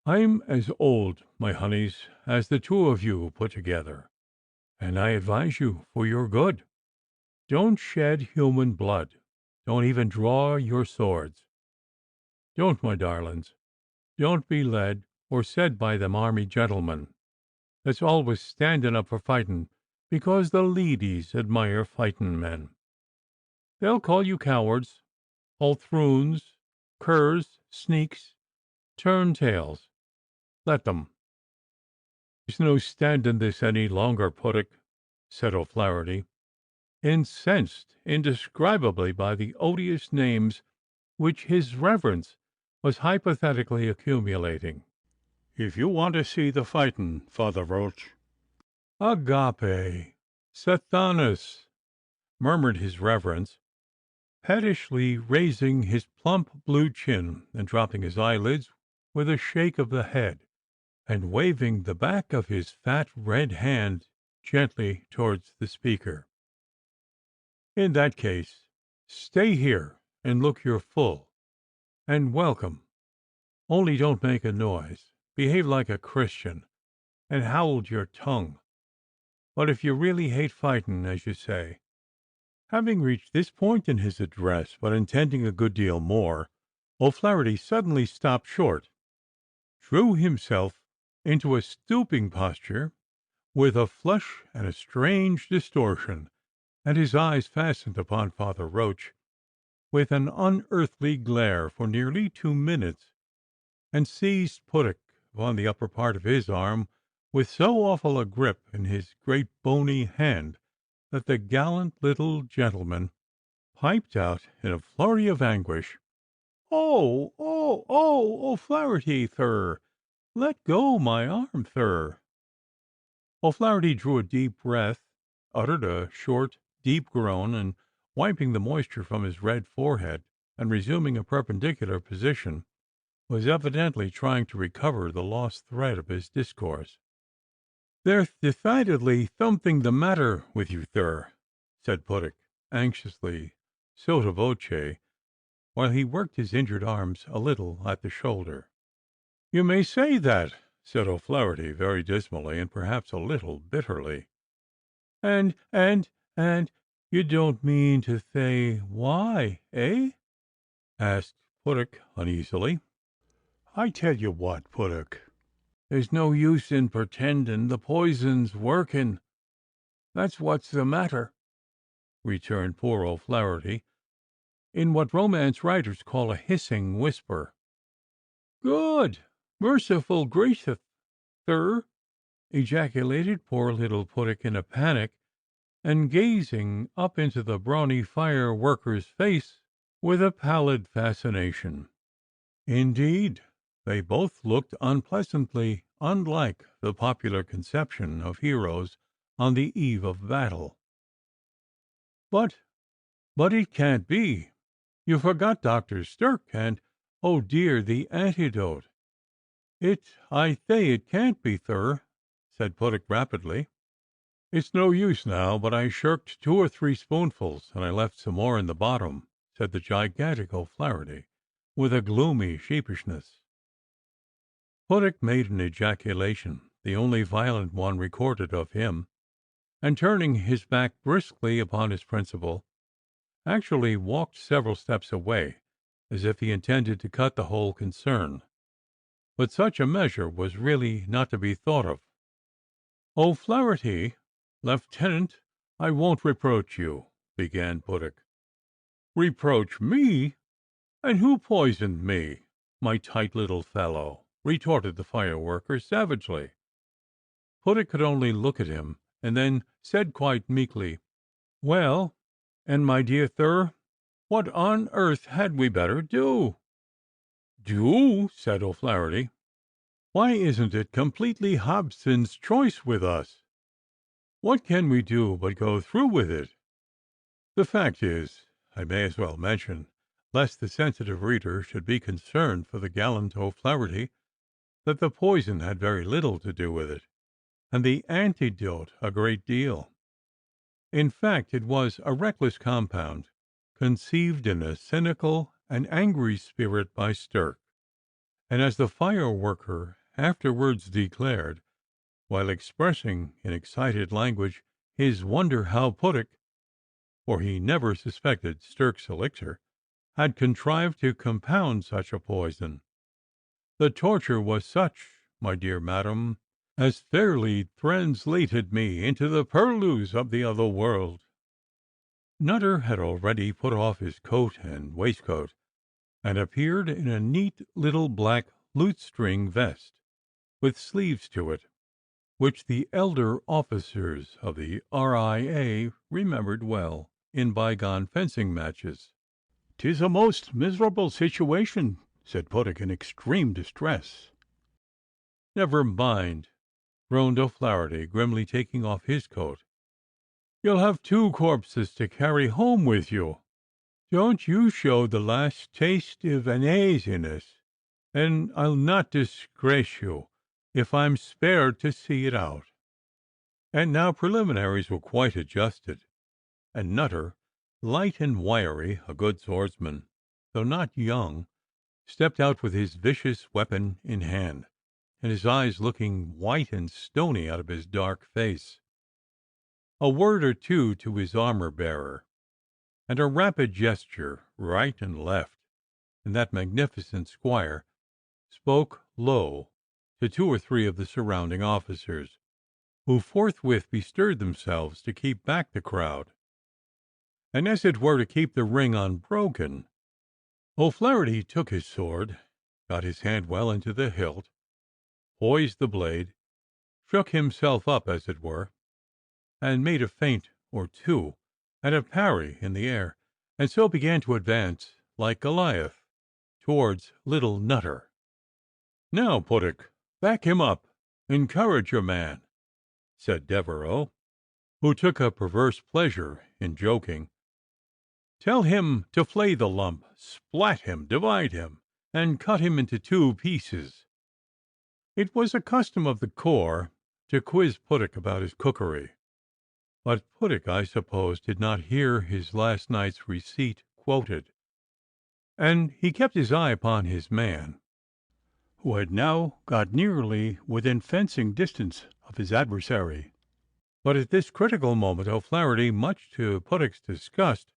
I'm as old, my honeys, as the two of you put together, and I advise you, for your good, don't shed human blood. Don't even draw your swords. Don't, my darlings. Don't be led or said by them army gentlemen that's always standing up for fightin' because the leadies admire fightin' men. They'll call you cowards, polthroons, curs, sneaks, turn-tails. Let them. There's no standing this any longer, Puttock," said O'Flaherty, incensed indescribably by the odious names which his reverence was hypothetically accumulating. "If you want to see the fightin', Father Roche." "Agape! Sathanas!" murmured his reverence, pettishly raising his plump blue chin and dropping his eyelids with a shake of the head, and waving the back of his fat red hand gently towards the speaker. "In that case, stay here and look your full, and welcome. Only don't make a noise, behave like a Christian, and hold your tongue. But if you really hate fightin', as you say—" Having reached this point in his address, but intending a good deal more, O'Flaherty suddenly stopped short, drew himself into a stooping posture, with a flush and a strange distortion, and his eyes fastened upon Father Roche with an unearthly glare for nearly 2 minutes, and seized Puttock upon the upper part of his arm with so awful a grip in his great bony hand that the gallant little gentleman piped out in a flurry of anguish, "Oh, oh, oh, O'Flaherty, thir! Let go my arm, thir!" O'Flaherty drew a deep breath, uttered a short, deep groan, and wiping the moisture from his red forehead, and resuming a perpendicular position, was evidently trying to recover the lost thread of his discourse. "There'th decidedly thomething the matter with you, thir," said Puttock, anxiously sotto voce, while he worked his injured arms a little at the shoulder. "You may say that," said O'Flaherty, very dismally, and perhaps a little bitterly. "And you don't mean to thay why, eh?" asked Puttock uneasily. "I tell you what, Puttock, there's no use in pretendin' the poison's workin'. That's what's the matter," returned poor O'Flaherty, in what romance writers call a hissing whisper. "Good merciful gracious, thir!" ejaculated poor little Puttock in a panic, and gazing up into the brawny fire worker's face with a pallid fascination. Indeed, they both looked unpleasantly unlike the popular conception of heroes on the eve of battle. But it can't be. You forgot Dr. Stirk, and, oh dear, the antidote." I thay it can't be, thir," said Puttock rapidly. "It's no use now, but I shirked 2 or 3 spoonfuls, and I left some more in the bottom," said the gigantic O'Flaherty, with a gloomy sheepishness. Puttock made an ejaculation, the only violent one recorded of him, and turning his back briskly upon his principal, actually walked several steps away, as if he intended to cut the whole concern. But such a measure was really not to be thought of. "O'Flaherty, Lieutenant, I won't reproach you," began Puttock. "Reproach me! And who poisoned me, my tight little fellow?" retorted the fire worker savagely. Puttock could only look at him, and then said quite meekly, "Well, and my dear thir, what on earth had we better do?" "Do?" said O'Flaherty. "Why, isn't it completely Hobson's choice with us? What can we do but go through with it? The fact is, I may as well mention, lest the sensitive reader should be concerned for the gallant O'Flaherty, that the poison had very little to do with it, and the antidote a great deal. In fact, it was a reckless compound, conceived in a cynical and angry spirit by Stirk, and as the fire worker afterwards declared, while expressing in excited language his wonder how Puttock, for he never suspected Stirk's elixir, had contrived to compound such a poison. The torture was such, my dear madam, as fairly translated me into the purlieus of the other world." Nutter had already put off his coat and waistcoat, and appeared in a neat little black lutestring vest, with sleeves to it, which the elder officers of the R.I.A. remembered well in bygone fencing matches. "'Tis a most miserable situation," said Puttock in extreme distress. "Never mind," groaned O'Flaherty, grimly taking off his coat. "You'll have 2 corpses to carry home with you. Don't you show the last taste of unasiness, and I'll not disgrace you if I'm spared to see it out." And now preliminaries were quite adjusted, and Nutter, light and wiry, a good swordsman, though not young, stepped out with his vicious weapon in hand, and his eyes looking white and stony out of his dark face. A word or two to his armor bearer, and a rapid gesture right and left, and that magnificent squire spoke low to 2 or 3 of the surrounding officers, who forthwith bestirred themselves to keep back the crowd. and as it were to keep the ring unbroken, O'Flaherty took his sword, got his hand well into the hilt, poised the blade, shook himself up, as it were, and made a feint or two, and a parry in the air, and so began to advance, like Goliath, towards little Nutter. "Now, Puttock, back him up, encourage your man," said Devereux, who took a perverse pleasure in joking. "Tell him to flay the lump, splat him, divide him, and cut him into 2 pieces." It was a custom of the corps to quiz Puttock about his cookery, but Puttock, I suppose, did not hear his last night's receipt quoted, and he kept his eye upon his man, who had now got nearly within fencing distance of his adversary. But at this critical moment O'Flaherty, much to Puttock's disgust,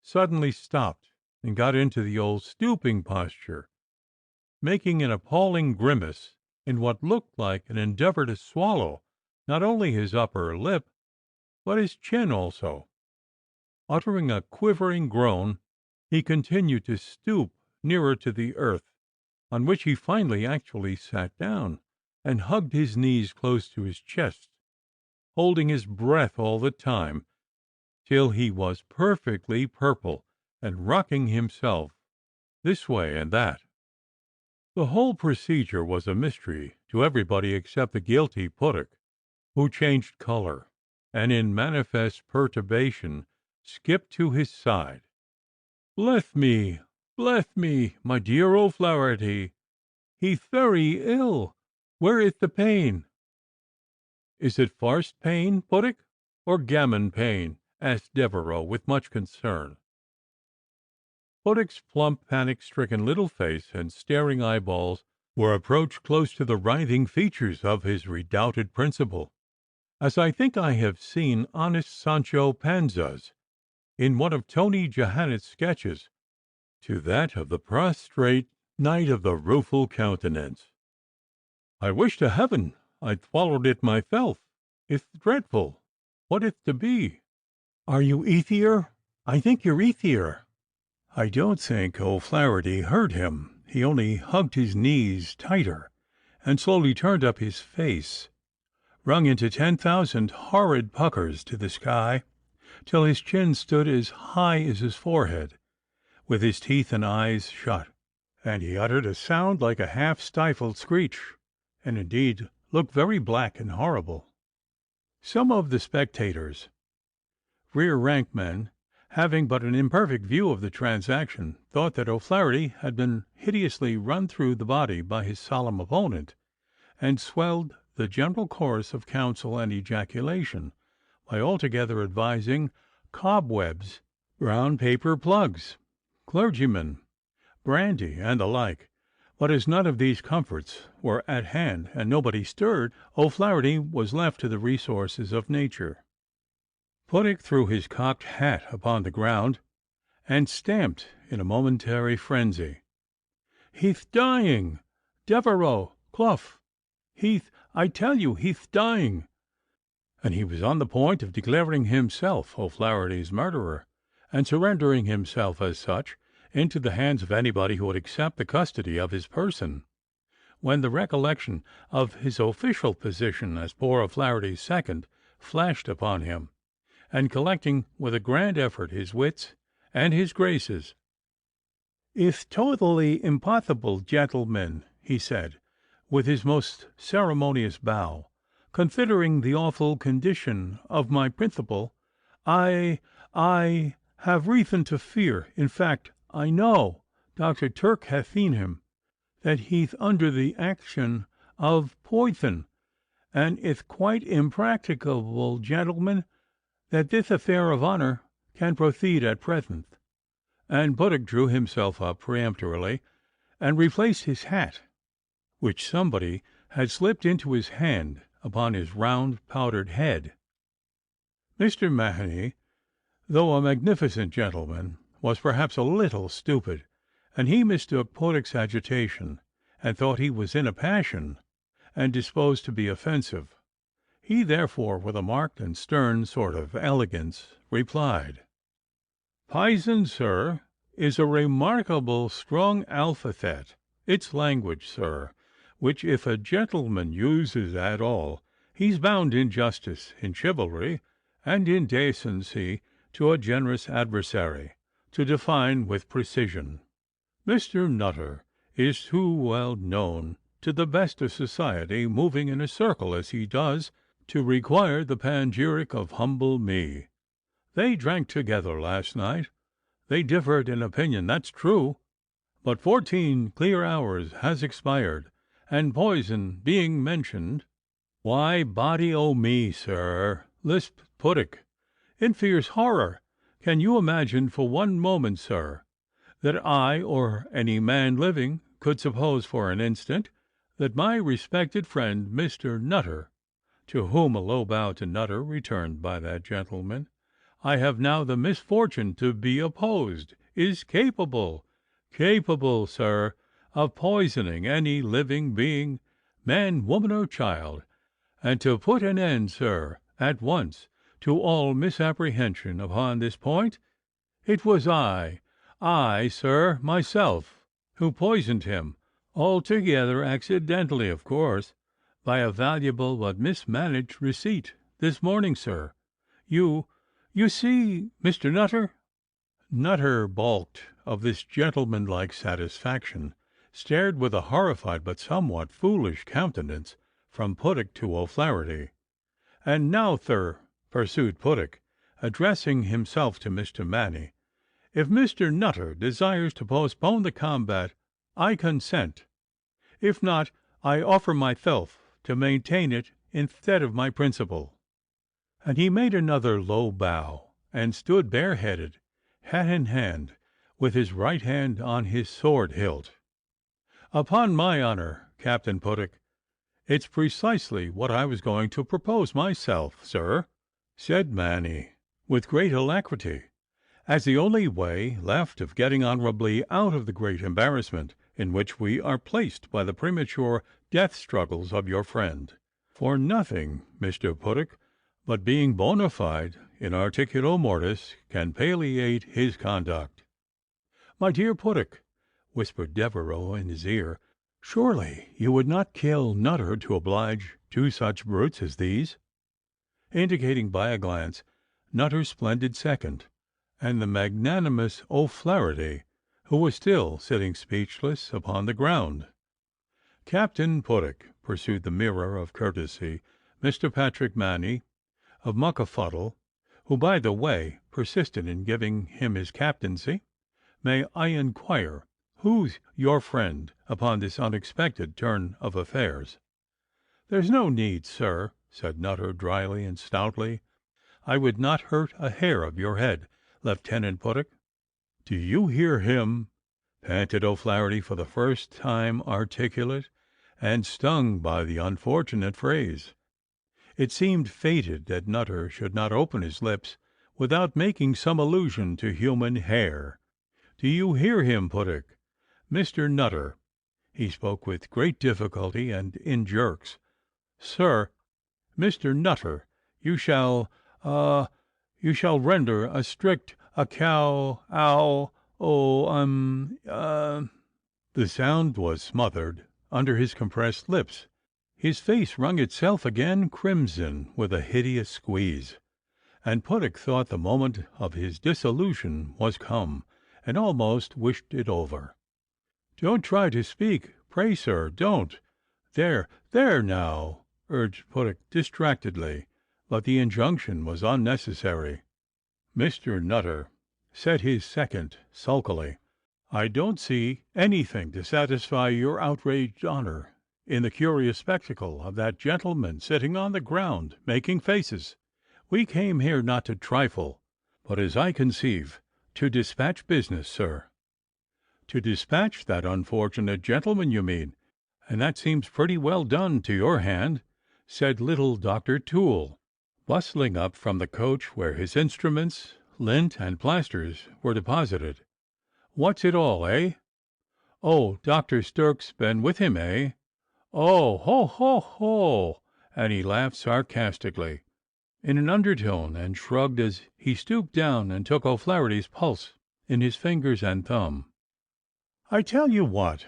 suddenly stopped and got into the old stooping posture, making an appalling grimace in what looked like an endeavour to swallow not only his upper lip, but his chin also. Uttering a quivering groan, he continued to stoop nearer to the earth, on which he finally actually sat down, and hugged his knees close to his chest, holding his breath all the time, till he was perfectly purple, and rocking himself this way and that. The whole procedure was a mystery to everybody except the guilty Puttock, who changed colour, and in manifest perturbation skipped to his side. Bleth me, my dear O'Flaherty, he'th very ill. Where ith the pain?" "Is it farced pain, Puttock, or gammon pain?" asked Devereux with much concern. Puttock's plump, panic-stricken little face and staring eyeballs were approached close to the writhing features of his redoubted principal, as I think I have seen honest Sancho Panza's, in one of Tony Johannet's sketches, to that of the prostrate knight of the rueful countenance. "I wish to heaven I'd thwallowed it myself. It's dreadful. What ith to be?" "Are you ethier? I think you're ethier." I don't think O'Flaherty heard him. He only hugged his knees tighter, and slowly turned up his face, wrung into 10,000 horrid puckers to the sky, till his chin stood as high as his forehead, with his teeth and eyes shut, and he uttered a sound like a half-stifled screech, and indeed looked very black and horrible. Some of the spectators, rear-rank men, having but an imperfect view of the transaction, thought that O'Flaherty had been hideously run through the body by his solemn opponent, and swelled the general chorus of counsel and ejaculation by altogether advising cobwebs, brown paper plugs, clergymen, brandy, and the like. But as none of these comforts were at hand and nobody stirred, O'Flaherty was left to the resources of nature. Puttock threw his cocked hat upon the ground, and stamped in a momentary frenzy. "He'th dying! Devereux, Clough! I tell you, he'th dying!" And he was on the point of declaring himself O'Flaherty's murderer, and surrendering himself as such into the hands of anybody who would accept the custody of his person, when the recollection of his official position as poor O'Flaherty's second flashed upon him, and collecting with a grand effort his wits and his graces, "Ith totally impossible, gentlemen," he said, with his most ceremonious bow, "considering the awful condition of my principal, I have reason to fear, in fact, I know, Dr. Turk hath seen him, that he'th under the action of poison, and ith quite impracticable, gentlemen, that this affair of honour can proceed at present." And Puttock drew himself up peremptorily, and replaced his hat, which somebody had slipped into his hand, upon his round powdered head. Mr. Mahony, though a magnificent gentleman, was perhaps a little stupid, and he mistook Puttock's agitation, and thought he was in a passion, and disposed to be offensive. He therefore, with a marked and stern sort of elegance, replied, Pison, sir, is a remarkable strong alphabet. It's language, sir, which if a gentleman uses at all, he's bound in justice, in chivalry, and in decency to a generous adversary, to define with precision. Mr. Nutter is too well known to the best of society, moving in a circle as he does, to require the panegyric of humble me. They drank together last night. They differed in opinion, that's true, but 14 clear hours has expired, and poison being mentioned, why, body o' me, sir, lisped Puttock, in fierce horror, can you imagine for one moment, sir, that I or any man living could suppose for an instant that my respected friend Mr. Nutter, to whom a low bow to Nutter returned by that gentleman, I have now the misfortune to be opposed, is capable, sir, of poisoning any living being, man, woman, or child, and to put an end, sir, at once, to all misapprehension upon this point, it was I, sir, myself, who poisoned him, altogether accidentally, of course, by a valuable but mismanaged receipt, this morning, sir. You see, Mr. Nutter." Nutter balked of this gentlemanlike satisfaction, stared with a horrified but somewhat foolish countenance from Puttock to O'Flaherty. "And now, sir," pursued Puttock, addressing himself to Mr. Manny, "if Mr. Nutter desires to postpone the combat, I consent. If not, I offer myself to maintain it instead of my principal." And he made another low bow, and stood bareheaded, hat in hand, with his right hand on his sword hilt. "Upon my honour, Captain Puttock, it's precisely what I was going to propose myself, sir," said Manny, with great alacrity, "as the only way left of getting honourably out of the great embarrassment in which we are placed by the premature death struggles of your friend. For nothing, Mr. Puttock, but being bona fide in articulo mortis can palliate his conduct." "My dear Puttock," whispered Devereux in his ear, "surely you would not kill Nutter to oblige two such brutes as these?" indicating by a glance Nutter's splendid second, and the magnanimous O'Flaherty, who was still sitting speechless upon the ground. "Captain Puttock," pursued the mirror of courtesy, Mr. Patrick Manny, of Muckafuddle, who, by the way, persisted in giving him his captaincy, "may I inquire who's your friend upon this unexpected turn of affairs?" "There's no need, sir," said Nutter dryly and stoutly. "I would not hurt a hair of your head, Lieutenant Puttock." "Do you hear him?" panted O'Flaherty, for the first time articulate, and stung by the unfortunate phrase. It seemed fated that Nutter should not open his lips without making some allusion to human hair. "Do you hear him, Puttock? Mr. Nutter," he spoke with great difficulty and in jerks. "Sir, Mr. Nutter, you shall render a strict The sound was smothered under his compressed lips. His face wrung itself again crimson with a hideous squeeze, and Puttock thought the moment of his dissolution was come, and almost wished it over. "Don't try to speak, pray, sir, don't. There now," urged Puttock distractedly, but the injunction was unnecessary. "Mr. Nutter," said his second sulkily, "I don't see anything to satisfy your outraged honour in the curious spectacle of that gentleman sitting on the ground making faces. We came here not to trifle, but, as I conceive, to dispatch business, sir." "To dispatch that unfortunate gentleman, you mean, and that seems pretty well done to your hand," said little Dr. Toole, bustling up from the coach where his instruments, lint, and plasters were deposited. "What's it all, eh? Oh, Dr. Stirk's been with him, eh? Oh, ho, ho, ho!" and he laughed sarcastically in an undertone, and shrugged as He stooped down and took O'Flaherty's pulse in his fingers and thumb. "I tell you what,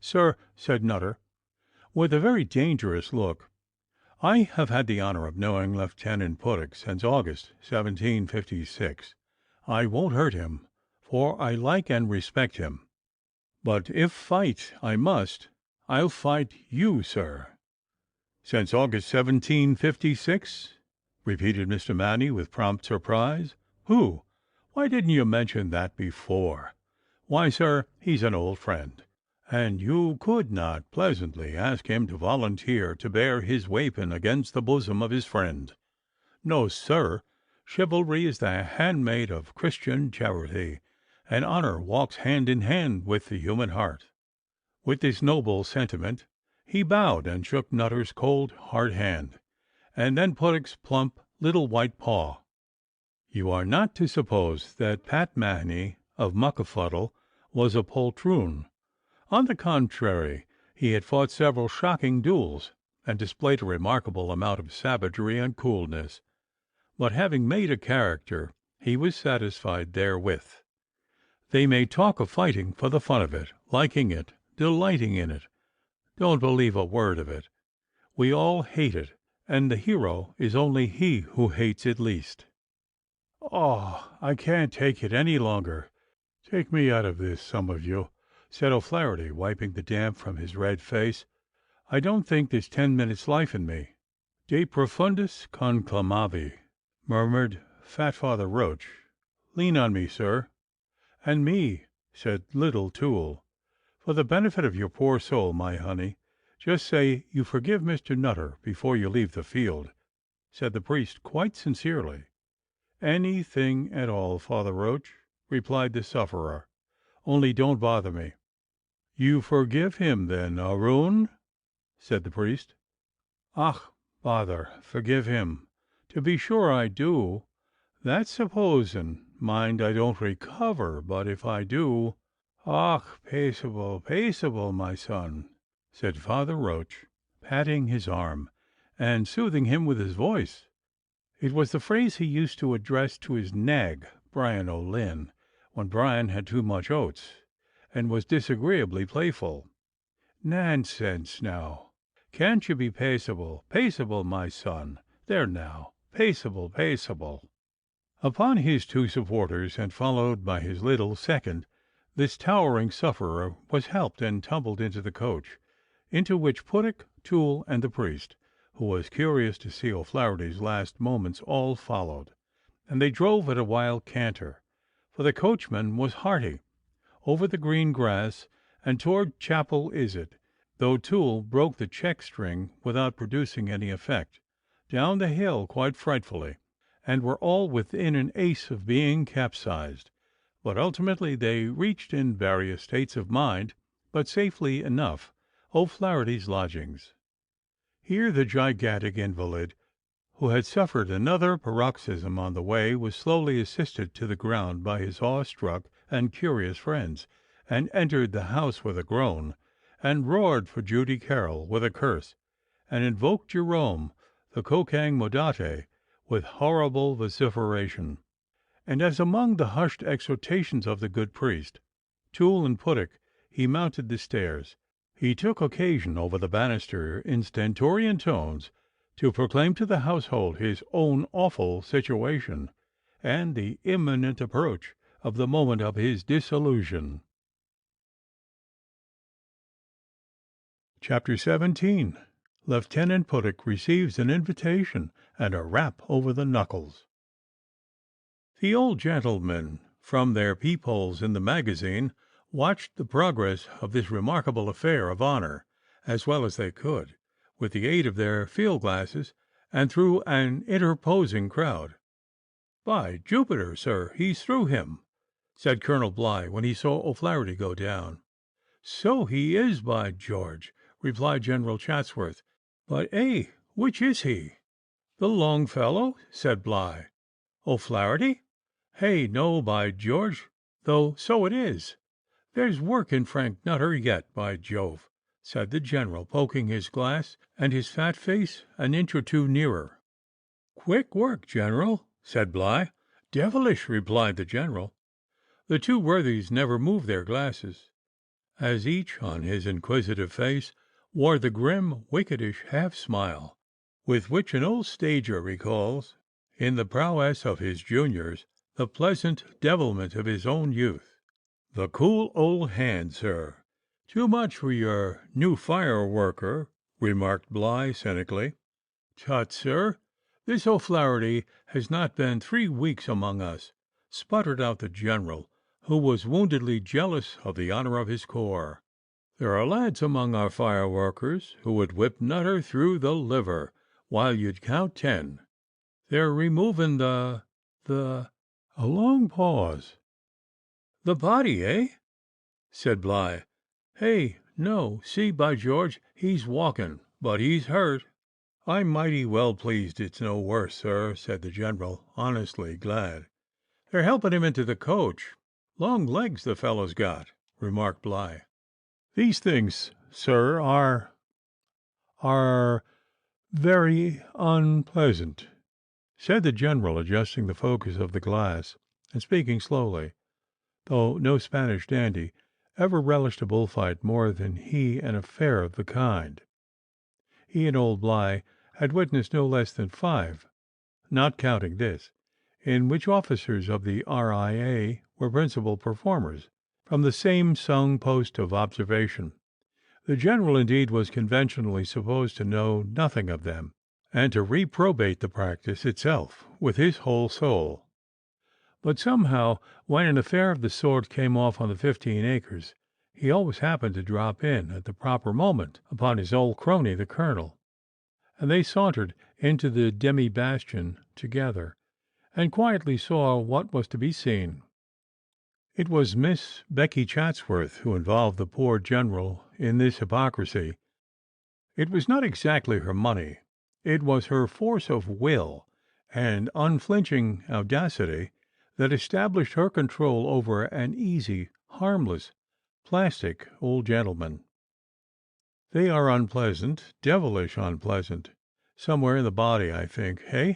sir," said Nutter, with a very dangerous look. "I have had the honour of knowing Lieutenant Puttock since August, 1756. I won't hurt him, for I like and respect him. But if fight I must, I'll fight you, sir." "Since August, 1756?" repeated Mr. Manny, with prompt surprise. "Who? Why didn't you mention that before? Why, sir, he's an old friend, and you could not pleasantly ask him to volunteer to bear his weapon against the bosom of his friend. No, sir, chivalry is the handmaid of Christian charity, and honour walks hand in hand with the human heart." With this noble sentiment he bowed and shook Nutter's cold hard hand, and then Puttock's plump little white paw. You are not to suppose that Pat Mahony of Muckafuddle was a poltroon. On the contrary, he had fought several shocking duels, and displayed a remarkable amount of savagery and coolness. But having made a character, he was satisfied therewith. They may talk of fighting for the fun of it, liking it, delighting in it. Don't believe a word of it. We all hate it, and the hero is only he who hates it least. "Oh, I can't take it any longer. Take me out of this, some of you," said O'Flaherty, wiping the damp from his red face. "I don't think there's 10 minutes' life in me." "De profundis conclamavi," murmured fat Father Roach. "Lean on me, sir." "And me," said little Toole. "For the benefit of your poor soul, my honey, just say you forgive Mr. Nutter before you leave the field," said the priest quite sincerely. "Anything at all, Father Roach," replied the sufferer, "only don't bother me." "You forgive him then, Aroon?" said the priest. "Och, bother, forgive him! To be sure I do. That's supposin', mind, I don't recover, but if I do—" "Och, paceable, paceable, my son," said Father Roach, patting his arm, and soothing him with his voice. It was the phrase he used to address to his nag, Brian O'Lynn, when Brian had too much oats, and was disagreeably playful. "Nonsense now. Can't you be paceable, paceable, my son? There now, paceable, paceable." Upon his two supporters, and followed by his little second, this towering sufferer was helped and tumbled into the coach, into which Puttock, Toole, and the priest, who was curious to see O'Flaherty's last moments, all followed, and they drove at a wild canter, for the coachman was hearty, over the green grass and toward Chapel Isett, though Toole broke the check string without producing any effect, down the hill quite frightfully, and were all within an ace of being capsized. But ultimately they reached, in various states of mind, but safely enough, O'Flaherty's lodgings. Here the gigantic invalid, who had suffered another paroxysm on the way, was slowly assisted to the ground by his awe-struck and curious friends, and entered the house with a groan, and roared for Judy Carroll with a curse, and invoked Jerome, the coquang modate, with horrible vociferation. And as among the hushed exhortations of the good priest, Toole and Puttock, he mounted the stairs, he took occasion over the banister in stentorian tones to proclaim to the household his own awful situation, and the imminent approach of the moment of his dissolution. Chapter 17. Lieutenant Puttock receives an invitation and a rap over the knuckles. The old gentlemen, from their peepholes in the magazine, watched the progress of this remarkable affair of honour as well as they could, with the aid of their field glasses, and through an interposing crowd. "By Jupiter, sir, he's through him," said Colonel Bligh when he saw O'Flaherty go down. "So he is, by George," replied General Chatsworth. "But, which is he?" "The long fellow," said Bligh. "O'Flaherty? No, by George, though so it is. There's work in Frank Nutter yet, by Jove," said the general, poking his glass and his fat face an inch or two nearer. "Quick work, General," said Bligh. "Devilish," replied the General. The two worthies never moved their glasses, as each on his inquisitive face wore the grim, wickedish half-smile with which an old stager recalls, in the prowess of his juniors, the pleasant devilment of his own youth. "The cool old hand, sir. Too much for your new fire-worker," remarked Bligh cynically. "Tut, sir, this O'Flaherty has not been 3 weeks among us," sputtered out the General, who was woundedly jealous of the honour of his corps. "There are lads among our fire-workers who would whip Nutter through the liver while you'd count 10. They're removing the—" A long pause. "The body, eh?" said Bligh. "Hey, no, see, by George, he's walking, but he's hurt." "I'm mighty well pleased it's no worse, sir," said the General, honestly glad. "They're helping him into the coach. Long legs the fellow's got," remarked Bligh. "These things, sir, are very unpleasant," said the General, adjusting the focus of the glass, and speaking slowly, though no Spanish dandy ever relished a bullfight more than he an affair of the kind. He and old Bligh had witnessed no less than 5, not counting this, in which officers of the R.I.A. were principal performers, from the same sung post of observation. The General, indeed, was conventionally supposed to know nothing of them, and to reprobate the practice itself with his whole soul. But somehow, when an affair of the sort came off on the 15 acres, he always happened to drop in at the proper moment upon his old crony, the Colonel, and they sauntered into the demi-bastion together, and quietly saw what was to be seen. It was Miss Becky Chatsworth who involved the poor General in this hypocrisy. It was not exactly her money. It was her force of will and unflinching audacity that established her control over an easy, harmless, plastic old gentleman. They are unpleasant, devilish unpleasant, somewhere in the body, I think, eh?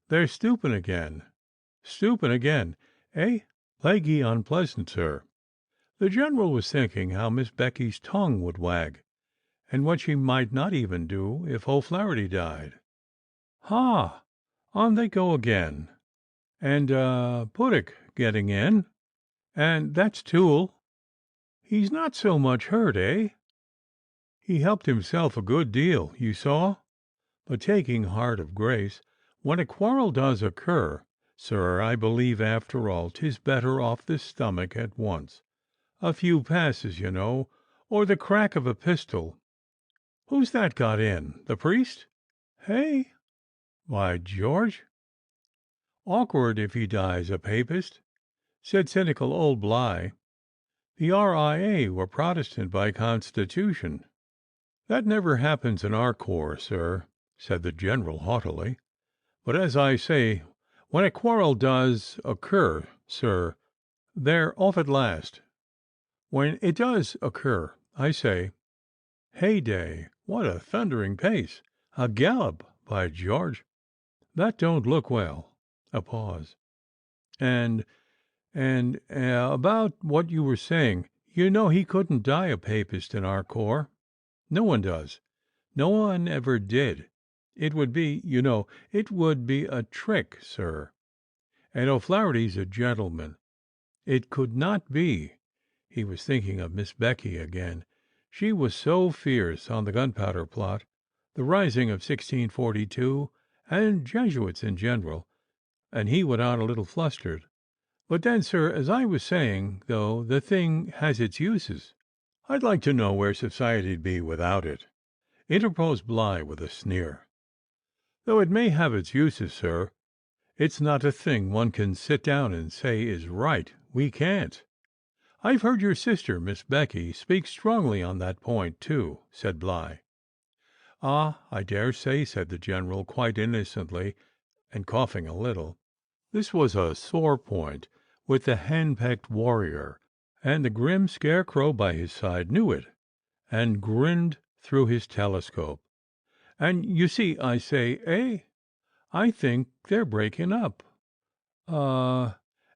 They're stooping again, eh? Plaguey unpleasant, sir." The General was thinking how Miss Becky's tongue would wag, and what she might not even do if O'Flaherty died. "Ha! On they go again. And Puttock getting in. And that's Toole. He's not so much hurt, eh? He helped himself a good deal, you saw. But taking heart of grace, when a quarrel does occur, sir, I believe after all 'tis better off the stomach at once. A few passes, you know, or the crack of a pistol. Who's that got in? The priest? Hey? Why, George, awkward if he dies a papist," said cynical old Bligh. "The R.I.A. were Protestant by constitution." "That never happens in our corps, sir," said the General haughtily. "But, as I say, when a quarrel does occur, sir, they're off at last. When it does occur, I say, heyday, what a thundering pace! A gallop, by George! That don't look well." A pause. And about what you were saying, you know he couldn't die a papist in our corps. No one does. No one ever did. It would be, you know, it would be a trick, sir. And O'Flaherty's a gentleman. It could not be." He was thinking of Miss Becky again. She was so fierce on the gunpowder plot, the rising of 1642, and Jesuits in general, and he went on a little flustered. "But then, sir, as I was saying, though the thing has its uses—" "I'd like to know where society'd be without it," interposed Bligh with a sneer. "Though it may have its uses, sir, it's not a thing one can sit down and say is right. We can't." "I've heard your sister, Miss Becky, speak strongly on that point, too," said Bligh. "Ah, I dare say," said the General, quite innocently, and coughing a little. This was a sore point with the hen-pecked warrior, and the grim scarecrow by his side knew it, and grinned through his telescope. "And you see, I say, eh? I think they're breaking up. Uh,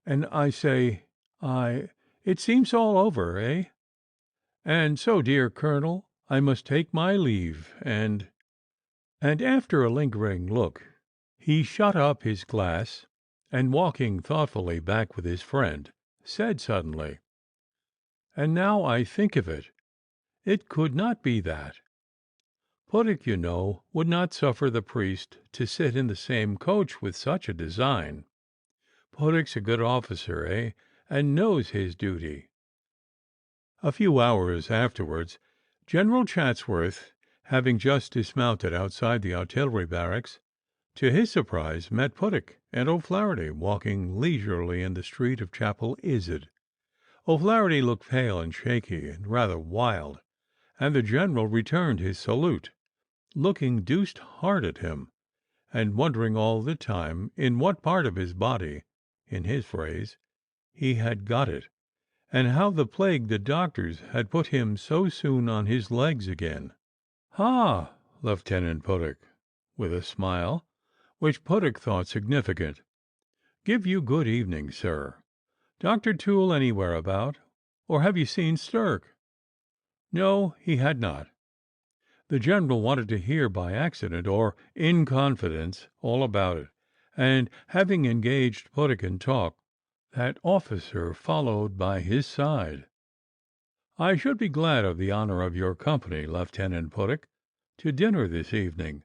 and I say, I, it seems all over, eh? And so, dear Colonel, I must take my leave, and after a lingering look, he shut up his glass, and walking thoughtfully back with his friend, said suddenly, "And now I think of it, it could not be that. Puttock, you know, would not suffer the priest to sit in the same coach with such a design. Puttock's a good officer, eh, and knows his duty." A few hours afterwards, General Chatsworth, having just dismounted outside the artillery barracks, to his surprise met Puttock and O'Flaherty walking leisurely in the street of Chapel Izard. O'Flaherty looked pale and shaky and rather wild, and the general returned his salute, looking deuced hard at him, and wondering all the time in what part of his body, in his phrase, he had got it, and how the plague the doctors had put him so soon on his legs again. "Ha, Lieutenant Puttock," with a smile, which Puttock thought significant. "Give you good evening, sir. Dr. Toole anywhere about, or have you seen Stirk?" No, he had not. The general wanted to hear by accident or in confidence all about it, and having engaged Puttock in talk, that officer followed by his side. "I should be glad of the honor of your company, Lieutenant Puttock, to dinner this evening.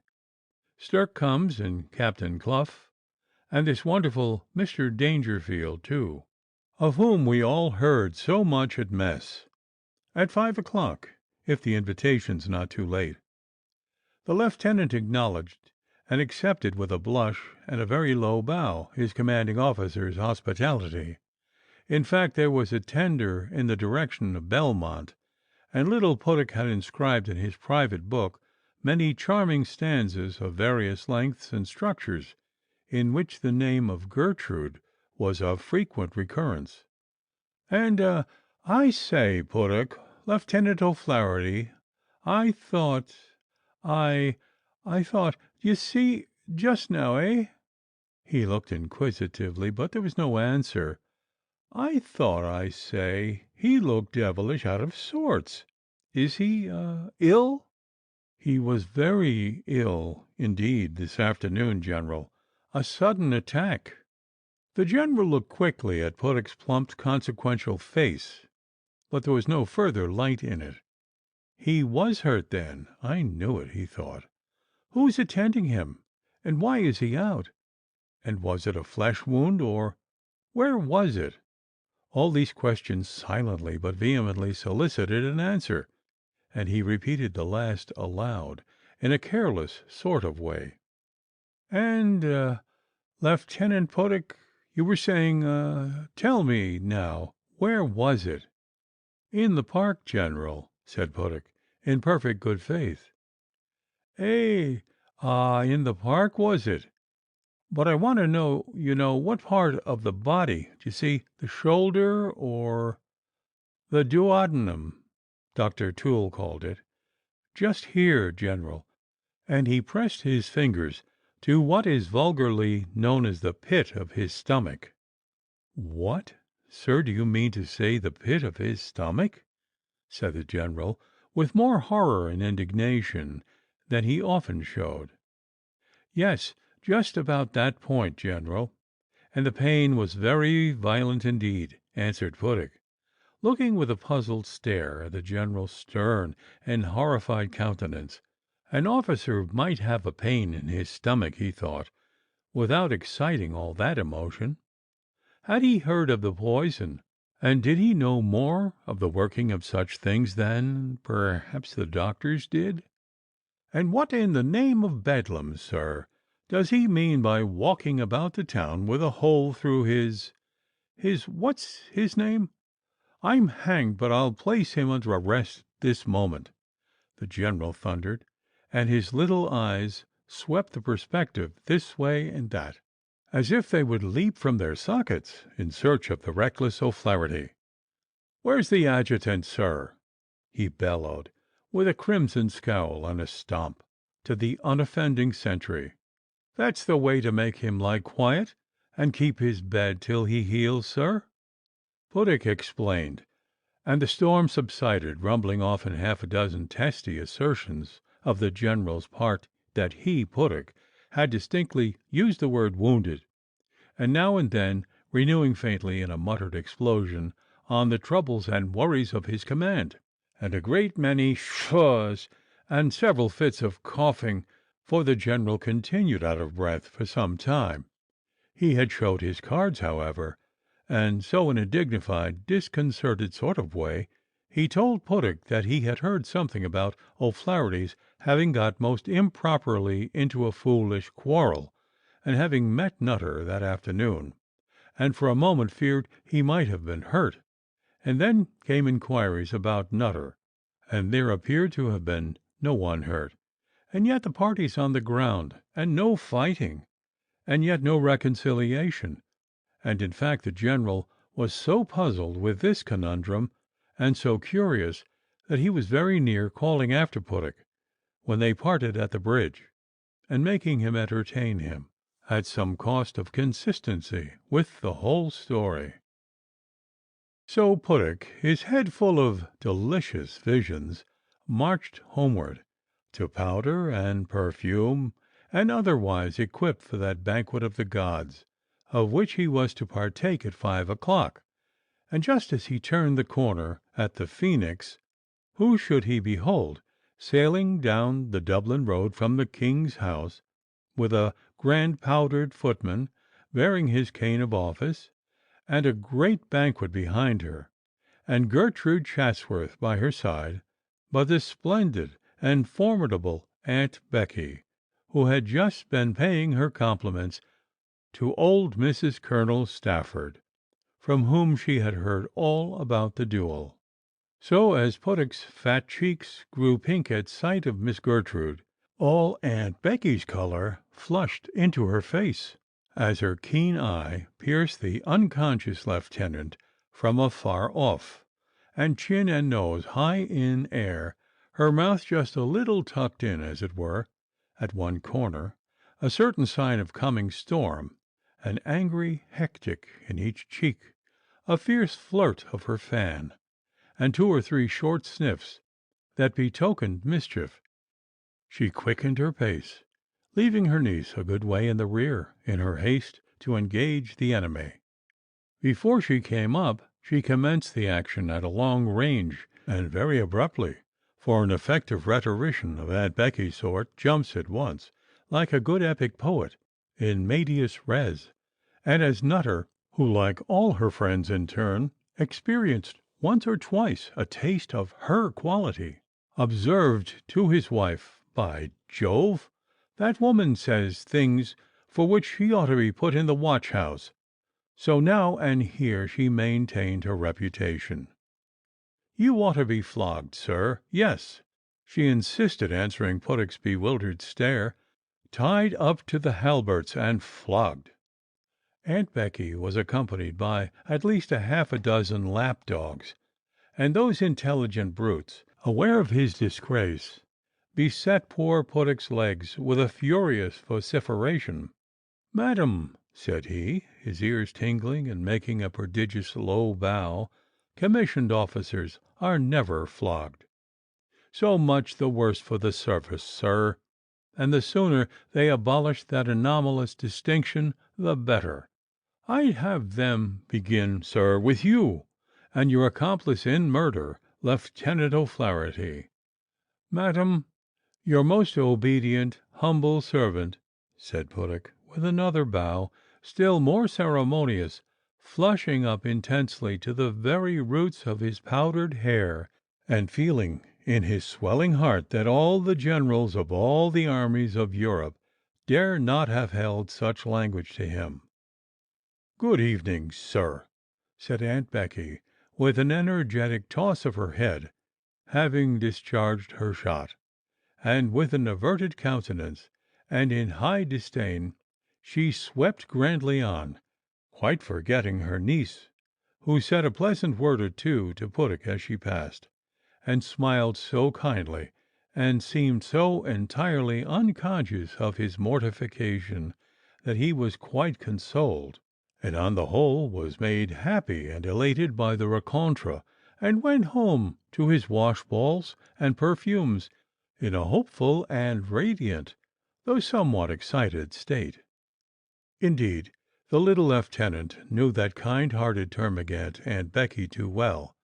Stirk comes, and Captain Clough, and this wonderful Mr. Dangerfield, too, of whom we all heard so much at mess. At 5 o'clock, if the invitation's not too late." The lieutenant acknowledged and accepted with a blush and a very low bow his commanding officer's hospitality. In fact, there was a tender in the direction of Belmont, and little Puttock had inscribed in his private book many charming stanzas of various lengths and structures, in which the name of Gertrude was of frequent recurrence. "And, I say, Puttock, Lieutenant O'Flaherty, I thought, I thought, you see, just now, eh?" He looked inquisitively, but there was no answer. "I thought, I say, he looked devilish out of sorts. Is he, ill?" "He was very ill, indeed, this afternoon, General. A sudden attack." The general looked quickly at Puttock's plump, consequential face, but there was no further light in it. "He was hurt, then? I knew it," he thought. "Who's attending him, and why is he out? And was it a flesh wound, or where was it?" All these questions silently but vehemently solicited an answer, and he repeated the last aloud, in a careless sort of way. "And, Lieutenant Puttock, you were saying, tell me, now, where was it?" "In the park, General," said Puttock, in perfect good faith. "Eh, in the park, was it? But I want to know, you know, what part of the body, d'ye see, the shoulder, or the duodenum, Dr. Toole called it. Just here, General," and he pressed his fingers to what is vulgarly known as the pit of his stomach. "What, sir, do you mean to say the pit of his stomach?" said the general, with more horror and indignation than he often showed. "Yes, just about that point, General, and the pain was very violent indeed," answered Puttock, looking with a puzzled stare at the general's stern and horrified countenance. An officer might have a pain in his stomach, he thought, without exciting all that emotion. Had he heard of the poison, and did he know more of the working of such things than, perhaps, the doctors did? And what in the name of Bedlam, sir, does he mean by walking about the town with a hole through his what's his name? I'm hanged, but I'll place him under arrest this moment," the general thundered, and his little eyes swept the perspective this way and that, as if they would leap from their sockets in search of the reckless O'Flaherty. "Where's the adjutant, sir?" he bellowed, with a crimson scowl and a stomp, to the unoffending sentry. That's the way to make him lie quiet and keep his bed till he heals, sir," Puttick explained, and the storm subsided, rumbling off in half a dozen testy assertions of the general's part that he, Puttick, had distinctly used the word wounded, and now and then renewing faintly in a muttered explosion on the troubles and worries of his command, and a great many pshaws and several fits of coughing, for the general continued out of breath for some time. He had showed his cards, however, and so in a dignified, disconcerted sort of way he told Puttick that he had heard something about O'Flaherty's having got most improperly into a foolish quarrel, and having met Nutter that afternoon, and for a moment feared he might have been hurt, and then came inquiries about Nutter, and there appeared to have been no one hurt, and yet the parties on the ground, and no fighting, and yet no reconciliation, and in fact the general was so puzzled with this conundrum, and so curious, that he was very near calling after Puttick when they parted at the bridge, and making him entertain him, at some cost of consistency, with the whole story. So Puttick, his head full of delicious visions, marched homeward, to powder and perfume, and otherwise equipped for that banquet of the gods, of which he was to partake at 5 o'clock. And just as he turned the corner at the Phoenix, who should he behold sailing down the Dublin road from the King's house, with a grand powdered footman bearing his cane of office, and a great banquet behind her, and Gertrude Chatsworth by her side, but the splendid and formidable Aunt Becky, who had just been paying her compliments to old Mrs. Colonel Stafford, from whom she had heard all about the duel. So as Puttick's fat cheeks grew pink at sight of Miss Gertrude, all Aunt Becky's color flushed into her face, as her keen eye pierced the unconscious lieutenant from afar off, and chin and nose high in air, her mouth just a little tucked in, as it were, at one corner, a certain sign of coming storm, an angry hectic in each cheek, a fierce flirt of her fan, and 2 or 3 short sniffs that betokened mischief. She quickened her pace, leaving her niece a good way in the rear in her haste to engage the enemy. Before she came up, she commenced the action at a long range, and very abruptly, for an effective rhetorician of Aunt Becky's sort jumps at once, like a good epic poet, in medias res, and as Nutter, who, like all her friends in turn, experienced once or twice a taste of her quality, observed to his wife, "By Jove, that woman says things for which she ought to be put in the watch-house." So now and here she maintained her reputation. "You ought to be flogged, sir. Yes," she insisted, answering Puttick's bewildered stare, "tied up to the halberts and flogged." Aunt Becky was accompanied by at least half a dozen lap dogs, and those intelligent brutes, aware of his disgrace, beset poor Puttick's legs with a furious vociferation. "Madam," said he, his ears tingling and making a prodigious low bow, "commissioned officers are never flogged. So much the worse for the service, sir, and the sooner they abolish that anomalous distinction the better. I'd have them begin, sir, with you and your accomplice in murder, Lieutenant O'Flaherty." "Madam, your most obedient, humble servant," said Puttick, with another bow, still more ceremonious, flushing up intensely to the very roots of his powdered hair, and feeling in his swelling heart that all the generals of all the armies of Europe dare not have held such language to him. "Good evening, sir," said Aunt Becky, with an energetic toss of her head, having discharged her shot, and with an averted countenance, and in high disdain, she swept grandly on, quite forgetting her niece, who said a pleasant word or two to Puttick as she passed, and smiled so kindly, and seemed so entirely unconscious of his mortification that he was quite consoled, and on the whole was made happy and elated by the rencontre, and went home to his wash-balls and perfumes in a hopeful and radiant, though somewhat excited state. Indeed, the little lieutenant knew that kind-hearted termagant Aunt Becky too well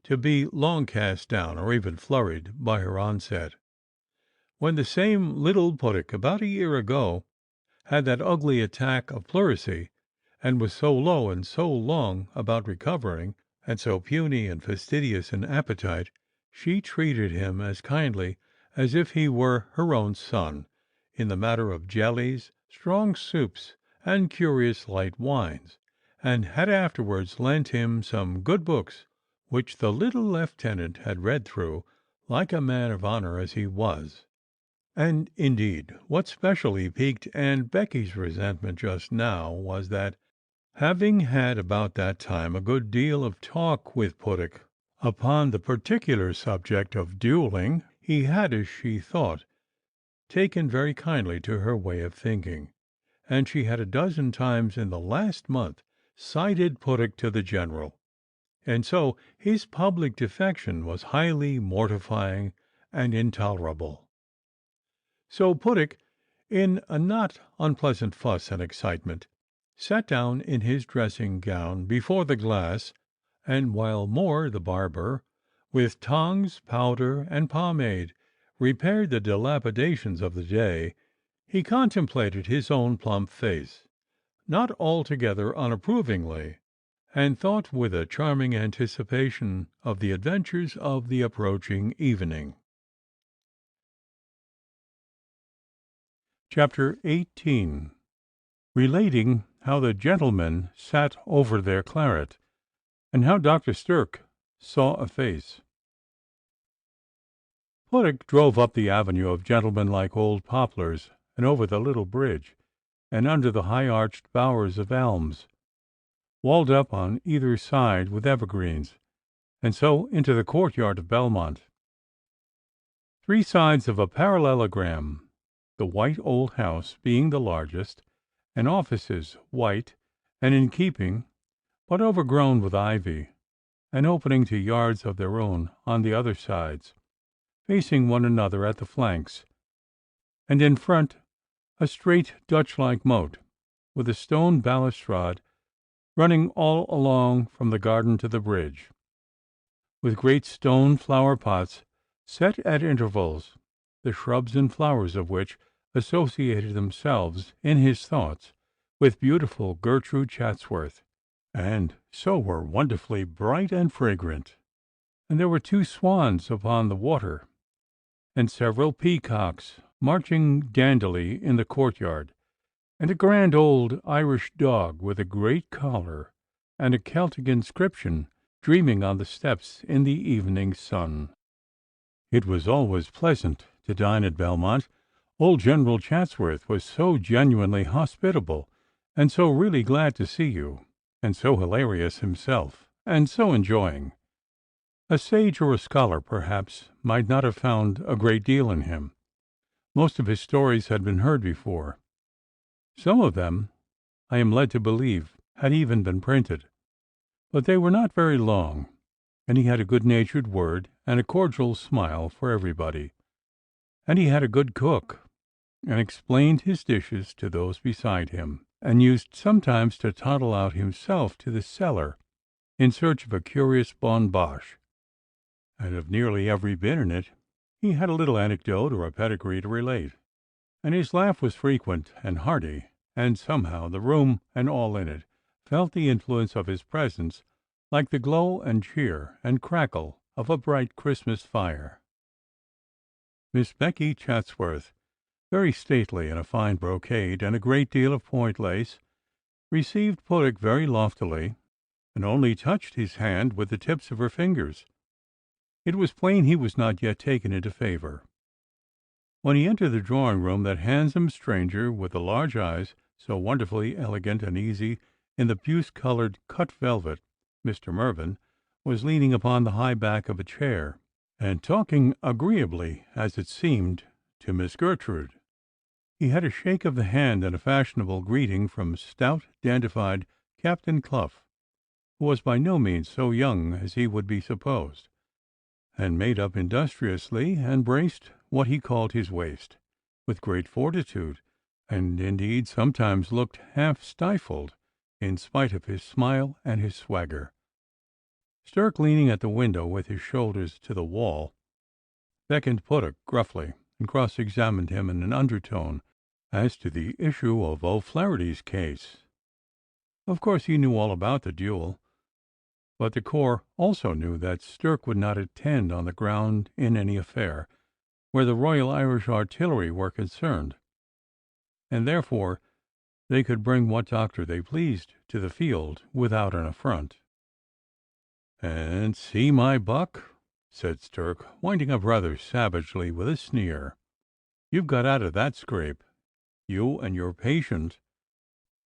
to be long cast down or even flurried by her onset. When the same little puttock about a year ago had that ugly attack of pleurisy, and was so low and so long about recovering, and so puny and fastidious in appetite, she treated him as kindly as if he were her own son, in the matter of jellies, strong soups, and curious light wines, and had afterwards lent him some good books, which the little lieutenant had read through, like a man of honor as he was. And, indeed, what specially piqued Aunt Becky's resentment just now was that, having had about that time a good deal of talk with Puttock upon the particular subject of duelling, he had, as she thought, taken very kindly to her way of thinking, and she had a dozen times in the last month cited Puttock to the general, and so his public defection was highly mortifying and intolerable. So Puttock, in a not unpleasant fuss and excitement, sat down in his dressing gown before the glass, and while Moore the barber, with tongs, powder, and pomade, repaired the dilapidations of the day, he contemplated his own plump face, not altogether unapprovingly, and thought with a charming anticipation of the adventures of the approaching evening. Chapter 18, relating how the gentlemen sat over their claret, and how Dr. Stirk saw a face. Puttock drove up the avenue of gentleman-like old poplars, and over the little bridge, and under the high-arched bowers of elms, walled up on either side with evergreens, and so into the courtyard of Belmont. 3 sides of a parallelogram, the white old house being the largest, and offices white and in keeping, but overgrown with ivy, and opening to yards of their own on the other sides, facing one another at the flanks, and in front a straight Dutch-like moat, with a stone balustrade running all along from the garden to the bridge, with great stone flower-pots set at intervals, the shrubs and flowers of which associated themselves in his thoughts with beautiful Gertrude Chatsworth, and so were wonderfully bright and fragrant. And there were 2 swans upon the water, and several peacocks marching dandily in the courtyard, and a grand old Irish dog with a great collar and a Celtic inscription dreaming on the steps in the evening sun. It was always pleasant to dine at Belmont. Old General Chatsworth was so genuinely hospitable, and so really glad to see you, and so hilarious himself, and so enjoying. A sage or a scholar, perhaps, might not have found a great deal in him. Most of his stories had been heard before. Some of them, I am led to believe, had even been printed. But they were not very long, and he had a good-natured word and a cordial smile for everybody. And he had a good cook, and explained his dishes to those beside him, and used sometimes to toddle out himself to the cellar in search of a curious bon bâche. And of nearly every bit in it he had a little anecdote or a pedigree to relate, and his laugh was frequent and hearty, and somehow the room and all in it felt the influence of his presence like the glow and cheer and crackle of a bright Christmas fire. Miss Becky Chatsworth, very stately in a fine brocade and a great deal of point lace, received Puttock very loftily, and only touched his hand with the tips of her fingers. It was plain he was not yet taken into favor. When he entered the drawing-room, that handsome stranger with the large eyes, so wonderfully elegant and easy in the puce-colored cut velvet, Mr. Mervyn, was leaning upon the high back of a chair, and talking agreeably, as it seemed, to Miss Gertrude. He had a shake of the hand and a fashionable greeting from stout, dandified Captain Clough, who was by no means so young as he would be supposed, and made up industriously, and braced what he called his waist, with great fortitude, and indeed sometimes looked half stifled, in spite of his smile and his swagger. Stirk, leaning at the window with his shoulders to the wall, beckoned Puttock gruffly, and cross-examined him in an undertone as to the issue of O'Flaherty's case. Of course he knew all about the duel, but the corps also knew that Stirk would not attend on the ground in any affair where the Royal Irish Artillery were concerned, and therefore they could bring what doctor they pleased to the field without an affront. "And see, my buck," said Stirk, winding up rather savagely with a sneer, "you've got out of that scrape, you and your patient,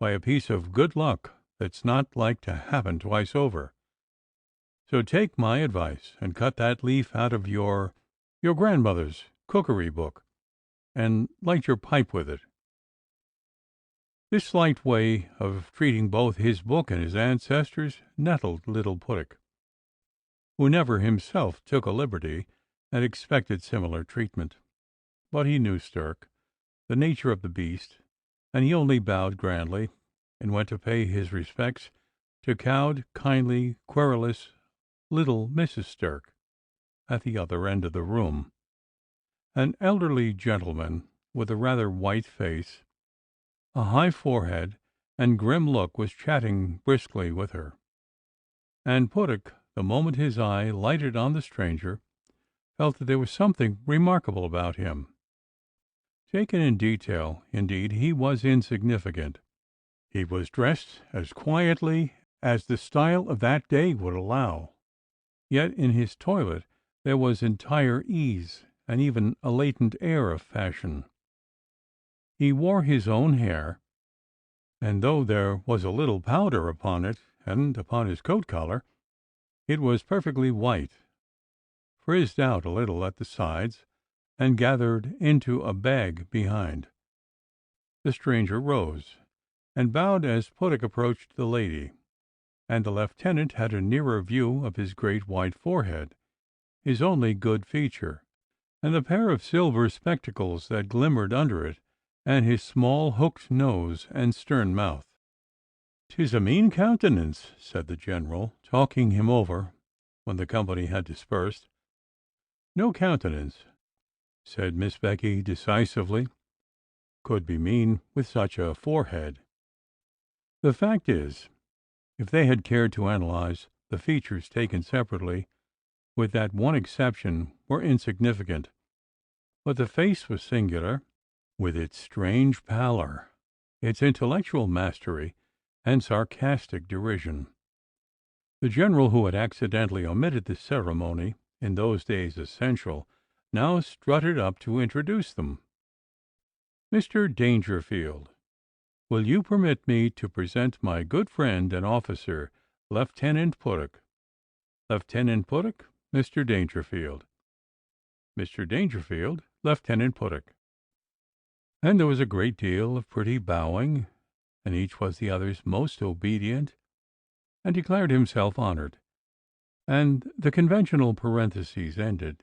by a piece of good luck that's not like to happen twice over. So take my advice and cut that leaf out of your grandmother's cookery book, and light your pipe with it." This slight way of treating both his book and his ancestors nettled little Puttock, who never himself took a liberty, and expected similar treatment. But he knew Stirk, the nature of the beast, and he only bowed grandly, and went to pay his respects to cowed, kindly, querulous little Mrs. Stirk, at the other end of the room. An elderly gentleman with a rather white face, a high forehead, and grim look was chatting briskly with her, and Puttock, the moment his eye lighted on the stranger, felt that there was something remarkable about him. Taken in detail, indeed, he was insignificant. He was dressed as quietly as the style of that day would allow, yet in his toilet there was entire ease, and even a latent air of fashion. He wore his own hair, and though there was a little powder upon it and upon his coat collar, it was perfectly white, frizzed out a little at the sides, and gathered into a bag behind. The stranger rose, and bowed as Puttock approached the lady, and the lieutenant had a nearer view of his great white forehead, his only good feature, and the pair of silver spectacles that glimmered under it, and his small hooked nose and stern mouth. "'Tis a mean countenance," said the general, talking him over when the company had dispersed. "No countenance," said Miss Becky decisively, "could be mean with such a forehead. The fact is, if they had cared to analyze, the features taken separately, with that one exception, were insignificant. But the face was singular, with its strange pallor, its intellectual mastery, and sarcastic derision. The general, who had accidentally omitted the ceremony, in those days essential, now strutted up to introduce them. "Mr. Dangerfield, will you permit me to present my good friend and officer, Lieutenant Puttock. Lieutenant Puttock, Mr. Dangerfield. Mr. Dangerfield, Lieutenant Puttock." And there was a great deal of pretty bowing, and each was the other's most obedient, and declared himself honored, and the conventional parentheses ended.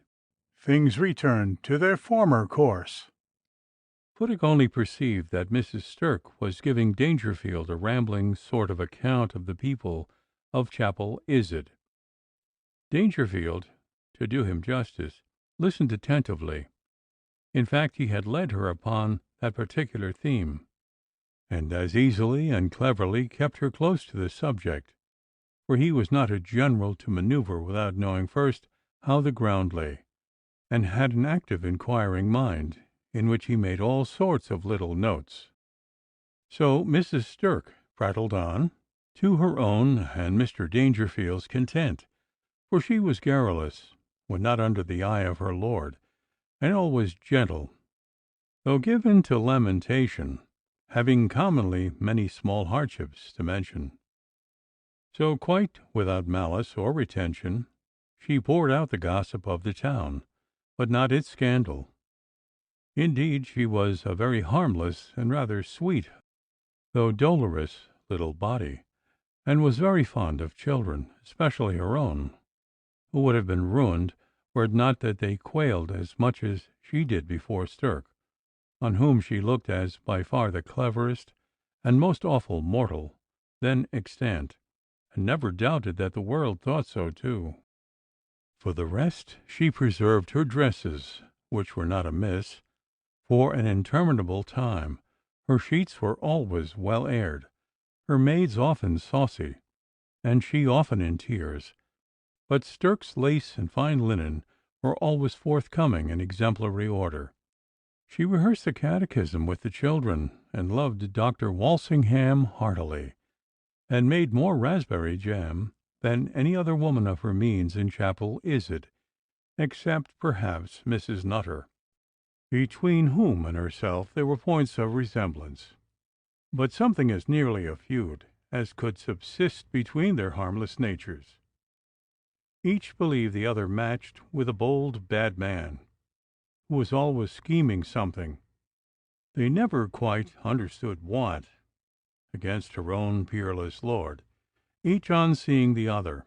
Things returned to their former course. Puttock only perceived that Mrs. Stirk was giving Dangerfield a rambling sort of account of the people of Chapel Izard. Dangerfield, to do him justice, listened attentively. In fact, he had led her upon that particular theme, and as easily and cleverly kept her close to the subject, for he was not a general to maneuver without knowing first how the ground lay, and had an active inquiring mind, in which he made all sorts of little notes. So Mrs. Stirk prattled on, to her own and Mr. Dangerfield's content, for she was garrulous when not under the eye of her lord, and always gentle, though given to lamentation, having commonly many small hardships to mention. So, quite without malice or retention, She poured out the gossip of the town, but not its scandal. Indeed, she was a very harmless and rather sweet, though dolorous, little body, and was very fond of children, especially her own, who would have been ruined were it not that they quailed as much as she did before Stirk, on whom she looked as by far the cleverest and most awful mortal then extant, and never doubted that the world thought so too. For the rest, she preserved her dresses, which were not amiss, for an interminable time. Her sheets were always well aired, her maids often saucy, and she often in tears. But Stirk's lace and fine linen were always forthcoming in exemplary order. She rehearsed the catechism with the children, and loved Dr. Walsingham heartily, and made more raspberry jam than any other woman of her means in Chapel Izzard, except, perhaps, Mrs. Nutter, between whom and herself there were points of resemblance, but something as nearly a feud as could subsist between their harmless natures. Each believed the other matched with a bold, bad man, who was always scheming something, they never quite understood what, against her own peerless lord, each on seeing the other,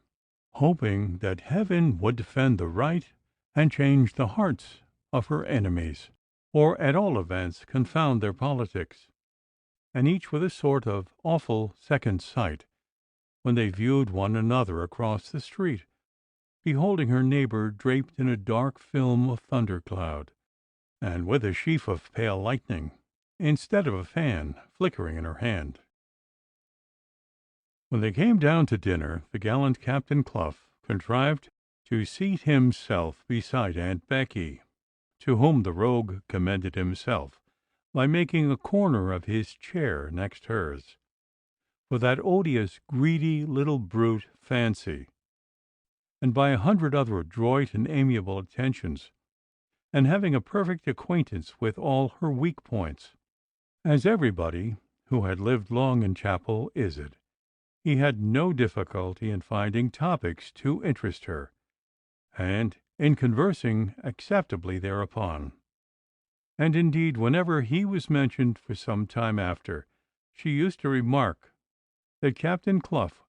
hoping that heaven would defend the right and change the hearts of her enemies, or at all events confound their politics, and each with a sort of awful second sight when they viewed one another across the street, beholding her neighbor draped in a dark film of thundercloud, and with a sheaf of pale lightning, instead of a fan, flickering in her hand. When they came down to dinner, the gallant Captain Clough contrived to seat himself beside Aunt Becky, to whom the rogue commended himself by making a corner of his chair next hers, for that odious, greedy little brute Fancy, and by 100 other adroit and amiable attentions, and having a perfect acquaintance with all her weak points. As everybody who had lived long in Chapel Izzard, he had no difficulty in finding topics to interest her, and in conversing acceptably thereupon. And indeed, whenever he was mentioned for some time after, she used to remark that Captain Clough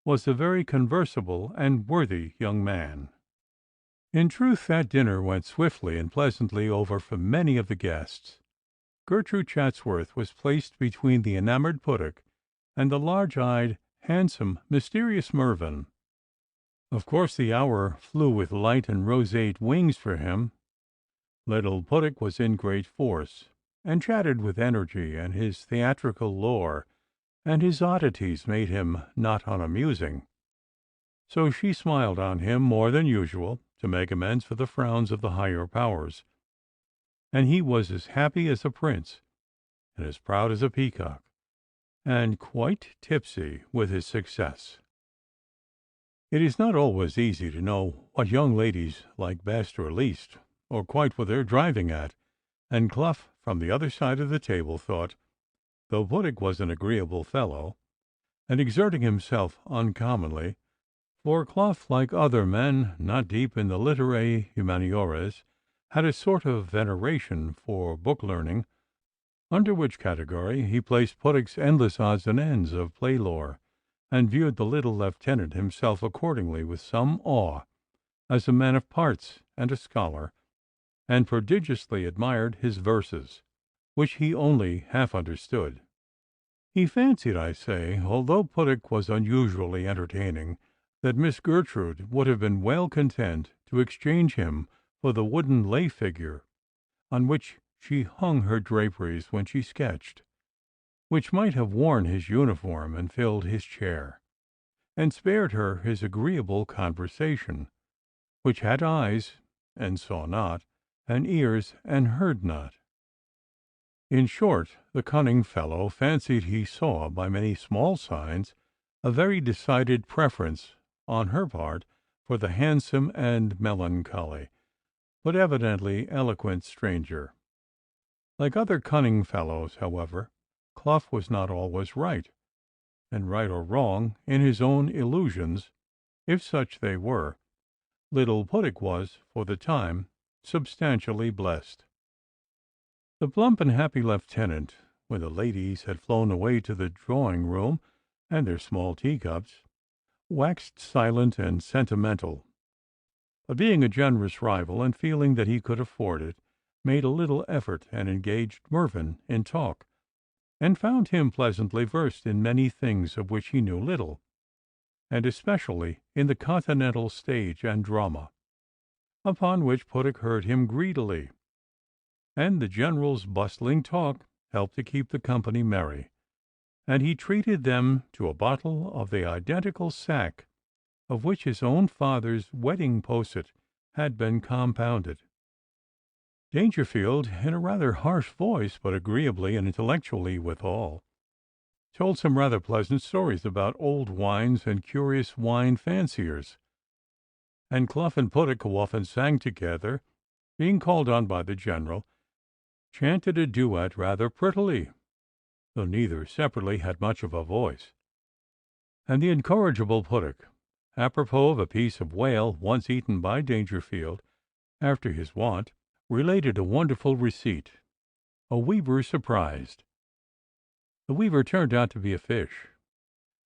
was a very conversable and worthy young man. In truth, that dinner went swiftly and pleasantly over for many of the guests. Gertrude Chatsworth was placed between the enamoured Puttock and the large-eyed, handsome, mysterious Mervyn. Of course the hour flew with light and roseate wings for him. Little Puttock was in great force, and chatted with energy, and his theatrical lore and his oddities made him not unamusing. So she smiled on him more than usual, to make amends for the frowns of the higher powers, and he was as happy as a prince, and as proud as a peacock, and quite tipsy with his success. It is not always easy to know what young ladies like best or least, or quite what they're driving at, and Clough, from the other side of the table, thought, though Puttock was an agreeable fellow, and exerting himself uncommonly, for Clough, like other men not deep in the literae humaniores, had a sort of veneration for book learning, under which category he placed Puttock's endless odds and ends of play lore, and viewed the little lieutenant himself accordingly with some awe, as a man of parts and a scholar, and prodigiously admired his verses, which he only half understood. He fancied, I say, although Puttock was unusually entertaining, that Miss Gertrude would have been well content to exchange him for the wooden lay figure on which she hung her draperies when she sketched, which might have worn his uniform and filled his chair, and spared her his agreeable conversation, which had eyes and saw not, and ears and heard not. In short, the cunning fellow fancied he saw, by many small signs, a very decided preference on her part for the handsome and melancholy, but evidently eloquent stranger. Like other cunning fellows, however, Clough was not always right, and right or wrong in his own illusions, if such they were, little Puddock was, for the time, substantially blessed. The plump and happy lieutenant, when the ladies had flown away to the drawing-room and their small teacups, waxed silent and sentimental, but being a generous rival, and feeling that he could afford it, made a little effort and engaged Mervyn in talk, and found him pleasantly versed in many things of which he knew little, and especially in the continental stage and drama, upon which Puddock heard him greedily, and the general's bustling talk helped to keep the company merry, and he treated them to a bottle of the identical sack of which his own father's wedding posset had been compounded. Dangerfield, in a rather harsh voice, but agreeably and intellectually withal, told some rather pleasant stories about old wines and curious wine fanciers, and Clough and Puddock, who often sang together, being called on by the general, chanted a duet rather prettily, though neither separately had much of a voice, and the incorrigible Puddock, apropos of a piece of whale once eaten by Dangerfield, after his wont, related a wonderful receipt, a weaver surprised. The weaver turned out to be a fish,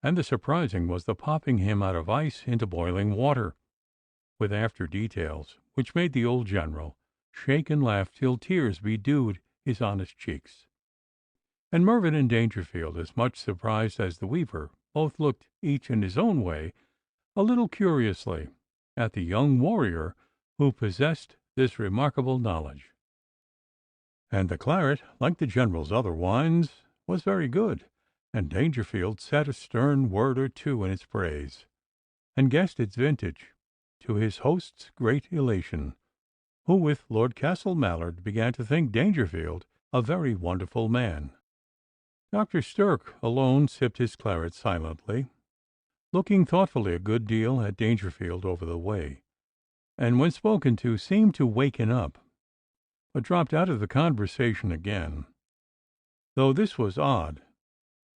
and the surprising was the popping him out of ice into boiling water, with after details which made the old general shake and laugh till tears bedewed his honest cheeks. And Mervyn and Dangerfield, as much surprised as the weaver, both looked, each in his own way, a little curiously at the young warrior who possessed this remarkable knowledge. And the claret, like the general's other wines, was very good, and Dangerfield said a stern word or two in its praise, and guessed its vintage, to his host's great elation, who, with Lord Castle Mallard, began to think Dangerfield a very wonderful man. Dr. Stirk alone sipped his claret silently, looking thoughtfully a good deal at Dangerfield over the way, and when spoken to seemed to waken up, but dropped out of the conversation again, though this was odd,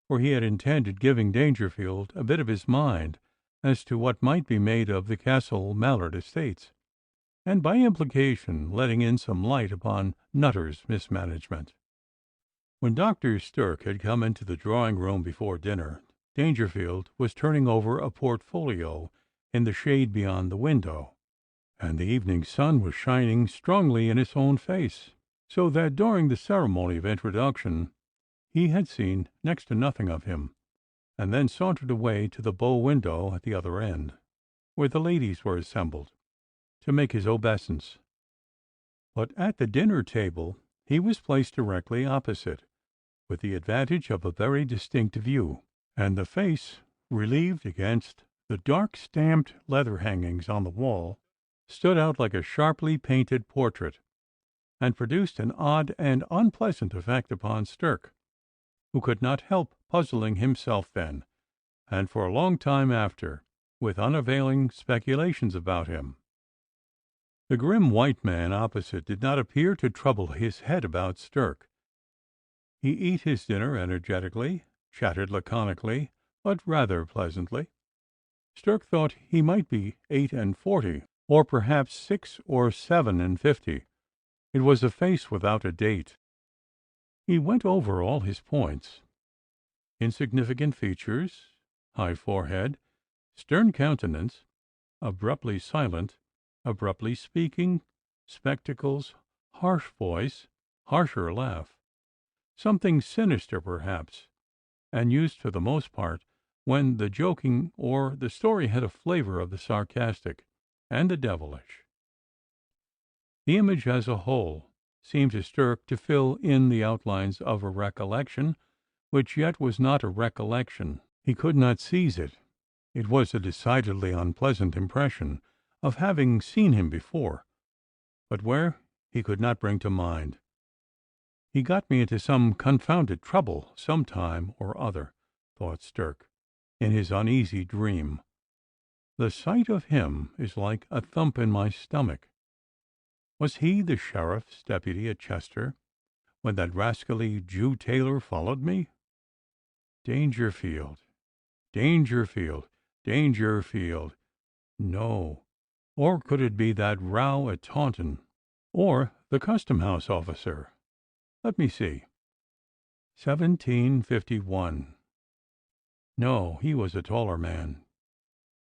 for he had intended giving Dangerfield a bit of his mind as to what might be made of the Castle Mallard estates, and by implication letting in some light upon Nutter's mismanagement. When Dr. Stirk had come into the drawing-room before dinner, Dangerfield was turning over a portfolio in the shade beyond the window, and the evening sun was shining strongly in his own face, so that during the ceremony of introduction he had seen next to nothing of him, and then sauntered away to the bow window at the other end, where the ladies were assembled, to make his obeisance. But at the dinner table he was placed directly opposite, with the advantage of a very distinct view, and the face, relieved against the dark stamped leather hangings on the wall, stood out like a sharply painted portrait, and produced an odd and unpleasant effect upon Stirk, who could not help puzzling himself then, and for a long time after, with unavailing speculations about him. The grim white man opposite did not appear to trouble his head about Stirk. He ate his dinner energetically, chattered laconically, but rather pleasantly. Stirk thought he might be 48, or perhaps 6 or 57. It was a face without a date. He went over all his points: insignificant features, high forehead, stern countenance, abruptly silent, abruptly speaking, spectacles, harsh voice, harsher laugh, something sinister perhaps, and used for the most part when the joking or the story had a flavor of the sarcastic and the devilish. The image as a whole seemed to Stirk to fill in the outlines of a recollection, which yet was not a recollection. He could not seize it. It was a decidedly unpleasant impression of having seen him before, but where he could not bring to mind. He got me into some confounded trouble some time or other, thought Stirk, in his uneasy dream. The sight of him is like a thump in my stomach. Was he the sheriff's deputy at Chester, when that rascally Jew tailor followed me? Dangerfield, Dangerfield, Dangerfield. No. Or could it be that row at Taunton? Or the custom-house officer? Let me see. 1751. No, he was a taller man.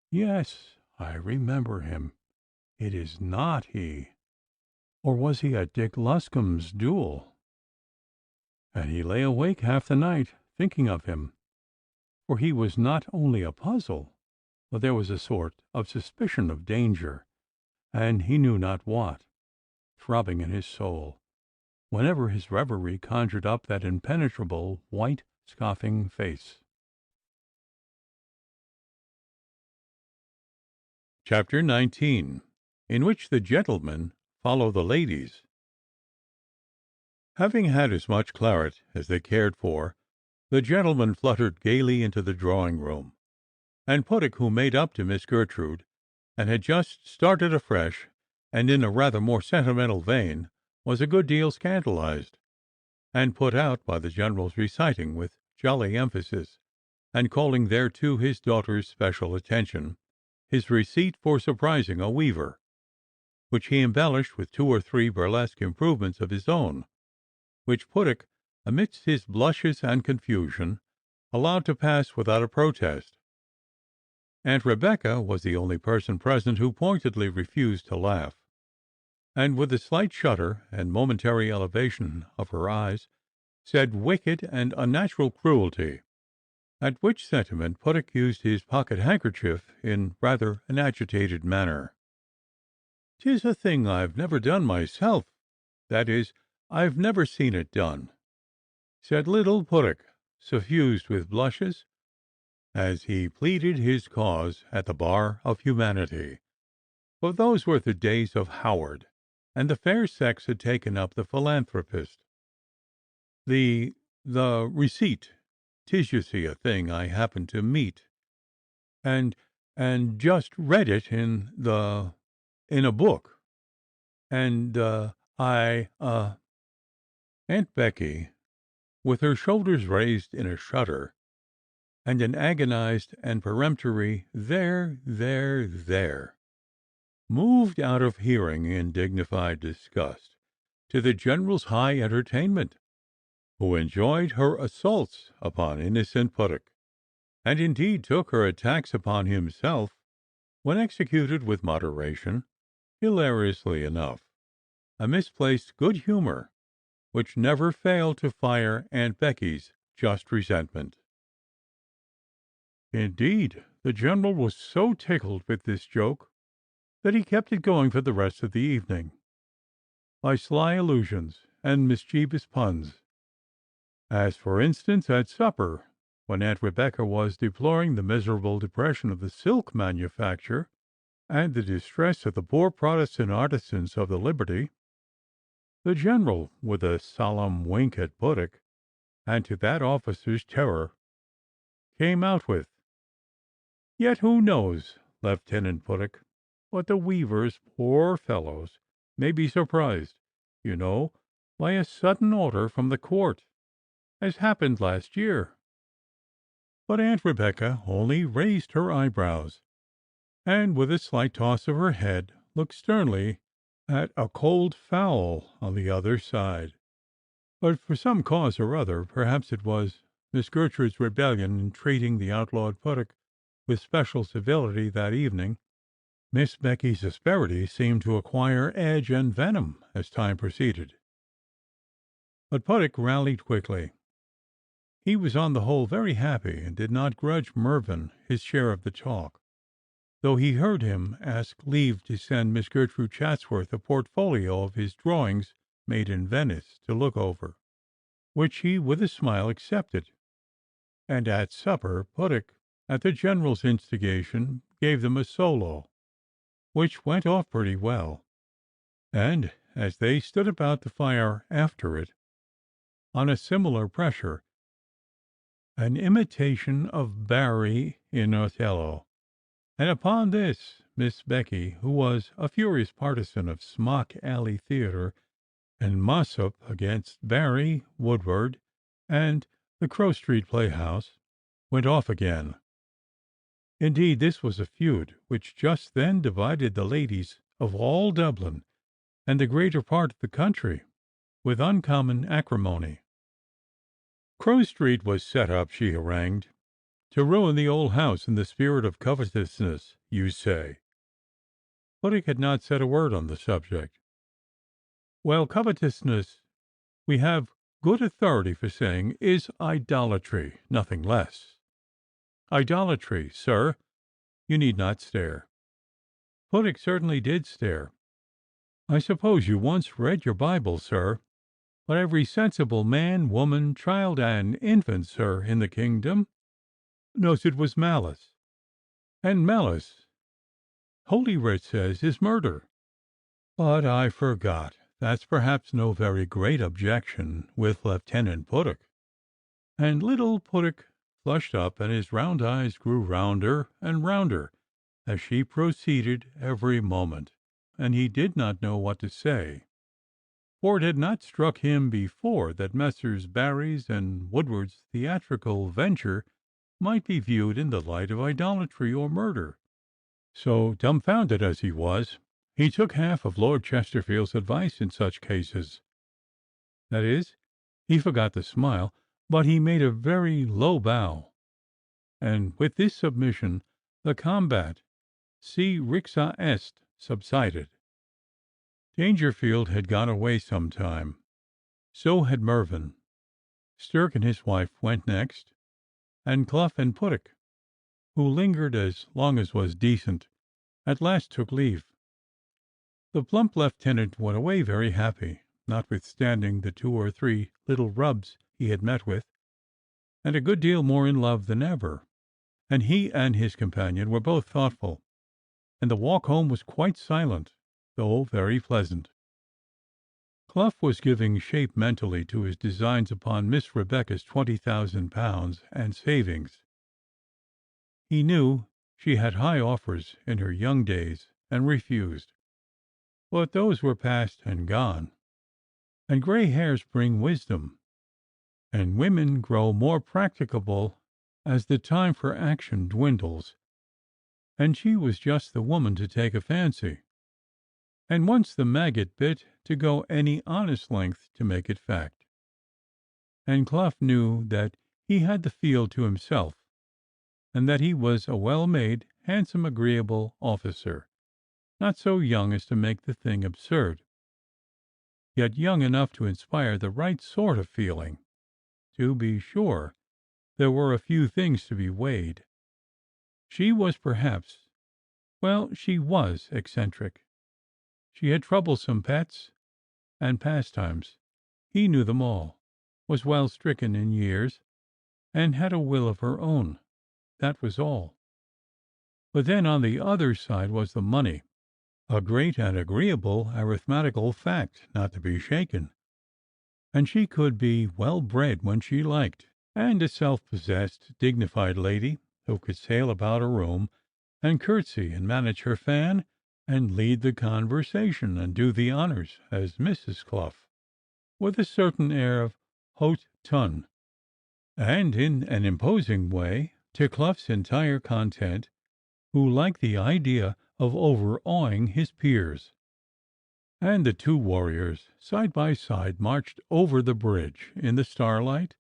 Yes, I remember him. It is not he. Or was he at Dick Luscombe's duel? And he lay awake half the night, thinking of him. For he was not only a puzzle, but there was a sort of suspicion of danger, and he knew not what, throbbing in his soul, whenever his reverie conjured up that impenetrable, white, scoffing face. Chapter 19, in which the gentlemen follow the ladies. Having had as much claret as they cared for, the gentlemen fluttered gaily into the drawing-room, and Puttock, who made up to Miss Gertrude, and had just started afresh, and in a rather more sentimental vein, was a good deal scandalized, and put out by the General's reciting with jolly emphasis, and calling thereto his daughter's special attention, his receipt for surprising a weaver, which he embellished with 2 or 3 burlesque improvements of his own, which Puttock, amidst his blushes and confusion, allowed to pass without a protest. Aunt Rebecca was the only person present who pointedly refused to laugh, and with a slight shudder and momentary elevation of her eyes, said wicked and unnatural cruelty, at which sentiment Puttock used his pocket-handkerchief in rather an agitated manner. "'Tis a thing I've never done myself, that is, I've never seen it done," said little Puttock, suffused with blushes, as he pleaded his cause at the bar of humanity. For those were the days of Howard, and the fair sex had taken up the philanthropist. The receipt, 'tis you see a thing I happened to meet, and just read it in a book, and Aunt Becky, with her shoulders raised in a shudder, and an agonized and peremptory there, moved out of hearing in dignified disgust, to the General's high entertainment, who enjoyed her assaults upon innocent Puttock, and indeed took her attacks upon himself, when executed with moderation, hilariously enough, a misplaced good humour, which never failed to fire Aunt Becky's just resentment. Indeed, the General was so tickled with this joke that he kept it going for the rest of the evening, by sly allusions and mischievous puns, as, for instance, at supper, when Aunt Rebecca was deploring the miserable depression of the silk manufacture, and the distress of the poor Protestant artisans of the Liberty, the General, with a solemn wink at Puttock, and to that officer's terror, came out with, "Yet who knows, Lieutenant Puttock, but the weavers, poor fellows, may be surprised, you know, by a sudden order from the court, as happened last year." But Aunt Rebecca only raised her eyebrows, and with a slight toss of her head, looked sternly at a cold fowl on the other side. But for some cause or other, perhaps it was Miss Gertrude's rebellion in treating the outlawed Puttock with special civility that evening, Miss Becky's asperity seemed to acquire edge and venom as time proceeded. But Puttock rallied quickly. He was on the whole very happy, and did not grudge Mervyn his share of the talk, though he heard him ask leave to send Miss Gertrude Chatsworth a portfolio of his drawings made in Venice to look over, which he with a smile accepted, and at supper Puttock, at the General's instigation, gave them a solo, which went off pretty well, and, as they stood about the fire after it, on a similar pressure, an imitation of Barry in Othello. And upon this, Miss Becky, who was a furious partisan of Smock Alley Theatre and Mossop against Barry, Woodward, and the Crow Street Playhouse, went off again. Indeed, this was a feud which just then divided the ladies of all Dublin and the greater part of the country with uncommon acrimony. Crow Street was set up, she harangued, to ruin the old house in the spirit of covetousness, you say. Puttick had not said a word on the subject. Well, covetousness, we have good authority for saying, is idolatry, nothing less. Idolatry, sir. You need not stare. Puttick certainly did stare. I suppose you once read your Bible, sir, but every sensible man, woman, child, and infant, sir, in the kingdom knows it was malice. And malice, Holy Writ says, is murder. But I forgot. That's perhaps no very great objection with Lieutenant Puttick. And little Puttick flushed up, and his round eyes grew rounder and rounder as she proceeded every moment, and he did not know what to say. For it had not struck him before that Messrs. Barry's and Woodward's theatrical venture might be viewed in the light of idolatry or murder. So, dumbfounded as he was, he took half of Lord Chesterfield's advice in such cases. That is, he forgot the smile, but he made a very low bow, and with this submission the combat, si rixa est, subsided. Dangerfield had gone away some time. So had Mervyn. Stirk and his wife went next, and Clough and Puttick, who lingered as long as was decent, at last took leave. The plump lieutenant went away very happy, notwithstanding the 2 or 3 little rubs he had met with, and a good deal more in love than ever. And he and his companion were both thoughtful, and the walk home was quite silent, though very pleasant. Clough was giving shape mentally to his designs upon Miss Rebecca's £20,000 and savings. He knew she had high offers in her young days and refused, but those were past and gone, and gray hairs bring wisdom, and women grow more practicable as the time for action dwindles, and she was just the woman to take a fancy, and once the maggot bit, to go any honest length to make it fact. And Clough knew that he had the field to himself, and that he was a well-made, handsome, agreeable officer, not so young as to make the thing absurd, yet young enough to inspire the right sort of feeling. To be sure, there were a few things to be weighed. She was she was eccentric. She had troublesome pets and pastimes. He knew them all, was well stricken in years, and had a will of her own. That was all. But then on the other side was the money, a great and agreeable arithmetical fact not to be shaken, and she could be well bred when she liked, and a self-possessed, dignified lady who could sail about a room and curtsy and manage her fan and lead the conversation and do the honors as Mrs. Clough, with a certain air of haute ton, and in an imposing way to Clough's entire content, who liked the idea of overawing his peers. And the 2 warriors, side by side, marched over the bridge in the starlight,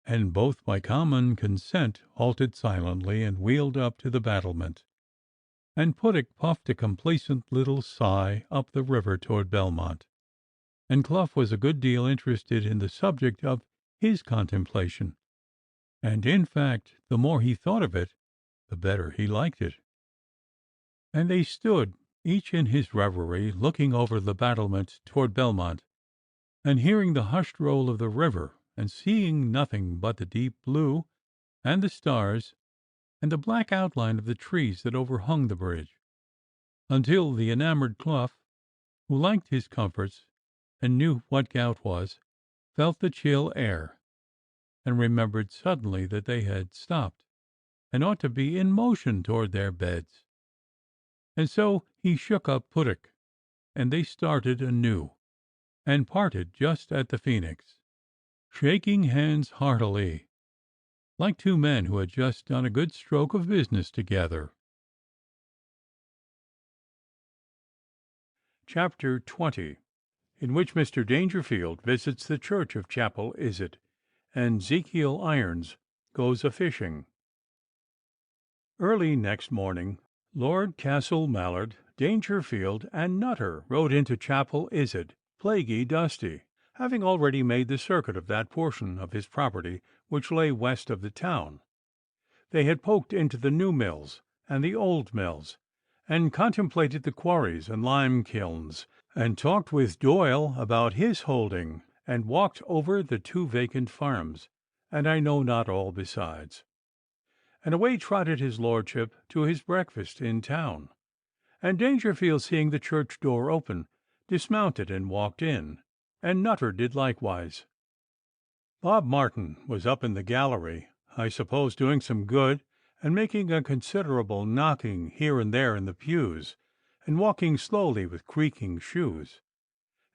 and both by common consent halted silently and wheeled up to the battlement, and Puttick puffed a complacent little sigh up the river toward Belmont, and Clough was a good deal interested in the subject of his contemplation, and in fact the more he thought of it the better he liked it. And they stood, each in his reverie, looking over the battlement toward Belmont, and hearing the hushed roll of the river, and seeing nothing but the deep blue, and the stars, and the black outline of the trees that overhung the bridge, until the enamoured Clough, who liked his comforts and knew what gout was, felt the chill air, and remembered suddenly that they had stopped, and ought to be in motion toward their beds. And so he shook up Puttick, and they started anew, and parted just at the Phoenix, shaking hands heartily, like two men who had just done a good stroke of business together. Chapter 20, in which Mr. Dangerfield visits the church of Chapel Iset, and Zekiel Irons goes a-fishing. Early next morning, Lord Castle Mallard, Dangerfield, and Nutter rode into Chapel Iset, plaguey dusty, having already made the circuit of that portion of his property which lay west of the town. They had poked into the new mills and the old mills, and contemplated the quarries and lime kilns, and talked with Doyle about his holding, and walked over the 2 vacant farms, and I know not all besides. And away trotted his lordship to his breakfast in town, and Dangerfield, seeing the church door open, dismounted and walked in, and Nutter did likewise. Bob Martin was up in the gallery, I suppose doing some good, and making a considerable knocking here and there in the pews, and walking slowly with creaking shoes.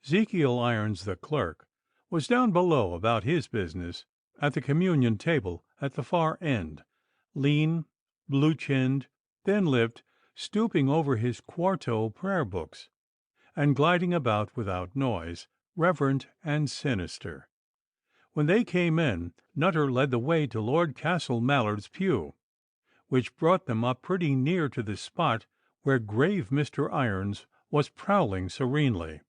Zekiel Irons, the clerk, was down below about his business, at the communion table at the far end, lean, blue-chinned, thin-lipped, stooping over his quarto prayer books, and gliding about without noise, reverent and sinister. When they came in, Nutter led the way to Lord Castle Mallard's pew, which brought them up pretty near to the spot where grave Mr. Irons was prowling serenely.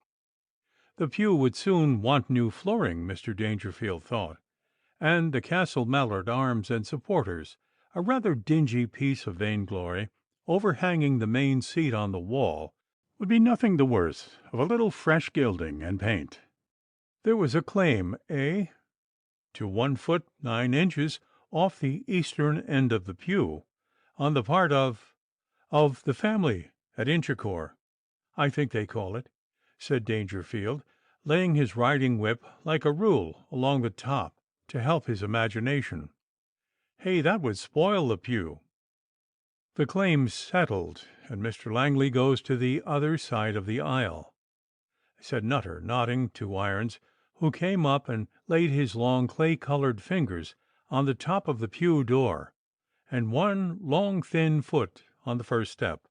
The pew would soon want new flooring, Mr. Dangerfield thought, and the Castle Mallard arms and supporters, a rather dingy piece of vainglory, overhanging the main seat on the wall, would be nothing the worse of a little fresh gilding and paint. There was a claim, to 1 foot 9 inches off the eastern end of the pew, on the part of the family at Inchicore, I think they call it, said Dangerfield, laying his riding whip like a rule along the top to help his imagination. Hey, that would spoil the pew. The claim's settled, and Mr. Langley goes to the other side of the aisle, said Nutter, nodding to Irons, who came up and laid his long clay-coloured fingers on the top of the pew door, and one long thin foot on the first step,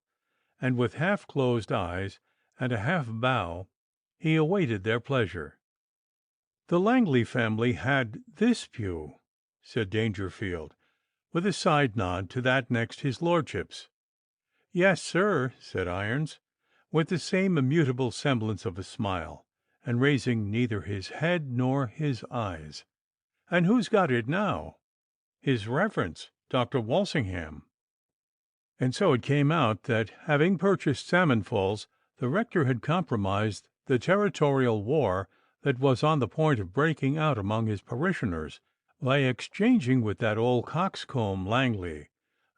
and with half-closed eyes and a half-bow he awaited their pleasure. The Langley family had this pew, said Dangerfield, with a side nod to that next his lordship's. Yes, sir, said Irons, with the same immutable semblance of a smile, and raising neither his head nor his eyes. And who's got it now? His Reverence, Dr. Walsingham. And so it came out that, having purchased Salmon Falls, the rector had compromised the territorial war that was on the point of breaking out among his parishioners, by exchanging with that old coxcomb Langley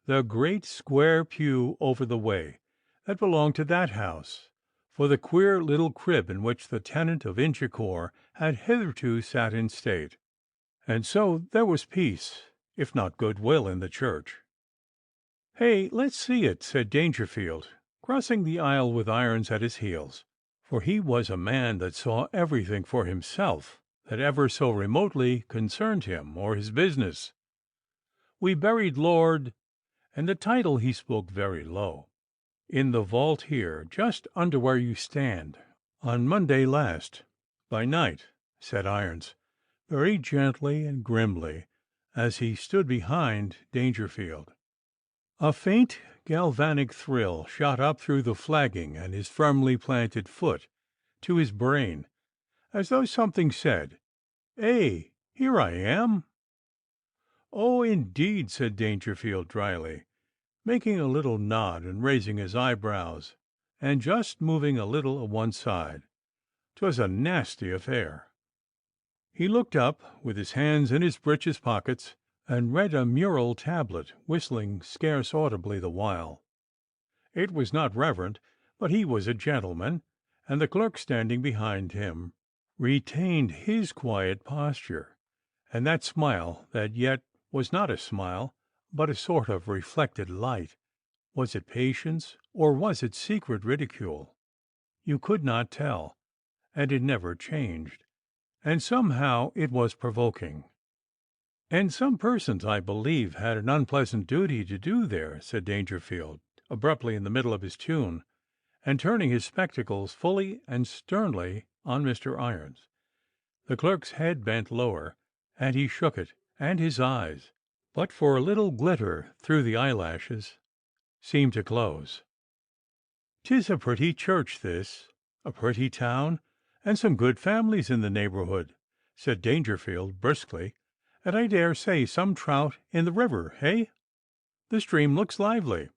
the great square pew over the way that belonged to that house, for the queer little crib in which the tenant of Inchicore had hitherto sat in state. And so there was peace, if not goodwill, in the church. Hey, let's see it, said Dangerfield, crossing the aisle with Irons at his heels, for he was a man that saw everything for himself that ever so remotely concerned him or his business. We buried Lord, and the title he spoke very low, in the vault here, just under where you stand, on Monday last, by night, said Irons, very gently and grimly, as he stood behind Dangerfield. A faint galvanic thrill shot up through the flagging and his firmly planted foot to his brain, as though something said, here I am. Oh, indeed, said Dangerfield dryly, making a little nod and raising his eyebrows, and just moving a little on one side. 'Twas a nasty affair. He looked up, with his hands in his breeches pockets, and read a mural tablet, whistling scarce audibly the while. It was not reverent, but he was a gentleman, and the clerk standing behind him retained his quiet posture, and that smile that yet was not a smile, but a sort of reflected light. Was it patience, or was it secret ridicule? You could not tell, and it never changed, and somehow it was provoking. "And some persons, I believe, had an unpleasant duty to do there," said Dangerfield, abruptly in the middle of his tune, and turning his spectacles fully and sternly on Mr. Irons. The clerk's head bent lower, and he shook it, and his eyes, but for a little glitter through the eyelashes, seemed to close. "'Tis a pretty church this, a pretty town, and some good families in the neighbourhood," said Dangerfield briskly, "and I dare say some trout in the river, eh? The stream looks lively."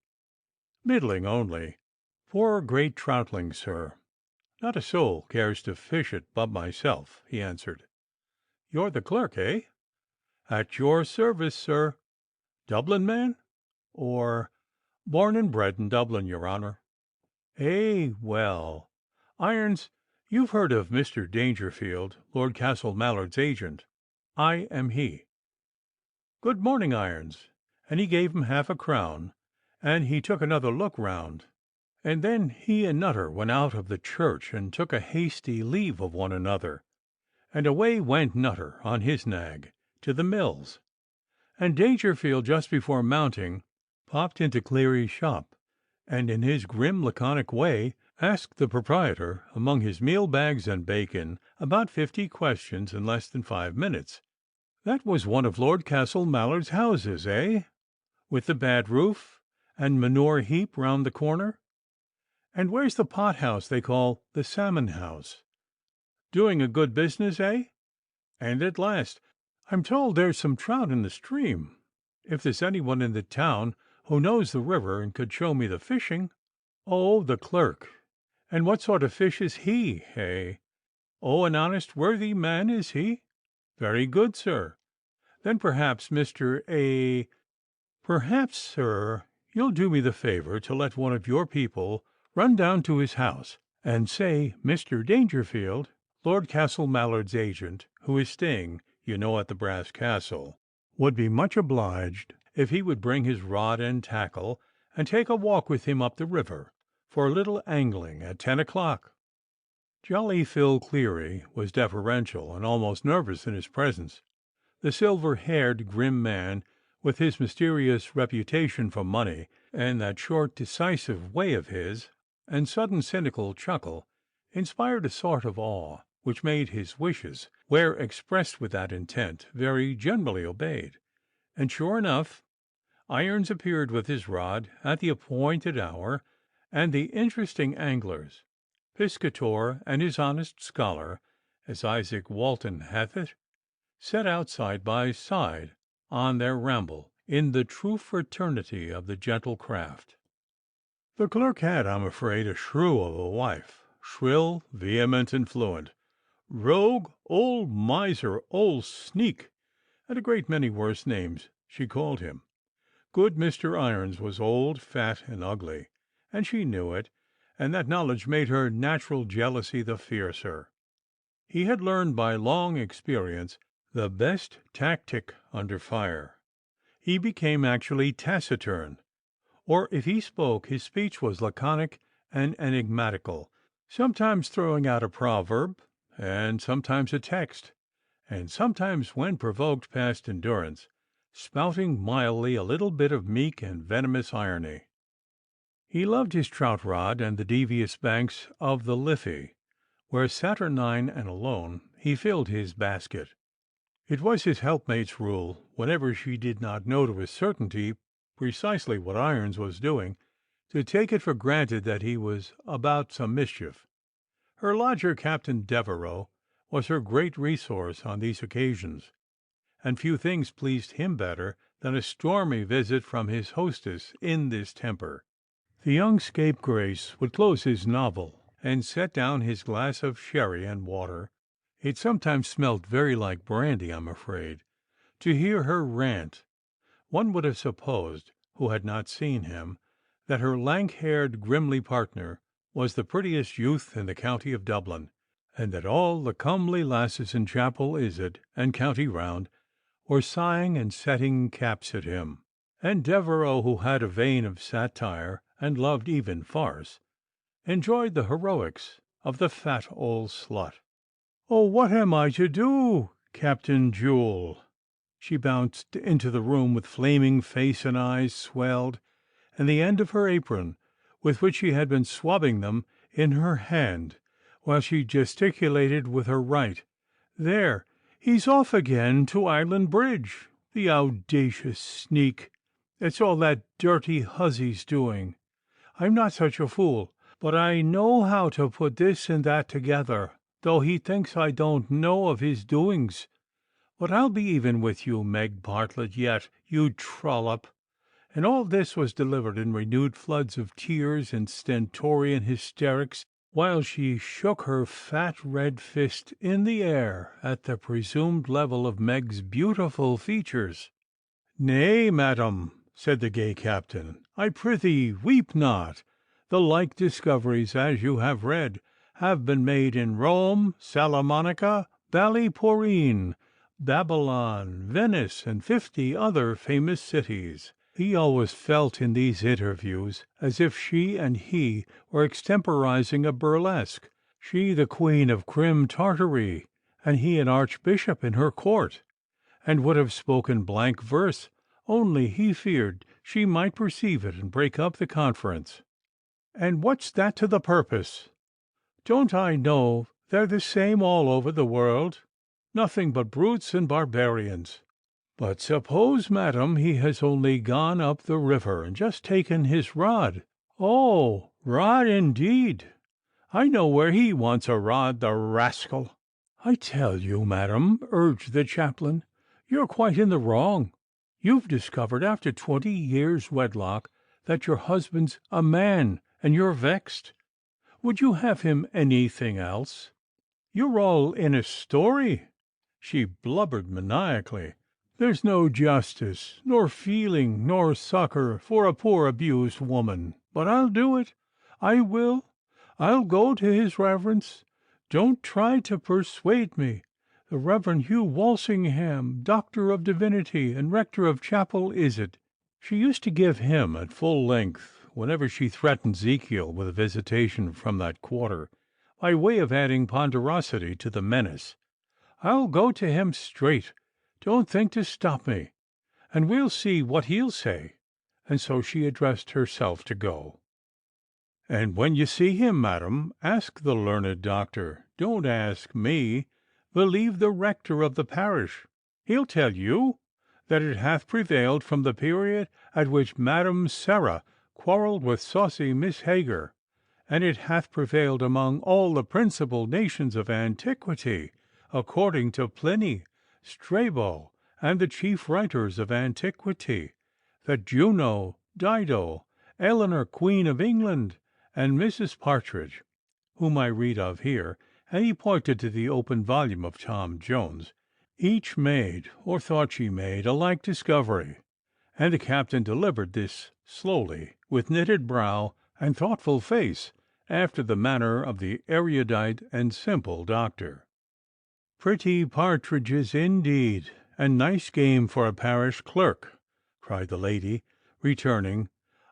"Middling only. Poor great troutling, sir. Not a soul cares to fish it but myself," he answered. "You're the clerk, eh?" "At your service, sir." "Dublin man?" "Or—" "Born and bred in Dublin, your honour." "Eh, well. Irons, you've heard of Mr. Dangerfield, Lord Castle Mallard's agent. I am he." "Good morning, Irons," and he gave him half a crown, and he took another look round, and then he and Nutter went out of the church and took a hasty leave of one another, and away went Nutter on his nag to the mills, and Dangerfield, just before mounting, popped into Cleary's shop, and in his grim laconic way asked the proprietor, among his meal bags and bacon, about 50 questions in less than 5 minutes. "That was one of Lord Castle Mallard's houses, eh? With the bad roof and manure heap round the corner? And where's the pot house they call the Salmon House? Doing a good business, eh? And at last, I'm told there's some trout in the stream. If there's anyone in the town who knows the river and could show me the fishing—" "Oh, the clerk. And what sort of fish is he, eh? Oh, an honest, worthy man, is he? Very good, sir. Then perhaps, perhaps, sir, you'll do me the favour to let one of your people run down to his house and say Mr. Dangerfield, Lord Castle Mallard's agent, who is staying, you know, at the Brass Castle, would be much obliged if he would bring his rod and tackle and take a walk with him up the river for a little angling at 10 o'clock." Jolly Phil Cleary was deferential and almost nervous in his presence. The silver-haired, grim man, with his mysterious reputation for money, and that short, decisive way of his, and sudden cynical chuckle, inspired a sort of awe which made his wishes, where expressed with that intent, very generally obeyed. And sure enough, Irons appeared with his rod at the appointed hour, and the interesting anglers, Piscator and his honest scholar, as Isaac Walton hath it, set out side by side on their ramble in the true fraternity of the gentle craft. The clerk had, I'm afraid, a shrew of a wife, shrill, vehement, and fluent. Rogue, old miser, old sneak, and a great many worse names she called him. Good Mr. Irons was old, fat, and ugly, and she knew it, and that knowledge made her natural jealousy the fiercer. He had learned by long experience the best tactic under fire. He became actually taciturn, or if he spoke, his speech was laconic and enigmatical, sometimes throwing out a proverb, and sometimes a text, and sometimes, when provoked past endurance, spouting mildly a little bit of meek and venomous irony. He loved his trout rod and the devious banks of the Liffey, where, saturnine and alone, he filled his basket. It was his helpmate's rule, whenever she did not know to a certainty precisely what Irons was doing, to take it for granted that he was about some mischief. Her lodger, Captain Devereux, was her great resource on these occasions, and few things pleased him better than a stormy visit from his hostess in this temper. The young scapegrace would close his novel and set down his glass of sherry and water. It sometimes smelt very like brandy, I'm afraid, to hear her rant. One would have supposed, who had not seen him, that her lank-haired, grimly partner was the prettiest youth in the county of Dublin, and that all the comely lasses in Chapel Izard and county round were sighing and setting caps at him. And Devereux, who had a vein of satire and loved even farce, enjoyed the heroics of the fat old slut. "Oh, what am I to do, Captain Jewel?" She bounced into the room with flaming face and eyes swelled, and the end of her apron, with which she had been swabbing them, in her hand, while she gesticulated with her right. "There, he's off again to Island Bridge, the audacious sneak! It's all that dirty huzzy's doing. I'm not such a fool, but I know how to put this and that together, though he thinks I don't know of his doings. But I'll be even with you, Meg Bartlett, yet, you trollop." And all this was delivered in renewed floods of tears and stentorian hysterics, while she shook her fat red fist in the air at the presumed level of Meg's beautiful features. "Nay, madam," said the gay captain, "I prithee weep not. The like discoveries, as you have read, have been made in Rome, Salamanca, Ballyporeen, Babylon, Venice, and 50 other famous cities." He always felt in these interviews as if she and he were extemporizing a burlesque, she the queen of Crim Tartary, and he an archbishop in her court, and would have spoken blank verse, only he feared she might perceive it and break up the conference. "And what's that to the purpose? Don't I know they're the same all over the world? Nothing but brutes and barbarians. But suppose, madam, he has only gone up the river and just taken his rod." "Oh, rod indeed! I know where he wants a rod, the rascal." "I tell you, madam," urged the chaplain, "you're quite in the wrong. You've discovered, after 20 years' wedlock, that your husband's a man, and you're vexed. Would you have him anything else? You're all in a story." She blubbered maniacally. "There's no justice, nor feeling, nor succour for a poor abused woman. But I'll do it. I will. I'll go to his reverence. Don't try to persuade me. The Reverend Hugh Walsingham, Doctor of Divinity and Rector of Chapel Iset." She used to give him at full length whenever she threatened Ezekiel with a visitation from that quarter, by way of adding ponderosity to the menace. "I'll go to him straight. Don't think to stop me, and we'll see what he'll say." And so she addressed herself to go. "And when you see him, madam, ask the learned doctor. Don't ask me. Believe the rector of the parish. He'll tell you that it hath prevailed from the period at which Madam Sarah quarrelled with saucy Miss Hager, and it hath prevailed among all the principal nations of antiquity, according to Pliny, Strabo, and the chief writers of antiquity, that Juno, Dido, Eleanor Queen of England, and Mrs. Partridge, whom I read of here," and he pointed to the open volume of Tom Jones, "each made, or thought she made, a like discovery." And the captain delivered this slowly, with knitted brow and thoughtful face, after the manner of the erudite and simple doctor. "Pretty partridges indeed, and nice game for a parish clerk," cried the lady, returning.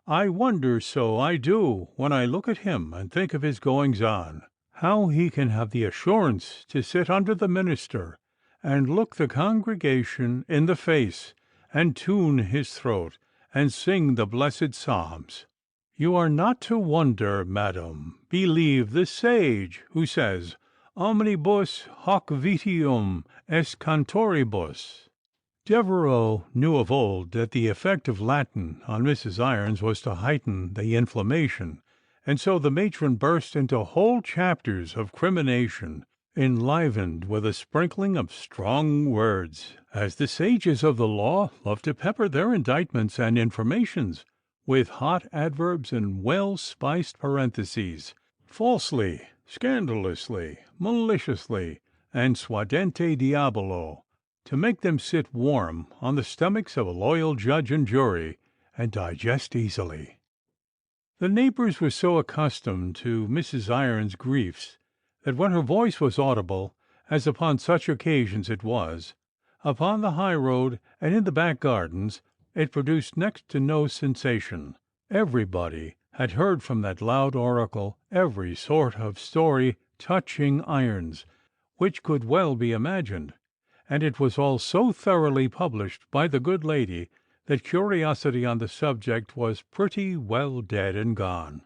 "I wonder so I do, when I look at him and think of his goings on, how he can have the assurance to sit under the minister and look the congregation in the face, and tune his throat, and sing the blessed psalms. You are not to wonder, madam, believe the sage who says, omnibus hoc vitium est cantoribus." Devereux knew of old that the effect of Latin on Mrs. Irons was to heighten the inflammation, and so the matron burst into whole chapters of crimination, enlivened with a sprinkling of strong words, as the sages of the law love to pepper their indictments and informations with hot adverbs and well-spiced parentheses, falsely, scandalously, maliciously, and suadente diabolo, to make them sit warm on the stomachs of a loyal judge and jury, and digest easily. The neighbours were so accustomed to Mrs. Irons's griefs, that when her voice was audible, as upon such occasions it was, upon the high road and in the back gardens, it produced next to no sensation. Everybody had heard from that loud oracle every sort of story touching Irons, which could well be imagined, and it was all so thoroughly published by the good lady that curiosity on the subject was pretty well dead and gone,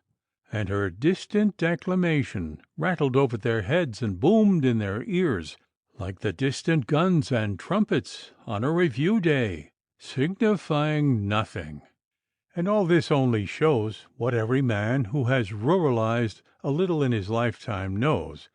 and her distant declamation rattled over their heads and boomed in their ears like the distant guns and trumpets on a review day, signifying nothing. And all this only shows what every man who has ruralized a little in his lifetime knows,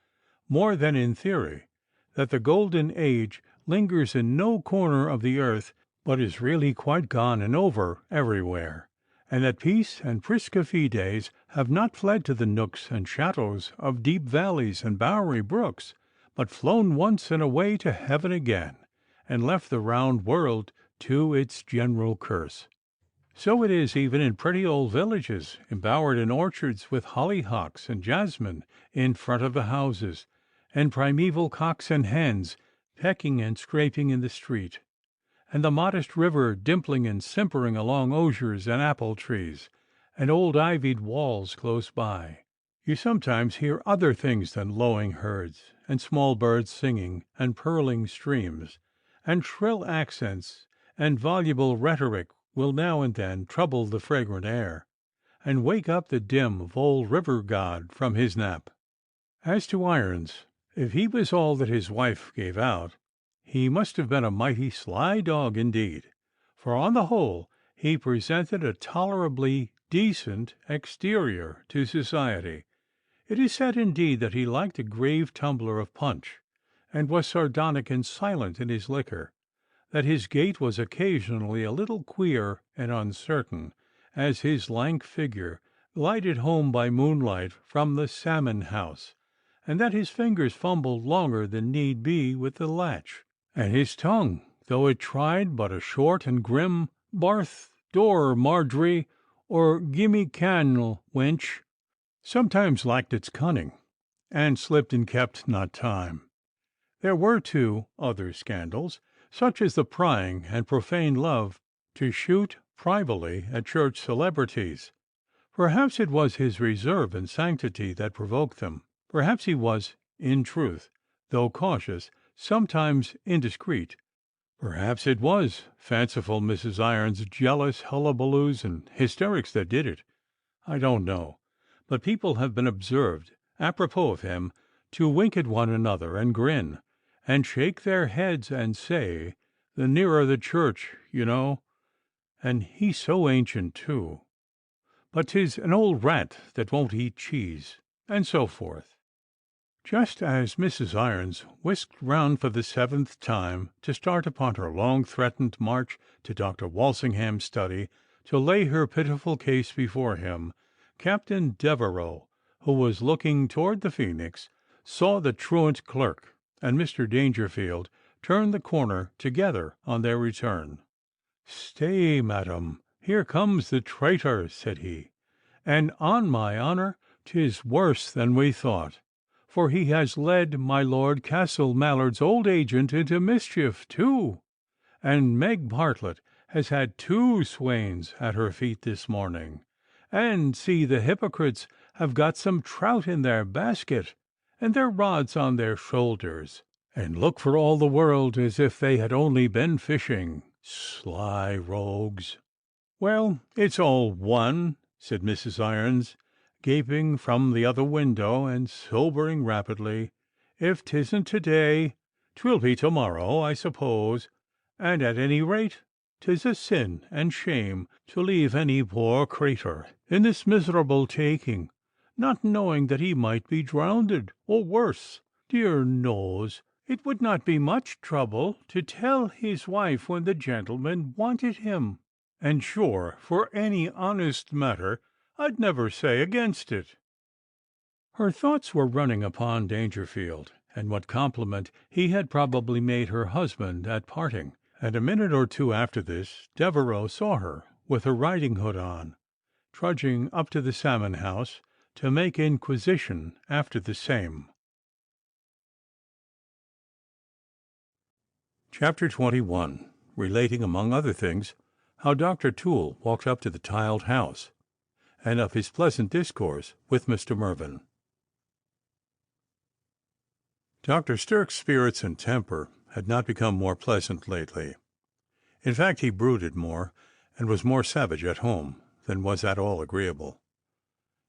more than in theory, that the golden age lingers in no corner of the earth, but is really quite gone and over everywhere, and that peace and prisca fides have not fled to the nooks and shadows of deep valleys and bowery brooks, but flown once and away to heaven again, and left the round world to its general curse. So it is even in pretty old villages, embowered in orchards with hollyhocks and jasmine in front of the houses, and primeval cocks and hens pecking and scraping in the street, and the modest river dimpling and simpering along osiers and apple trees, and old ivied walls close by. You sometimes hear other things than lowing herds, and small birds singing, and purling streams, and shrill accents and voluble rhetoric will now and then trouble the fragrant air, and wake up the dim of old river god from his nap. As to Irons, if he was all that his wife gave out, he must have been a mighty sly dog indeed, for on the whole he presented a tolerably decent exterior to society. It is said indeed that he liked a grave tumbler of punch, and was sardonic and silent in his liquor, that his gait was occasionally a little queer and uncertain, as his lank figure glided home by moonlight from the salmon house, and that his fingers fumbled longer than need be with the latch, and his tongue, though it tried but a short and grim "Barth, door, Marjorie," or "Gimme cannel, wench," sometimes lacked its cunning, and slipped and kept not time. There were, too, other scandals, such as the prying and profane love to shoot privily at church celebrities. Perhaps it was his reserve and sanctity that provoked them. Perhaps he was, in truth, though cautious, sometimes indiscreet. Perhaps it was fanciful Mrs. Irons's jealous hullabaloos and hysterics that did it. I don't know, but people have been observed, apropos of him, to wink at one another and grin, and shake their heads and say, "The nearer the church, you know," and he so ancient too. But 'tis an old rat that won't eat cheese, and so forth. Just as Mrs. Irons whisked round for the 7th time to start upon her long threatened march to Dr. Walsingham's study to lay her pitiful case before him, Captain Devereux, who was looking toward the Phoenix, saw the truant clerk and Mr. Dangerfield turn the corner together on their return. "Stay, madam, here comes the traitor," said he, "and on my honour 'tis worse than we thought, for he has led my Lord Castle Mallard's old agent into mischief too, and Meg Bartlett has had 2 swains at her feet this morning, and see, the hypocrites have got some trout in their basket, and their rods on their shoulders, and look for all the world as if they had only been fishing. Sly rogues!" "Well, it's all one," said Mrs. Irons, gaping from the other window, and sobering rapidly. "If 'tisn't to-day, 'twill be to-morrow, I suppose, and at any rate 'tis a sin and shame to leave any poor cratur in this miserable taking, not knowing that he might be drownded, or worse. Dear knows, it would not be much trouble to tell his wife when the gentleman wanted him, and sure, for any honest matter, I'd never say against it." Her thoughts were running upon Dangerfield, and what compliment he had probably made her husband at parting, and a minute or two after this Devereux saw her, with her riding hood on, trudging up to the salmon house to make inquisition after the same. Chapter 21, relating, among other things, how Dr. Toole walked up to the tiled house, and of his pleasant discourse with Mr. Mervyn. Dr. Stirk's spirits and temper had not become more pleasant lately. In fact, he brooded more, and was more savage at home than was at all agreeable.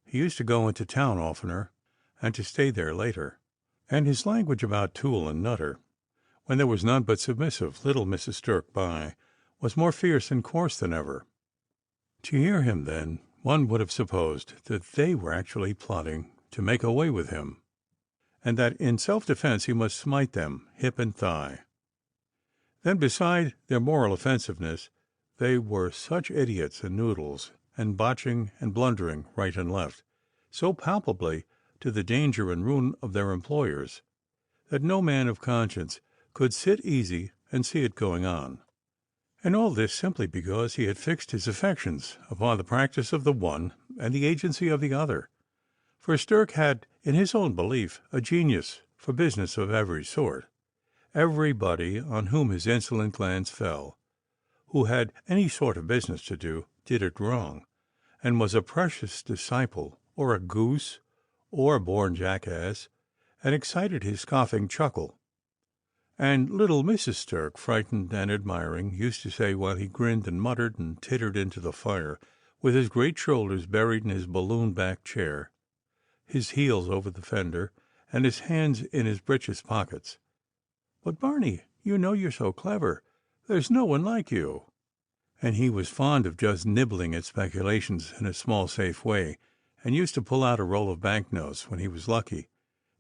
He used to go into town oftener, and to stay there later, and his language about Toole and Nutter, when there was none but submissive little Mrs. Sturk by, was more fierce and coarse than ever. To hear him then, one would have supposed that they were actually plotting to make away with him, and that in self-defense he must smite them hip and thigh. Then, beside their moral offensiveness, they were such idiots and noodles, and botching and blundering right and left, so palpably to the danger and ruin of their employers, that no man of conscience could sit easy and see it going on. And all this simply because he had fixed his affections upon the practice of the one and the agency of the other. For Sturk had, in his own belief, a genius for business of every sort. Everybody on whom his insolent glance fell, who had any sort of business to do, did it wrong, and was a precious disciple, or a goose, or a born jackass, and excited his scoffing chuckle. And little Mrs. Sturk, frightened and admiring, used to say while he grinned and muttered and tittered into the fire, with his great shoulders buried in his balloon-backed chair, his heels over the fender, and his hands in his breeches pockets, "But, Barney, you know you're so clever. There's no one like you." And he was fond of just nibbling at speculations in a small, safe way, and used to pull out a roll of banknotes when he was lucky,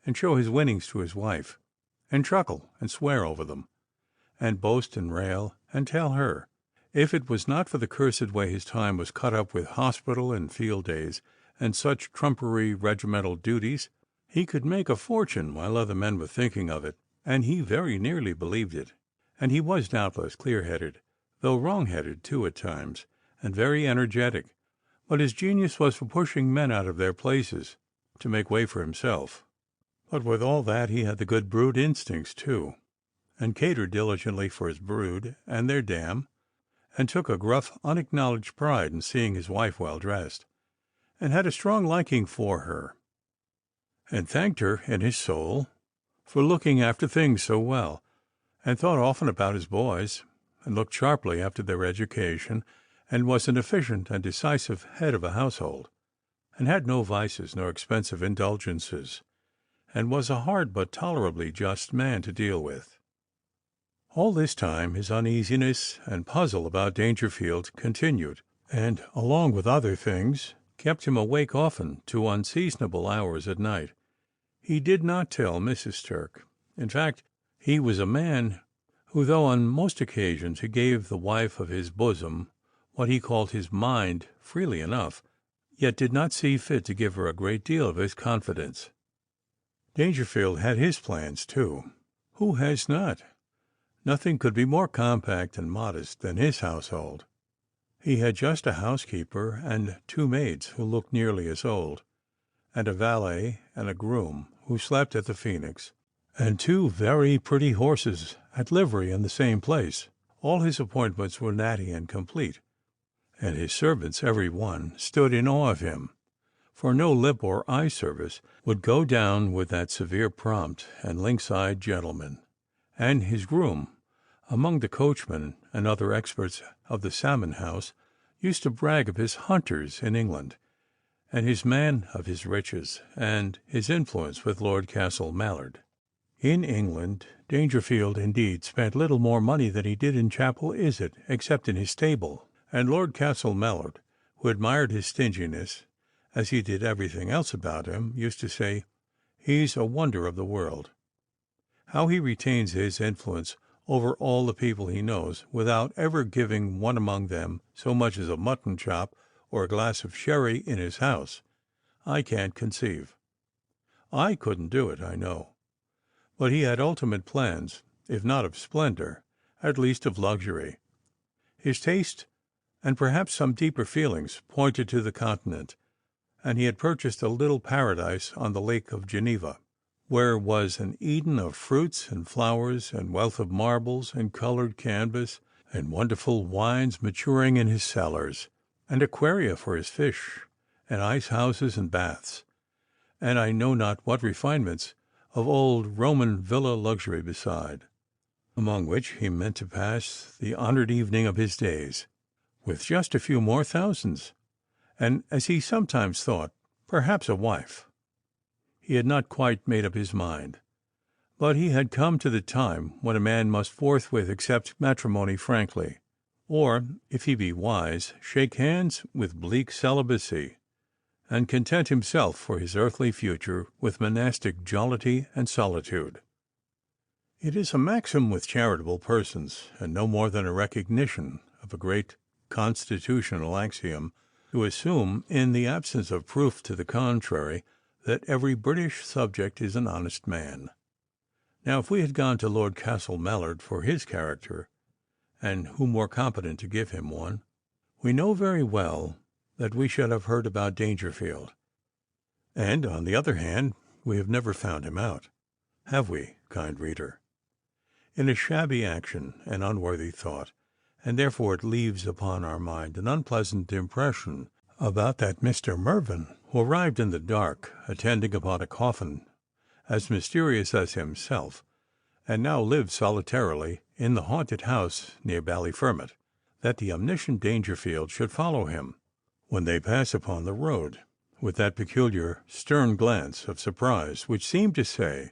and show his winnings to his wife, and chuckle and swear over them, and boast and rail, and tell her, if it was not for the cursed way his time was cut up with hospital and field days, and such trumpery regimental duties, he could make a fortune while other men were thinking of it, and he very nearly believed it. And he was doubtless clear-headed, though wrong-headed too at times, and very energetic, but his genius was for pushing men out of their places to make way for himself. But with all that he had the good brood instincts too, and catered diligently for his brood and their dam, and took a gruff, unacknowledged pride in seeing his wife well dressed, and had a strong liking for her, and thanked her in his soul for looking after things so well, and thought often about his boys, and looked sharply after their education, and was an efficient and decisive head of a household, and had no vices nor expensive indulgences, and was a hard but tolerably just man to deal with. All this time his uneasiness and puzzle about Dangerfield continued, and, along with other things, kept him awake often to unseasonable hours at night. He did not tell Mrs. Sturk. In fact, he was a man who, though on most occasions he gave the wife of his bosom what he called his mind freely enough, yet did not see fit to give her a great deal of his confidence. Dangerfield had his plans, too. Who has not? Nothing could be more compact and modest than his household. He had just a housekeeper and 2 maids who looked nearly as old, and a valet and a groom who slept at the Phoenix, and 2 very pretty horses at livery in the same place. All his appointments were natty and complete, and his servants, every one, stood in awe of him, for no lip or eye service would go down with that severe, prompt, and lynx-eyed gentleman. And his groom, among the coachmen and other experts of the Salmon House, used to brag of his hunters in England, and his man of his riches, and his influence with Lord Castle Mallard. In England, Dangerfield, indeed, spent little more money than he did in Chapel Iset, except in his stable, and Lord Castle Mallard, who admired his stinginess, as he did everything else about him, used to say, "He's a wonder of the world." How he retains his influence over all the people he knows, without ever giving one among them so much as a mutton chop or a glass of sherry in his house, I can't conceive. I couldn't do it, I know. But he had ultimate plans, if not of splendor, at least of luxury. His taste, and perhaps some deeper feelings, pointed to the Continent, and he had purchased a little paradise on the Lake of Geneva, where was an Eden of fruits and flowers and wealth of marbles and colored canvas and wonderful wines maturing in his cellars, and aquaria for his fish, and ice houses and baths, and I know not what refinements of old Roman villa luxury beside. among which he meant to pass the honored evening of his days, with just a few more thousands, and, as he sometimes thought, perhaps a wife. He had not quite made up his mind, but he had come to the time when a man must forthwith accept matrimony frankly, or, if he be wise, shake hands with bleak celibacy, and content himself for his earthly future with monastic jollity and solitude. It is a maxim with charitable persons, and no more than a recognition of a great constitutional axiom, to assume, in the absence of proof to the contrary, that every British subject is an honest man. Now, if we had gone to Lord Castle-Mallard for his character, and who more competent to give him one, we know very well that we should have heard about Dangerfield. And, on the other hand, we have never found him out. Have we, kind reader? In a shabby action, an unworthy thought, and therefore it leaves upon our mind an unpleasant impression about that Mr. Mervyn, who arrived in the dark, attending upon a coffin as mysterious as himself, and now lives solitarily in the haunted house near Ballyfermot, that the omniscient Dangerfield should follow him, when they pass upon the road, with that peculiar stern glance of surprise which seemed to say,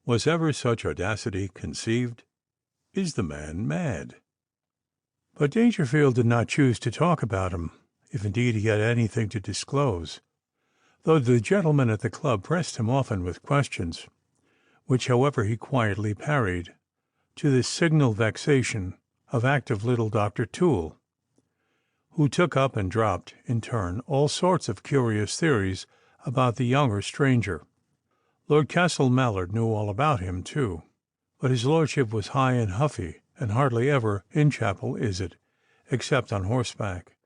"Was ever such audacity conceived? Is the man mad?" But Dangerfield did not choose to talk about him, if indeed he had anything to disclose, though the gentlemen at the club pressed him often with questions, which however he quietly parried, to the signal vexation of active little Dr. Toole, who took up and dropped, in turn, all sorts of curious theories about the younger stranger. Lord Castle-Mallard knew all about him, too, but his lordship was high and huffy, and hardly ever in Chapel Izzard, except on horseback,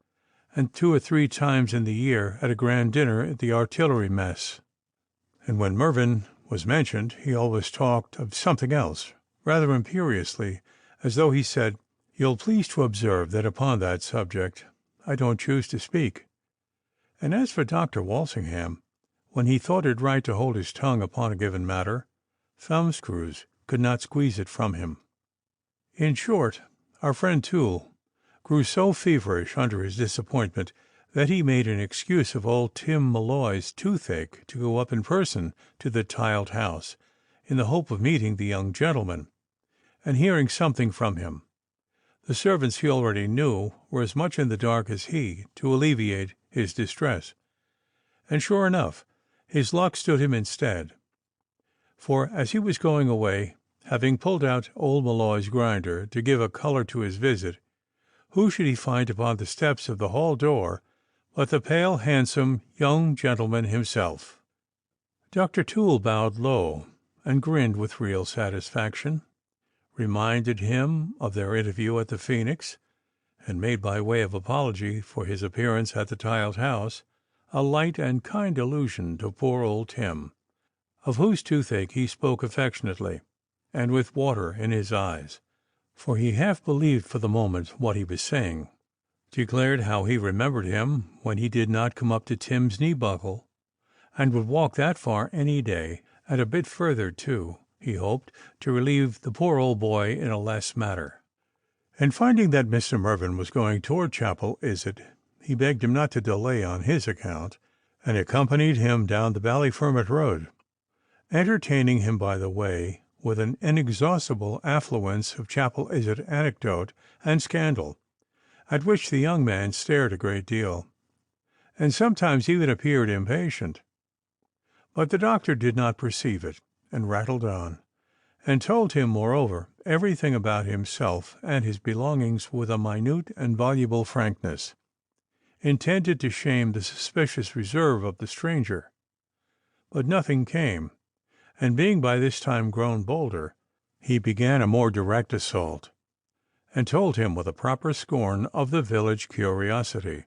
and 2 or 3 times in the year at a grand dinner at the artillery mess. And when Mervyn was mentioned, he always talked of something else, rather imperiously, as though he said, "You'll please to observe that upon that subject I don't choose to speak." And as for Dr. Walsingham, when he thought it right to hold his tongue upon a given matter, thumbscrews could not squeeze it from him. In short, our friend Toole grew so feverish under his disappointment that he made an excuse of old Tim Malloy's toothache to go up in person to the tiled house, in the hope of meeting the young gentleman, and hearing something from him. The servants he already knew were as much in the dark as he, to alleviate his distress, and sure enough, his luck stood him in stead, for as he was going away, having pulled out old Malloy's grinder to give a colour to his visit, who should he find upon the steps of the hall door but the pale, handsome young gentleman himself. Dr. Toole bowed low, and grinned with real satisfaction, reminded him of their interview at the Phoenix, and made by way of apology for his appearance at the tiled house a light and kind allusion to poor old Tim, of whose toothache he spoke affectionately, and with water in his eyes, for he half believed for the moment what he was saying, declared how he remembered him when he did not come up to Tim's knee-buckle, and would walk that far any day, and a bit further too, he hoped, to relieve the poor old boy in a less matter. And finding that Mr. Mervyn was going toward Chapel Izzard, he begged him not to delay on his account, and accompanied him down the Ballyfermot road, entertaining him by the way with an inexhaustible affluence of Chapel Izzard anecdote and scandal, at which the young man stared a great deal, and sometimes even appeared impatient. But the doctor did not perceive it, and rattled on, and told him, moreover, everything about himself and his belongings with a minute and voluble frankness, intended to shame the suspicious reserve of the stranger. But nothing came, and being by this time grown bolder, he began a more direct assault, and told him with a proper scorn of the village curiosity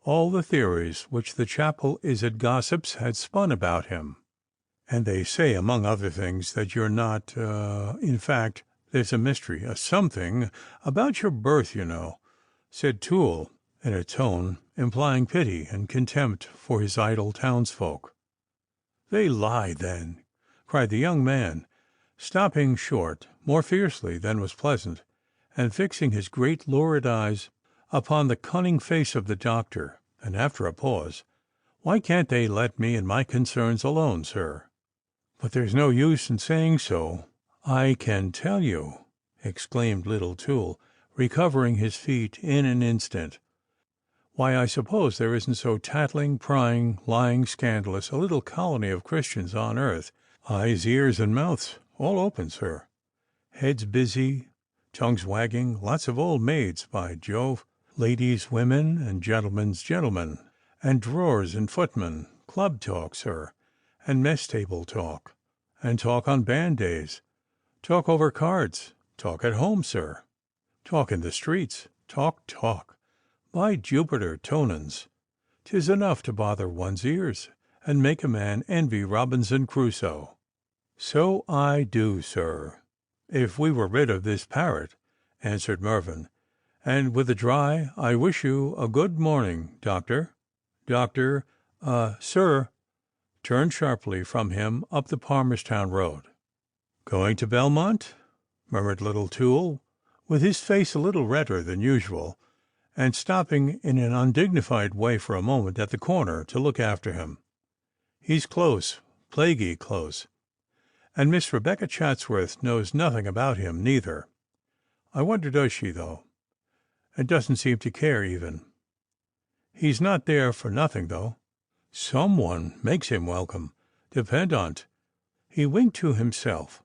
all the theories which the Chapel Izzard gossips had spun about him. "And they say, among other things, that you're not, in fact, there's a mystery, a something about your birth, you know," said Toole, in a tone implying pity and contempt for his idle townsfolk. "They lie, then," cried the young man, stopping short more fiercely than was pleasant, and fixing his great lurid eyes upon the cunning face of the doctor, and after a pause, "Why can't they let me and my concerns alone, sir?" "But there's no use in saying so, I can tell you," exclaimed little Toole, recovering his feet in an instant. "Why, I suppose there isn't so tattling, prying, lying, scandalous a little colony of Christians on earth, eyes, ears, and mouths all open, sir, heads busy, tongues wagging, lots of old maids, by Jove, ladies' women, and gentlemen's gentlemen, and drawers and footmen, club talk, sir, and mess-table talk, and talk on band days, talk over cards, talk at home, sir, talk in the streets, talk, by Jupiter Tonans, 'tis enough to bother one's ears, and make a man envy Robinson Crusoe." "So I do, sir, if we were rid of this parrot," answered Mervyn, and with a dry "I wish you a good morning, doctor," Sir, turned sharply from him up the Palmerstown road. "Going to Belmont?" murmured little Toole, with his face a little redder than usual, and stopping in an undignified way for a moment at the corner to look after him. "He's close, plaguey close, and Miss Rebecca Chatsworth knows nothing about him neither. I wonder does she, though, and doesn't seem to care even. He's not there for nothing, though. Some one makes him welcome, depend on't." He winked to himself.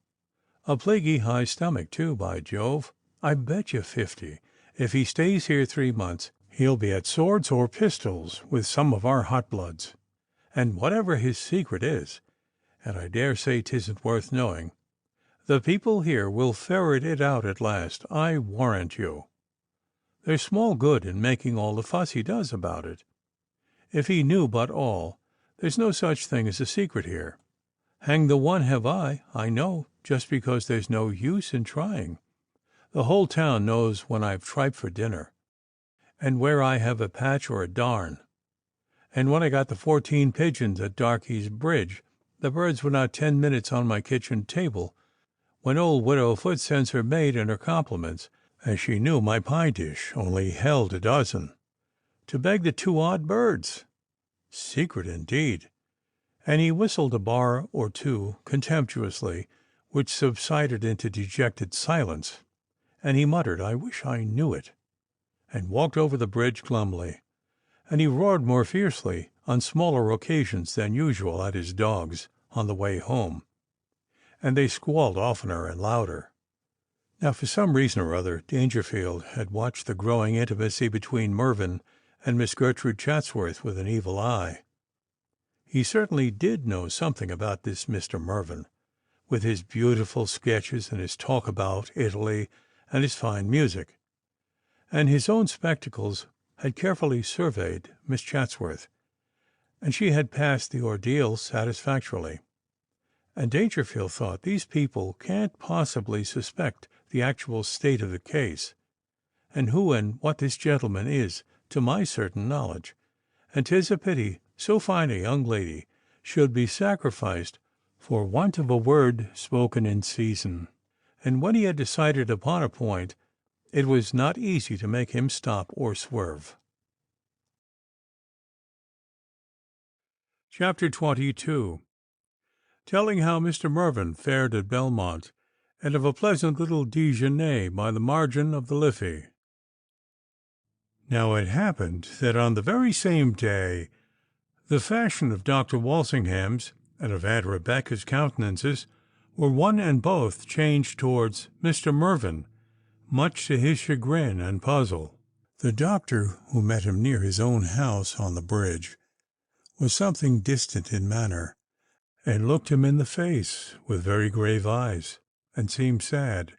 "A plaguey high stomach, too, by Jove. I bet you 50, if he stays here 3 months, he'll be at swords or pistols with some of our hot bloods. And whatever his secret is, and I dare say 'tisn't worth knowing, the people here will ferret it out at last, I warrant you. There's small good in making all the fuss he does about it. If he knew but all, there's no such thing as a secret here. Hang the one have I know, just because there's no use in trying. The whole town knows when I've tripe for dinner, and where I have a patch or a darn. And when I got the 14 pigeons at Darky's Bridge, the birds were not 10 minutes on my kitchen table when old Widow Foot sends her maid and her compliments, as she knew my pie dish only held a dozen, to beg the 2 odd birds. Secret indeed!" And he whistled a bar or two contemptuously, which subsided into dejected silence, and he muttered, "I wish I knew it," and walked over the bridge glumly. And he roared more fiercely on smaller occasions than usual at his dogs on the way home, and they squalled oftener and louder. Now, for some reason or other, Dangerfield had watched the growing intimacy between Mervyn and Miss Gertrude Chatsworth with an evil eye. He certainly did know something about this Mr. Mervyn, with his beautiful sketches and his talk about Italy and his fine music, and his own spectacles had carefully surveyed Miss Chatsworth, and she had passed the ordeal satisfactorily. And Dangerfield thought, these people can't possibly suspect the actual state of the case, and who and what this gentleman is, to my certain knowledge, and 'tis a pity so fine a young lady should be sacrificed for want of a word spoken in season. And when he had decided upon a point, it was not easy to make him stop or swerve. Chapter 22. Telling how Mr. Mervyn fared at Belmont, and of a pleasant little déjeuner by the margin of the Liffey. Now it happened that on the very same day the fashion of Dr. Walsingham's and of Aunt Rebecca's countenances were one and both changed towards Mr. Mervyn, much to his chagrin and puzzle. The doctor, who met him near his own house on the bridge, was something distant in manner, and looked him in the face with very grave eyes, and seemed sad,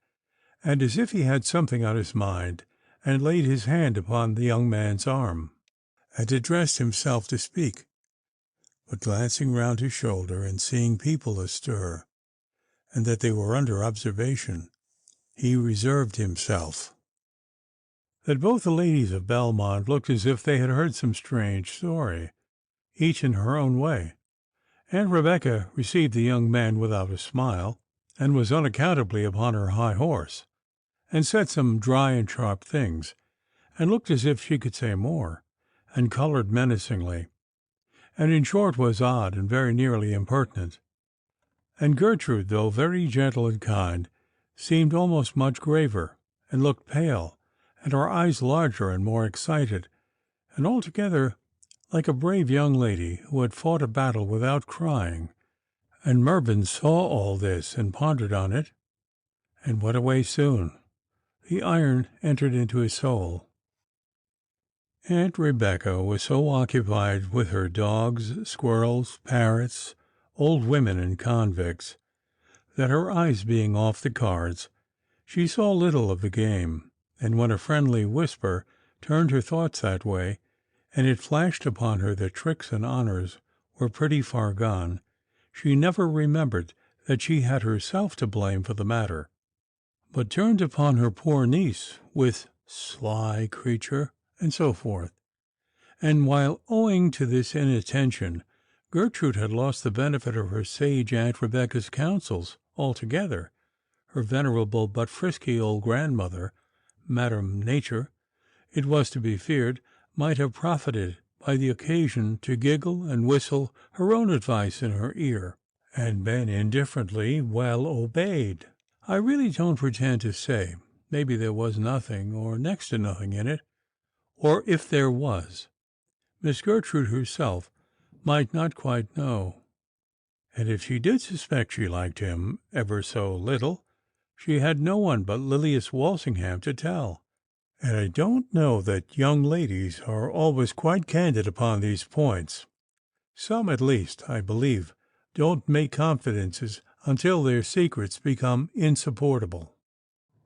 and as if he had something on his mind, and laid his hand upon the young man's arm, and addressed himself to speak, but glancing round his shoulder and seeing people astir, and that they were under observation, he reserved himself. That both the ladies of Belmont looked as if they had heard some strange story, each in her own way. Aunt Rebecca received the young man without a smile, and was unaccountably upon her high horse, and said some dry and sharp things, and looked as if she could say more, and coloured menacingly, and in short was odd and very nearly impertinent. And Gertrude, though very gentle and kind, seemed almost much graver, and looked pale, and her eyes larger and more excited, and altogether like a brave young lady who had fought a battle without crying. And Mervyn saw all this, and pondered on it, and went away soon. The iron entered into his soul. Aunt Rebecca was so occupied with her dogs, squirrels, parrots, old women, and convicts, that her eyes being off the cards, she saw little of the game, and when a friendly whisper turned her thoughts that way, and it flashed upon her that tricks and honours were pretty far gone, she never remembered that she had herself to blame for the matter, but turned upon her poor niece with "sly creature," and so forth. And while, owing to this inattention, Gertrude had lost the benefit of her sage Aunt Rebecca's counsels altogether, her venerable but frisky old grandmother, Madame Nature, it was to be feared, might have profited by the occasion to giggle and whistle her own advice in her ear, and been indifferently well obeyed. I really don't pretend to say. Maybe there was nothing, or next to nothing in it, or if there was, Miss Gertrude herself might not quite know. And if she did suspect she liked him ever so little, she had no one but Lilias Walsingham to tell. And I don't know that young ladies are always quite candid upon these points. Some, at least, I believe, don't make confidences until their secrets become insupportable.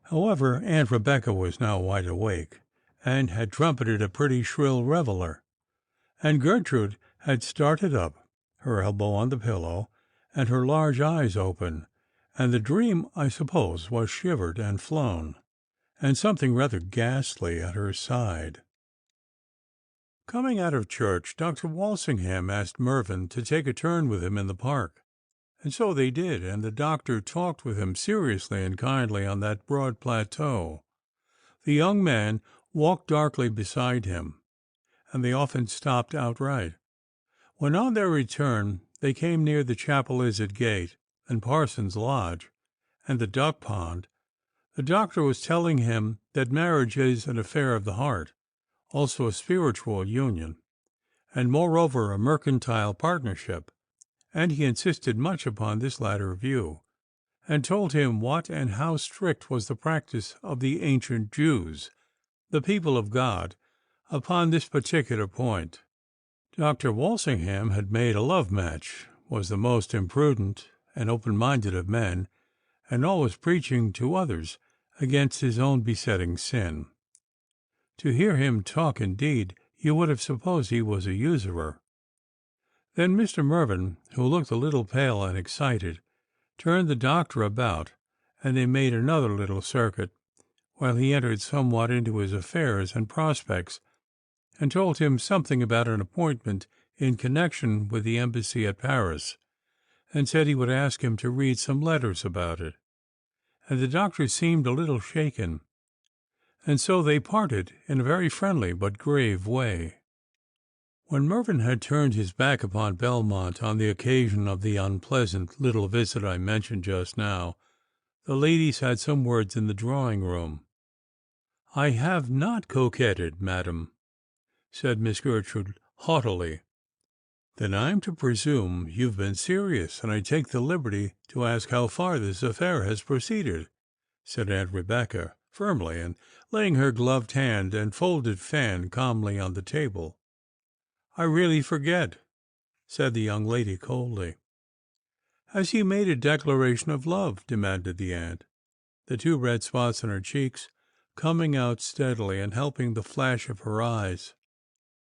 However, Aunt Rebecca was now wide awake, and had trumpeted a pretty shrill reveller, and Gertrude had started up, her elbow on the pillow, and her large eyes open, and the dream, I suppose, was shivered and flown, and something rather ghastly at her side. Coming out of church, Dr. Walsingham asked Mervyn to take a turn with him in the park, and so they did, and the doctor talked with him seriously and kindly on that broad plateau. The young man walked darkly beside him, and they often stopped outright. When on their return they came near the Chapel Izard Gate and Parson's Lodge and the duck pond, the doctor was telling him that marriage is an affair of the heart, also a spiritual union, and moreover a mercantile partnership, and he insisted much upon this latter view, and told him what and how strict was the practice of the ancient Jews, the people of God, upon this particular point. Dr. Walsingham had made a love match, was the most imprudent and open-minded of men, and always preaching to others against his own besetting sin. To hear him talk, indeed, you would have supposed he was a usurer. Then Mr. Mervyn, who looked a little pale and excited, turned the doctor about, and they made another little circuit, while he entered somewhat into his affairs and prospects, and told him something about an appointment in connection with the embassy at Paris, and said he would ask him to read some letters about it. And the doctor seemed a little shaken, and so they parted in a very friendly but grave way. When Mervyn had turned his back upon Belmont on the occasion of the unpleasant little visit I mentioned just now, the ladies had some words in the drawing-room. "I have not coquetted, madam," said Miss Gertrude haughtily. "Then I'm to presume you've been serious, and I take the liberty to ask how far this affair has proceeded," said Aunt Rebecca firmly, and laying her gloved hand and folded fan calmly on the table. "I really forget," said the young lady coldly. "Has he made a declaration of love?" demanded the aunt, the two red spots on her cheeks coming out steadily and helping the flash of her eyes.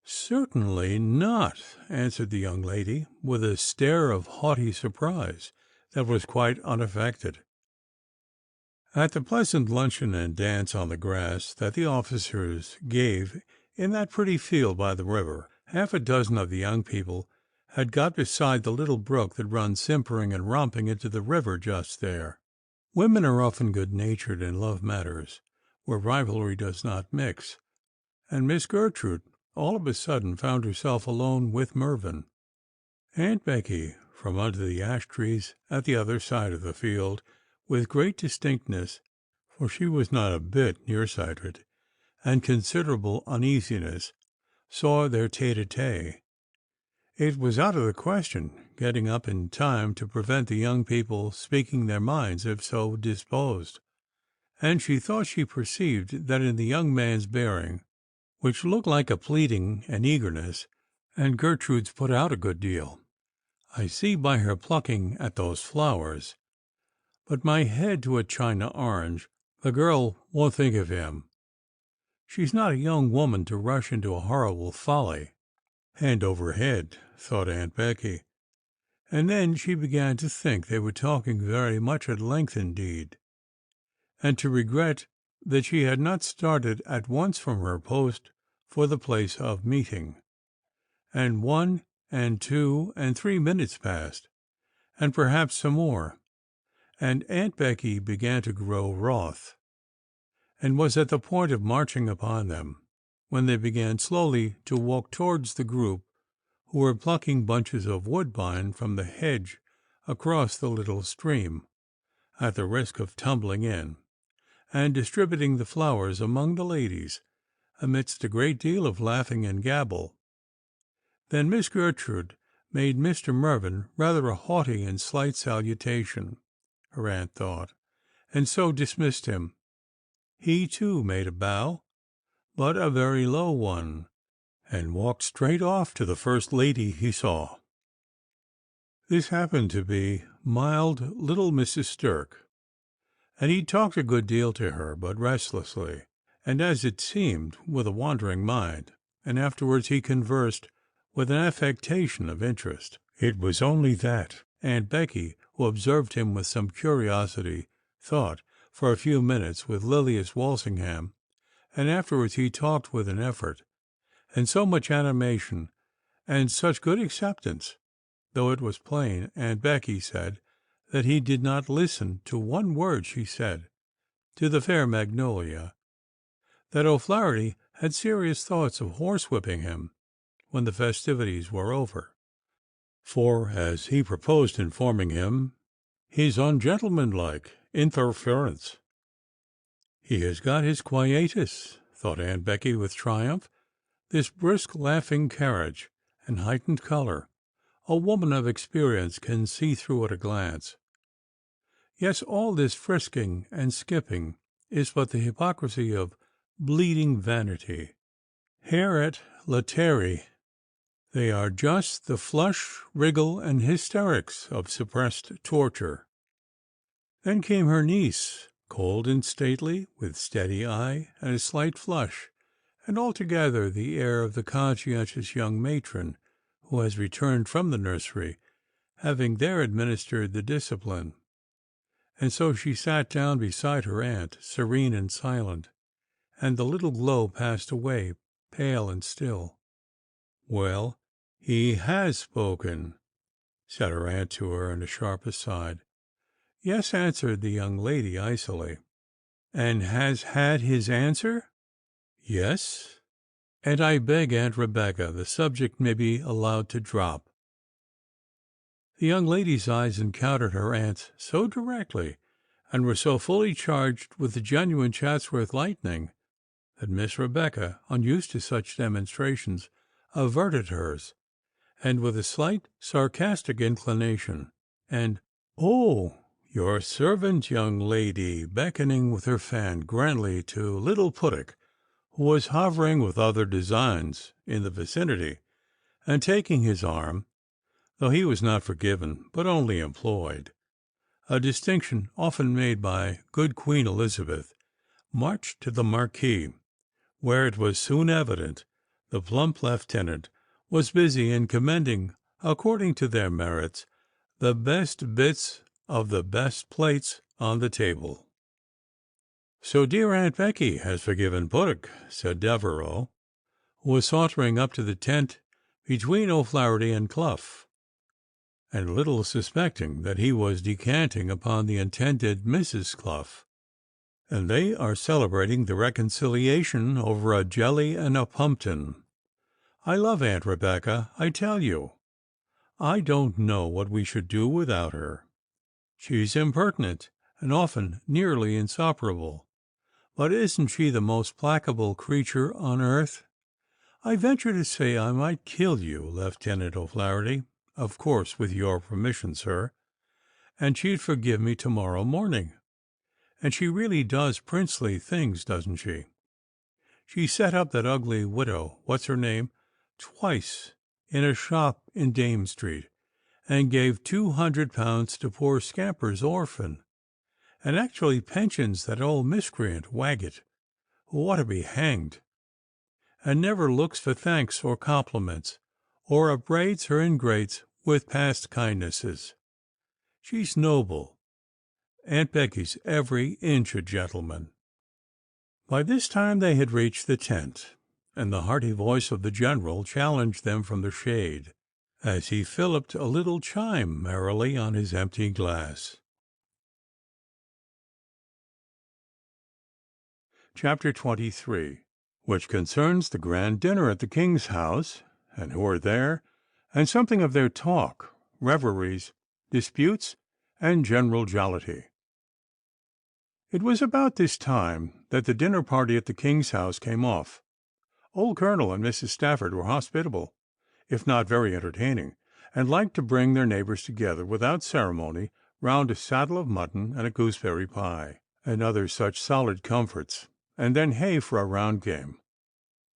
"Certainly not," answered the young lady, with a stare of haughty surprise that was quite unaffected. At the pleasant luncheon and dance on the grass that the officers gave in that pretty field by the river, half a dozen of the young people had got beside the little brook that runs simpering and romping into the river just there. Women are often good-natured in love matters, where rivalry does not mix, and Miss Gertrude all of a sudden found herself alone with Mervyn. Aunt Becky, from under the ash trees at the other side of the field, with great distinctness, for she was not a bit near-sighted, and considerable uneasiness, saw their tete-a-tete. It was out of the question getting up in time to prevent the young people speaking their minds if so disposed, and she thought she perceived that in the young man's bearing, which looked like a pleading and eagerness, and Gertrude's put out a good deal. I see by her plucking at those flowers. But my head to a China orange, the girl won't think of him. She's not a young woman to rush into a horrible folly. Hand over head, thought Aunt Becky, and then she began to think they were talking very much at length indeed, and to regret that she had not started at once from her post for the place of meeting. And 1 and 2 and 3 minutes passed, and perhaps some more, and Aunt Becky began to grow wroth, and was at the point of marching upon them, when they began slowly to walk towards the group who were plucking bunches of woodbine from the hedge across the little stream, at the risk of tumbling in, and distributing the flowers among the ladies, amidst a great deal of laughing and gabble. Then Miss Gertrude made Mr. Mervyn rather a haughty and slight salutation, her aunt thought, and so dismissed him. He, too, made a bow, but a very low one, and walked straight off to the first lady he saw. This happened to be mild little Mrs. Stirk, and he talked a good deal to her, but restlessly, and as it seemed with a wandering mind, and afterwards he conversed with an affectation of interest. It was only that Aunt Becky, who observed him with some curiosity, thought for a few minutes with Lilias Walsingham, and afterwards he talked with an effort, and so much animation, and such good acceptance, though it was plain, Aunt Becky said, that he did not listen to one word she said to the fair Magnolia, that O'Flaherty had serious thoughts of horsewhipping him when the festivities were over, for, as he proposed informing him, his ungentlemanlike interference. He has got his quietus, thought Aunt Becky with triumph, this brisk laughing carriage and heightened colour. A woman of experience can see through at a glance. Yes, all this frisking and skipping is but the hypocrisy of bleeding vanity. Heret lateri. They are just the flush, wriggle, and hysterics of suppressed torture. Then came her niece, cold and stately, with steady eye and a slight flush, and altogether the air of the conscientious young matron who has returned from the nursery, having there administered the discipline. And so she sat down beside her aunt, serene and silent, and the little glow passed away, pale and still. "Well, he has spoken," said her aunt to her in a sharp aside. "Yes," answered the young lady icily. "And has had his answer?" "Yes." "And I beg, Aunt Rebecca, the subject may be allowed to drop." The young lady's eyes encountered her aunt's so directly, and were so fully charged with the genuine Chatsworth lightning, that Miss Rebecca, unused to such demonstrations, averted hers, and with a slight sarcastic inclination, and "Oh, your servant, young lady," beckoning with her fan grandly to little Puttock, who was hovering with other designs in the vicinity, and taking his arm, though he was not forgiven, but only employed, a distinction often made by good Queen Elizabeth, marched to the marquee, where it was soon evident the plump lieutenant was busy in commending, according to their merits, the best bits of the best plates on the table. "So dear Aunt Becky has forgiven Puttock," said Devereux, who was sauntering up to the tent between O'Flaherty and Clough. and little suspecting that he was decanting upon the intended Mrs. Clough, and they are celebrating the reconciliation over a jelly and a pumpkin. I love Aunt Rebecca, I tell you. I don't know what we should do without her. She's impertinent, and often nearly insufferable. But isn't she the most placable creature on earth? I venture to say I might kill you, Lieutenant O'Flaherty, of course with your permission, sir, and she'd forgive me tomorrow morning. And she really does princely things, doesn't she? She set up that ugly widow, what's her name, twice in a shop in Dame Street, and gave £200 to poor Scamper's orphan, and actually pensions that old miscreant Waggett, who ought to be hanged, and never looks for thanks or compliments, or upbraids her ingrates with past kindnesses. She's noble. Aunt Becky's every inch a gentleman. By this time they had reached the tent, and the hearty voice of the general challenged them from the shade, as he filliped a little chime merrily on his empty glass. Chapter 23, which concerns the grand dinner at the king's house, and who are there, and something of their talk, reveries, disputes, and general jollity. It was about this time that the dinner party at the king's house came off. Old Colonel and Mrs. Stafford were hospitable, if not very entertaining, and liked to bring their neighbors together without ceremony round a saddle of mutton and a gooseberry pie, and other such solid comforts, and then hay for a round game.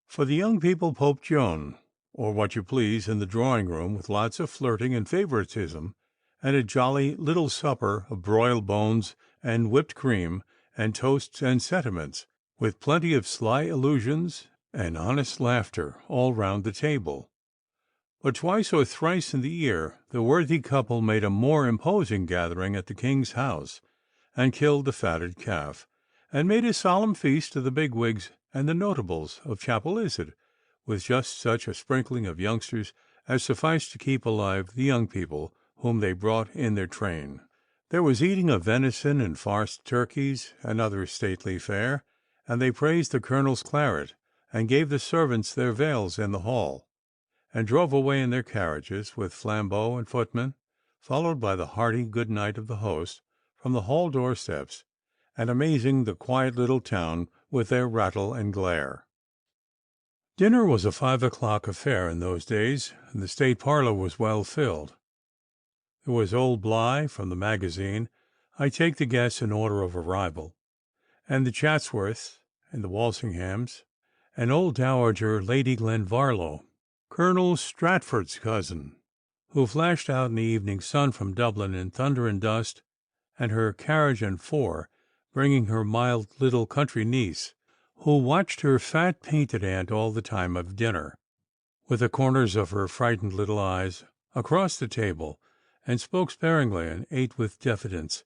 For the young people Pope Joan, or what you please, in the drawing-room, with lots of flirting and favoritism, and a jolly little supper of broiled bones and whipped cream, and toasts and sentiments, with plenty of sly allusions and honest laughter all round the table. But twice or thrice in the year the worthy couple made a more imposing gathering at the king's house, and killed the fatted calf, and made a solemn feast to the bigwigs and the notables of Chapel Izard, with just such a sprinkling of youngsters as sufficed to keep alive the young people whom they brought in their train. There was eating of venison and farced turkeys and other stately fare, and they praised the colonel's claret, and gave the servants their veils in the hall, and drove away in their carriages with flambeau and footmen, followed by the hearty good night of the host from the hall doorsteps, and amazing the quiet little town with their rattle and glare. Dinner was a 5 o'clock affair in those days, and the state parlour was well filled. There was old Bligh from the magazine, I take the guess in order of arrival, and the Chatsworths and the Walsinghams, and old Dowager Lady Glenvarlow, Colonel Stratford's cousin, who flashed out in the evening sun from Dublin in thunder and dust, and her carriage and four, bringing her mild little country niece, who watched her fat painted aunt all the time of dinner, with the corners of her frightened little eyes, across the table, and spoke sparingly and ate with diffidence.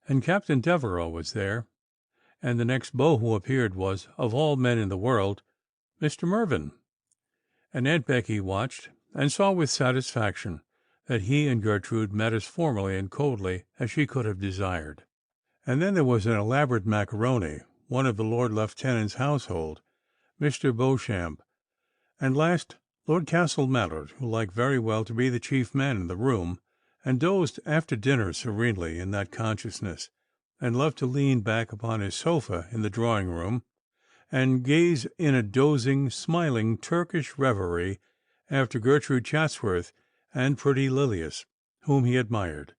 And Captain Devereux was there, and the next beau who appeared was, of all men in the world, Mr. Mervyn. And Aunt Becky watched, and saw with satisfaction that he and Gertrude met as formally and coldly as she could have desired. And then there was an elaborate macaroni, one of the Lord Lieutenant's household, Mr. Beauchamp, and last Lord Castle Mallard, who liked very well to be the chief man in the room, and dozed after dinner serenely in that consciousness, and loved to lean back upon his sofa in the drawing-room, and gaze in a dozing, smiling, Turkish reverie after Gertrude Chatsworth and pretty Lilias, whom he admired,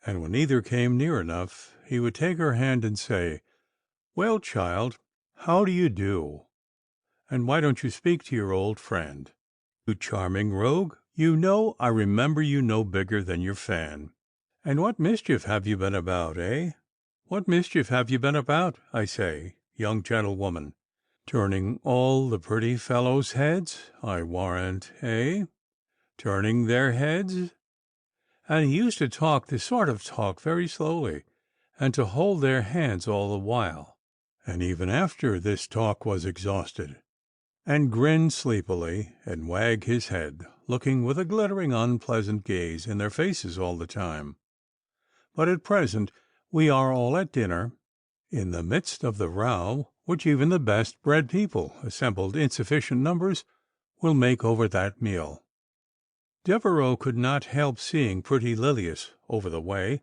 and when either came near enough, he would take her hand and say, "Well, child, how do you do? And why don't you speak to your old friend? You charming rogue, you know I remember you no bigger than your fan. And what mischief have you been about, eh? What mischief have you been about, I say, young gentlewoman? Turning all the pretty fellows' heads, I warrant, eh? Turning their heads?" And he used to talk this sort of talk very slowly, and to hold their hands all the while, and even after this talk was exhausted, and grin sleepily, and wag his head looking with a glittering, unpleasant gaze in their faces all the time. But at present we are all at dinner, in the midst of the row which even the best bred people, assembled in sufficient numbers, will make over that meal. Devereux could not help seeing pretty Lilias over the way,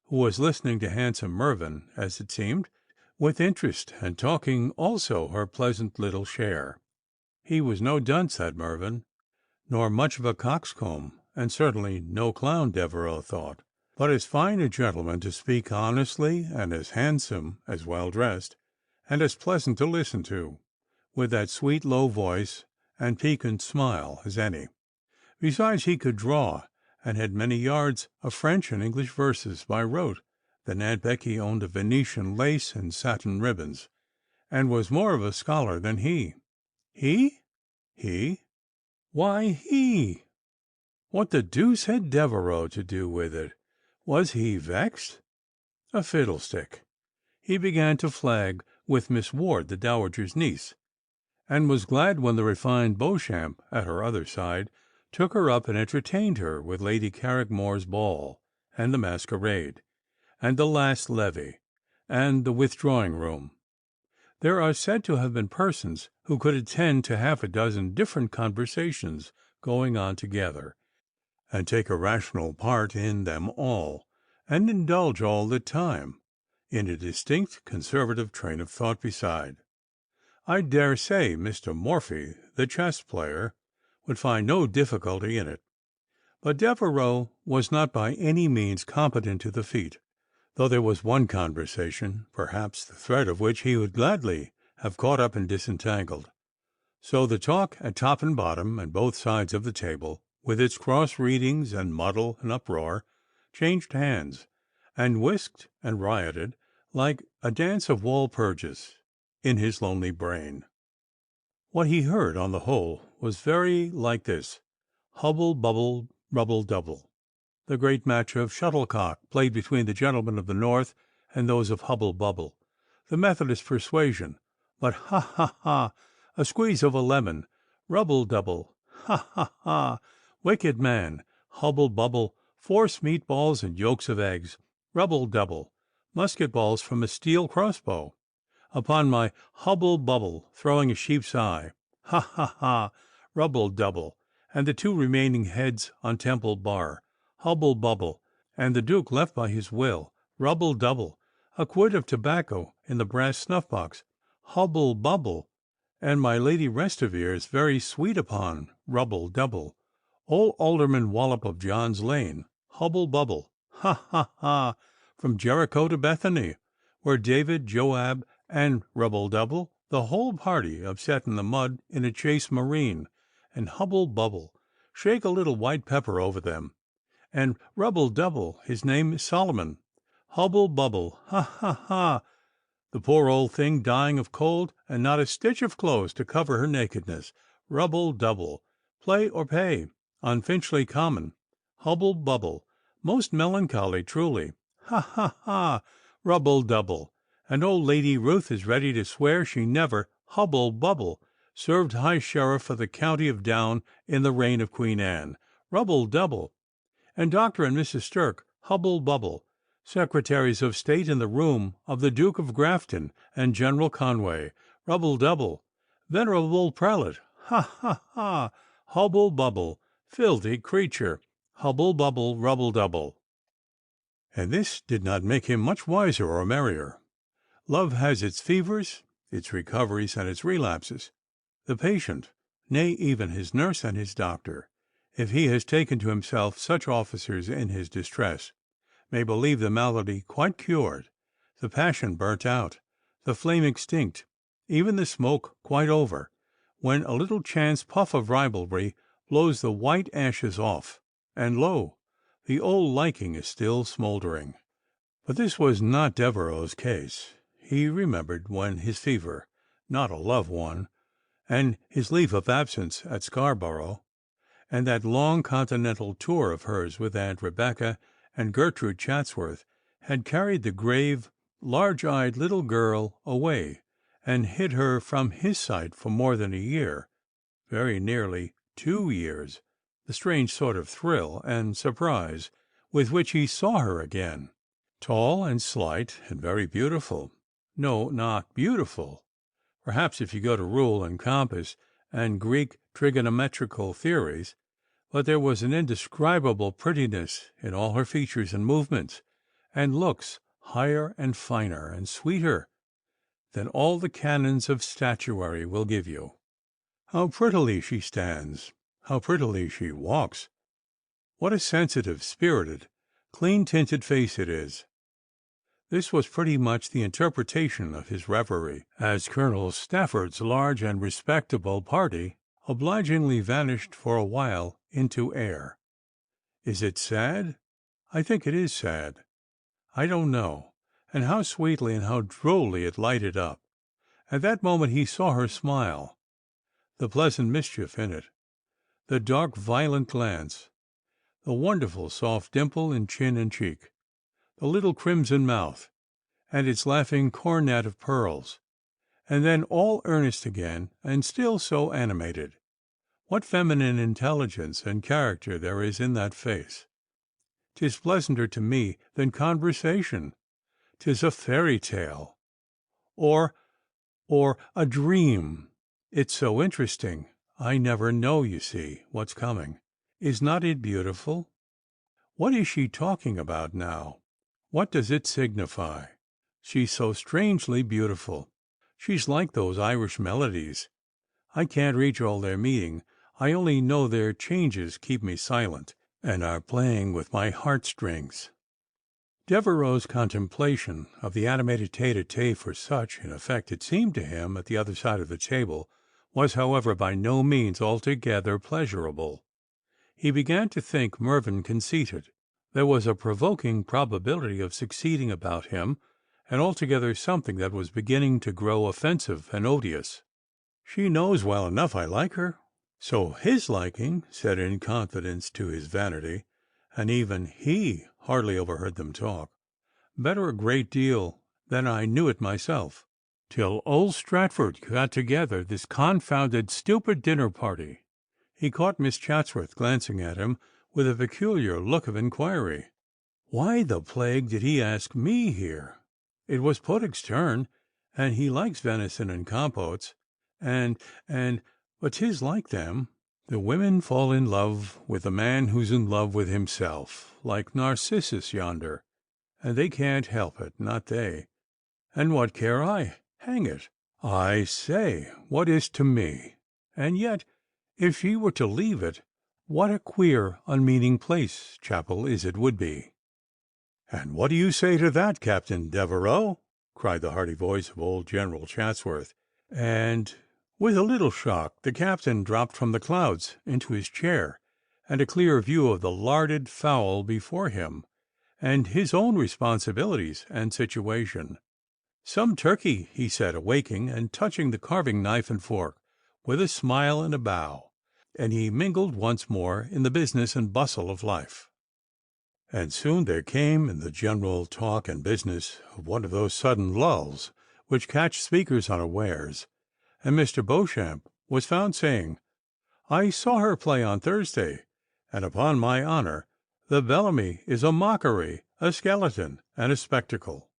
who was listening to handsome Mervyn, as it seemed, with interest, and talking also her pleasant little share. He was no dunce, that Mervyn, nor much of a coxcomb, and certainly no clown, Devereux thought, but as fine a gentleman to speak honestly, and as handsome, as well dressed, and as pleasant to listen to, with that sweet low voice and piquant smile, as any. Besides, he could draw, and had many yards of French and English verses by rote. Then Aunt Becky owned a Venetian lace and satin ribbons, and was more of a scholar than he. He? He? Why, he? What the deuce had Devereux to do with it? Was he vexed? A fiddlestick. He began to flag with Miss Ward, the dowager's niece, and was glad when the refined Beauchamp, at her other side, took her up and entertained her with Lady Carrickmore's ball, and the masquerade, and the last levee, and the withdrawing room. There are said to have been persons who could attend to half a dozen different conversations going on together, and take a rational part in them all, and indulge all the time in a distinct conservative train of thought beside. I dare say Mr. Morphy, the chess player, would find no difficulty in it. But Devereux was not by any means competent to the feat, though there was one conversation, perhaps the thread of which he would gladly have caught up and disentangled. So the talk at top and bottom, and both sides of the table, with its cross readings and muddle and uproar, changed hands, and whisked and rioted like a dance of Walpurgis in his lonely brain. What he heard, on the whole, was very like this: hubble bubble, rubble double, the great match of shuttlecock played between the gentlemen of the North and those of Hubble Bubble, the Methodist persuasion, but ha ha ha, a squeeze of a lemon, rubble double, ha ha ha, wicked man, Hubble Bubble, force meat balls and yolks of eggs, rubble double, musket balls from a steel crossbow, upon my Hubble Bubble throwing a sheep's eye, ha ha ha, rubble double, and the two remaining heads on Temple Bar, Hubble Bubble, and the Duke left by his will, rubble double, a quid of tobacco in the brass snuff-box, Hubble Bubble, and my Lady Restivere's very sweet upon, rubble double, old Alderman Wallop of John's Lane, Hubble Bubble, ha ha ha, from Jericho to Bethany, where David, Joab, and rubble double, the whole party upset in the mud in a chaise marine, and Hubble Bubble, shake a little white pepper over them, and rubble double, his name is Solomon, Hubble Bubble, ha ha ha, the poor old thing dying of cold, and not a stitch of clothes to cover her nakedness, rubble double, play or pay, on Finchley Common, Hubble Bubble, most melancholy truly, ha ha ha, rubble double, and old Lady Ruth is ready to swear she never, Hubble Bubble, served high sheriff for the county of Down in the reign of Queen Anne, rubble double, and Dr. and Mrs. Stirk, Hubble Bubble, secretaries of state in the room of the Duke of Grafton and General Conway, rubble double, venerable prelate, ha ha ha, Hubble Bubble, filthy creature, Hubble Bubble, rubble double. And this did not make him much wiser or merrier. Love has its fevers, its recoveries, and its relapses. The patient, nay, even his nurse and his doctor, if he has taken to himself such officers in his distress, may believe the malady quite cured, the passion burnt out, the flame extinct, even the smoke quite over, when a little chance puff of rivalry blows the white ashes off, and lo, the old liking is still smouldering. But this was not Devereux's case. He remembered when his fever, not a love one, and his leave of absence at Scarborough, and that long continental tour of hers with Aunt Rebecca and Gertrude Chatsworth, had carried the grave, large-eyed little girl away, and hid her from his sight for more than a year, very nearly 2 years, the strange sort of thrill and surprise with which he saw her again. Tall and slight and very beautiful. No, not beautiful. Perhaps if you go to rule and compass and Greek trigonometrical theories, but there was an indescribable prettiness in all her features and movements, and looks higher and finer and sweeter than all the canons of statuary will give you. How prettily she stands! How prettily she walks! What a sensitive, spirited, clean-tinted face it is! This was pretty much the interpretation of his reverie, as Colonel Stafford's large and respectable party obligingly vanished for a while into air. Is it sad? I think it is sad. I don't know. And how sweetly and how drolly it lighted up. At that moment he saw her smile, the pleasant mischief in it, the dark violent glance, the wonderful soft dimple in chin and cheek, the little crimson mouth, and its laughing coronet of pearls, and then all earnest again, and still so animated. What feminine intelligence and character there is in that face! 'Tis pleasanter to me than conversation. 'Tis a fairy tale, or a dream. It's so interesting. I never know, you see, what's coming. Is not it beautiful? What is she talking about now? What does it signify? She's so strangely beautiful. She's like those Irish melodies. I can't reach all their meaning. I only know their changes keep me silent, and are playing with my heartstrings. Devereux's contemplation of the animated tete-a-tete, for such, in effect, it seemed to him at the other side of the table, was, however, by no means altogether pleasurable. He began to think Mervyn conceited. There was a provoking probability of succeeding about him, and altogether something that was beginning to grow offensive and odious. She knows well enough I like her. So his liking set in confidence to his vanity, and even he hardly overheard them talk. Better a great deal than I knew it myself, till old Stratford got together this confounded stupid dinner party. He caught Miss Chatsworth glancing at him with a peculiar look of inquiry. Why the plague did he ask me here? It was Puddock's turn, and he likes venison and compotes, but 'tis like them. The women fall in love with the man who's in love with himself, like Narcissus yonder, and they can't help it, not they. And what care I? Hang it! I say, what is to me? And yet, if she were to leave it, what a queer, unmeaning place chapel is it would be. "And what do you say to that, Captain Devereux?" cried the hearty voice of old General Chatsworth, and with a little shock the captain dropped from the clouds into his chair, and a clear view of the larded fowl before him, and his own responsibilities and situation. "Some turkey," he said, awaking and touching the carving knife and fork, with a smile and a bow, and he mingled once more in the business and bustle of life. And soon there came in the general talk and business one of those sudden lulls which catch speakers unawares, and Mr. Beauchamp was found saying, "I saw her play on Thursday, and upon my honour the Bellamy is a mockery, a skeleton, and a spectacle."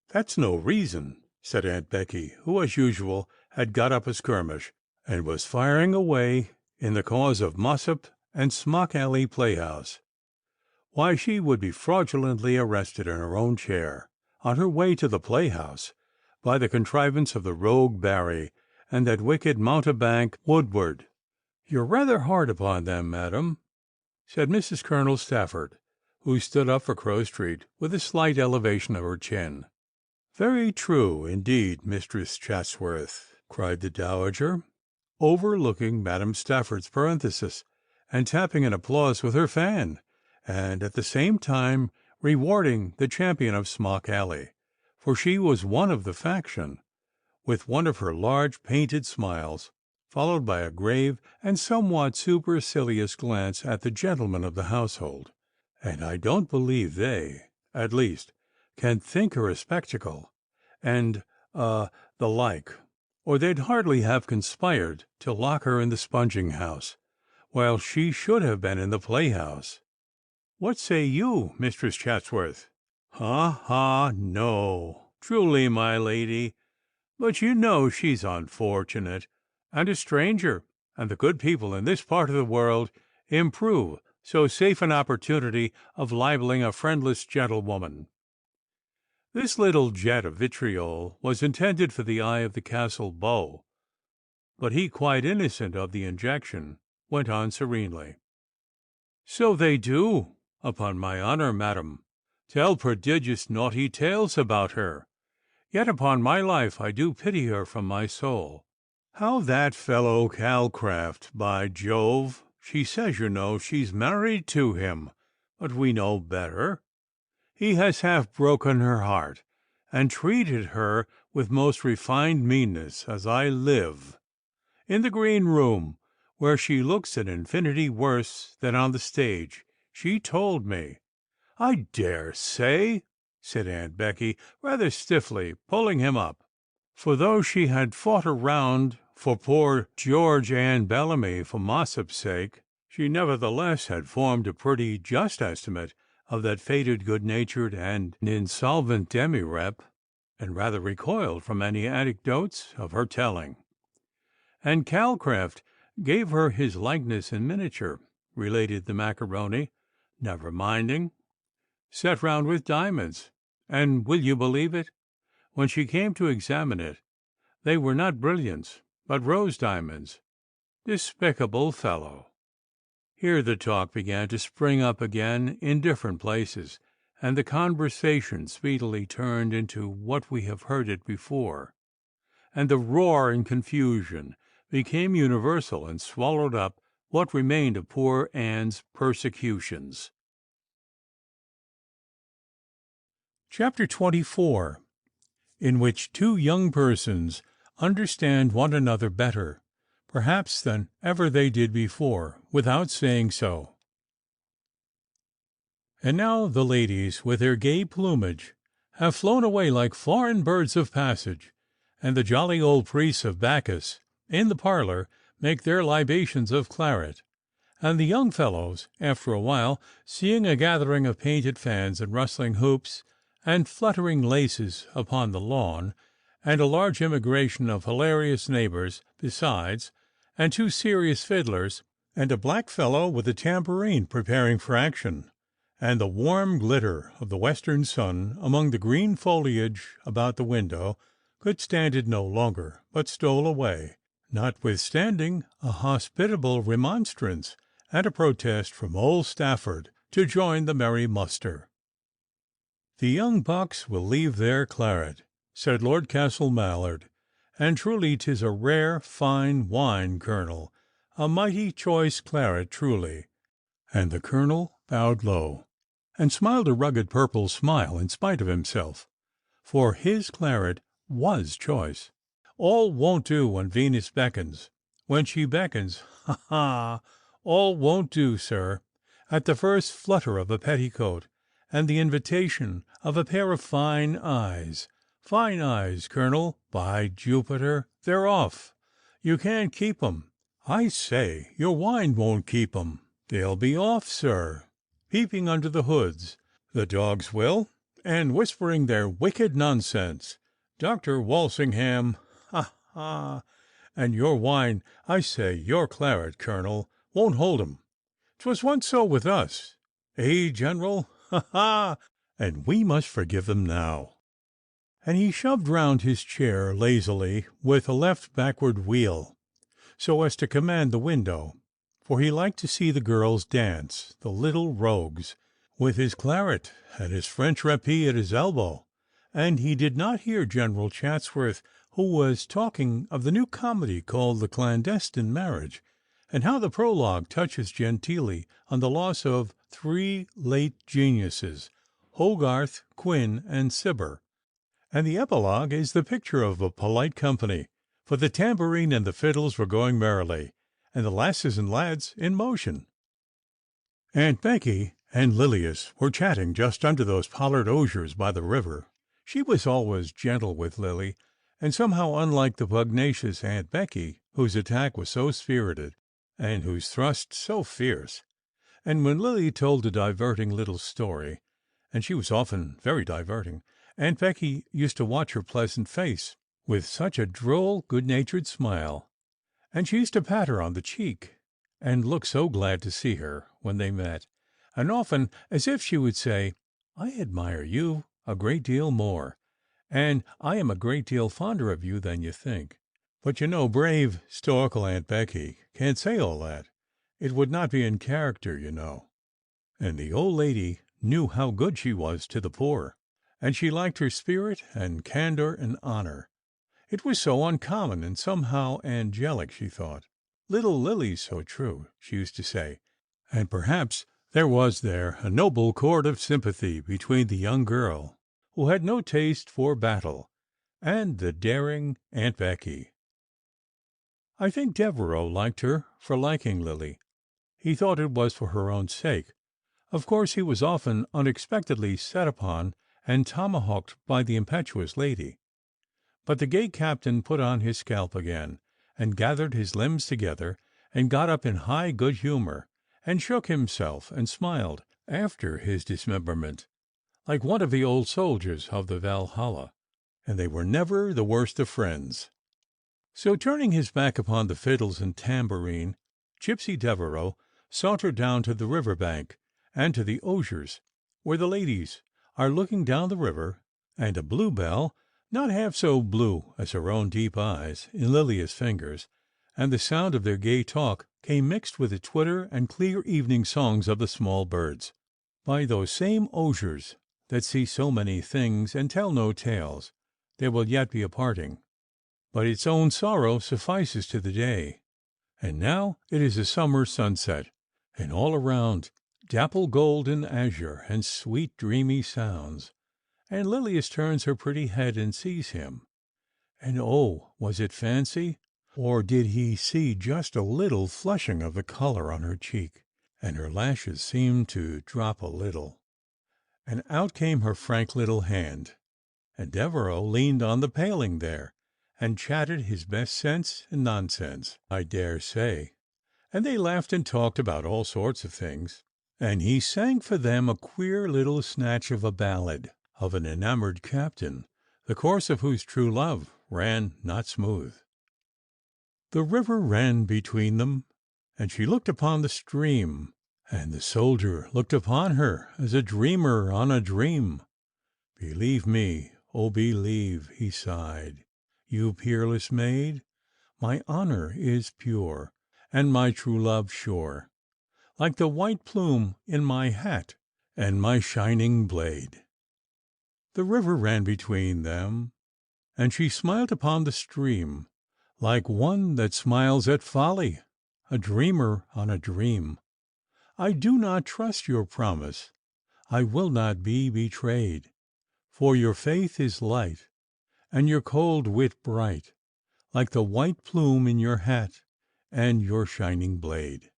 "That's no reason," said Aunt Becky, who, as usual, had got up a skirmish, and was firing away in the cause of Mossop and Smock Alley Playhouse. "Why, she would be fraudulently arrested in her own chair, on her way to the playhouse, by the contrivance of the rogue Barry and that wicked mountebank Woodward." "You're rather hard upon them, madam," said Mrs. Colonel Stafford, who stood up for Crow Street with a slight elevation of her chin. "Very true, indeed, Mistress Chatsworth," cried the dowager, overlooking Madam Stafford's parenthesis, and tapping in applause with her fan, and at the same time rewarding the champion of Smock Alley, for she was one of the faction, with one of her large painted smiles, followed by a grave and somewhat supercilious glance at the gentlemen of the household. "And I don't believe they, at least, can think her a spectacle, and the like, or they'd hardly have conspired to lock her in the sponging house, while she should have been in the playhouse. What say you, Mistress Chatsworth? Ha, no, truly, my lady, but you know she's unfortunate, and a stranger, and the good people in this part of the world improve so safe an opportunity of libeling a friendless gentlewoman. This little jet of vitriol was intended for the eye of the castle beau, but he, quite innocent of the injection, went on serenely. So they do, upon my honour, madam, tell prodigious naughty tales about her. Yet upon my life I do pity her from my soul. How that fellow Calcraft, by Jove! She says, you know, she's married to him, but we know better. He has half broken her heart, and treated her with most refined meanness, as I live. In the green room, where she looks an infinity worse than on the stage, she told me. I dare say, said Aunt Becky, rather stiffly, pulling him up. For though she had fought around for poor George Anne Bellamy for Mossop's sake, she nevertheless had formed a pretty just estimate of that fated good-natured and insolvent demi-rep, and rather recoiled from any anecdotes of her telling. And Calcraft gave her his likeness in miniature, related the macaroni, never minding, set round with diamonds, and will you believe it? When she came to examine it, they were not brilliants, but rose diamonds. Despicable fellow! Here the talk began to spring up again in different places, and the conversation speedily turned into what we have heard it before, and the roar and confusion became universal and swallowed up what remained of poor Anne's persecutions. Chapter 24, in which two young persons understand one another better, perhaps, than ever they did before, without saying so. And now the ladies, with their gay plumage, have flown away like foreign birds of passage, and the jolly old priests of Bacchus, in the parlour, make their libations of claret, and the young fellows, after a while, seeing a gathering of painted fans and rustling hoops and fluttering laces upon the lawn, and a large immigration of hilarious neighbours besides, and two serious fiddlers, and a black fellow with a tambourine preparing for action, and the warm glitter of the western sun among the green foliage about the window, could stand it no longer, but stole away, notwithstanding a hospitable remonstrance and a protest from old Stafford to join the merry muster. "The young bucks will leave their claret," said Lord Castle-Mallard, "and truly 'tis a rare fine wine, Colonel, a mighty choice claret, truly." And the Colonel bowed low, and smiled a rugged purple smile in spite of himself, for his claret was choice. All won't do when Venus beckons. When she beckons, ha, ha! All won't do, sir. At the first flutter of a petticoat, and the invitation of a pair of fine eyes, Colonel, by Jupiter, they're off. You can't keep 'em. I say, your wine won't keep 'em. They'll be off, sir, peeping under the hoods, the dogs will, and whispering their wicked nonsense. Dr. Walsingham, ha, ha! And your wine, I say, your claret, Colonel, won't hold 'em. 'Twas once so with us, General, ha, ha! And we must forgive them now." And he shoved round his chair lazily with a left backward wheel, so as to command the window, for he liked to see the girls dance, the little rogues, with his claret and his French rapee at his elbow, and he did not hear General Chatsworth, who was talking of the new comedy called The Clandestine Marriage, and how the prologue touches genteelly on the loss of three late geniuses, Hogarth, Quin, and Cibber, and the epilogue is the picture of a polite company, for the tambourine and the fiddles were going merrily, and the lasses and lads in motion. Aunt Becky and Lilias were chatting just under those pollard osiers by the river. She was always gentle with Lily, and somehow unlike the pugnacious Aunt Becky, whose attack was so spirited, and whose thrust so fierce. And when Lily told a diverting little story, and she was often very diverting, Aunt Becky used to watch her pleasant face with such a droll, good-natured smile, and she used to pat her on the cheek, and look so glad to see her when they met, and often as if she would say, "I admire you a great deal more, and I am a great deal fonder of you than you think." But you know brave, stoical Aunt Becky can't say all that. It would not be in character, you know. And the old lady knew how good she was to the poor, and she liked her spirit and candor and honor. It was so uncommon and somehow angelic, she thought. Little Lily's so true, she used to say, and perhaps there was there a noble chord of sympathy between the young girl, who had no taste for battle, and the daring Aunt Becky. I think Devereux liked her for liking Lily. He thought it was for her own sake. Of course he was often unexpectedly set upon and tomahawked by the impetuous lady. But the gay captain put on his scalp again, and gathered his limbs together, and got up in high good humor, and shook himself, and smiled, after his dismemberment, like one of the old soldiers of the Valhalla, and they were never the worst of friends. So, turning his back upon the fiddles and tambourine, Gypsy Devereux sauntered down to the river bank, and to the osiers, where the ladies are looking down the river, and a bluebell, not half so blue as her own deep eyes, in Lilia's fingers, and the sound of their gay talk came mixed with the twitter and clear evening songs of the small birds. By those same osiers that see so many things and tell no tales, there will yet be a parting, but its own sorrow suffices to the day. And now it is a summer sunset, and all around dapple gold and azure and sweet dreamy sounds, and Lilias turns her pretty head and sees him. And oh, was it fancy, or did he see just a little flushing of the color on her cheek, and her lashes seemed to drop a little, and out came her frank little hand, and Devereux leaned on the paling there, and chatted his best sense and nonsense, I dare say, and they laughed and talked about all sorts of things, and he sang for them a queer little snatch of a ballad of an enamored captain, the course of whose true love ran not smooth. The river ran between them, and she looked upon the stream, and the soldier looked upon her as a dreamer on a dream. "Believe me, oh believe," he sighed, "you peerless maid, my honor is pure, and my true love sure, like the white plume in my hat and my shining blade." The river ran between them, and she smiled upon the stream, like one that smiles at folly, a dreamer on a dream. "I do not trust your promise, I will not be betrayed, for your faith is light, and your cold wit bright, like the white plume in your hat and your shining blade."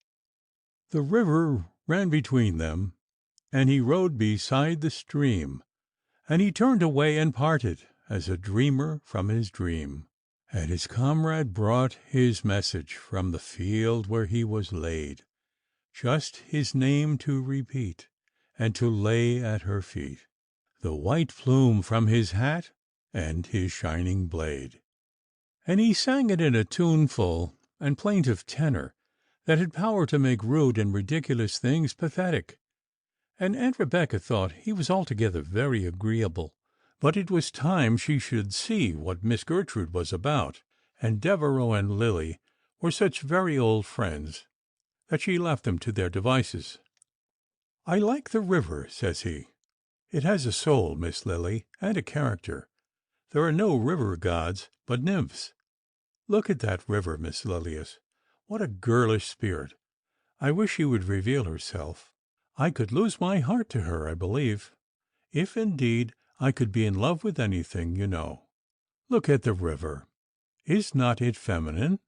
The river ran between them, and he rode beside the stream, and he turned away and parted as a dreamer from his dream, and his comrade brought his message from the field where he was laid, just his name to repeat, and to lay at her feet, the white plume from his hat and his shining blade. And he sang it in a tuneful and plaintive tenor that had power to make rude and ridiculous things pathetic, and Aunt Rebecca thought he was altogether very agreeable. But it was time she should see what Miss Gertrude was about, and Devereux and Lily were such very old friends that she left them to their devices. "I like the river," says he. "It has a soul, Miss Lily, and a character. There are no river gods, but nymphs. Look at that river, Miss Lilias. What a girlish spirit! I wish she would reveal herself. I could lose my heart to her, I believe, if indeed I could be in love with anything, you know. Look at the river. Is not it feminine?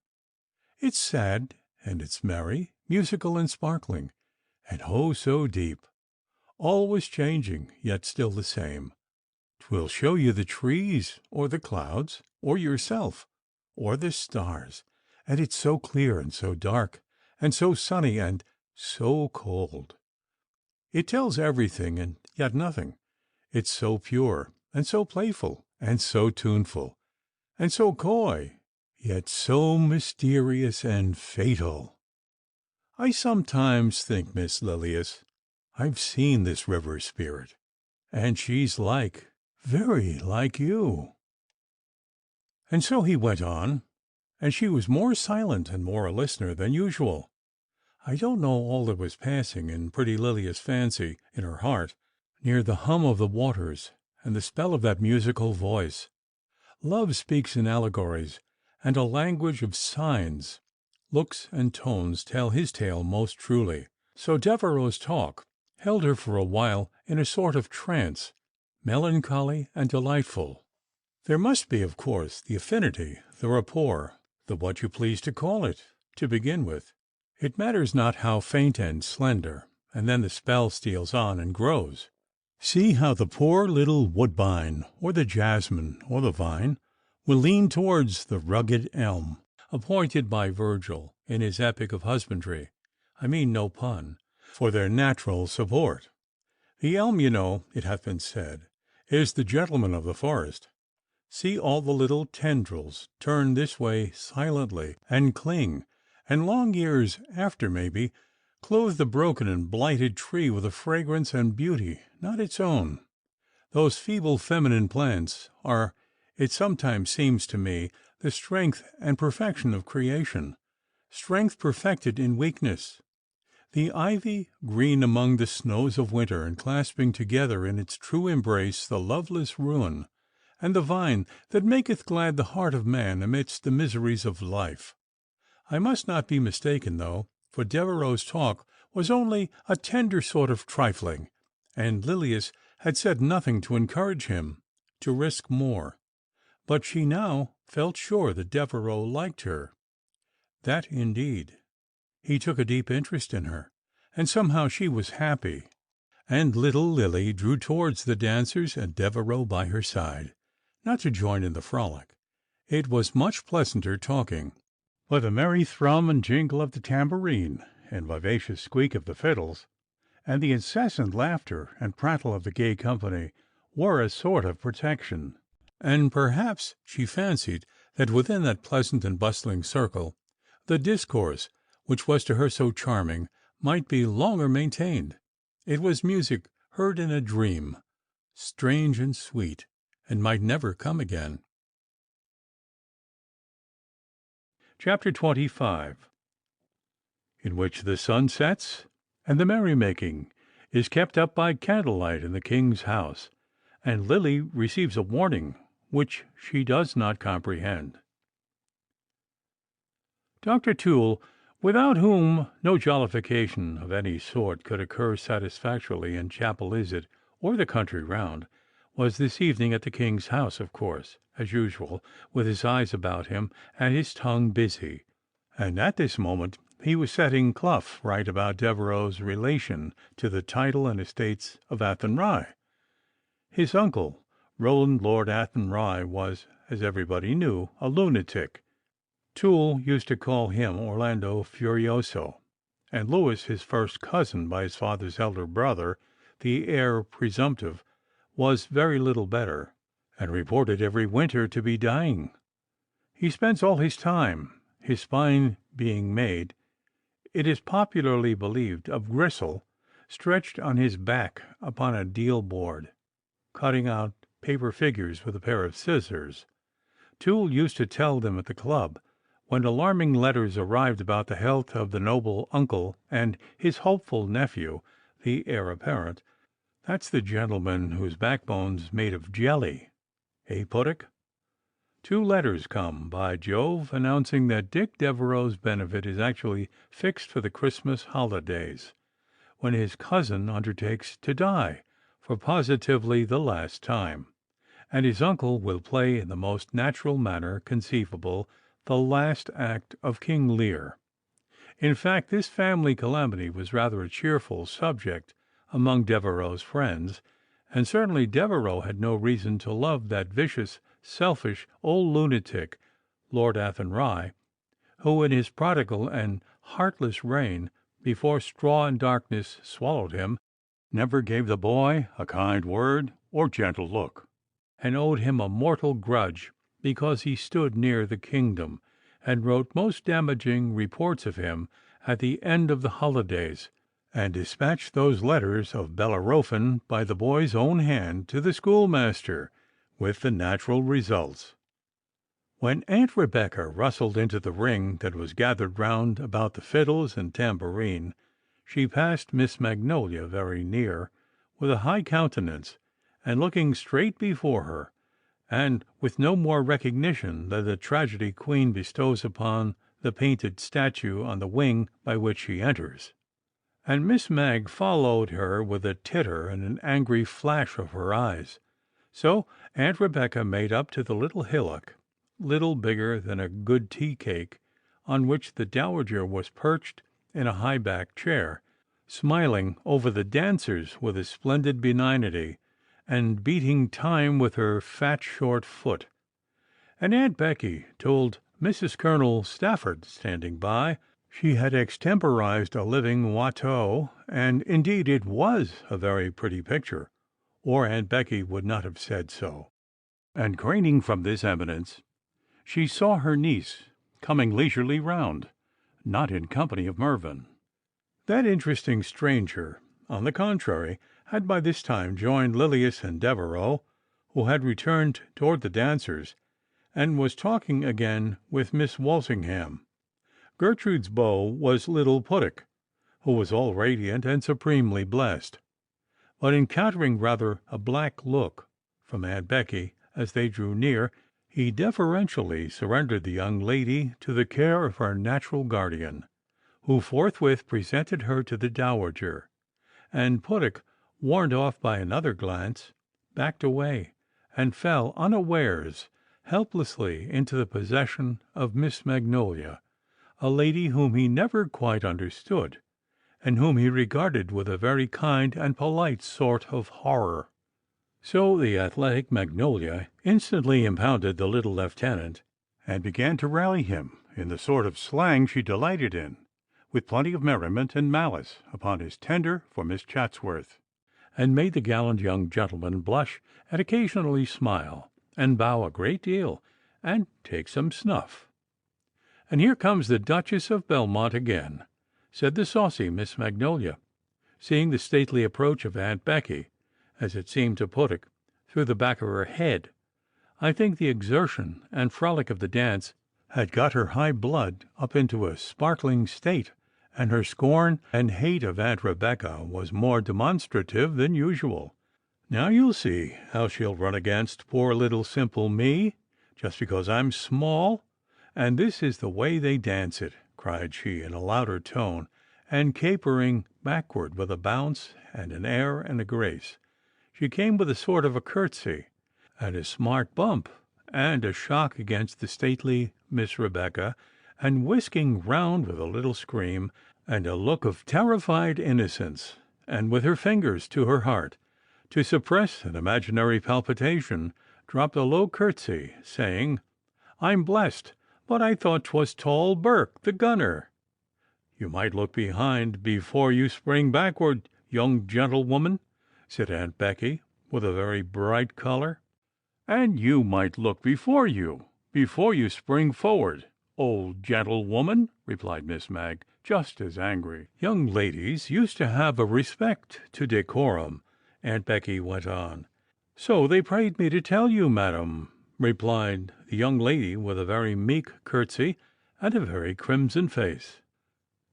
It's sad, and it's merry, musical and sparkling, and oh so deep, always changing, yet still the same. 'Twill show you the trees, or the clouds, or yourself, or the stars, and it's so clear and so dark, and so sunny and so cold. It tells everything and yet nothing. It's so pure and so playful and so tuneful and so coy, yet so mysterious and fatal. I sometimes think, Miss Lilias, I've seen this river spirit, and she's like, very like you. And so he went on, and she was more silent and more a listener than usual. I don't know all that was passing in pretty Lilia's fancy, in her heart, near the hum of the waters and the spell of that musical voice. Love speaks in allegories and a language of signs. Looks and tones tell his tale most truly. So Devereux's talk held her for a while in a sort of trance, melancholy and delightful. There must be, of course, the affinity, the rapport, the what you please to call it, to begin with. It matters not how faint and slender, and then the spell steals on and grows. See how the poor little woodbine, or the jasmine, or the vine, will lean towards the rugged elm, appointed by Virgil in his epic of husbandry, I mean no pun, for their natural support. The elm, you know, it hath been said, is the gentleman of the forest. See all the little tendrils turn this way silently, and cling, and long years after, maybe, clothe the broken and blighted tree with a fragrance and beauty not its own. Those feeble feminine plants are, it sometimes seems to me, the strength and perfection of creation, strength perfected in weakness. The ivy, green among the snows of winter, and clasping together in its true embrace the loveless ruin, and the vine that maketh glad the heart of man amidst the miseries of life. I must not be mistaken, though, for Devereux's talk was only a tender sort of trifling, and Lilias had said nothing to encourage him to risk more. But she now felt sure that Devereux liked her. That indeed. He took a deep interest in her, and somehow she was happy. And little Lily drew towards the dancers and Devereux by her side, not to join in the frolic. It was much pleasanter talking. But the merry thrum and jingle of the tambourine, and vivacious squeak of the fiddles, and the incessant laughter and prattle of the gay company were a sort of protection. And perhaps she fancied that within that pleasant and bustling circle, the discourse, which was to her so charming, might be longer maintained. It was music heard in a dream, strange and sweet, and might never come again. Chapter 25, in which the sun sets, and the merrymaking is kept up by candlelight in the king's house, and Lily receives a warning which she does not comprehend. Dr. Toole, without whom no jollification of any sort could occur satisfactorily in Chapel Izzard or the country round, was this evening at the king's house, of course, as usual, with his eyes about him and his tongue busy. And at this moment he was setting Clough right about Devereux's relation to the title and estates of Athenry. His uncle, Roland Lord Athenry, was, as everybody knew, a lunatic. Toole used to call him Orlando Furioso, and Louis, his first cousin by his father's elder brother, the heir presumptive, was very little better, and reported every winter to be dying. He spends all his time, his spine being made, it is popularly believed, of gristle, stretched on his back upon a deal board, cutting out paper figures with a pair of scissors. Toole used to tell them at the club, when alarming letters arrived about the health of the noble uncle and his hopeful nephew, the heir apparent. That's the gentleman whose backbone's made of jelly. Puttock? 2 letters come, by Jove, announcing that Dick Devereux's benefit is actually fixed for the Christmas holidays, when his cousin undertakes to die for positively the last time, and his uncle will play in the most natural manner conceivable the last act of King Lear. In fact, this family calamity was rather a cheerful subject among Devereux's friends, and certainly Devereux had no reason to love that vicious, selfish old lunatic, Lord Athenry, who in his prodigal and heartless reign, before straw and darkness swallowed him, never gave the boy a kind word or gentle look, and owed him a mortal grudge because he stood near the kingdom, and wrote most damaging reports of him at the end of the holidays, and dispatched those letters of Bellerophon by the boy's own hand to the schoolmaster, with the natural results. When Aunt Rebecca rustled into the ring that was gathered round about the fiddles and tambourine, she passed Miss Magnolia very near, with a high countenance, and looking straight before her, and with no more recognition than the tragedy queen bestows upon the painted statue on the wing by which she enters. And Miss Mag followed her with a titter and an angry flash of her eyes. So Aunt Rebecca made up to the little hillock, little bigger than a good tea-cake, on which the dowager was perched in a high-backed chair, smiling over the dancers with a splendid benignity, and beating time with her fat short foot. And Aunt Becky told Mrs. Colonel Stafford, standing by, she had extemporized a living Watteau, and indeed it was a very pretty picture, or Aunt Becky would not have said so. And craning from this eminence, she saw her niece coming leisurely round, not in company of Mervyn. That interesting stranger, on the contrary, had by this time joined Lilias and Devereux, who had returned toward the dancers, and was talking again with Miss Walsingham. Gertrude's beau was little Puttock, who was all radiant and supremely blessed. But encountering rather a black look from Aunt Becky as they drew near, he deferentially surrendered the young lady to the care of her natural guardian, who forthwith presented her to the dowager, and Puttock, warned off by another glance, backed away, and fell unawares helplessly into the possession of Miss Magnolia, a lady whom he never quite understood, and whom he regarded with a very kind and polite sort of horror. So the athletic Magnolia instantly impounded the little lieutenant, and began to rally him in the sort of slang she delighted in, with plenty of merriment and malice upon his tender for Miss Chatsworth, and made the gallant young gentleman blush and occasionally smile, and bow a great deal, and take some snuff. "And here comes the Duchess of Belmont again," said the saucy Miss Magnolia, seeing the stately approach of Aunt Becky, as it seemed to Puttock, through the back of her head. I think the exertion and frolic of the dance had got her high blood up into a sparkling state, and her scorn and hate of Aunt Rebecca was more demonstrative than usual. "Now you'll see how she'll run against poor little simple me, just because I'm small, and this is the way they dance it," cried she in a louder tone, and capering backward with a bounce and an air and a grace. She came with a sort of a curtsy, and a smart bump, and a shock against the stately Miss Rebecca, and whisking round with a little scream, and a look of terrified innocence, and with her fingers to her heart, to suppress an imaginary palpitation, dropped a low curtsy, saying, "I'm blessed, but I thought 'twas tall Burke, the gunner." "You might look behind before you spring backward, young gentlewoman," said Aunt Becky, with a very bright color. "And you might look before you spring forward, old gentlewoman," replied Miss Mag, just as angry. "Young ladies used to have a respect to decorum," Aunt Becky went on. "So they prayed me to tell you, madam," replied the young lady with a very meek curtsy and a very crimson face.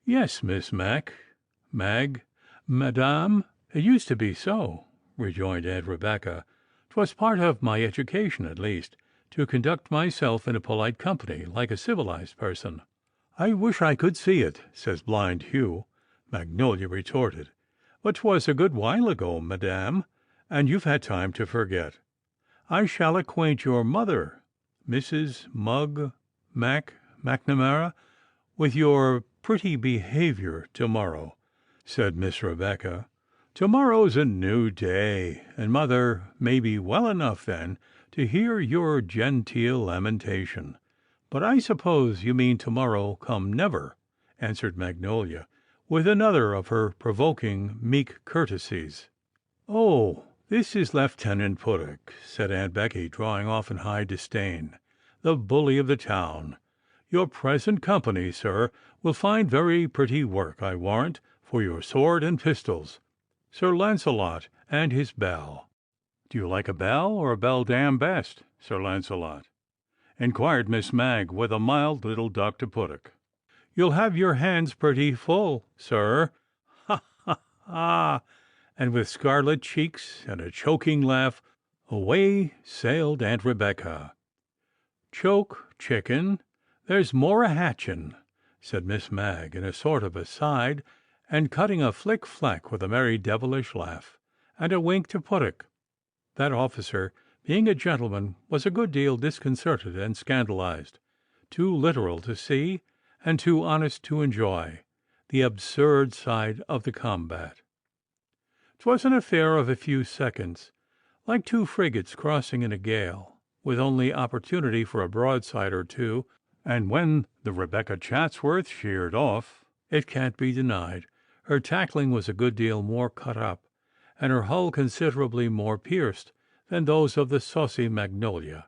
"Yes, Miss Madame, it used to be so," rejoined Aunt Rebecca. "'Twas part of my education, at least, to conduct myself in a polite company like a civilized person." "I wish I could see it," says blind Hugh, Magnolia retorted. "But 'twas a good while ago, madame, and you've had time to forget. I shall acquaint your mother, Mrs. McNamara, with your pretty behavior to-morrow," said Miss Rebecca. "To-morrow's a new day, and mother may be well enough then to hear your genteel lamentation. But I suppose you mean tomorrow come never, answered Magnolia, with another of her provoking meek courtesies. Oh, this is Lieutenant Puttock, said Aunt Becky, drawing off in high disdain, the bully of the town. Your present company, sir, will find very pretty work, I warrant, for your sword and pistols. Sir Launcelot and his bell. Do you like a bell or a beldam best, Sir Launcelot? Inquired Miss Mag with a mild little duck to Puttock. You'll have your hands pretty full, sir. Ha, ha, ha! And with scarlet cheeks and a choking laugh, away sailed Aunt Rebecca. Choke, chicken, there's more a hatchin', said Miss Mag in a sort of aside, and cutting a flick-flack with a merry devilish laugh, and a wink to Puttock. That officer, being a gentleman, was a good deal disconcerted and scandalized, too literal to see, and too honest to enjoy, the absurd side of the combat. 'Twas an affair of a few seconds, like two frigates crossing in a gale, with only opportunity for a broadside or two, and when the Rebecca Chatsworth sheered off, it can't be denied, her tackling was a good deal more cut up, and her hull considerably more pierced than those of the saucy Magnolia,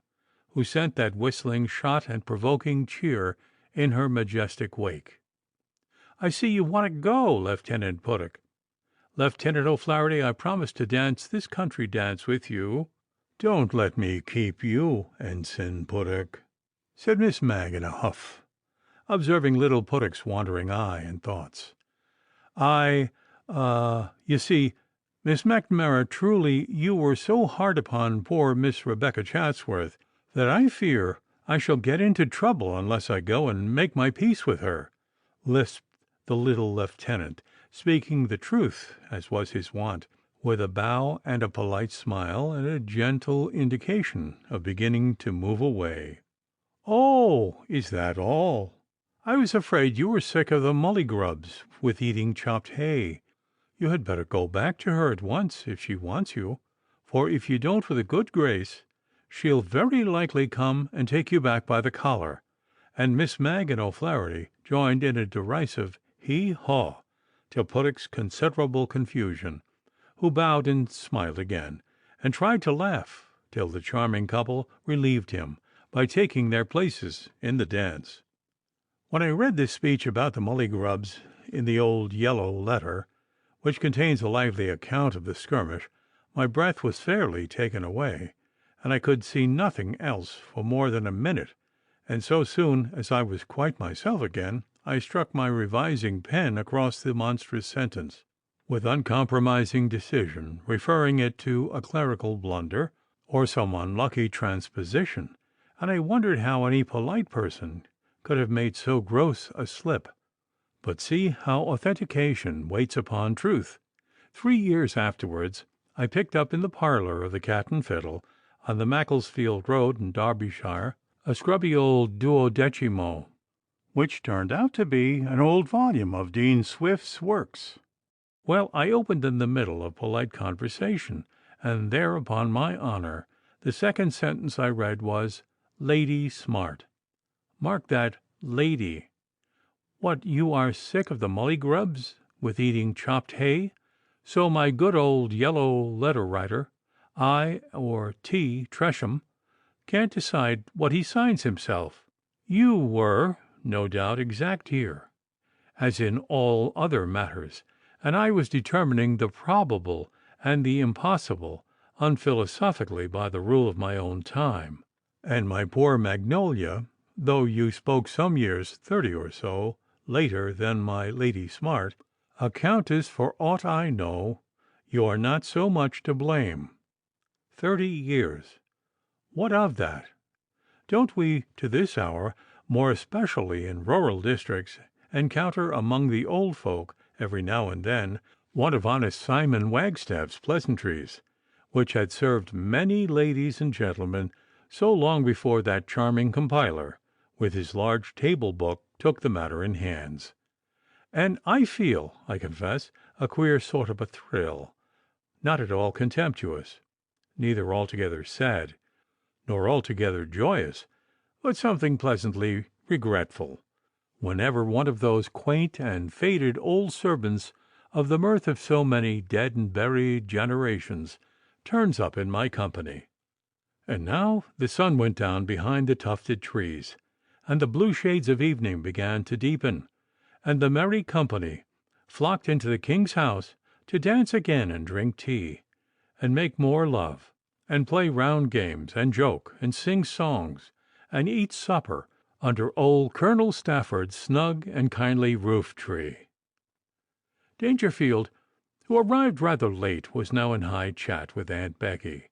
who sent that whistling shot and provoking cheer in her majestic wake. I see you want to go, Lieutenant Puttock. Lieutenant O'Flaherty, I promised to dance this country dance with you. Don't let me keep you, Ensign Puttock, said Miss Mag in a huff, observing little Puttock's wandering eye and thoughts. You see, Miss McNamara, truly you were so hard upon poor Miss Rebecca Chatsworth that I fear I shall get into trouble unless I go and make my peace with her, lisped the little lieutenant, speaking the truth, as was his wont, with a bow and a polite smile and a gentle indication of beginning to move away. Oh, is that all? I was afraid you were sick of the mullygrubs with eating chopped hay. You had better go back to her at once if she wants you, for if you don't with a good grace, she'll very likely come and take you back by the collar. And Miss Mag and O'Flaherty joined in a derisive hee-haw, to Puttock's considerable confusion, who bowed and smiled again, and tried to laugh till the charming couple relieved him by taking their places in the dance. When I read this speech about the mullygrubs in the old yellow letter, which contains a lively account of the skirmish, my breath was fairly taken away, and I could see nothing else for more than a minute, and so soon as I was quite myself again, I struck my revising pen across the monstrous sentence, with uncompromising decision, referring it to a clerical blunder, or some unlucky transposition, and I wondered how any polite person could have made so gross a slip. But see how authentication waits upon truth. 3 years afterwards, I picked up in the parlour of the Cat and Fiddle, on the Macclesfield Road in Derbyshire, a scrubby old duodecimo, which turned out to be an old volume of Dean Swift's works. Well, I opened in the middle of polite conversation, and there, upon my honour, the second sentence I read was, Lady Smart. Mark that, lady. What, you are sick of the mullygrubs with eating chopped hay? So my good old yellow letter writer, I. or T. Tresham, can't decide what he signs himself. You were, no doubt, exact here, as in all other matters, and I was determining the probable and the impossible unphilosophically by the rule of my own time. And my poor Magnolia, though you spoke some years, 30 or so, later than my Lady Smart, a countess for aught I know, you are not so much to blame. 30 years. What of that? Don't we, to this hour, more especially in rural districts, encounter among the old folk, every now and then, one of honest Simon Wagstaff's pleasantries, which had served many ladies and gentlemen so long before that charming compiler, with his large table book, took the matter in hands. And I feel, I confess, a queer sort of a thrill, not at all contemptuous, neither altogether sad, nor altogether joyous, but something pleasantly regretful, whenever one of those quaint and faded old servants of the mirth of so many dead and buried generations turns up in my company. And now the sun went down behind the tufted trees, and the blue shades of evening began to deepen, and the merry company flocked into the king's house to dance again and drink tea, and make more love, and play round games, and joke, and sing songs, and eat supper under old Colonel Stafford's snug and kindly roof-tree. Dangerfield, who arrived rather late, was now in high chat with Aunt Becky.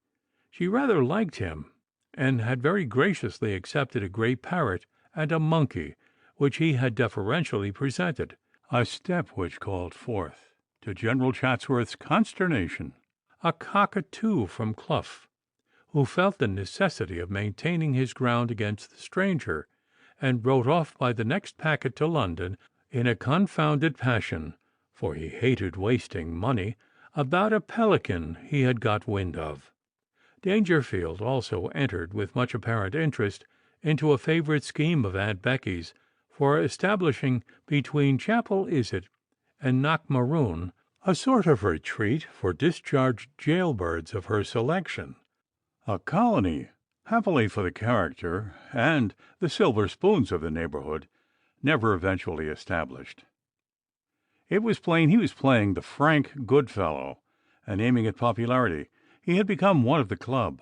She rather liked him, and had very graciously accepted a grey parrot and a monkey which he had deferentially presented, a step which called forth, to General Chatsworth's consternation, a cockatoo from Clough, who felt the necessity of maintaining his ground against the stranger, and rode off by the next packet to London in a confounded passion, for he hated wasting money, about a pelican he had got wind of. Dangerfield also entered with much apparent interest into a favourite scheme of Aunt Becky's for establishing between Chapel Iset and Knockmaroon a sort of retreat for discharged jailbirds of her selection, a colony, happily for the character and the silver spoons of the neighbourhood, never eventually established. It was plain he was playing the frank good fellow, and aiming at popularity. He had become one of the club.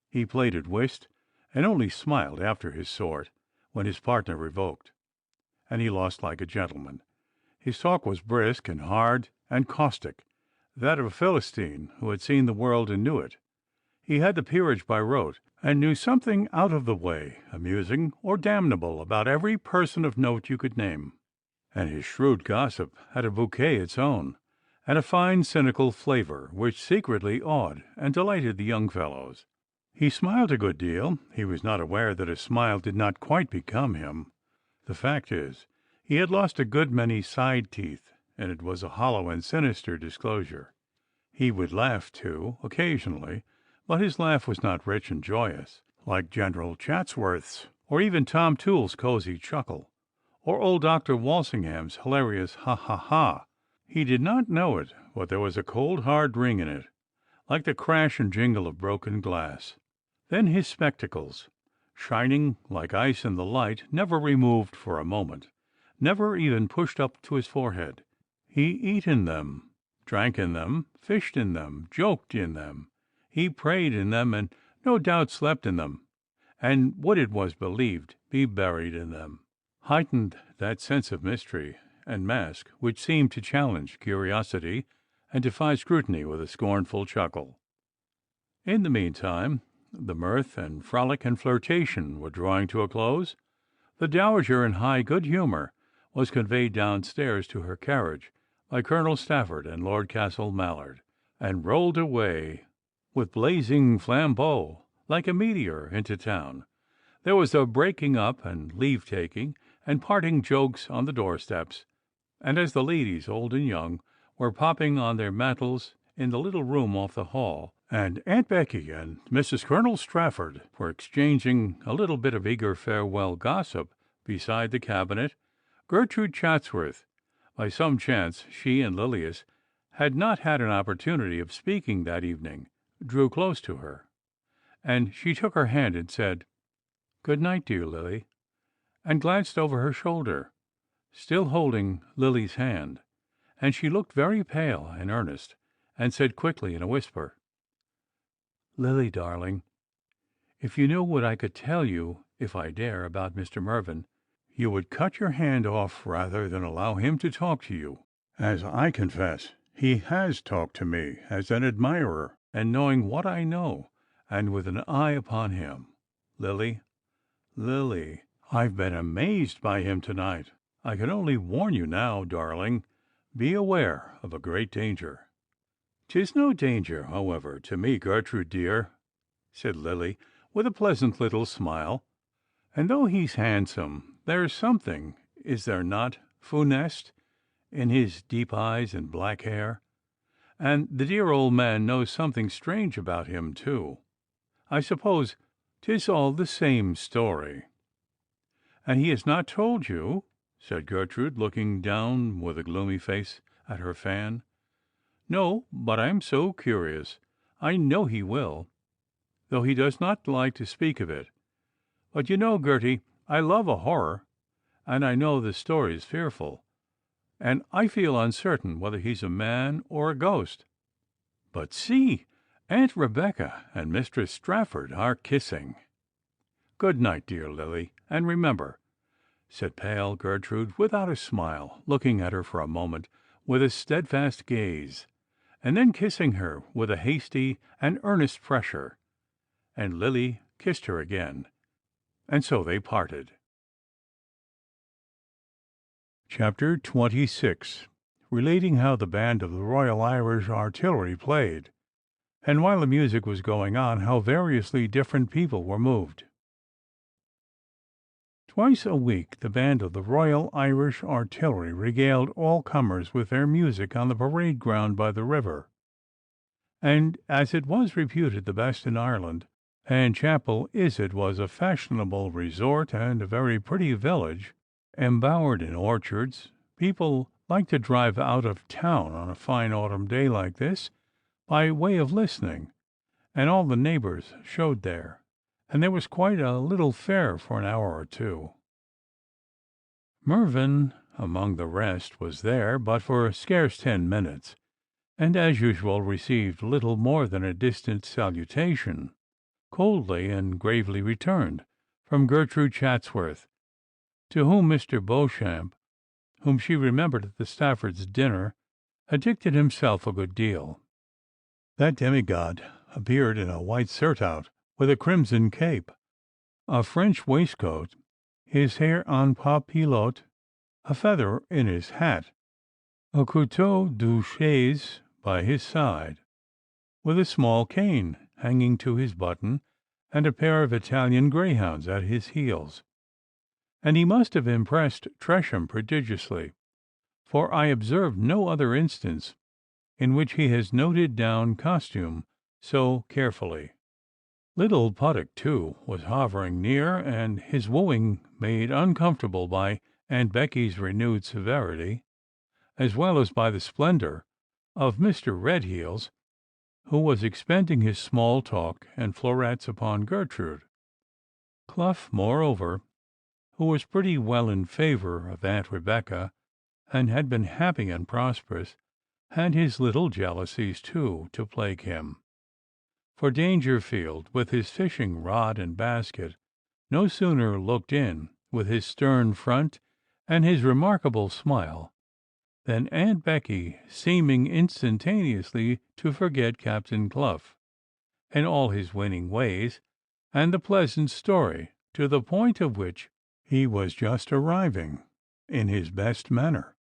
He played at whist, and only smiled after his sort, when his partner revoked. And he lost like a gentleman. His talk was brisk and hard and caustic, that of a Philistine who had seen the world and knew it. He had the peerage by rote, and knew something out of the way, amusing, or damnable about every person of note you could name. And his shrewd gossip had a bouquet its own, and a fine cynical flavour which secretly awed and delighted the young fellows. He smiled a good deal. He was not aware that a smile did not quite become him. The fact is, he had lost a good many side teeth, and it was a hollow and sinister disclosure. He would laugh, too, occasionally, but his laugh was not rich and joyous, like General Chatsworth's, or even Tom Toole's cosy chuckle, or old Dr. Walsingham's hilarious ha-ha-ha. He did not know it, but there was a cold, hard ring in it, like the crash and jingle of broken glass. Then his spectacles, shining like ice in the light, never removed for a moment, never even pushed up to his forehead. He eat in them, drank in them, fished in them, joked in them. He prayed in them, and no doubt slept in them, and would, it was believed, be buried in them. Heightened that sense of mystery and mask which seemed to challenge curiosity and defy scrutiny with a scornful chuckle. In the meantime, the mirth and frolic and flirtation were drawing to a close. The dowager, in high good humour, was conveyed downstairs to her carriage by Colonel Stafford and Lord Castle Mallard, and rolled away with blazing flambeaux like a meteor into town. There was a breaking up and leave-taking and parting jokes on the doorsteps, and as the ladies, old and young, were popping on their mantles in the little room off the hall, and Aunt Becky and Mrs. Colonel Strafford were exchanging a little bit of eager farewell gossip beside the cabinet, Gertrude Chatsworth, by some chance she and Lilias had not had an opportunity of speaking that evening, drew close to her, and she took her hand and said, "Good night, dear Lily," and glanced over her shoulder, still holding Lily's hand, and she looked very pale and earnest, and said quickly in a whisper, "Lily, darling, if you knew what I could tell you, if I dare, about Mr. Mervyn, you would cut your hand off rather than allow him to talk to you, as I confess he has talked to me as an admirer, and knowing what I know, and with an eye upon him. Lily, Lily, I've been amazed by him tonight. I can only warn you now, darling, be aware of a great danger." "'Tis no danger, however, to me, Gertrude dear," said Lily, with a pleasant little smile. "And though he's handsome, there's something, is there not, funeste, in his deep eyes and black hair? And the dear old man knows something strange about him, too. I suppose 'tis all the same story." "And he has not told you?" said Gertrude, looking down with a gloomy face at her fan. "No, but I am so curious. I know he will, though he does not like to speak of it. But you know, Gertie, I love a horror, and I know the story is fearful, and I feel uncertain whether he's a man or a ghost. But see, Aunt Rebecca and Mistress Strafford are kissing. Good night, dear Lily, and remember," said pale Gertrude, without a smile, looking at her for a moment with a steadfast gaze, and then kissing her with a hasty and earnest pressure, and Lily kissed her again, and so they parted. Chapter 26, relating how the band of the Royal Irish Artillery played, and while the music was going on, how variously different people were moved. Twice a week the band of the Royal Irish Artillery regaled all comers with their music on the parade ground by the river, and as it was reputed the best in Ireland, and Chapel Izard was a fashionable resort and a very pretty village, embowered in orchards, people liked to drive out of town on a fine autumn day like this, by way of listening, and all the neighbors showed there, and there was quite a little fair for an hour or two. Mervyn, among the rest, was there, but for scarce 10 minutes, and as usual received little more than a distant salutation, coldly and gravely returned, from Gertrude Chatsworth, to whom Mr. Beauchamp, whom she remembered at the Staffords' dinner, addicted himself a good deal. That demigod appeared in a white surtout with a crimson cape, a French waistcoat, his hair en papillote, a feather in his hat, a couteau de chaise by his side, with a small cane hanging to his button, and a pair of Italian greyhounds at his heels. And he must have impressed Tresham prodigiously, for I observed no other instance in which he has noted down costume so carefully. Little Puddock, too, was hovering near, and his wooing made uncomfortable by Aunt Becky's renewed severity, as well as by the splendour of Mr. Redheels, who was expending his small talk and florets upon Gertrude. Clough, moreover, who was pretty well in favour of Aunt Rebecca, and had been happy and prosperous, had his little jealousies, too, to plague him. For Dangerfield, with his fishing rod and basket, no sooner looked in, with his stern front and his remarkable smile, than Aunt Becky, seeming instantaneously to forget Captain Clough, and all his winning ways, and the pleasant story, to the point of which he was just arriving, in his best manner,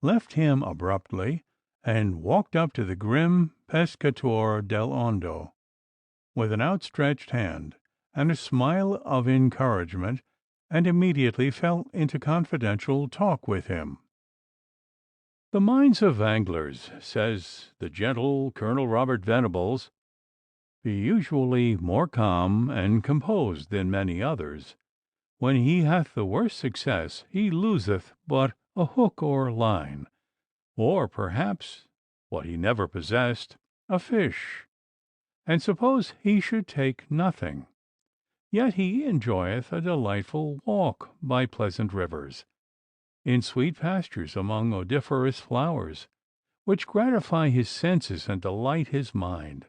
left him abruptly, and walked up to the grim Pescatore del Hondo, with an outstretched hand and a smile of encouragement, and immediately fell into confidential talk with him. "The minds of anglers," says the gentle Colonel Robert Venables, "be usually more calm and composed than many others. When he hath the worst success, he loseth but a hook or line, or perhaps, what he never possessed, a fish. And suppose he should take nothing, yet he enjoyeth a delightful walk by pleasant rivers, in sweet pastures among odoriferous flowers, which gratify his senses and delight his mind.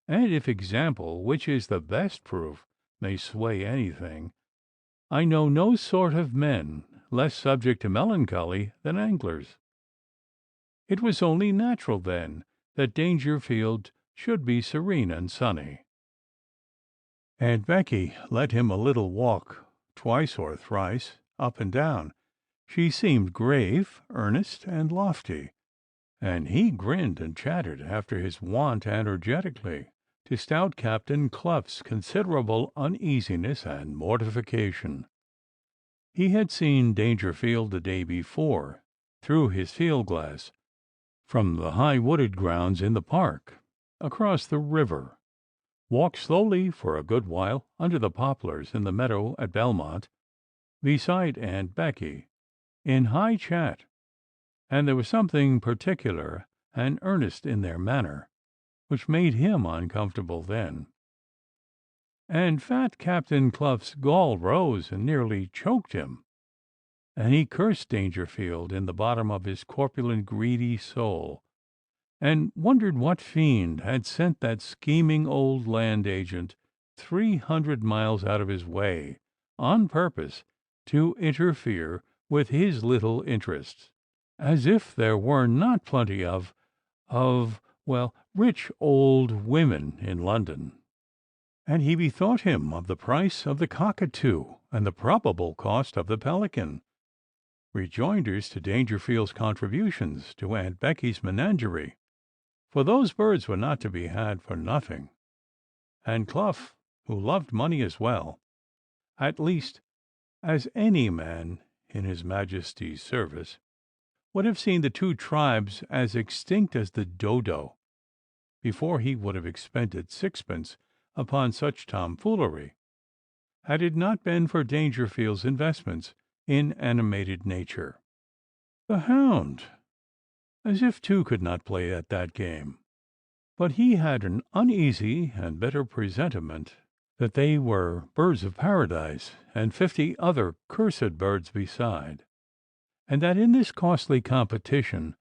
And if example, which is the best proof, may sway anything, I know no sort of men less subject to melancholy than anglers. It was only natural, then, that Dangerfield should be serene and sunny." Aunt Becky led him a little walk, twice or thrice, up and down. She seemed grave, earnest, and lofty, and he grinned and chattered after his wont energetically, to stout Captain Clough's considerable uneasiness and mortification. He had seen Dangerfield the day before, through his field-glass, from the high wooded grounds in the park, across the river, walk slowly for a good while under the poplars in the meadow at Belmont, beside Aunt Becky, in high chat, and there was something particular and earnest in their manner which made him uncomfortable then. And fat Captain Clough's gall rose and nearly choked him, and he cursed Dangerfield in the bottom of his corpulent, greedy soul, and wondered what fiend had sent that scheming old land agent 300 miles out of his way on purpose to interfere with his little interests, as if there were not plenty well, rich old women in London. And he bethought him of the price of the cockatoo and the probable cost of the pelican, rejoinders to Dangerfield's contributions to Aunt Becky's menagerie, for those birds were not to be had for nothing, and Clough, who loved money as well, at least as any man in His Majesty's service, would have seen the two tribes as extinct as the dodo, before he would have expended sixpence upon such tomfoolery, had it not been for Dangerfield's investments in animated nature. The hound! As if two could not play at that game. But he had an uneasy and bitter presentiment that they were birds of paradise, and 50 other cursed birds beside, and that in this costly competition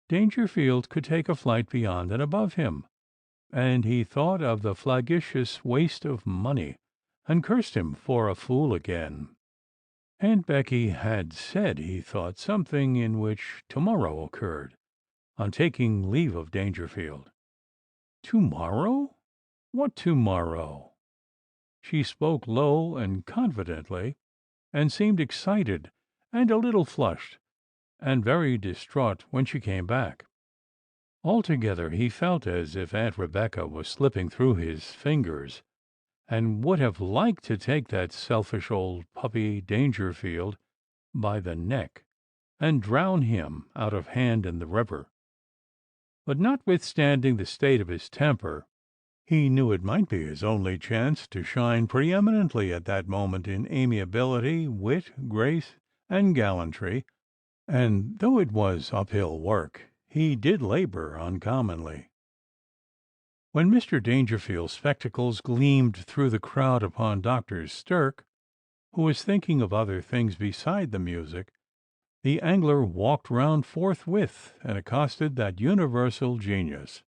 Dangerfield could take a flight beyond and above him, and he thought of the flagitious waste of money, and cursed him for a fool again. Aunt Becky had said, he thought, something in which tomorrow occurred, on taking leave of Dangerfield. Tomorrow? What tomorrow? She spoke low and confidently, and seemed excited and a little flushed, and very distraught when she came back. Altogether he felt as if Aunt Rebecca was slipping through his fingers, and would have liked to take that selfish old puppy Dangerfield by the neck and drown him out of hand in the river. But notwithstanding the state of his temper, he knew it might be his only chance to shine preeminently at that moment in amiability, wit, grace, and gallantry, and though it was uphill work, he did labor uncommonly. When Mr. Dangerfield's spectacles gleamed through the crowd upon Dr. Stirk, who was thinking of other things beside the music, the angler walked round forthwith and accosted that universal genius.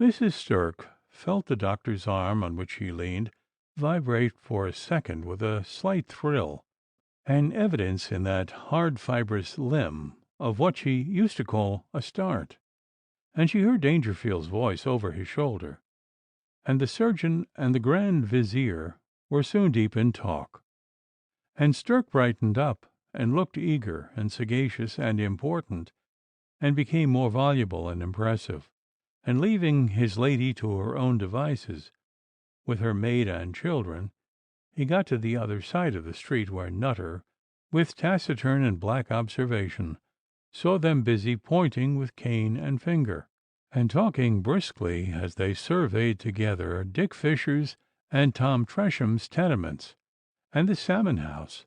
Mrs. Stirk felt the doctor's arm on which he leaned vibrate for a second with a slight thrill, an evidence in that hard fibrous limb of what she used to call a start, and she heard Dangerfield's voice over his shoulder, and the surgeon and the grand vizier were soon deep in talk, and Stirk brightened up and looked eager and sagacious and important, and became more voluble and impressive, and leaving his lady to her own devices, with her maid and children, he got to the other side of the street, where Nutter, with taciturn and black observation, saw them busy pointing with cane and finger, and talking briskly as they surveyed together Dick Fisher's and Tom Tresham's tenements, and the Salmon House,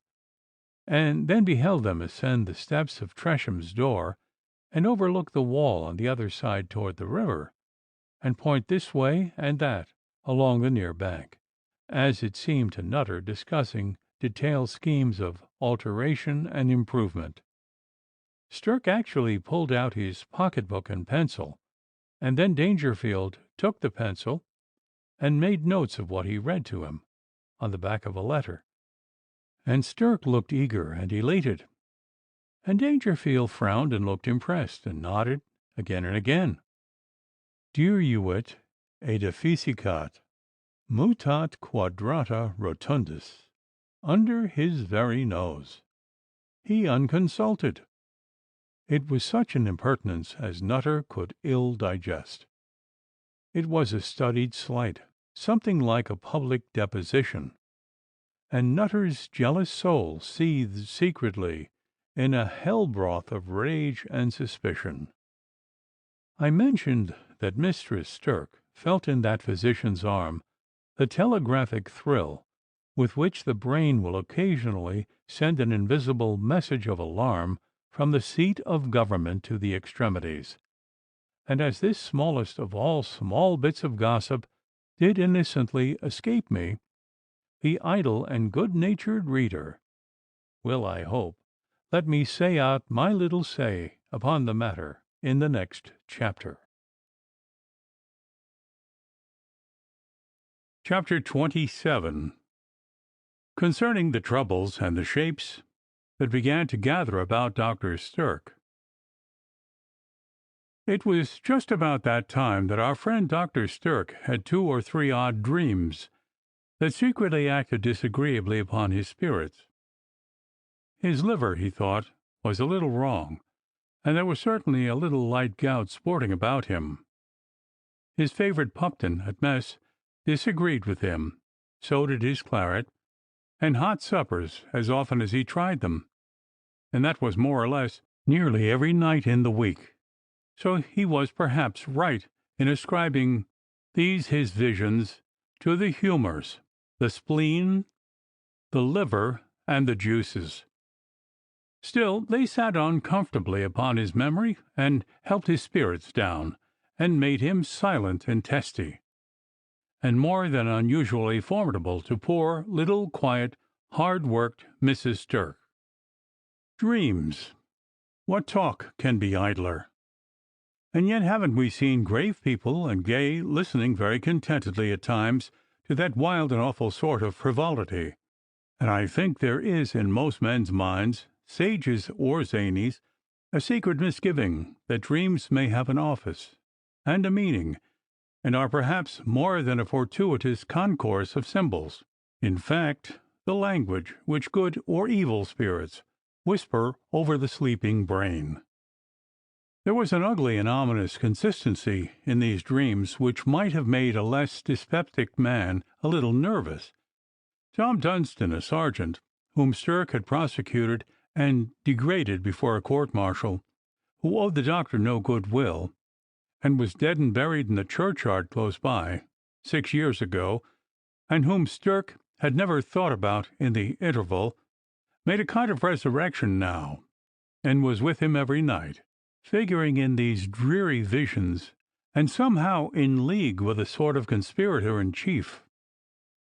and then beheld them ascend the steps of Tresham's door, and overlook the wall on the other side toward the river, and point this way and that along the near bank, as it seemed to Nutter, discussing detailed schemes of alteration and improvement. Stirk actually pulled out his pocketbook and pencil, and then Dangerfield took the pencil and made notes of what he read to him on the back of a letter, and Stirk looked eager and elated, and Dangerfield frowned and looked impressed, and nodded again and again. Diriuit edificicat mutat quadrata rotundus, under his very nose. He unconsulted. It was such an impertinence as Nutter could ill digest. It was a studied slight, something like a public deposition, and Nutter's jealous soul seethed secretly in a hell-broth of rage and suspicion. I mentioned that Mistress Stirk felt in that physician's arm the telegraphic thrill with which the brain will occasionally send an invisible message of alarm from the seat of government to the extremities. And as this smallest of all small bits of gossip did innocently escape me, the idle and good-natured reader will, I hope, let me say out my little say upon the matter in the next chapter. Chapter 27. Concerning the troubles and the shapes that began to gather about Dr. Stirk. It was just about that time that our friend Dr. Stirk had 2 or 3 odd dreams that secretly acted disagreeably upon his spirits. His liver, he thought, was a little wrong, and there was certainly a little light gout sporting about him. His favourite Pupton at mess disagreed with him, so did his claret, and hot suppers as often as he tried them, and that was more or less nearly every night in the week. So he was perhaps right in ascribing these his visions to the humours, the spleen, the liver, and the juices. Still, they sat uncomfortably upon his memory, and helped his spirits down, and made him silent and testy, and more than unusually formidable to poor, little, quiet, hard-worked Mrs. Stirk. Dreams! What talk can be idler? And yet haven't we seen grave people and gay listening very contentedly at times to that wild and awful sort of frivolity? And I think there is in most men's minds, sages or zanies, a secret misgiving that dreams may have an office and a meaning, and are perhaps more than a fortuitous concourse of symbols. In fact, the language which good or evil spirits whisper over the sleeping brain. There was an ugly and ominous consistency in these dreams which might have made a less dyspeptic man a little nervous. Tom Dunstan, a sergeant, whom Stirk had prosecuted and degraded before a court-martial, who owed the doctor no goodwill, and was dead and buried in the churchyard close by 6 years ago, and whom Stirk had never thought about in the interval, made a kind of resurrection now, and was with him every night, figuring in these dreary visions, and somehow in league with a sort of conspirator-in-chief,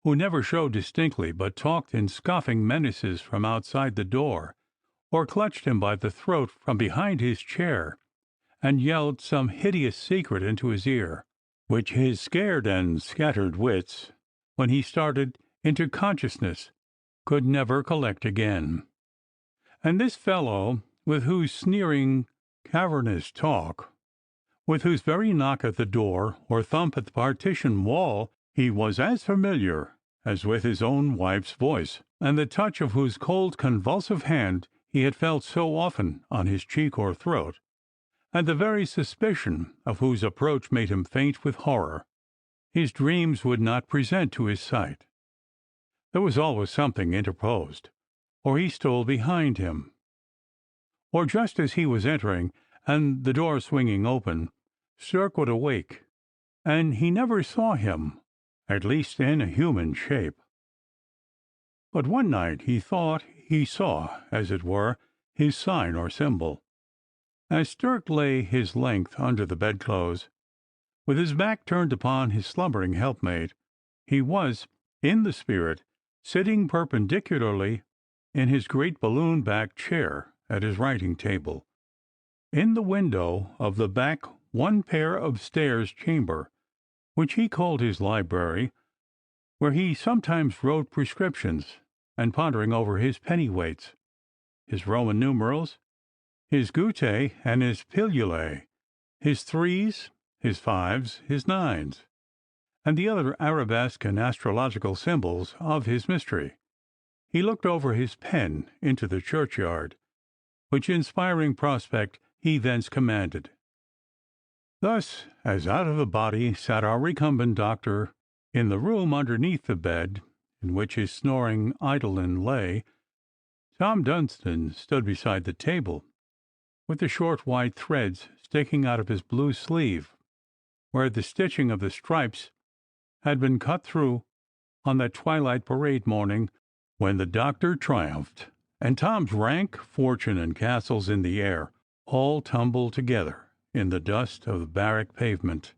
who never showed distinctly, but talked in scoffing menaces from outside the door, or clutched him by the throat from behind his chair, and yelled some hideous secret into his ear, which his scared and scattered wits, when he started into consciousness, could never collect again. And this fellow, with whose sneering, cavernous talk, with whose very knock at the door or thump at the partition wall he was as familiar as with his own wife's voice, and the touch of whose cold convulsive hand he had felt so often on his cheek or throat, and the very suspicion of whose approach made him faint with horror, his dreams would not present to his sight. There was always something interposed, or he stole behind him, or just as he was entering, and the door swinging open, Stirk would awake, and he never saw him, at least in a human shape. But one night he thought he saw, as it were, his sign or symbol. As Stirk lay his length under the bedclothes, with his back turned upon his slumbering helpmate, he was, in the spirit, sitting perpendicularly in his great balloon-backed chair at his writing-table, in the window of the back one pair of stairs chamber, which he called his library, where he sometimes wrote prescriptions, and pondering over his pennyweights, his Roman numerals, his goutte and his pilulae, his threes, his fives, his nines, and the other arabesque and astrological symbols of his mystery, he looked over his pen into the churchyard, which inspiring prospect he thence commanded. Thus, as out of the body sat our recumbent doctor in the room underneath the bed in which his snoring eidolon lay, Tom Dunstan stood beside the table, with the short white threads sticking out of his blue sleeve, where the stitching of the stripes had been cut through on that twilight parade morning when the doctor triumphed, and Tom's rank, fortune, and castles in the air all tumbled together in the dust of the barrack pavement.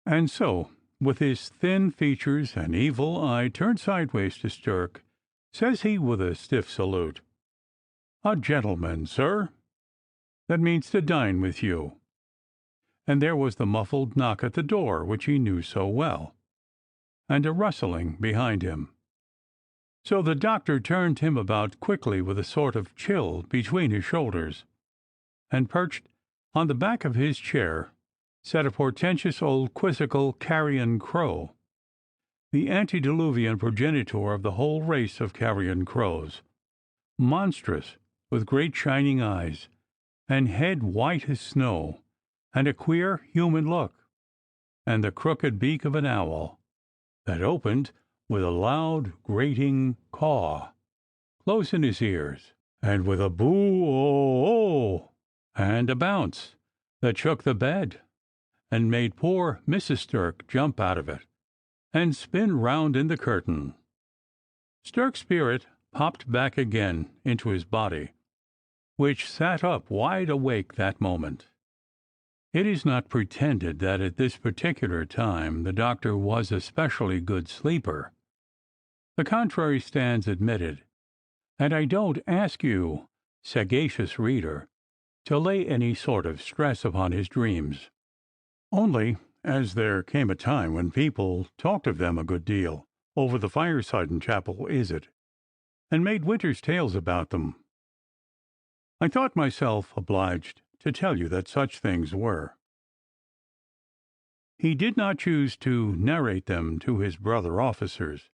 And so, with his thin features and evil eye turned sideways to Stirk, says he with a stiff salute, "A gentleman, sir. That means to dine with you." And there was the muffled knock at the door which he knew so well, and a rustling behind him. So the doctor turned him about quickly with a sort of chill between his shoulders, and perched on the back of his chair sat a portentous old quizzical carrion crow, the antediluvian progenitor of the whole race of carrion crows, monstrous, with great shining eyes, and head white as snow, and a queer human look, and the crooked beak of an owl, that opened with a loud grating caw close in his ears, and with a boo-o-o and a bounce that shook the bed, and made poor Mrs. Stirk jump out of it, and spin round in the curtain. Stirk's spirit popped back again into his body, which sat up wide awake that moment. It is not pretended that at this particular time the doctor was a specially good sleeper. The contrary stands admitted, and I don't ask you, sagacious reader, to lay any sort of stress upon his dreams. Only, as there came a time when people talked of them a good deal over the fireside in Chapel Is It, and made winter's tales about them, I thought myself obliged to tell you that such things were. He did not choose to narrate them to his brother officers,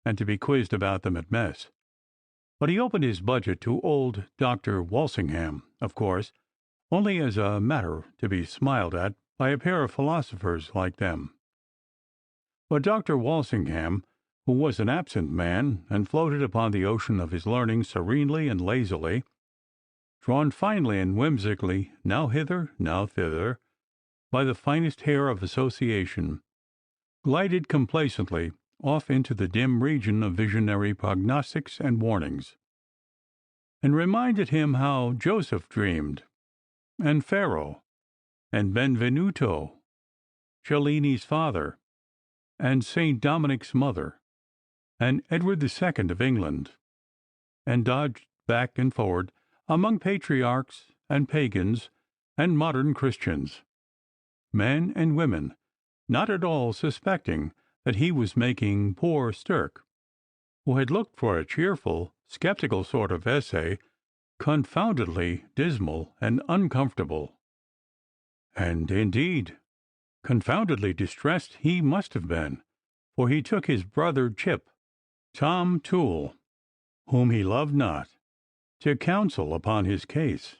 and to be quizzed about them at mess, but he opened his budget to old Dr. Walsingham, of course, only as a matter to be smiled at by a pair of philosophers like them. But Dr. Walsingham, who was an absent man, and floated upon the ocean of his learning serenely and lazily, drawn finely and whimsically now hither, now thither, by the finest hair of association, glided complacently off into the dim region of visionary prognostics and warnings, and reminded him how Joseph dreamed, and Pharaoh, and Benvenuto, Cellini's father, and St. Dominic's mother, and Edward II of England, and dodged back and forward among patriarchs and pagans and modern Christians, men and women, not at all suspecting that he was making poor Stirk, who had looked for a cheerful, skeptical sort of essay, confoundedly dismal and uncomfortable. And, indeed, confoundedly distressed he must have been, for he took his brother Chip, Tom Toole, whom he loved not, to counsel upon his case.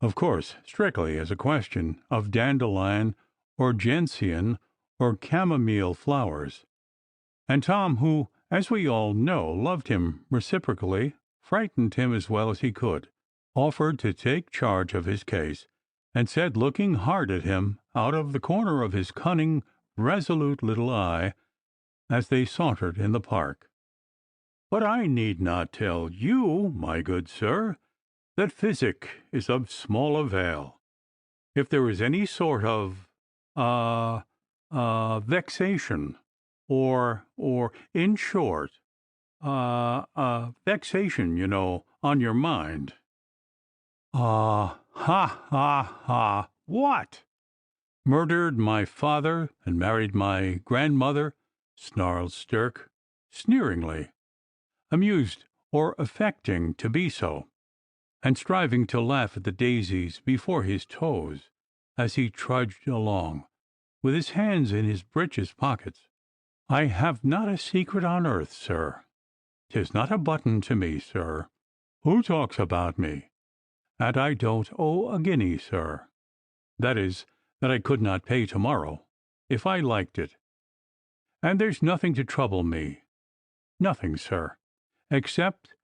Of course, strictly as a question of dandelion or gentian or chamomile flowers, and Tom, who, as we all know, loved him reciprocally, frightened him as well as he could, offered to take charge of his case, and said, looking hard at him out of the corner of his cunning, resolute little eye, as they sauntered in the park, "But I need not tell you, my good sir, that physic is of small avail. If there is any sort of vexation, or, in short, vexation, you know, on your mind." "Ha, ha! What? Murdered my father and married my grandmother?" snarled Stirk, sneeringly, amused or affecting to be so, and striving to laugh at the daisies before his toes as he trudged along, with his hands in his breeches pockets. "I have not a secret on earth, sir. 'Tis not a button to me, sir. Who talks about me? And I don't owe a guinea, sir. That is, that I could not pay tomorrow, if I liked it. And there's nothing to trouble me. Nothing, sir, except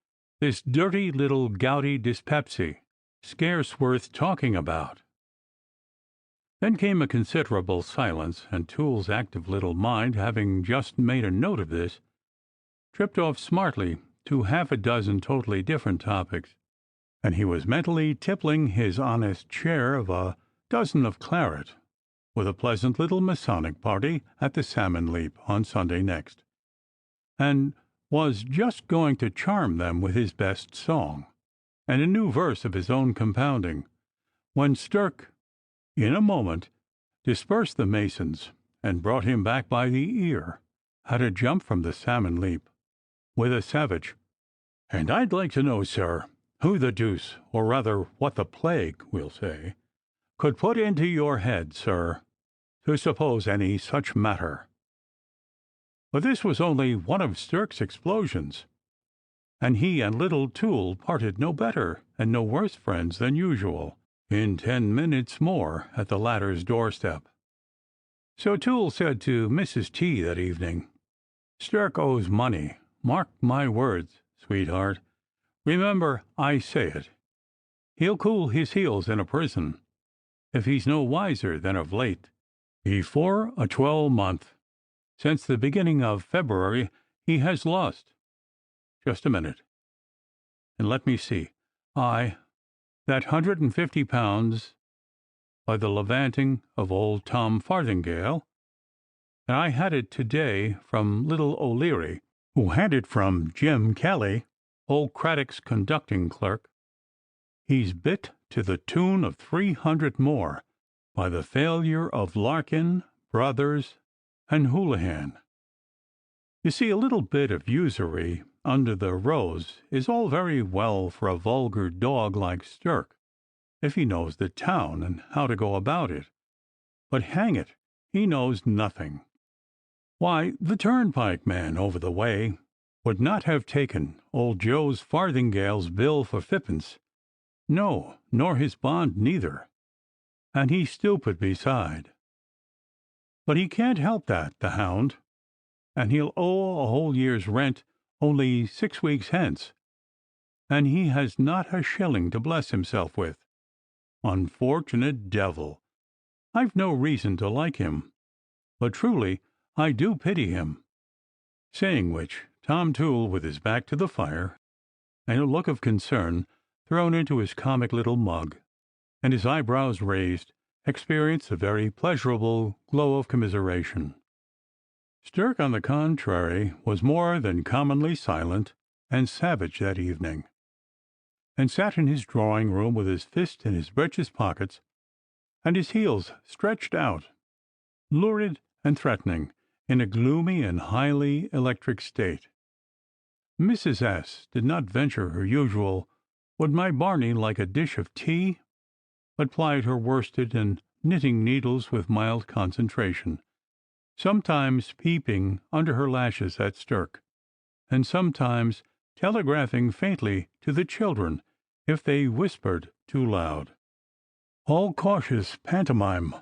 this dirty little gouty dyspepsy, scarce worth talking about." Then came a considerable silence, and Toole's active little mind, having just made a note of this, tripped off smartly to half a dozen totally different topics, and he was mentally tippling his honest share of a dozen of claret with a pleasant little Masonic party at the Salmon Leap on Sunday next, and was just going to charm them with his best song, and a new verse of his own compounding, when Stirk, in a moment, dispersed the Masons and brought him back by the ear at a jump from the Salmon Leap, with a savage, "And I'd like to know, sir, who the deuce, or rather what the plague, we'll say, could put into your head, sir, to suppose any such matter." But this was only one of Stirk's explosions, and he and little Toole parted no better and no worse friends than usual in 10 minutes more at the latter's doorstep. So Toole said to Mrs. T that evening, "Stirk owes money. Mark my words, sweetheart. Remember I say it. He'll cool his heels in a prison, if he's no wiser than of late. Before a 12-month, since the beginning of February, he has lost. Just a minute, and let me see. That £150 by the levanting of old Tom Farthingale, and I had it today from little O'Leary, who had it from Jim Kelly, old Craddock's conducting clerk. He's bit to the tune of 300 more by the failure of Larkin, Brothers, and Houlihan. You see, a little bit of usury under the rose is all very well for a vulgar dog like Stirk, if he knows the town and how to go about it. But hang it, he knows nothing. Why, the turnpike man over the way would not have taken old Joe's Farthingale's bill for fippence. No, nor his bond neither. And he's stupid beside. But he can't help that, the hound, and he'll owe a whole year's rent only 6 weeks hence, and he has not a shilling to bless himself with. Unfortunate devil! I've no reason to like him, but truly I do pity him." Saying which, Tom Toole, with his back to the fire, and a look of concern thrown into his comic little mug, and his eyebrows raised, experienced a very pleasurable glow of commiseration. Stirk, on the contrary, was more than commonly silent and savage that evening, and sat in his drawing-room with his fist in his breeches pockets and his heels stretched out, lurid and threatening, in a gloomy and highly electric state. Mrs. S. did not venture her usual "Would my Barney like a dish of tea?" but plied her worsted and knitting needles with mild concentration, sometimes peeping under her lashes at Stirk, and sometimes telegraphing faintly to the children if they whispered too loud. All cautious pantomime,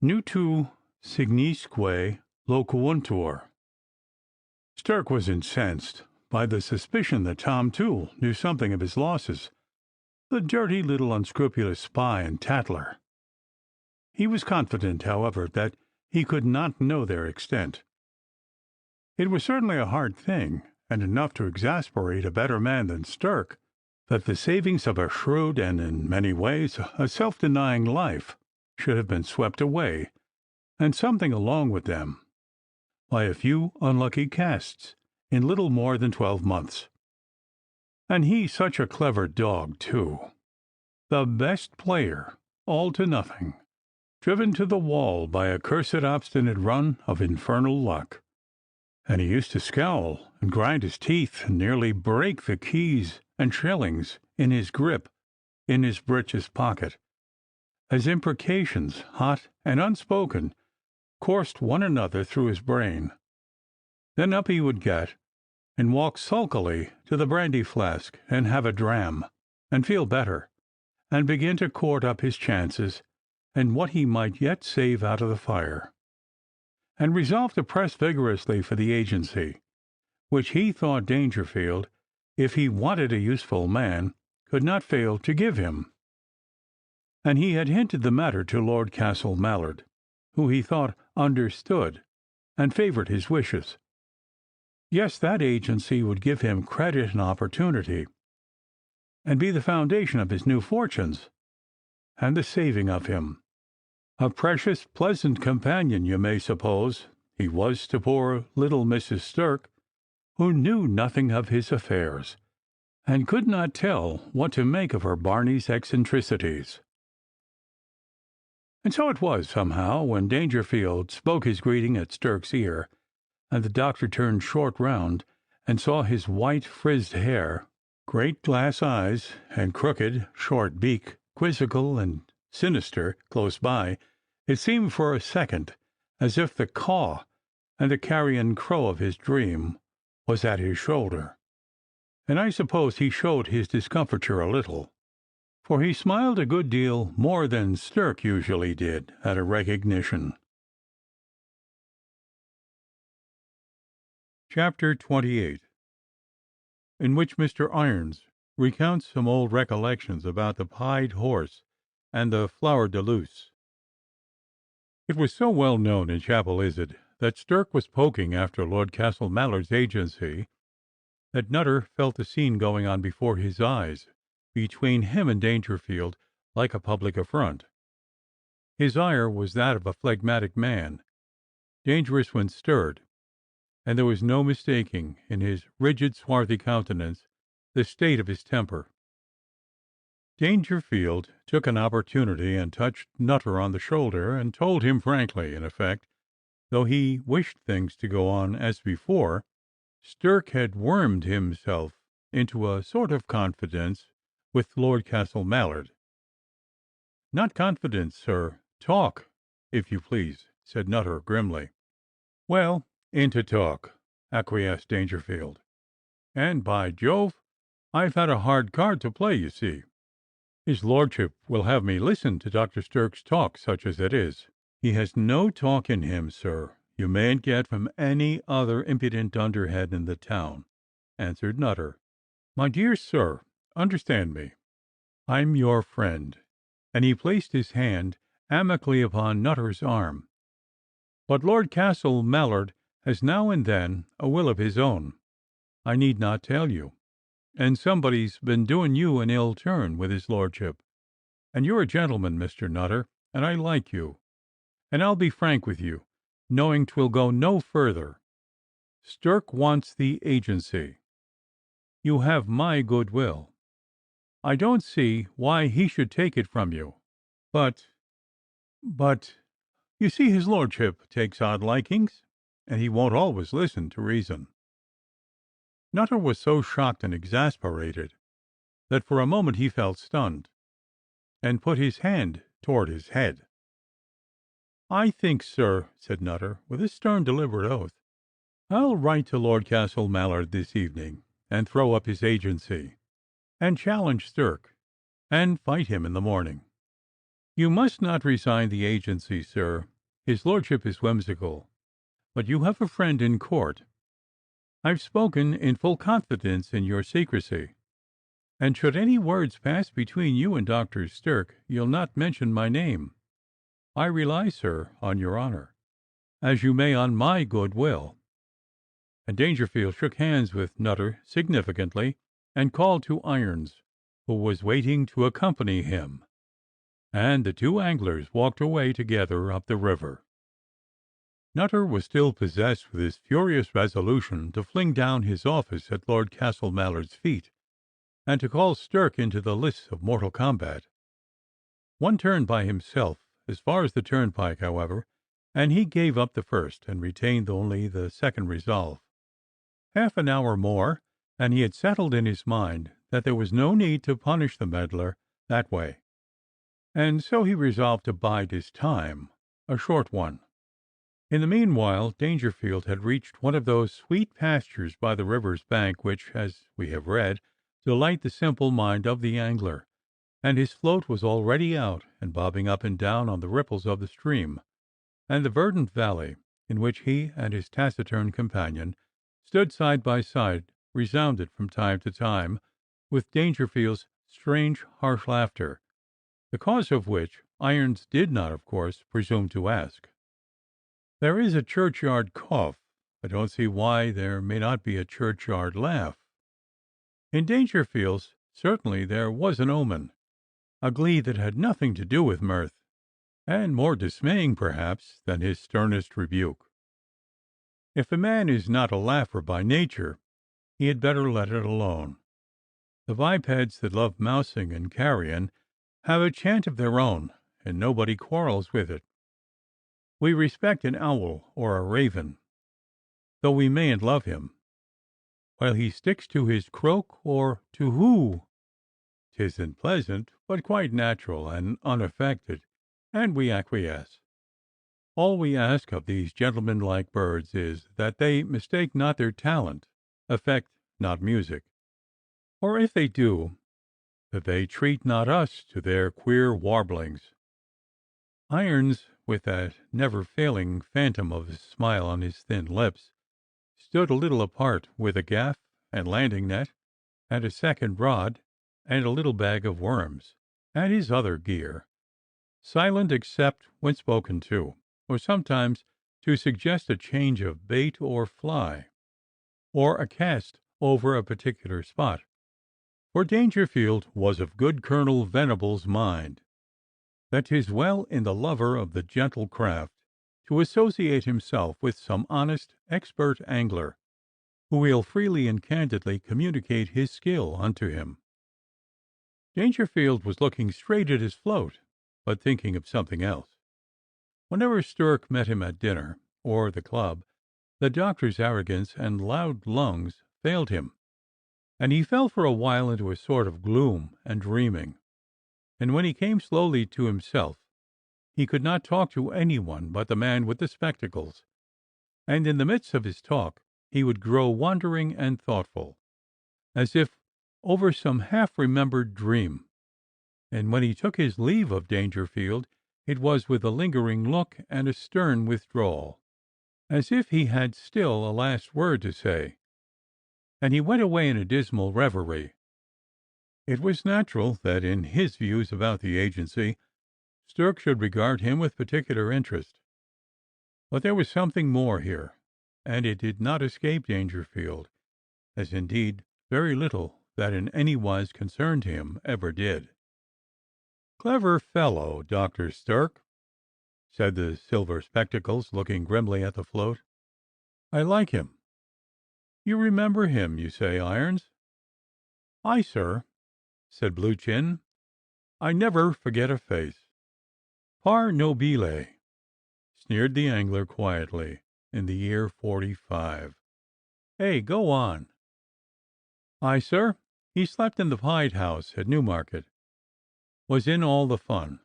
nutu signisque loquuntur. Stirk was incensed by the suspicion that Tom Toole knew something of his losses, the dirty little unscrupulous spy and tattler. He was confident, however, that he could not know their extent. It was certainly a hard thing, and enough to exasperate a better man than Stirk, that the savings of a shrewd and, in many ways, a self-denying life should have been swept away, and something along with them, by a few unlucky casts in little more than 12 months. And he such a clever dog, too. The best player, all to nothing, driven to the wall by a cursed obstinate run of infernal luck. And he used to scowl and grind his teeth and nearly break the keys and shillings in his grip in his breeches pocket, as imprecations, hot and unspoken, coursed one another through his brain. Then up he would get, and walk sulkily to the brandy flask and have a dram, and feel better, and begin to court up his chances and what he might yet save out of the fire, and resolve to press vigorously for the agency, which he thought Dangerfield, if he wanted a useful man, could not fail to give him. and he had hinted the matter to Lord Castle Mallard, who he thought understood and favoured his wishes. Yes, that agency would give him credit and opportunity, and be the foundation of his new fortunes, and the saving of him. A precious pleasant companion, you may suppose, he was to poor little Mrs. Stirk, who knew nothing of his affairs, and could not tell what to make of her Barney's eccentricities. And so it was, somehow, when Dangerfield spoke his greeting at Stirk's ear, and the doctor turned short round and saw his white frizzed hair, great glass eyes, and crooked, short beak, quizzical and sinister, close by, it seemed for a second as if the caw and the carrion crow of his dream was at his shoulder, and I suppose he showed his discomfiture a little, for he smiled a good deal more than Stirk usually did at a recognition. Chapter 28, in which Mr. Irons recounts some old recollections about the pied horse and the flower de luce. It was so well known in Chapel Izzard that Stirk was poking after Lord Castle Mallard's agency that Nutter felt the scene going on before his eyes between him and Dangerfield like a public affront. His ire was that of a phlegmatic man, dangerous when stirred, and there was no mistaking in his rigid, swarthy countenance the state of his temper. Dangerfield took an opportunity and touched Nutter on the shoulder, and told him frankly, in effect, though he wished things to go on as before, Stirk had wormed himself into a sort of confidence with Lord Castle Mallard. "Not confidence, sir. Talk, if you please," said Nutter grimly. "Well, into talk," acquiesced Dangerfield. "And, by Jove, I've had a hard card to play, you see. His lordship will have me listen to Dr. Stirk's talk, such as it is." "He has no talk in him, sir, you mayn't get from any other impudent dunderhead in the town," answered Nutter. "My dear sir, understand me. I'm your friend," and he placed his hand amicably upon Nutter's arm. "But Lord Castle Mallard has now and then a will of his own, I need not tell you, and somebody's been doing you an ill turn with his lordship, and you're a gentleman, Mr. Nutter, and I like you, and I'll be frank with you, knowing 'twill go no further. Stirk wants the agency. You have my good will. I don't see why he should take it from you. But you see his lordship takes odd likings, and he won't always listen to reason." Nutter was so shocked and exasperated that for a moment he felt stunned, and put his hand toward his head. "I think, sir," said Nutter, with a stern, deliberate oath, "I'll write to Lord Castle Mallard this evening, and throw up his agency, and challenge Stirk, and fight him in the morning." "You must not resign the agency, sir. His lordship is whimsical, but you have a friend in court. I've spoken in full confidence in your secrecy, and should any words pass between you and Dr. Stirk, you'll not mention my name. I rely, sir, on your honour, as you may on my good will." And Dangerfield shook hands with Nutter significantly, and called to Irons, who was waiting to accompany him, and the two anglers walked away together up the river. Nutter was still possessed with his furious resolution to fling down his office at Lord Castle Mallard's feet, and to call Stirk into the lists of mortal combat. One turned by himself as far as the turnpike, however, and he gave up the first, and retained only the second resolve. Half an hour more, and he had settled in his mind that there was no need to punish the meddler that way, and so he resolved to bide his time, a short one. In the meanwhile, Dangerfield had reached one of those sweet pastures by the river's bank which, as we have read, delight the simple mind of the angler, and his float was already out and bobbing up and down on the ripples of the stream, and the verdant valley in which he and his taciturn companion stood side by side resounded from time to time with Dangerfield's strange harsh laughter, the cause of which Irons did not, of course, presume to ask. There is a churchyard cough. I don't see why there may not be a churchyard laugh. In Dangerfield's, certainly there was an omen, a glee that had nothing to do with mirth, and more dismaying, perhaps, than his sternest rebuke. If a man is not a laugher by nature, he had better let it alone. The bipeds that love mousing and carrion have a chant of their own, and nobody quarrels with it. We respect an owl or a raven, though we mayn't love him, while he sticks to his croak or to hoo. 'Tisn't pleasant, but quite natural and unaffected, and we acquiesce. All we ask of these gentleman-like birds is that they mistake not their talent, affect not music, or if they do, that they treat not us to their queer warblings. Irons, with that never-failing phantom of a smile on his thin lips, stood a little apart with a gaff and landing net, and a second rod, and a little bag of worms, and his other gear, silent except when spoken to, or sometimes to suggest a change of bait or fly, or a cast over a particular spot. For Dangerfield was of good Colonel Venable's mind, that 'tis well in the lover of the gentle craft to associate himself with some honest, expert angler, who will freely and candidly communicate his skill unto him. Dangerfield was looking straight at his float, but thinking of something else. Whenever Stirk met him at dinner, or the club, the doctor's arrogance and loud lungs failed him, and he fell for a while into a sort of gloom and dreaming. And when he came slowly to himself, he could not talk to any one but the man with the spectacles, and in the midst of his talk he would grow wandering and thoughtful, as if over some half-remembered dream, and when he took his leave of Dangerfield, it was with a lingering look and a stern withdrawal, as if he had still a last word to say, and he went away in a dismal reverie. It was natural that in his views about the agency, Stirk should regard him with particular interest. But there was something more here, and it did not escape Dangerfield, as indeed very little that in any wise concerned him ever did. "Clever fellow, Dr. Stirk," said the silver spectacles, looking grimly at the float. "I like him. You remember him, you say, Irons?" "Aye, sir," said Blue Chin. "I never forget a face." "Par nobile," sneered the angler quietly, in the year 45. Go on." "Aye, sir. He slept in the Pied House at Newmarket. Was in all the fun.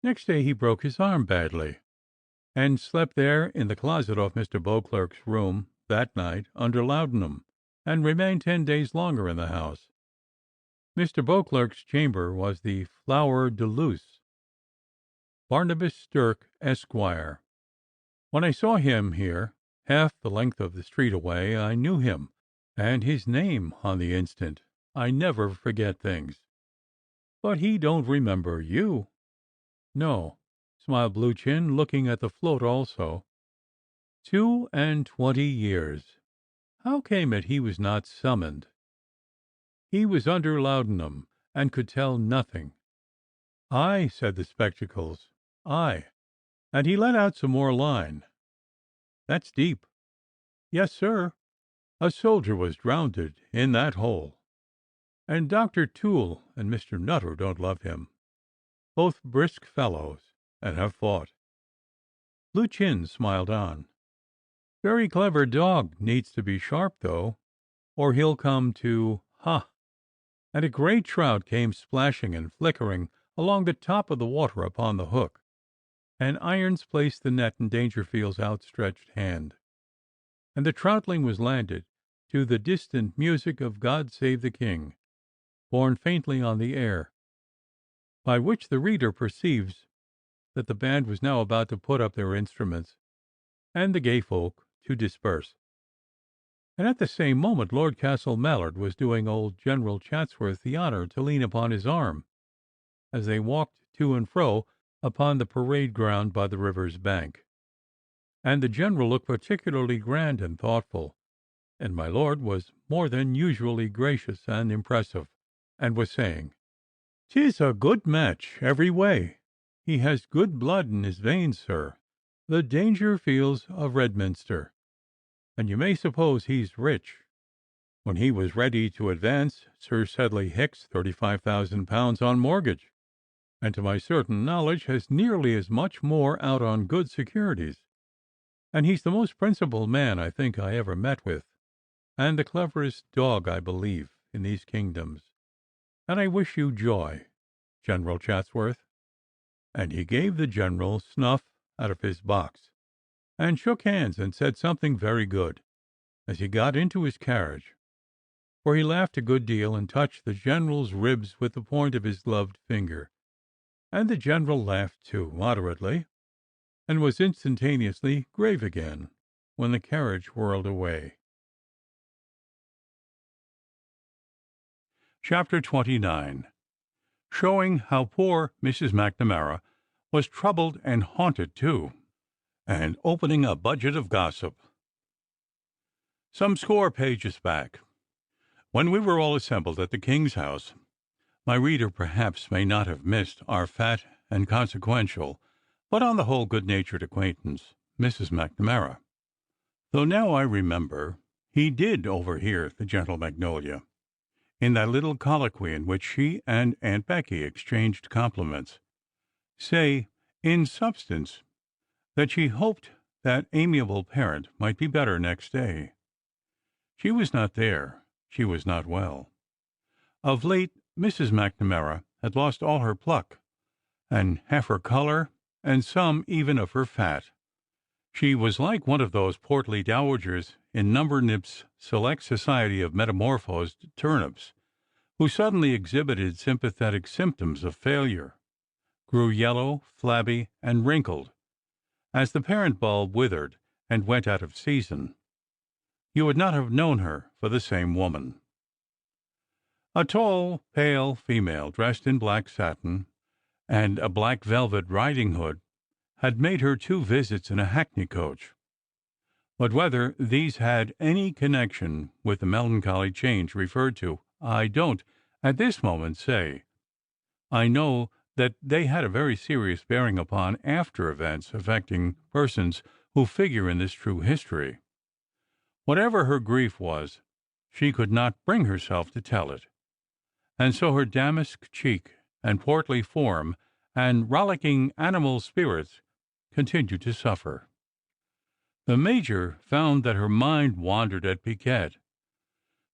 Next day he broke his arm badly, and slept there in the closet off Mr. Beauclerk's room that night under laudanum, and remained 10 days longer in the house. Mr. Beauclerk's chamber was the Flower de Luce. Barnabas Stirk, Esquire. When I saw him here, half the length of the street away, I knew him, and his name on the instant. I never forget things." "But he don't remember you." "No," smiled Blue Chin, looking at the float also. 22 years. How came it he was not summoned? He was under laudanum, and could tell nothing. "Aye," said the spectacles. "Aye, and he let out some more line." "That's deep." "Yes, sir. A soldier was drownded in that hole, and Dr. Toole and Mr. Nutter don't love him. Both brisk fellows, and have fought." Blue Chin smiled on. "Very clever dog, needs to be sharp, though, or he'll come to ha!" And a great trout came splashing and flickering along the top of the water upon the hook, and Irons placed the net in Dangerfield's outstretched hand, and the troutling was landed to the distant music of "God Save the King," borne faintly on the air, by which the reader perceives that the band was now about to put up their instruments, and the gay folk to disperse. And at the same moment Lord Castle Mallard was doing old General Chatsworth the honour to lean upon his arm. as they walked to and fro upon the parade ground by the river's bank. And the general looked particularly grand and thoughtful, and my lord was more than usually gracious and impressive, and was saying, "'Tis a good match every way. He has good blood in his veins, sir, the Dangerfields of Redminster, and you may suppose he's rich. When he was ready to advance Sir Sedley Hicks £35,000 on mortgage, and to my certain knowledge has nearly as much more out on good securities. And he's the most principled man I think I ever met with, and the cleverest dog, I believe, in these kingdoms. And I wish you joy, General Chatsworth." And he gave the general snuff out of his box, and shook hands and said something very good, as he got into his carriage, for he laughed a good deal and touched the general's ribs with the point of his gloved finger. And the general laughed too, moderately, and was instantaneously grave again when the carriage whirled away. Chapter 29, showing how poor Mrs. McNamara was troubled and haunted too, and opening a budget of gossip. Some score pages back, when we were all assembled at the King's house, my reader perhaps may not have missed our fat and consequential, but on the whole good-natured acquaintance, Mrs. McNamara, though now I remember he did overhear the gentle Magnolia in that little colloquy in which she and Aunt Becky exchanged compliments, say, in substance, that she hoped that amiable parent might be better next day. She was not there. She was not well. Of late, Mrs. McNamara had lost all her pluck, and half her colour, and some even of her fat. She was like one of those portly dowagers in Number Nip's select society of metamorphosed turnips, who suddenly exhibited sympathetic symptoms of failure, grew yellow, flabby, and wrinkled, as the parent bulb withered and went out of season. You would not have known her for the same woman. A tall, pale female, dressed in black satin and a black velvet riding hood, had made her 2 visits in a hackney coach. But whether these had any connection with the melancholy change referred to, I don't at this moment say. I know that they had a very serious bearing upon after events affecting persons who figure in this true history. Whatever her grief was, she could not bring herself to tell it, and so her damask cheek and portly form and rollicking animal spirits continued to suffer. The Major found that her mind wandered at piquet.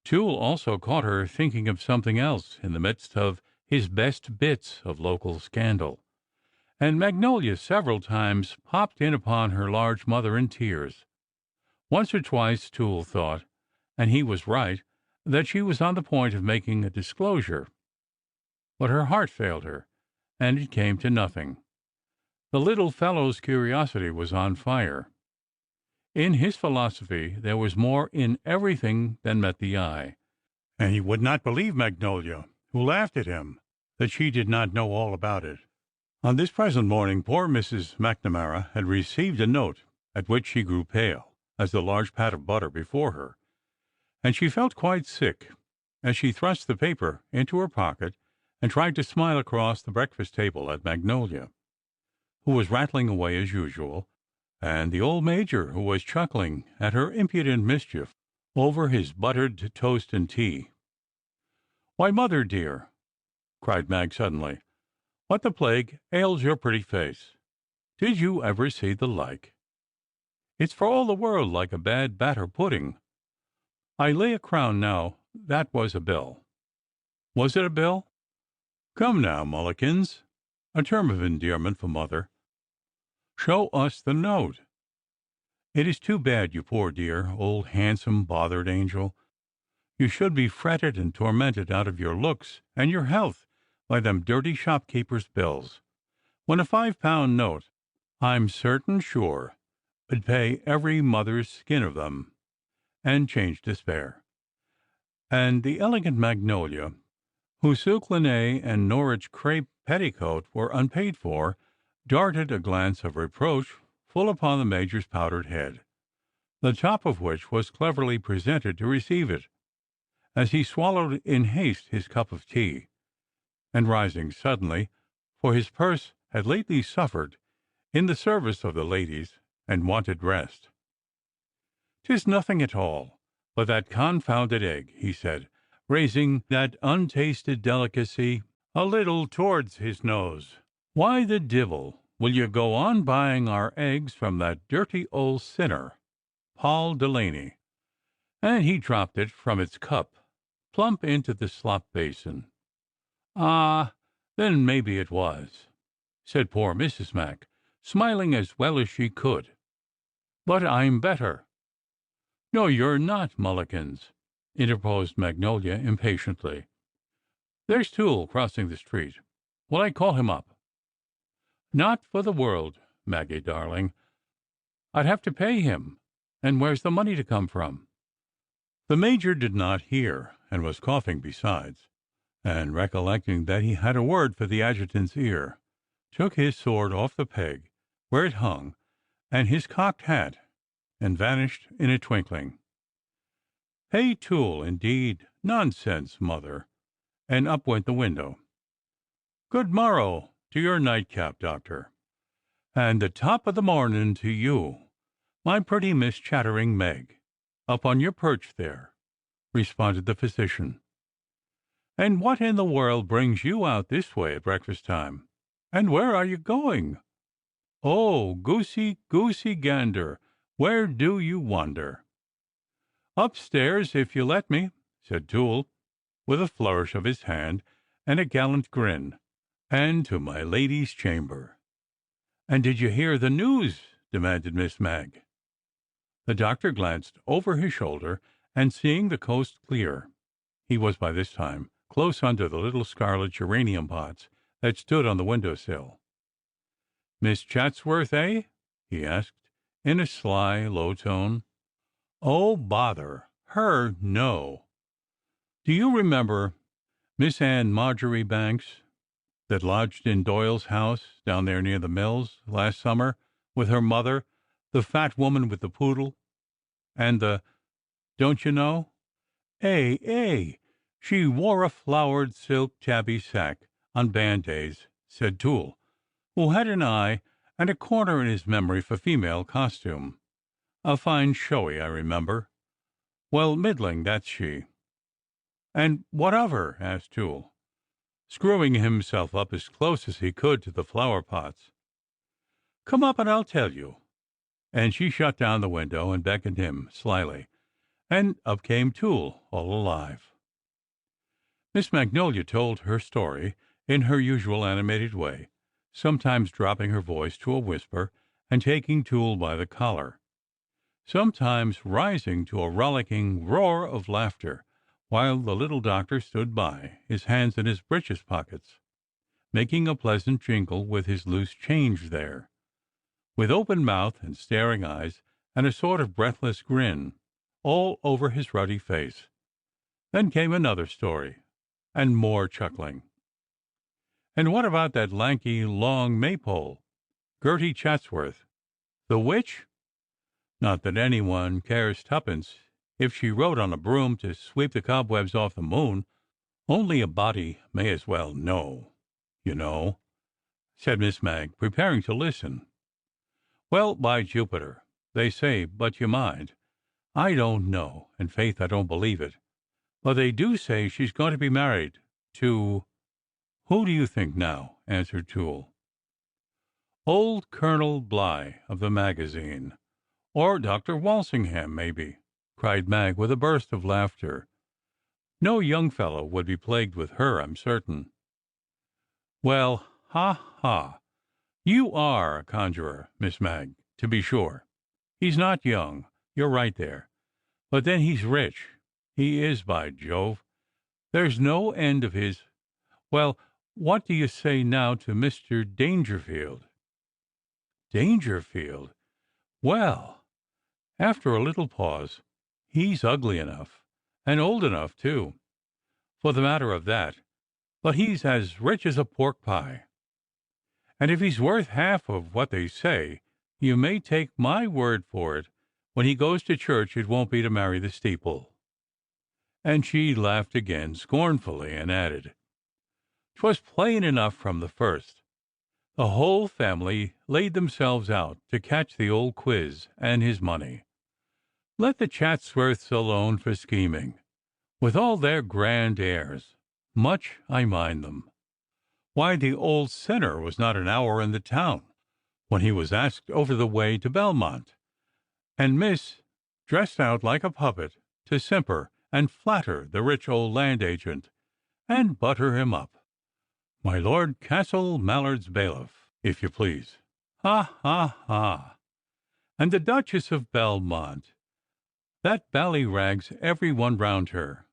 Toole also caught her thinking of something else in the midst of his best bits of local scandal, and Magnolia several times popped in upon her large mother in tears. Once or twice Toole thought, and he was right, that she was on the point of making a disclosure, but her heart failed her, and it came to nothing. The little fellow's curiosity was on fire. In his philosophy there was more in everything than met the eye, and he would not believe Magnolia, who laughed at him, that she did not know all about it. On this present morning poor Mrs. McNamara had received a note at which she grew pale as the large pat of butter before her, and she felt quite sick as she thrust the paper into her pocket and tried to smile across the breakfast table at Magnolia, who was rattling away as usual, and the old Major, who was chuckling at her impudent mischief over his buttered toast and tea. "Why, mother dear," cried Mag suddenly, "what the plague ails your pretty face? Did you ever see the like? It's for all the world like a bad batter pudding. I lay a crown now that was a bill. Was it a bill? Come now, Mullikins," a term of endearment for mother, "show us the note. It is too bad, you poor dear, old handsome bothered angel. You should be fretted and tormented out of your looks and your health by them dirty shopkeepers' bills, when a £5 note, I'm certain sure, would pay every mother's skin of them, and change to spare." And the elegant Magnolia, whose souclané and Norwich crape petticoat were unpaid for, darted a glance of reproach full upon the Major's powdered head, the top of which was cleverly presented to receive it, as he swallowed in haste his cup of tea, and rising suddenly, for his purse had lately suffered in the service of the ladies, and wanted rest. "'Tis nothing at all, but that confounded egg," he said, raising that untasted delicacy a little towards his nose. "Why the divil will you go on buying our eggs from that dirty old sinner, Paul Delaney?" And he dropped it from its cup plump into the slop basin. "Ah, then maybe it was," said poor Mrs. Mac, smiling as well as she could. "But I'm better." "No, you're not, Mullikins," interposed Magnolia impatiently. "There's Toole crossing the street. Will I call him up?" "Not for the world, Maggie darling. I'd have to pay him, and where's the money to come from?" The Major did not hear, and was coughing besides, and recollecting that he had a word for the adjutant's ear, took his sword off the peg where it hung, and his cocked hat, and vanished in a twinkling. "Pay Toole, indeed! Nonsense, mother!" And up went the window. "Good morrow to your nightcap, doctor, and the top of the morning to you, my pretty Miss Chattering Meg, up on your perch there," responded the physician. "And what in the world brings you out this way at breakfast time? And where are you going? Oh, goosey, goosey gander, where do you wander?" "Upstairs, if you let me," said Toole, with a flourish of his hand and a gallant grin, "and to my lady's chamber." "And did you hear the news?" demanded Miss Mag. The doctor glanced over his shoulder, and seeing the coast clear, he was by this time close under the little scarlet geranium pots that stood on the window sill. "Miss Chatsworth, eh?" he asked, in a sly, low tone. "Oh, bother her, no. Do you remember Miss Anne Marjorie Banks, that lodged in Doyle's house down there near the mills last summer, with her mother, the fat woman with the poodle, and the don't you know?" She wore a flowered silk tabby sack on band days," said Toole, who had an eye and a corner in his memory for female costume. "A fine showy, I remember. Well, middling, that's she." "And what of her?" asked Toole, screwing himself up as close as he could to the flower pots. "Come up and I'll tell you." And she shut down the window and beckoned him slyly, and up came Toole, all alive. Miss Magnolia told her story in her usual animated way, sometimes dropping her voice to a whisper and taking Toole by the collar, sometimes rising to a rollicking roar of laughter, while the little doctor stood by, his hands in his breeches pockets, making a pleasant jingle with his loose change there, with open mouth and staring eyes and a sort of breathless grin all over his ruddy face. Then came another story, and more chuckling. "And what about that lanky, long maypole, Gerty Chatsworth? The witch? Not that anyone cares twopence if she rode on a broom to sweep the cobwebs off the moon, only a body may as well know, you know," said Miss Mag, preparing to listen. "Well, by Jupiter, they say, but you mind, I don't know, and faith I don't believe it, but they do say she's going to be married to—" "Who do you think now?" answered Toole. "Old Colonel Bligh of the magazine, or Dr. Walsingham, maybe," cried Mag with a burst of laughter. "No young fellow would be plagued with her, I'm certain." "Well, ha, ha! You are a conjurer, Miss Mag, to be sure. He's not young, you're right there, but then he's rich. He is, by Jove. There's no end of his. Well, what do you say now to Mr. Dangerfield?" "Dangerfield? Well," after a little pause, "he's ugly enough, and old enough, too, for the matter of that. but he's as rich as a pork pie. And if he's worth half of what they say, you may take my word for it, when he goes to church it won't be to marry the steeple." And she laughed again scornfully, and added, "'Twas plain enough from the first. The whole family laid themselves out to catch the old quiz and his money. Let the Chatsworths alone for scheming, with all their grand airs. Much I mind them. Why, the old sinner was not an hour in the town when he was asked over the way to Belmont, and Miss dressed out like a puppet to simper and flatter the rich old land agent, and butter him up. My Lord Castle Mallard's bailiff, if you please. Ha, ha, ha! And the Duchess of Belmont, that ballyrags every one round her,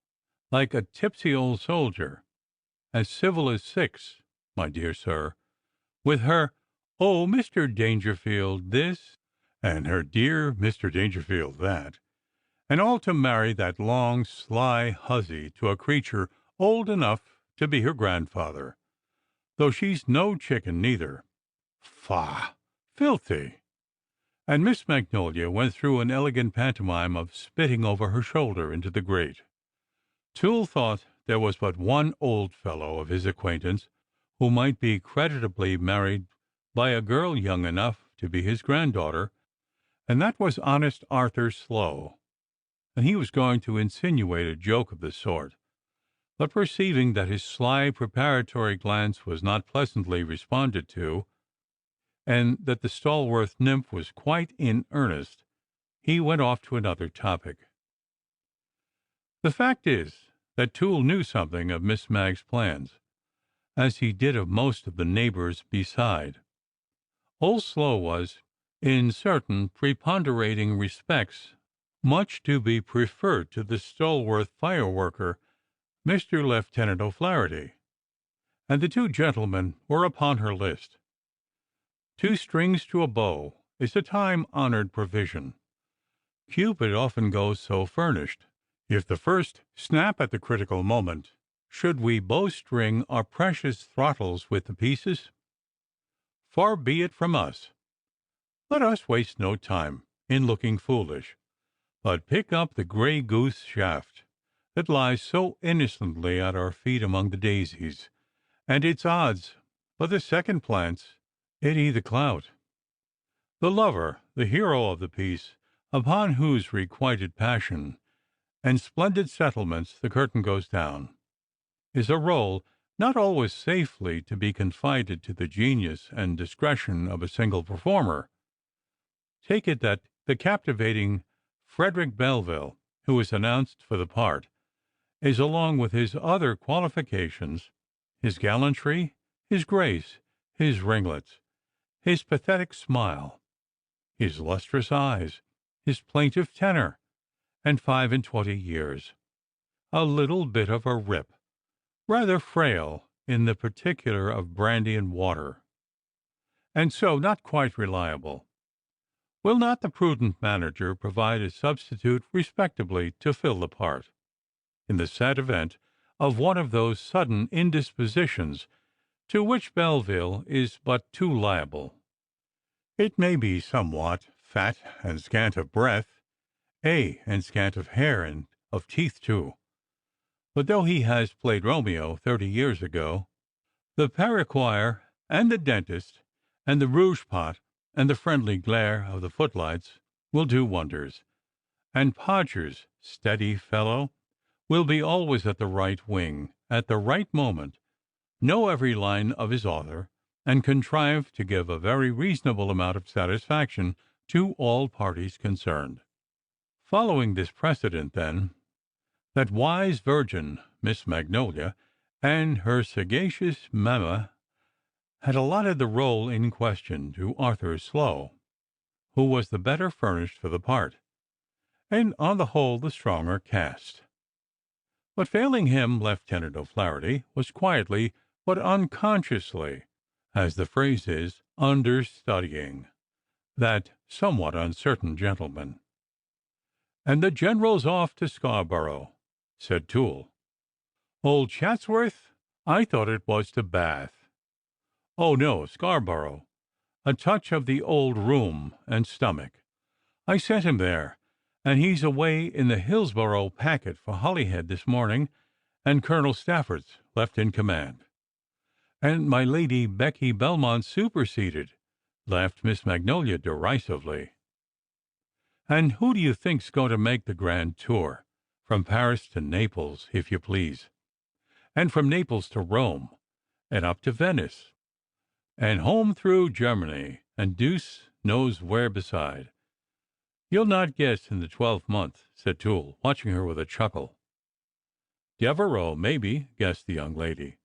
like a tipsy old soldier, as civil as six, my dear sir, with her 'Oh, Mr. Dangerfield' this, and her 'dear Mr. Dangerfield' that, and all to marry that long, sly hussy to a creature old enough to be her grandfather, though she's no chicken neither. Faugh! Filthy!" And Miss Magnolia went through an elegant pantomime of spitting over her shoulder into the grate. Toole thought there was but one old fellow of his acquaintance who might be creditably married by a girl young enough to be his granddaughter, and that was honest Arthur Sloane, and he was going to insinuate a joke of the sort, but perceiving that his sly preparatory glance was not pleasantly responded to, and that the stalworth nymph was quite in earnest, he went off to another topic. The fact is that Toole knew something of Miss Mag's plans, as he did of most of the neighbors beside. Old Slow was, in certain preponderating respects, much to be preferred to the stalworth fireworker, Mr. Lieutenant O'Flaherty, and the two gentlemen were upon her list. Two strings to a bow is a time-honored provision. Cupid often goes so furnished. If the first snap at the critical moment, should we bowstring our precious throttles with the pieces? Far be it from us. Let us waste no time in looking foolish, but pick up the grey goose shaft that lies so innocently at our feet among the daisies, and its odds but the second plants it either clout. The lover, the hero of the piece, upon whose requited passion and splendid settlements the curtain goes down, is a role not always safely to be confided to the genius and discretion of a single performer. Take it that the captivating Frederick Belville, who is announced for the part, is, along with his other qualifications, his gallantry, his grace, his ringlets, his pathetic smile, his lustrous eyes, his plaintive tenor, and 25 years, a little bit of a rip, rather frail in the particular of brandy and water, and so not quite reliable. Will not the prudent manager provide a substitute respectably to fill the part, in the sad event of one of those sudden indispositions to which Belville is but too liable? It may be somewhat fat and scant of breath, and scant of hair and of teeth too. But though he has played Romeo 30 years ago, the periquire and the dentist and the rouge pot and the friendly glare of the footlights will do wonders, and Podgers, steady fellow, will be always at the right wing, at the right moment, know every line of his author, and contrive to give a very reasonable amount of satisfaction to all parties concerned. Following this precedent, then, that wise virgin, Miss Magnolia, and her sagacious mamma had allotted the role in question to Arthur Sloane, who was the better furnished for the part, and on the whole the stronger cast. But failing him, Lieutenant O'Flaherty was quietly but unconsciously, as the phrase is, understudying that somewhat uncertain gentleman. "And the general's off to Scarborough," said Toole. "Old Chatsworth I thought it was to Bath. Oh, no, Scarborough. A touch of the old rheum and stomach. I sent him there, and he's away in the Hillsborough packet for Holyhead this morning, and Colonel Stafford's left in command." "And my Lady Becky Belmont superseded," laughed Miss Magnolia derisively. "And who do you think's going to make the grand tour? From Paris to Naples, if you please, and from Naples to Rome, and up to Venice, and home through Germany, and deuce knows where beside. You'll not guess in the 12th month," said Toole, watching her with a chuckle. "Devereux, maybe," guessed the young lady.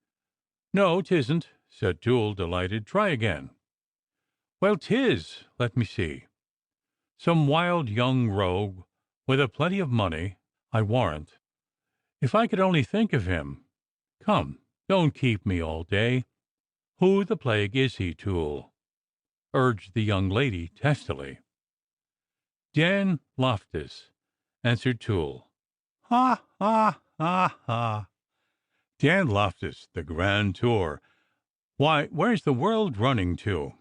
"No, 'tisn't," said Toole, delighted. "Try again." "Well, 'tis. Let me see. Some wild young rogue with a plenty of money, I warrant. If I could only think of him. Come, don't keep me all day. Who the plague is he, Toole?" urged the young lady testily. "Dan Loftus," answered Toole. "Ha, ha, ha, ha! Dan Loftus, the grand tour! Why, where's the world running to?"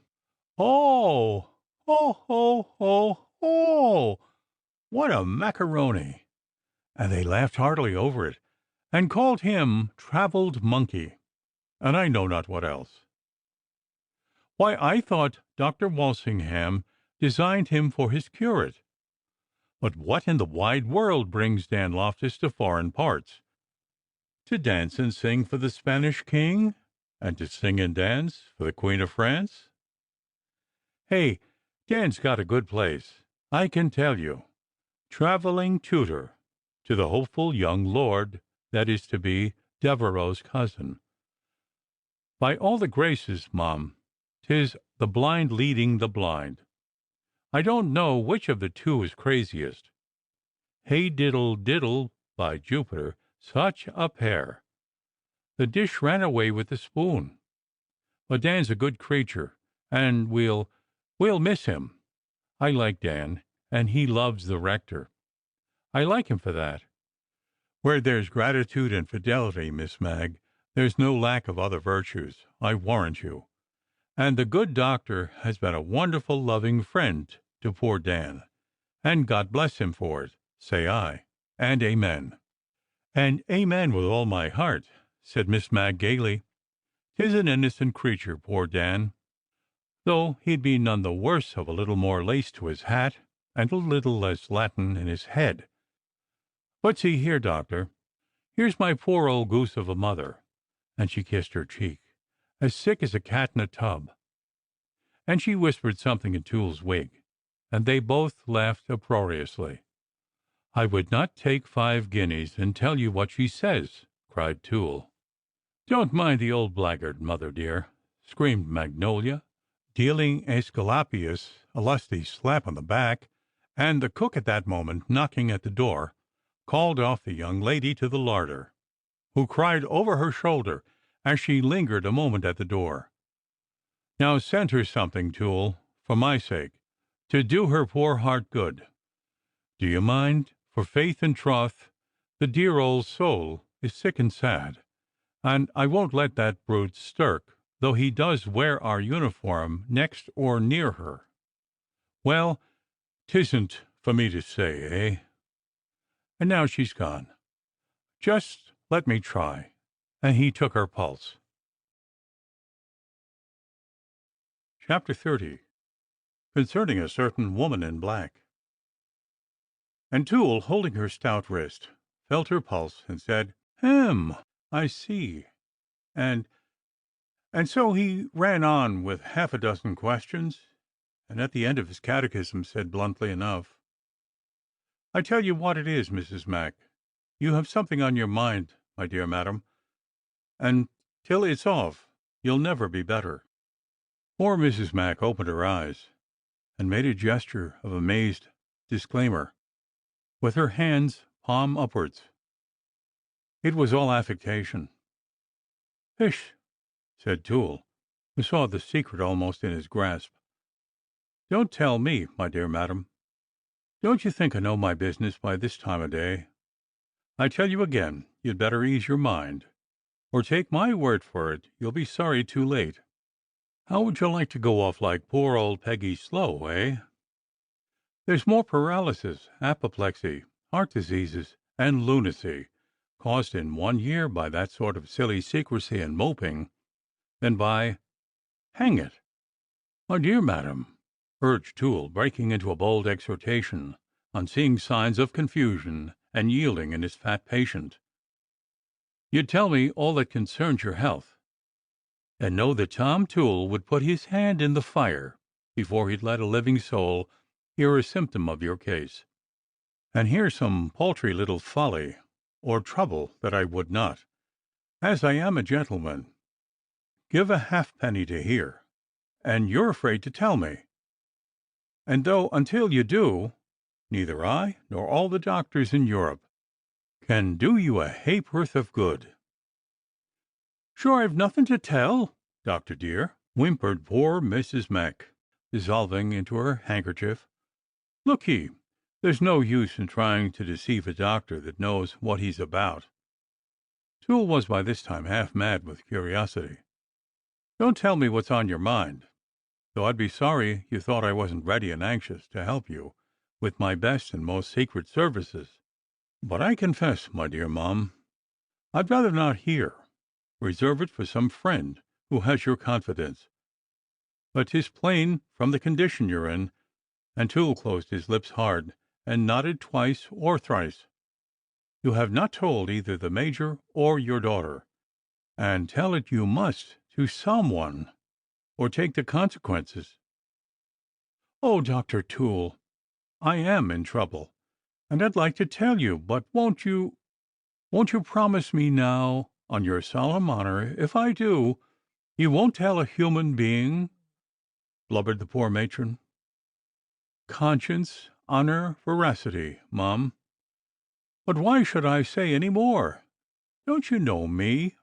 "Oh! Ho, ho, ho, ho! What a macaroni!" And they laughed heartily over it, and called him Travelled Monkey, and I know not what else. "Why, I thought Dr. Walsingham designed him for his curate. But what in the wide world brings Dan Loftus to foreign parts? To dance and sing for the Spanish king, and to sing and dance for the Queen of France? Hey, Dan's got a good place, I can tell you. Travelling tutor to the hopeful young lord that is to be Devereux's cousin. By all the graces, Mum, 'tis the blind leading the blind. I don't know which of the two is craziest. Hey diddle diddle, by Jupiter, such a pair! The dish ran away with the spoon. But Dan's a good creature, and we'll miss him. I like Dan, and he loves the rector. I like him for that. Where there's gratitude and fidelity, Miss Mag, there's no lack of other virtues, I warrant you. And the good doctor has been a wonderful loving friend to poor Dan, and God bless him for it, say I, and amen." "And amen with all my heart," said Miss Mag gaily. "'Tis an innocent creature, poor Dan, though he'd be none the worse of a little more lace to his hat, and a little less Latin in his head. But see here, doctor, here's my poor old goose of a mother," and she kissed her cheek, "as sick as a cat in a tub." And she whispered something in Toole's wig, and they both laughed uproariously. "I would not take 5 guineas and tell you what she says," cried Toole. "Don't mind the old blackguard, mother dear," screamed Magnolia, dealing Aesculapius a lusty slap on the back, and the cook at that moment, knocking at the door, called off the young lady to the larder, who cried over her shoulder as she lingered a moment at the door, "Now send her something, Toole, for my sake, to do her poor heart good. Do you mind? For faith and troth, the dear old soul is sick and sad, and I won't let that brute Stirk, though he does wear our uniform, next or near her. Well, 'tisn't for me to say, eh? And now she's gone. Just let me try." And he took her pulse. Chapter 30. Concerning a certain woman in black. And Toole, holding her stout wrist, felt her pulse and said, "Hem! I see." And so he ran on with half a dozen questions, and at the end of his catechism said bluntly enough, "I tell you what it is, Mrs. Mac, you have something on your mind, my dear madam, and till it's off you'll never be better." Poor Mrs. Mac opened her eyes and made a gesture of amazed disclaimer, with her hands palm upwards. It was all affectation. "Pish!" said Toole, who saw the secret almost in his grasp. "Don't tell me, my dear madam. Don't you think I know my business by this time o' day? I tell you again, you'd better ease your mind. or take my word for it, you'll be sorry too late. How would you like to go off like poor old Peggy Slow, eh? There's more paralysis, apoplexy, heart diseases, and lunacy caused in 1 year by that sort of silly secrecy and moping than by— Hang it! My dear madam," urged Toole, breaking into a bold exhortation on seeing signs of confusion and yielding in his fat patient, "you'd tell me all that concerns your health, and know that Tom Toole would put his hand in the fire before he'd let a living soul hear a symptom of your case. And here's some paltry little folly or trouble that I would not, as I am a gentleman, give a halfpenny to hear, and you're afraid to tell me. And though until you do, neither I nor all the doctors in Europe can do you a ha'porth of good." "Sure I've nothing to tell, doctor dear," whimpered poor Mrs. Mac, dissolving into her handkerchief. "Look ye, there's no use in trying to deceive a doctor that knows what he's about." Toole was by this time half mad with curiosity. "Don't tell me what's on your mind, though I'd be sorry you thought I wasn't ready and anxious to help you with my best and most secret services. But I confess, my dear Mum, I'd rather not hear. Reserve it for some friend who has your confidence. But 'tis plain from the condition you're in," and Toole closed his lips hard and nodded twice or thrice, "you have not told either the Major or your daughter, and tell it you must to some one, or take the consequences. Oh, Dr. Toole, I am in trouble, and I'd like to tell you, but won't you promise me now, on your solemn honor, if I do, you won't tell a human being?" blubbered the poor matron. "Conscience, honor, veracity, Mum. But why should I say any more? Don't you know me,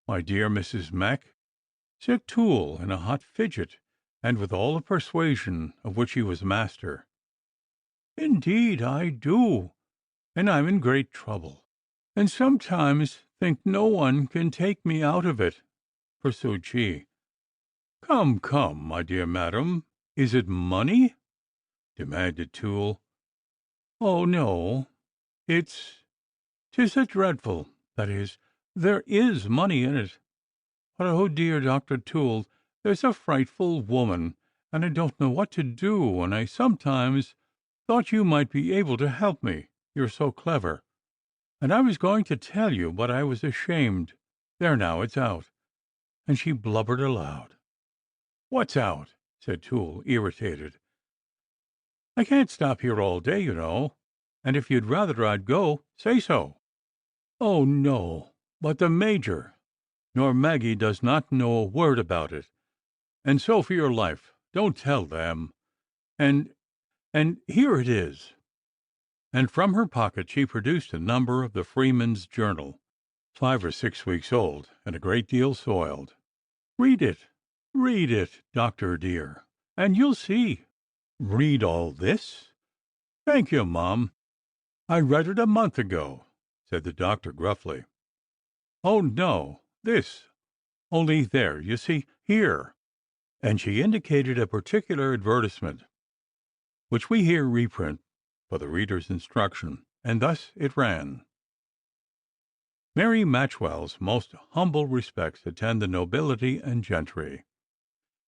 my dear Mrs. Mac?" said Toole in a hot fidget, and with all the persuasion of which he was master. "Indeed I do, and I'm in great trouble, and sometimes think no one can take me out of it," pursued she. "Come, come, my dear madam, is it money?" demanded Toole. "Oh, no, tis a dreadful— that is, there is money in it. But, oh dear, Dr. Toole, there's a frightful woman, and I don't know what to do, and I sometimes thought you might be able to help me, you're so clever, and I was going to tell you, but I was ashamed. There now, it's out," and she blubbered aloud. "What's out?" said Toole, irritated. "I can't stop here all day, you know, and if you'd rather I'd go, say so." "Oh, no, but the Major nor Maggie does not know a word about it, and so for your life don't tell them, and here it is." And from her pocket she produced a number of the Freeman's Journal, 5 or 6 weeks old, and a great deal soiled. Read it, doctor dear, and you'll see." "Read all this? Thank you, Mum. I read it a month ago," said the doctor gruffly. "Oh, no, this, only there, you see, here," and she indicated a particular advertisement, which we here reprint for the reader's instruction, and thus it ran: "Mary Matchwell's most humble respects attend the nobility and gentry.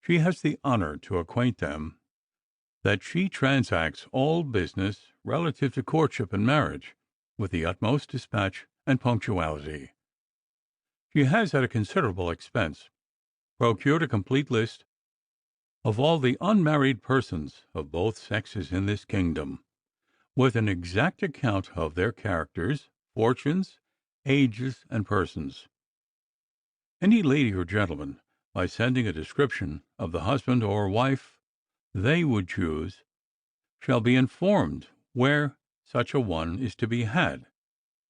She has the honor to acquaint them that she transacts all business relative to courtship and marriage with the utmost dispatch and punctuality. She has, at a considerable expense, procured a complete list of all the unmarried persons of both sexes in this kingdom, with an exact account of their characters, fortunes, ages, and persons. Any lady or gentleman, by sending a description of the husband or wife they would choose, shall be informed where such a one is to be had,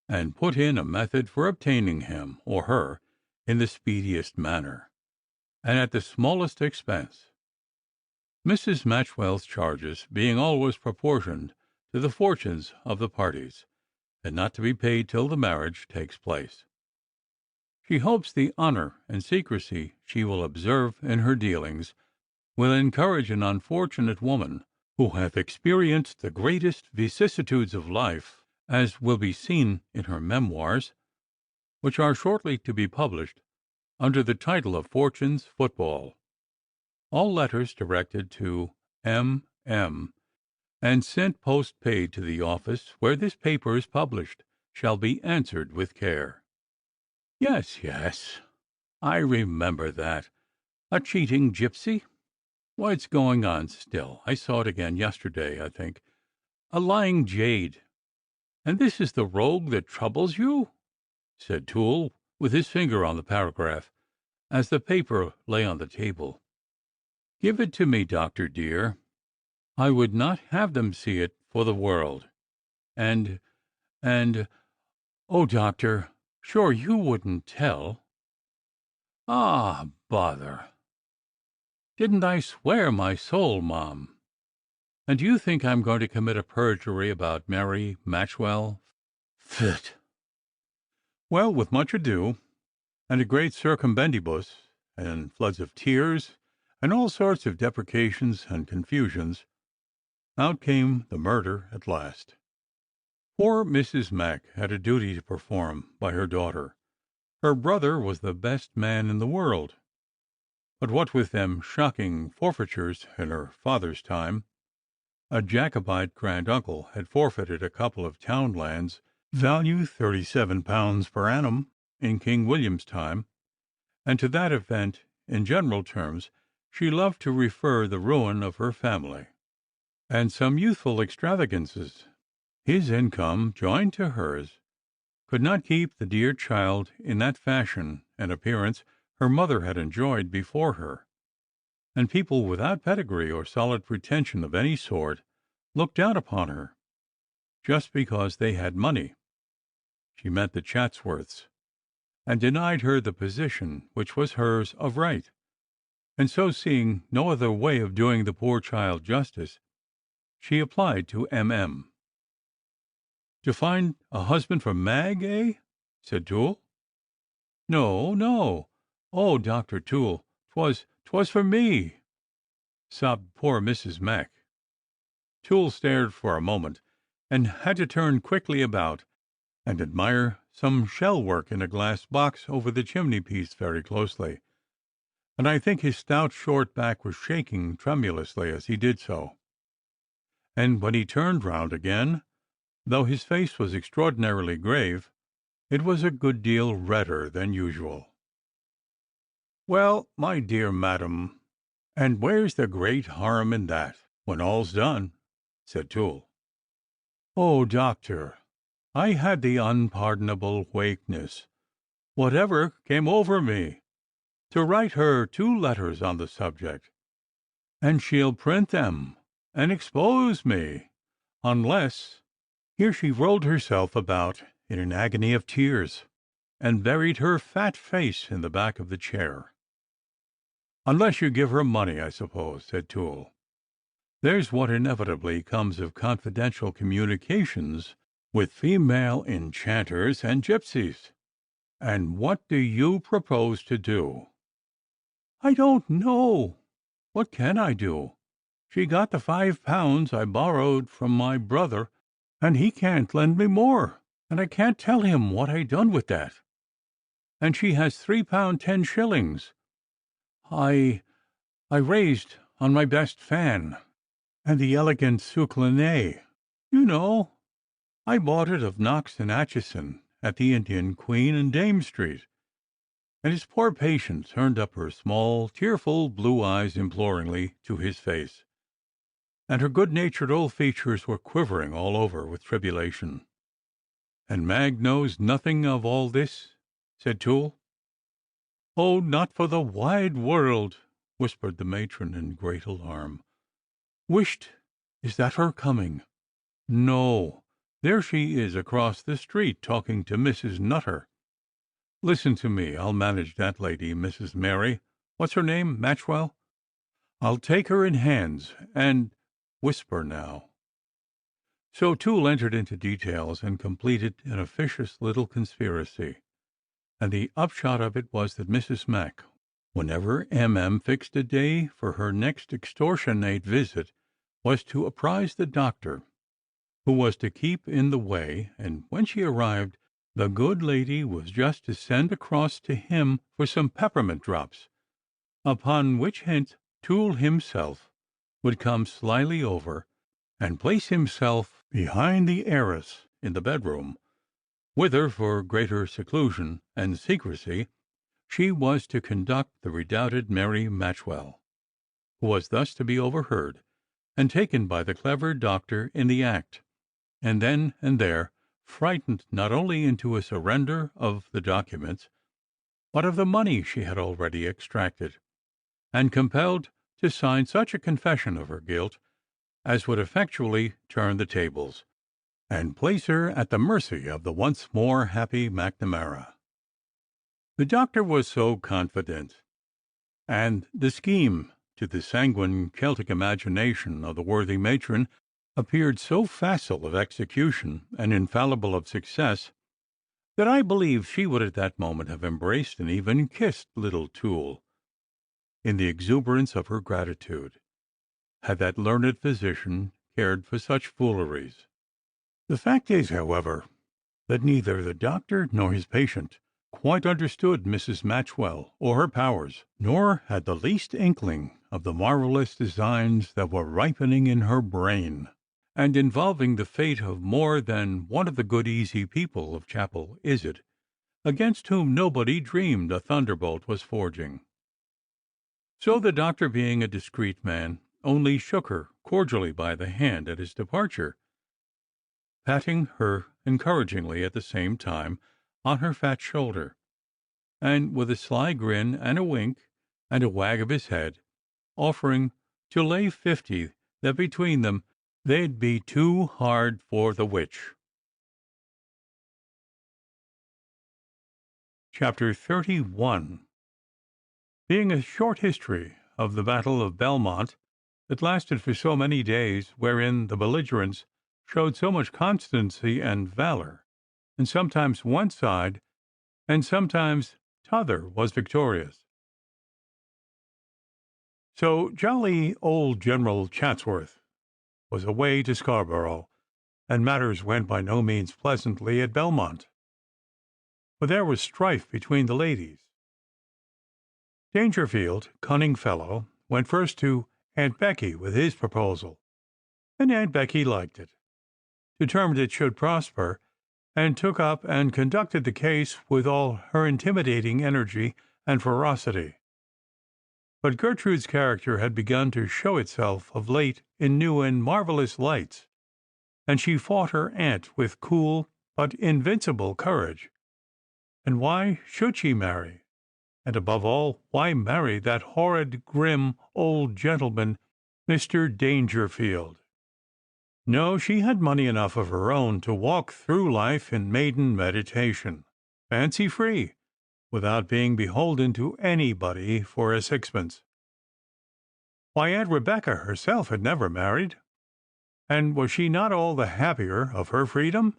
and put in a method for obtaining him or her in the speediest manner, and at the smallest expense, Mrs. Matchwell's charges being always proportioned to the fortunes of the parties, and not to be paid till the marriage takes place. She hopes the honor and secrecy she will observe in her dealings will encourage an unfortunate woman who hath experienced the greatest vicissitudes of life, as will be seen in her memoirs, which are shortly to be published under the title of Fortune's Football. All letters directed to M.M. and sent post-paid to the office where this paper is published shall be answered with care. Yes, yes, I remember that. A cheating gypsy? Why, it's going on still. I saw it again yesterday, I think. A lying jade. And this is the rogue that troubles you? Said Toole, with his finger on the paragraph, as the paper lay on the table. Give it to me, doctor dear. I would not have them see it for the world. And, oh, doctor, sure you wouldn't tell. Ah, bother. Didn't I swear my soul, Mom? And do you think I'm going to commit a perjury about Mary Matchwell? Fit. Well, with much ado, and a great circumbendibus, and floods of tears, and all sorts of deprecations and confusions, out came the murder at last. Poor Mrs. Mac had a duty to perform by her daughter. Her brother was the best man in the world, but what with them shocking forfeitures in her father's time, a Jacobite grand-uncle had forfeited a couple of town lands, value £37 per annum in King William's time, and to that event, in general terms, she loved to refer the ruin of her family, and some youthful extravagances. His income, joined to hers, could not keep the dear child in that fashion and appearance her mother had enjoyed before her, and people without pedigree or solid pretension of any sort looked down upon her, just because they had money. She meant the Chatsworths, and denied her the position which was hers of right, and so, seeing no other way of doing the poor child justice, she applied to M.M. "To find a husband for Mag, eh?" said Toole. "No, no. Oh, Dr. Toole, 'twas for me," sobbed poor Mrs. Mac. Toole stared for a moment, and had to turn quickly about and admire some shell work in a glass box over the chimney-piece very closely, and I think his stout short back was shaking tremulously as he did so. And when he turned round again, though his face was extraordinarily grave, it was a good deal redder than usual. "Well, my dear madam, and where's the great harm in that, when all's done?" said Toole. "Oh, doctor, I had the unpardonable wakeness, whatever came over me, to write her 2 letters on the subject, and she'll print them and expose me, unless—" Here she rolled herself about in an agony of tears, and buried her fat face in the back of the chair. "Unless you give her money, I suppose," said Toole. "There's what inevitably comes of confidential communications with female enchanters and gypsies. And what do you propose to do?" "I don't know. What can I do? She got the £5 I borrowed from my brother, and he can't lend me more, and I can't tell him what I done with that. And she has £3 10s. I raised on my best fan, and the elegant souclanet, you know. I bought it of Knox and Atchison at the Indian Queen in Dame Street." And his poor patient turned up her small, tearful blue eyes imploringly to his face, and her good-natured old features were quivering all over with tribulation. "And Mag knows nothing of all this?" said Toole. "Oh, not for the wide world," whispered the matron in great alarm. "Whisht! Is that her coming? No, there she is across the street talking to Mrs. Nutter. Listen to me. I'll manage that lady, Mrs. Mary. What's her name? Matchwell. I'll take her in hands, and whisper now." So Toole entered into details and completed an officious little conspiracy. and the upshot of it was that Mrs. Mac, whenever M.M. fixed a day for her next extortionate visit, was to apprise the doctor, who was to keep in the way, and when she arrived, the good lady was just to send across to him for some peppermint drops, upon which hint Toole himself would come slyly over and place himself behind the heiress in the bedroom, whither, for greater seclusion and secrecy, she was to conduct the redoubted Mary Matchwell, who was thus to be overheard and taken by the clever doctor in the act, and then and there frightened not only into a surrender of the documents, but of the money she had already extracted, and compelled to sign such a confession of her guilt as would effectually turn the tables, and place her at the mercy of the once more happy Macnamara. The doctor was so confident, and the scheme, to the sanguine Celtic imagination of the worthy matron, appeared so facile of execution and infallible of success, that I believe she would at that moment have embraced and even kissed little Toole, in the exuberance of her gratitude, had that learned physician cared for such fooleries. The fact is, however, that neither the doctor nor his patient quite understood Mrs. Matchwell or her powers, nor had the least inkling of the marvellous designs that were ripening in her brain, and involving the fate of more than one of the good easy people of Chapel Izzard, against whom nobody dreamed a thunderbolt was forging. So the doctor, being a discreet man, only shook her cordially by the hand at his departure, patting her encouragingly at the same time on her fat shoulder, and with a sly grin and a wink and a wag of his head, offering to lay 50 that between them they'd be too hard for the witch. Chapter 31. Being a short history of the Battle of Belmont, that lasted for so many days, wherein the belligerents showed so much constancy and valor, and sometimes one side and sometimes t'other was victorious. So jolly old General Chatsworth was away to Scarborough, and matters went by no means pleasantly at Belmont, for there was strife between the ladies. Dangerfield, cunning fellow, went first to Aunt Becky with his proposal, and Aunt Becky liked it, determined it should prosper, and took up and conducted the case with all her intimidating energy and ferocity. But Gertrude's character had begun to show itself of late in new and marvellous lights, and she fought her aunt with cool but invincible courage. And why should she marry? And above all, why marry that horrid, grim old gentleman, Mr. Dangerfield? No, she had money enough of her own to walk through life in maiden meditation, fancy free, without being beholden to anybody for a sixpence. Why, Aunt Rebecca herself had never married, and was she not all the happier of her freedom?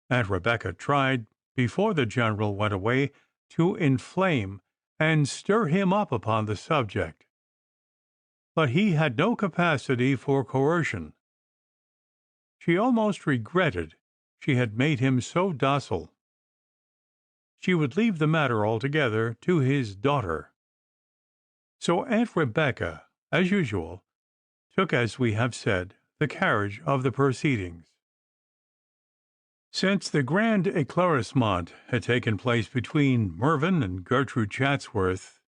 Aunt Rebecca tried, before the General went away, to inflame and stir him up upon the subject, but he had no capacity for coercion. She almost regretted she had made him so docile. She would leave the matter altogether to his daughter. So Aunt Rebecca, as usual, took, as we have said, the carriage of the proceedings. Since the grand éclaircissement had taken place between Mervyn and Gertrude Chatsworth,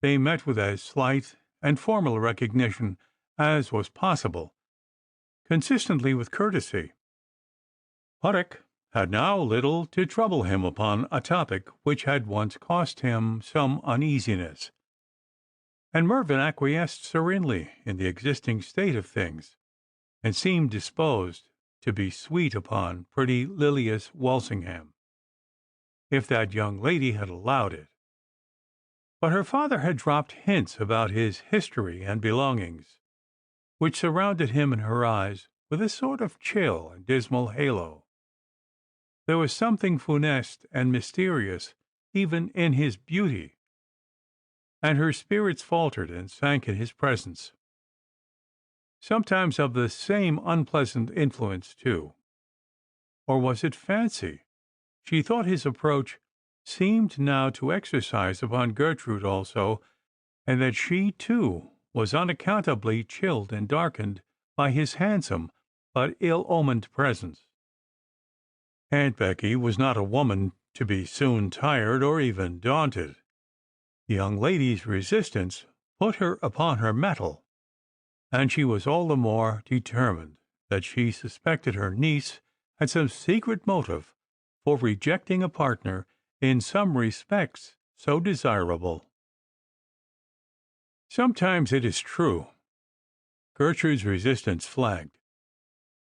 they met with as slight and formal recognition as was possible, consistently with courtesy. Puttock had now little to trouble him upon a topic which had once cost him some uneasiness, and Mervyn acquiesced serenely in the existing state of things, and seemed disposed to be sweet upon pretty Lilias Walsingham, if that young lady had allowed it. But her father had dropped hints about his history and belongings, which surrounded him in her eyes with a sort of chill and dismal halo. There was something funeste and mysterious even in his beauty, and her spirits faltered and sank in his presence. Sometimes of the same unpleasant influence, too. Or was it fancy? She thought his approach seemed now to exercise upon Gertrude also, and that she, too, was unaccountably chilled and darkened by his handsome but ill-omened presence. Aunt Becky was not a woman to be soon tired or even daunted. The young lady's resistance put her upon her mettle, and she was all the more determined that she suspected her niece had some secret motive for rejecting a partner in some respects so desirable. Sometimes, it is true, Gertrude's resistance flagged,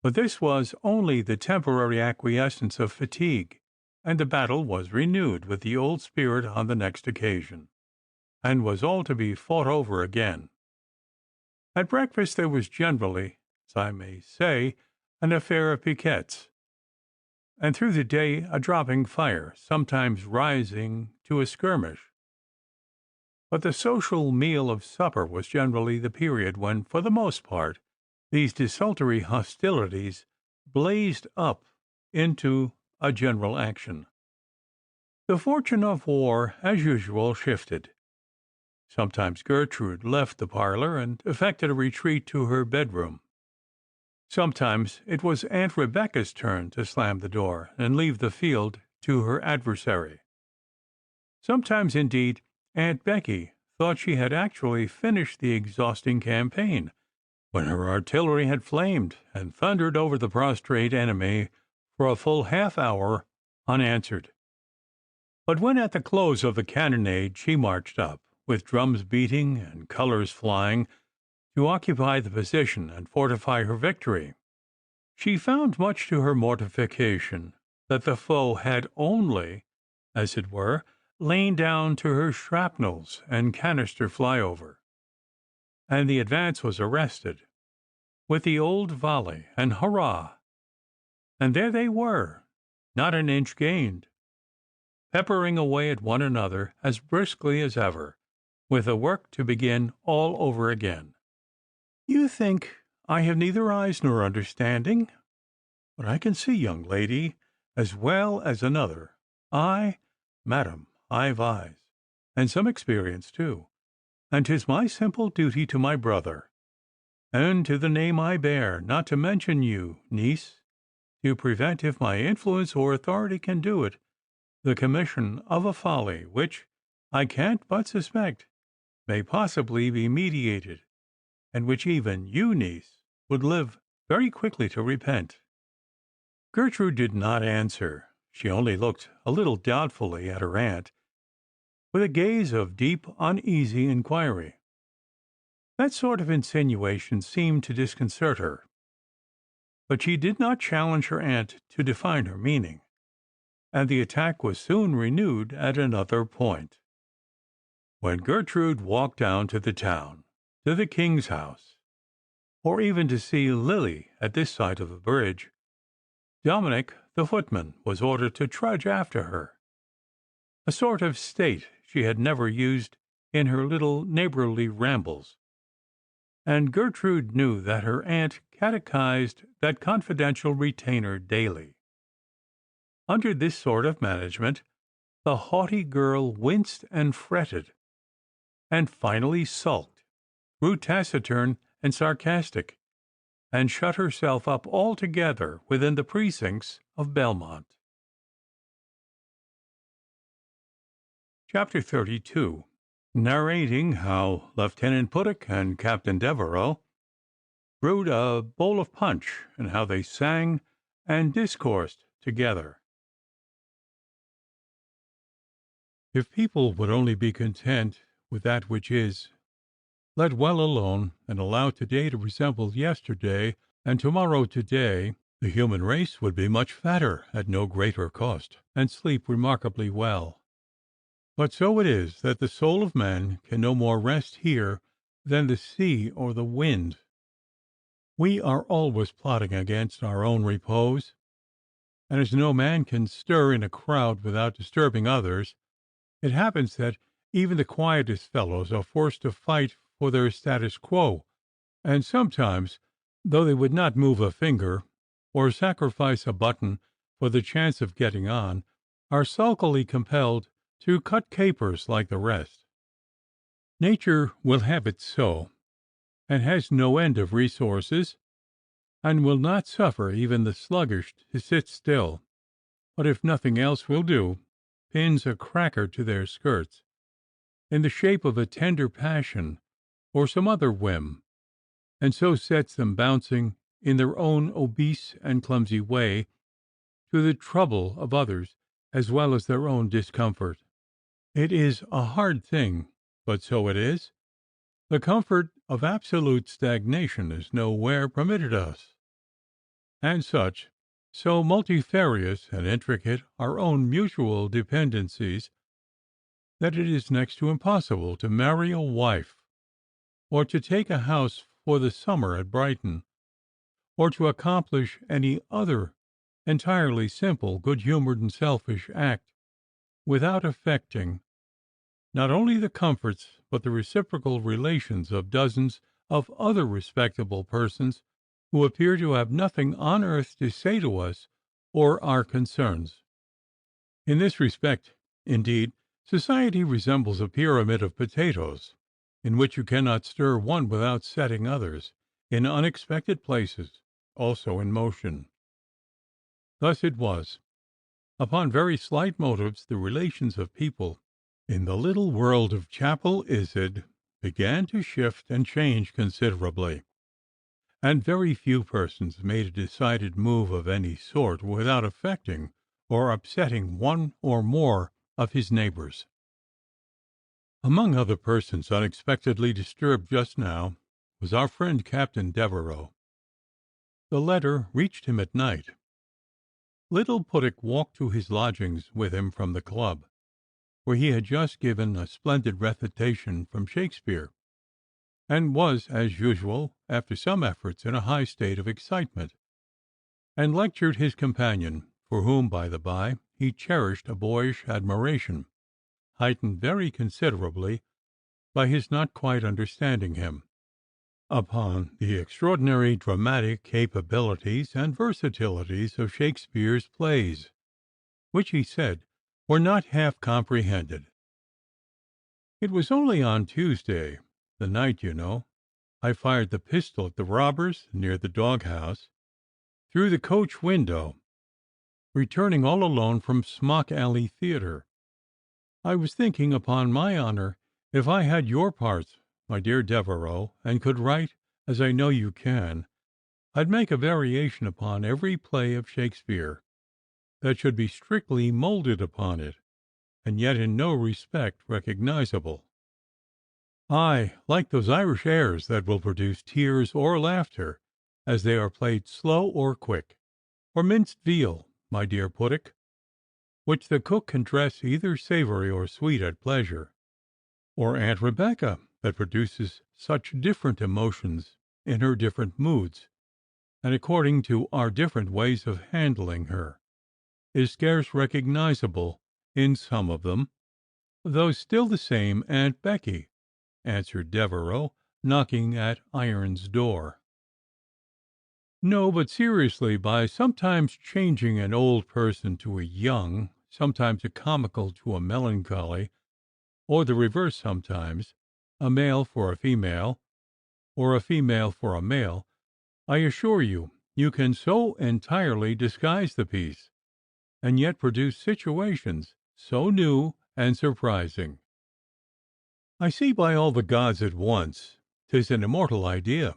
but this was only the temporary acquiescence of fatigue, and the battle was renewed with the old spirit on the next occasion, and was all to be fought over again. At breakfast there was generally, as I may say, an affair of piquets, and through the day a dropping fire, sometimes rising to a skirmish. But the social meal of supper was generally the period when, for the most part, these desultory hostilities blazed up into a general action. The fortune of war, as usual, shifted. Sometimes Gertrude left the parlor and effected a retreat to her bedroom. Sometimes it was Aunt Rebecca's turn to slam the door and leave the field to her adversary. Sometimes, indeed, Aunt Becky thought she had actually finished the exhausting campaign, when her artillery had flamed and thundered over the prostrate enemy for a full half-hour unanswered. But when at the close of the cannonade she marched up, with drums beating and colors flying, to occupy the position and fortify her victory, she found, much to her mortification, that the foe had only, as it were, lain down to her shrapnels and canister flyover, and the advance was arrested with the old volley and hurrah, and there they were, not an inch gained, peppering away at one another as briskly as ever, with the work to begin all over again. You think I have neither eyes nor understanding, but I can see, young lady, as well as another. Madam, I've eyes, and some experience too, and 'tis my simple duty to my brother, and to the name I bear, not to mention you, niece, to prevent, if my influence or authority can do it, the commission of a folly which, I can't but suspect, may possibly be meditated, and which even you, niece, would live very quickly to repent." Gertrude did not answer. She only looked a little doubtfully at her aunt, with a gaze of deep, uneasy inquiry. That sort of insinuation seemed to disconcert her, but she did not challenge her aunt to define her meaning, and the attack was soon renewed at another point. When Gertrude walked down to the town, to the King's house, or even to see Lily at this side of the bridge, Dominic, the footman, was ordered to trudge after her, a sort of state she had never used in her little neighborly rambles, and Gertrude knew that her aunt catechized that confidential retainer daily. Under this sort of management, the haughty girl winced and fretted, and finally sulked, grew taciturn and sarcastic, and shut herself up altogether within the precincts of Belmont. Chapter 32, narrating how Lieutenant Puttock and Captain Devereux brewed a bowl of punch, and how they sang and discoursed together. If people would only be content with that which is, let well alone, and allow today to resemble yesterday, and tomorrow today, the human race would be much fatter at no greater cost, and sleep remarkably well. But so it is that the soul of man can no more rest here than the sea or the wind. We are always plotting against our own repose, and as no man can stir in a crowd without disturbing others, it happens that even the quietest fellows are forced to fight for their status quo, and sometimes, though they would not move a finger or sacrifice a button for the chance of getting on, are sulkily compelled to cut capers like the rest. Nature will have it so, and has no end of resources, and will not suffer even the sluggish to sit still, but if nothing else will do, pins a cracker to their skirts, in the shape of a tender passion or some other whim, and so sets them bouncing in their own obese and clumsy way, to the trouble of others as well as their own discomfort. It is a hard thing, but so it is. The comfort of absolute stagnation is nowhere permitted us, and such, so multifarious and intricate our own mutual dependencies, that it is next to impossible to marry a wife, or to take a house for the summer at Brighton, or to accomplish any other entirely simple, good-humored, and selfish act, without affecting not only the comforts but the reciprocal relations of dozens of other respectable persons who appear to have nothing on earth to say to us or our concerns. In this respect, indeed, society resembles a pyramid of potatoes, in which you cannot stir one without setting others, in unexpected places, also in motion. Thus it was. Upon very slight motives, the relations of people in the little world of Chapel Izard began to shift and change considerably, and very few persons made a decided move of any sort without affecting or upsetting one or more of his neighbors. Among other persons unexpectedly disturbed just now was our friend Captain Devereux. The letter reached him at night. Little Puttock walked to his lodgings with him from the club, where he had just given a splendid recitation from Shakespeare, and was, as usual, after some efforts, in a high state of excitement, and lectured his companion, for whom, by the bye, he cherished a boyish admiration, heightened very considerably by his not quite understanding him, upon the extraordinary dramatic capabilities and versatilities of Shakespeare's plays, which, he said, were not half comprehended. It was only on Tuesday, the night, you know, I fired the pistol at the robbers near the dog-house, through the coach window, returning all alone from Smock Alley Theatre. I was thinking, upon my honour, if I had your parts, my dear Devereux, and could write, as I know you can, I'd make a variation upon every play of Shakespeare, that should be strictly moulded upon it, and yet in no respect recognizable. I like those Irish airs that will produce tears or laughter, as they are played slow or quick, or minced veal, my dear Puttock, which the cook can dress either savoury or sweet at pleasure, or Aunt Rebecca, that produces such different emotions in her different moods, and according to our different ways of handling her, is scarce recognizable in some of them, though still the same Aunt Becky, answered Devereux, knocking at Iron's door. No, but seriously, by sometimes changing an old person to a young, sometimes a comical to a melancholy, or the reverse sometimes, a male for a female, or a female for a male, I assure you, you can so entirely disguise the piece, and yet produce situations so new and surprising. I see by all the gods at once 'tis an immortal idea.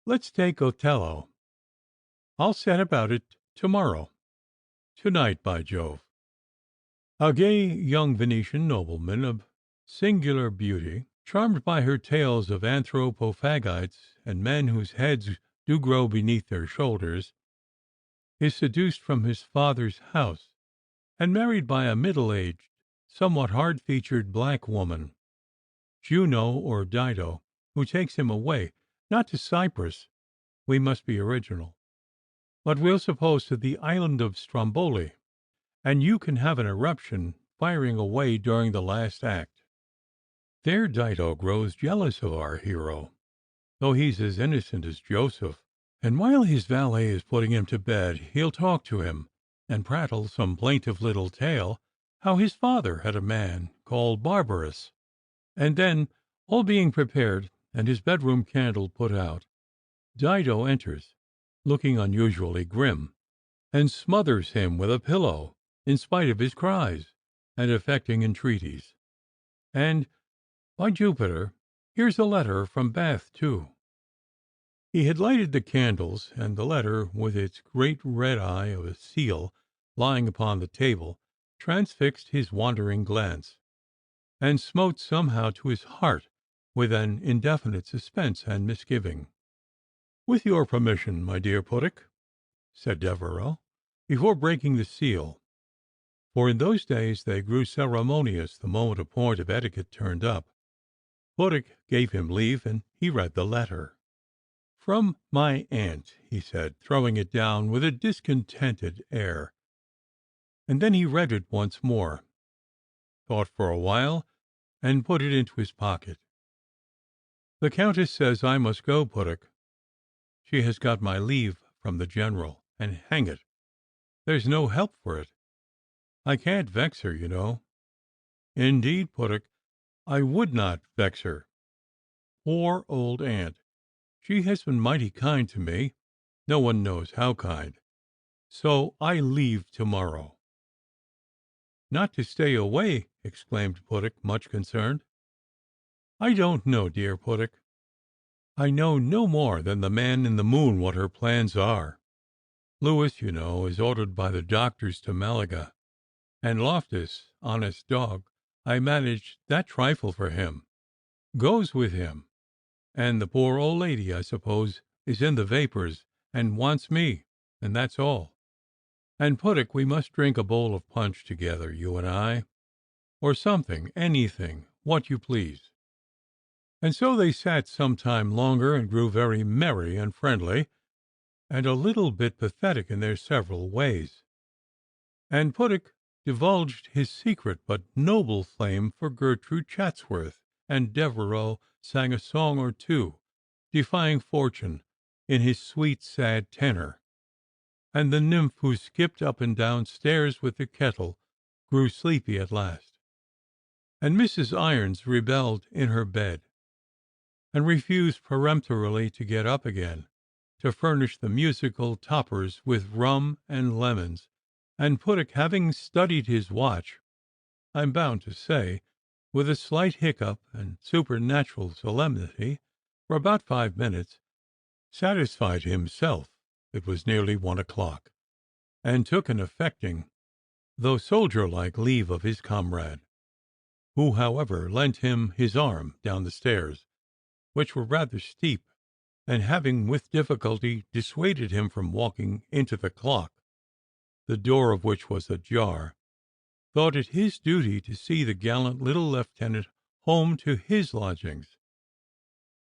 Let's take Othello. I'll set about it to-morrow. To-night, by Jove. A gay young Venetian nobleman of singular beauty, charmed by her tales of anthropophagites and men whose heads do grow beneath their shoulders, is seduced from his father's house, and married by a middle-aged, somewhat hard-featured black woman, Juno or Dido, who takes him away, not to Cyprus, we must be original, But we'll suppose to the island of Stromboli, and you can have an eruption firing away during the last act. There Dido grows jealous of our hero, though he's as innocent as Joseph, and while his valet is putting him to bed he'll talk to him, and prattle some plaintive little tale how his father had a man called Barbarous, and then, all being prepared and his bedroom candle put out, Dido enters, looking unusually grim, and smothers him with a pillow, in spite of his cries and affecting entreaties. And, by Jupiter, here's a letter from Bath, too. He had lighted the candles, and the letter, with its great red eye of a seal lying upon the table, transfixed his wandering glance, and smote somehow to his heart with an indefinite suspense and misgiving. "With your permission, my dear Puttock," said Devereux, before breaking the seal, for in those days they grew ceremonious the moment a point of etiquette turned up. Puttock gave him leave, and he read the letter. "From my aunt," he said, throwing it down with a discontented air. And then he read it once more, thought for a while, and put it into his pocket. "The Countess says I must go, Puttock. She has got my leave from the General, and hang it, there's no help for it. I can't vex her, you know. Indeed, Puttock, I would not vex her. Poor old aunt! She has been mighty kind to me, no one knows how kind. So I leave to-morrow." "Not to stay away!" exclaimed Puttock, much concerned. "I don't know, dear Puttock. I know no more than the man in the moon what her plans are. Louis, you know, is ordered by the doctors to Malaga, and Loftus, honest dog, I managed that trifle for him, goes with him, and the poor old lady, I suppose, is in the vapours, and wants me, and that's all. And, Puttock, we must drink a bowl of punch together, you and I, or something, anything, what you please." And so they sat some time longer, and grew very merry and friendly, and a little bit pathetic in their several ways. And Puttock divulged his secret but noble flame for Gertrude Chatsworth, and Devereux sang a song or two, defying fortune, in his sweet sad tenor, and the nymph who skipped up and down stairs with the kettle grew sleepy at last, and Mrs. Irons rebelled in her bed, and refused peremptorily to get up again to furnish the musical toppers with rum and lemons, and Puttock, having studied his watch, I'm bound to say, with a slight hiccup and supernatural solemnity, for about 5 minutes, satisfied himself it was nearly 1 o'clock, and took an affecting, though soldier-like, leave of his comrade, who, however, lent him his arm down the stairs, which were rather steep, and having with difficulty dissuaded him from walking into the clock, the door of which was ajar, thought it his duty to see the gallant little lieutenant home to his lodgings.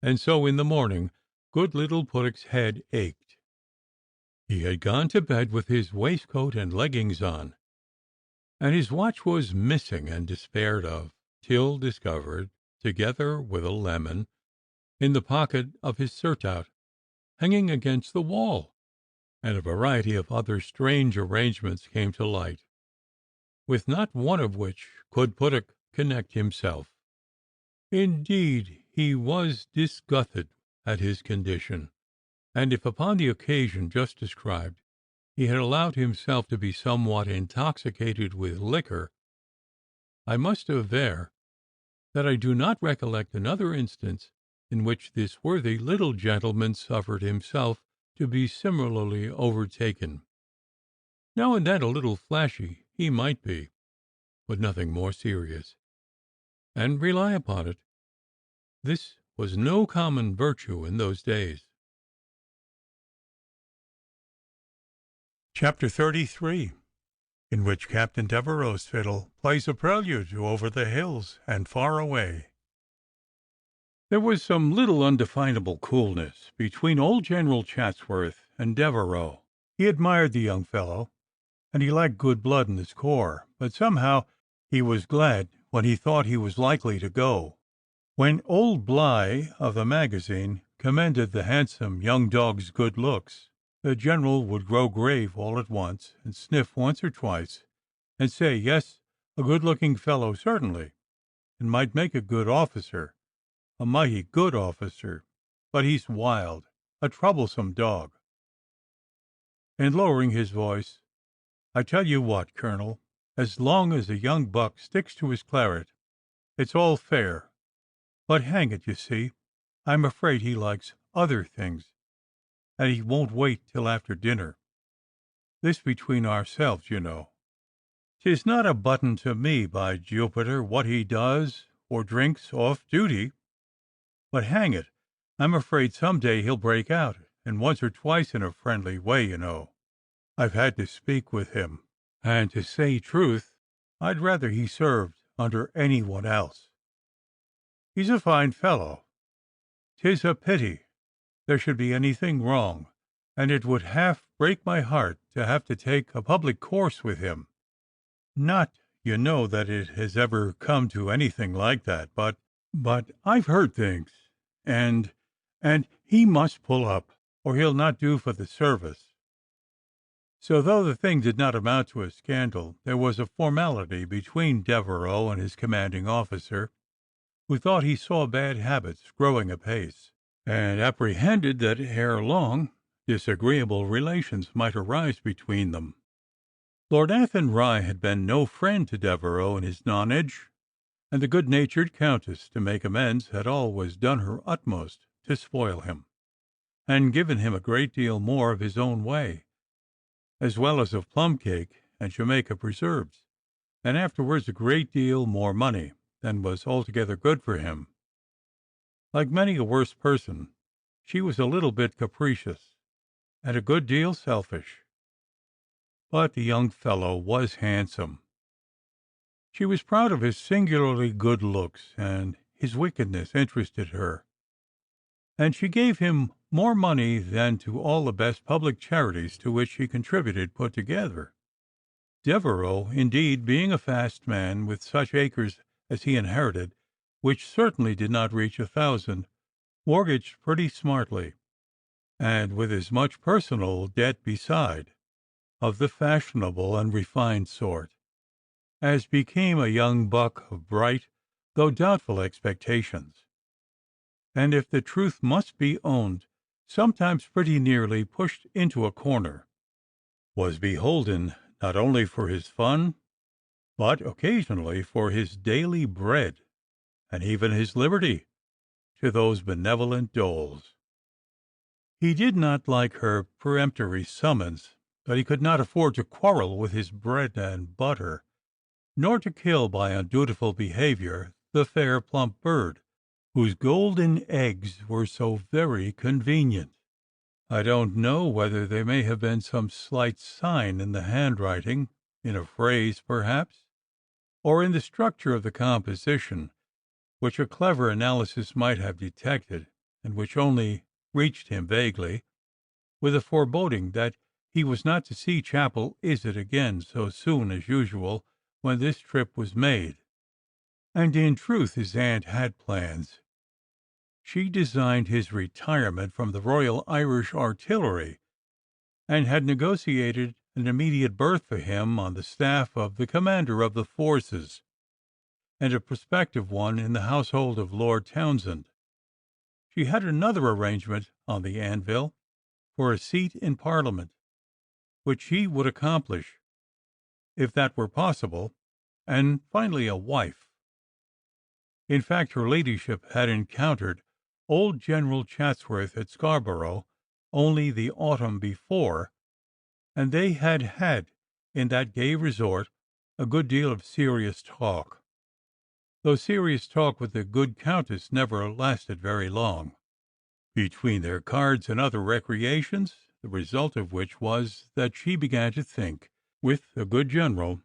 And so in the morning good little Puttock's head ached. He had gone to bed with his waistcoat and leggings on, and his watch was missing and despaired of, till discovered, together with a lemon, in the pocket of his surtout, hanging against the wall, and a variety of other strange arrangements came to light, with not one of which could Puttock connect himself. Indeed, he was disgusted at his condition, and if upon the occasion just described he had allowed himself to be somewhat intoxicated with liquor, I must aver that I do not recollect another instance in which this worthy little gentleman suffered himself to be similarly overtaken. Now and then a little flashy he might be, but nothing more serious, and rely upon it, this was no common virtue in those days. Chapter 33, in which Captain Devereux's fiddle plays a prelude to Over the Hills and Far Away. There was some little undefinable coolness between old General Chatsworth and Devereux. He admired the young fellow, and he lacked good blood in his corps, but somehow he was glad when he thought he was likely to go. When old Bligh of the magazine commended the handsome young dog's good looks, the general would grow grave all at once, and sniff once or twice, and say, yes, a good-looking fellow certainly, and might make a good officer, a mighty good officer, but he's wild, a troublesome dog. And lowering his voice, I tell you what, Colonel, as long as a young buck sticks to his claret, it's all fair. But hang it, you see, I'm afraid he likes other things, and he won't wait till after dinner. This between ourselves, you know. 'Tis not a button to me, by Jupiter, what he does or drinks off duty. But hang it, I'm afraid some day he'll break out, and once or twice in a friendly way, you know. I've had to speak with him, and to say truth, I'd rather he served under any one else. He's a fine fellow. 'Tis a pity there should be anything wrong, and it would half break my heart to have to take a public course with him. Not, you know, that it has ever come to anything like that, but I've heard things, and he must pull up, or he'll not do for the service. So though the thing did not amount to a scandal, there was a formality between Devereux and his commanding officer, who thought he saw bad habits growing apace, and apprehended that ere long disagreeable relations might arise between them. Lord Athenry had been no friend to Devereux in his nonage, and the good-natured countess, to make amends, had always done her utmost to spoil him, and given him a great deal more of his own way, as well as of plum cake and Jamaica preserves, and afterwards a great deal more money than was altogether good for him. Like many a worse person, she was a little bit capricious, and a good deal selfish. But the young fellow was handsome. She was proud of his singularly good looks, and his wickedness interested her, and she gave him more money than to all the best public charities to which he contributed put together. Devereux, indeed, being a fast man, with such acres as he inherited, which certainly did not reach 1,000, mortgaged pretty smartly, and with as much personal debt beside, of the fashionable and refined sort, as became a young buck of bright though doubtful expectations, and, if the truth must be owned, sometimes pretty nearly pushed into a corner, was beholden not only for his fun, but occasionally for his daily bread, and even his liberty, to those benevolent doles. He did not like her peremptory summons, but he could not afford to quarrel with his bread and butter, nor to kill by undutiful behavior the fair plump bird, whose golden eggs were so very convenient. I don't know whether there may have been some slight sign in the handwriting, in a phrase perhaps, or in the structure of the composition, which a clever analysis might have detected, and which only reached him vaguely, with a foreboding that he was not to see Chapel Iset again so soon as usual when this trip was made. And in truth his aunt had plans. She designed his retirement from the Royal Irish Artillery, and had negotiated an immediate berth for him on the staff of the commander of the forces, and a prospective one in the household of Lord Townsend. She had another arrangement on the anvil for a seat in Parliament, which he would accomplish, if that were possible, and finally a wife. In fact, her ladyship had encountered old General Chatsworth at Scarborough only the autumn before, and they had had in that gay resort a good deal of serious talk, though serious talk with the good countess never lasted very long. Between their cards and other recreations, the result of which was that she began to think, with the good general,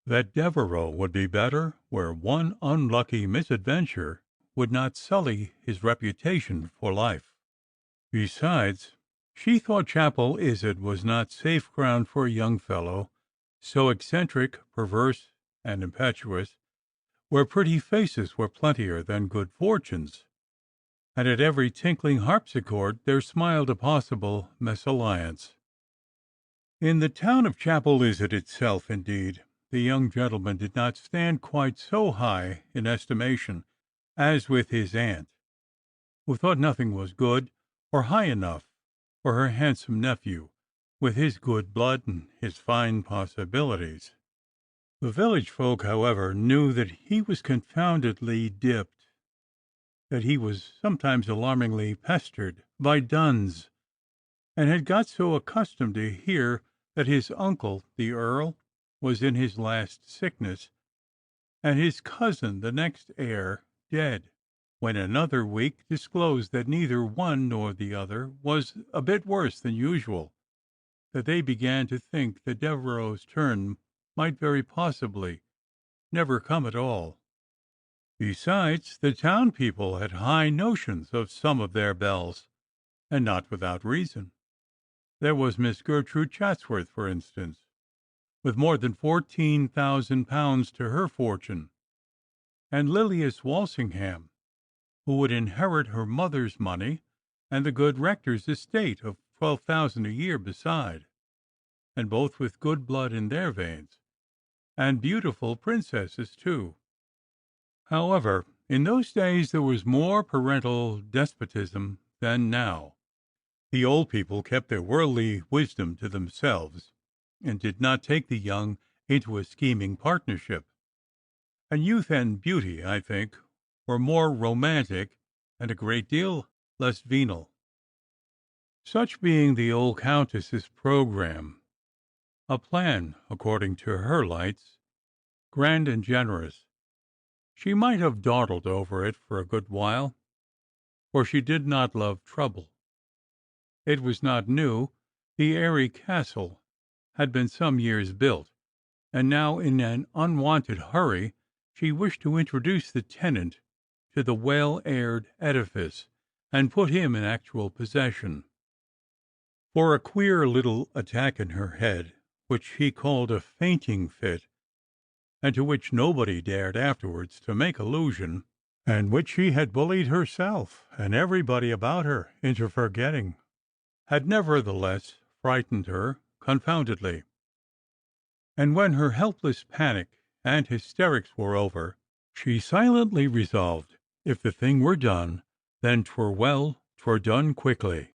that Devereux would be better where one unlucky misadventure would not sully his reputation for life. Besides, She thought Chapel Izard was not safe ground for a young fellow so eccentric, perverse, and impetuous, where pretty faces were plentier than good fortunes, and at every tinkling harpsichord there smiled a possible mesalliance. In the town of Chapel Izard itself, indeed, the young gentleman did not stand quite so high in estimation as with his aunt, who thought nothing was good or high enough for her handsome nephew, with his good blood and his fine possibilities. The village folk, however, knew that he was confoundedly dipped, that he was sometimes alarmingly pestered by duns, and had got so accustomed to hear that his uncle, the Earl, was in his last sickness, and his cousin, the next heir, dead, when another week disclosed that neither one nor the other was a bit worse than usual, that they began to think that Devereux's turn might very possibly never come at all. Besides, the town people had high notions of some of their belles, and not without reason. There was Miss Gertrude Chatsworth, for instance, with more than £14,000 to her fortune, and Lilias Walsingham, who would inherit her mother's money and the good rector's estate of £12,000 a year beside, and both with good blood in their veins, and beautiful princesses too. However, in those days there was more parental despotism than now. The old people kept their worldly wisdom to themselves, and did not take the young into a scheming partnership. And youth and beauty, I think, were more romantic and a great deal less venal. Such being the old Countess's programme, a plan, according to her lights, grand and generous. She might have dawdled over it for a good while, for she did not love trouble. It was not new. The airy castle had been some years built, and now in an unwonted hurry she wished to introduce the tenant to the well-aired edifice, and put him in actual possession. For a queer little attack in her head, which she called a fainting fit, and to which nobody dared afterwards to make allusion, and which she had bullied herself and everybody about her into forgetting, had nevertheless frightened her confoundedly. And when her helpless panic and hysterics were over, she silently resolved, if the thing were done, then 'twere well 'twere done quickly.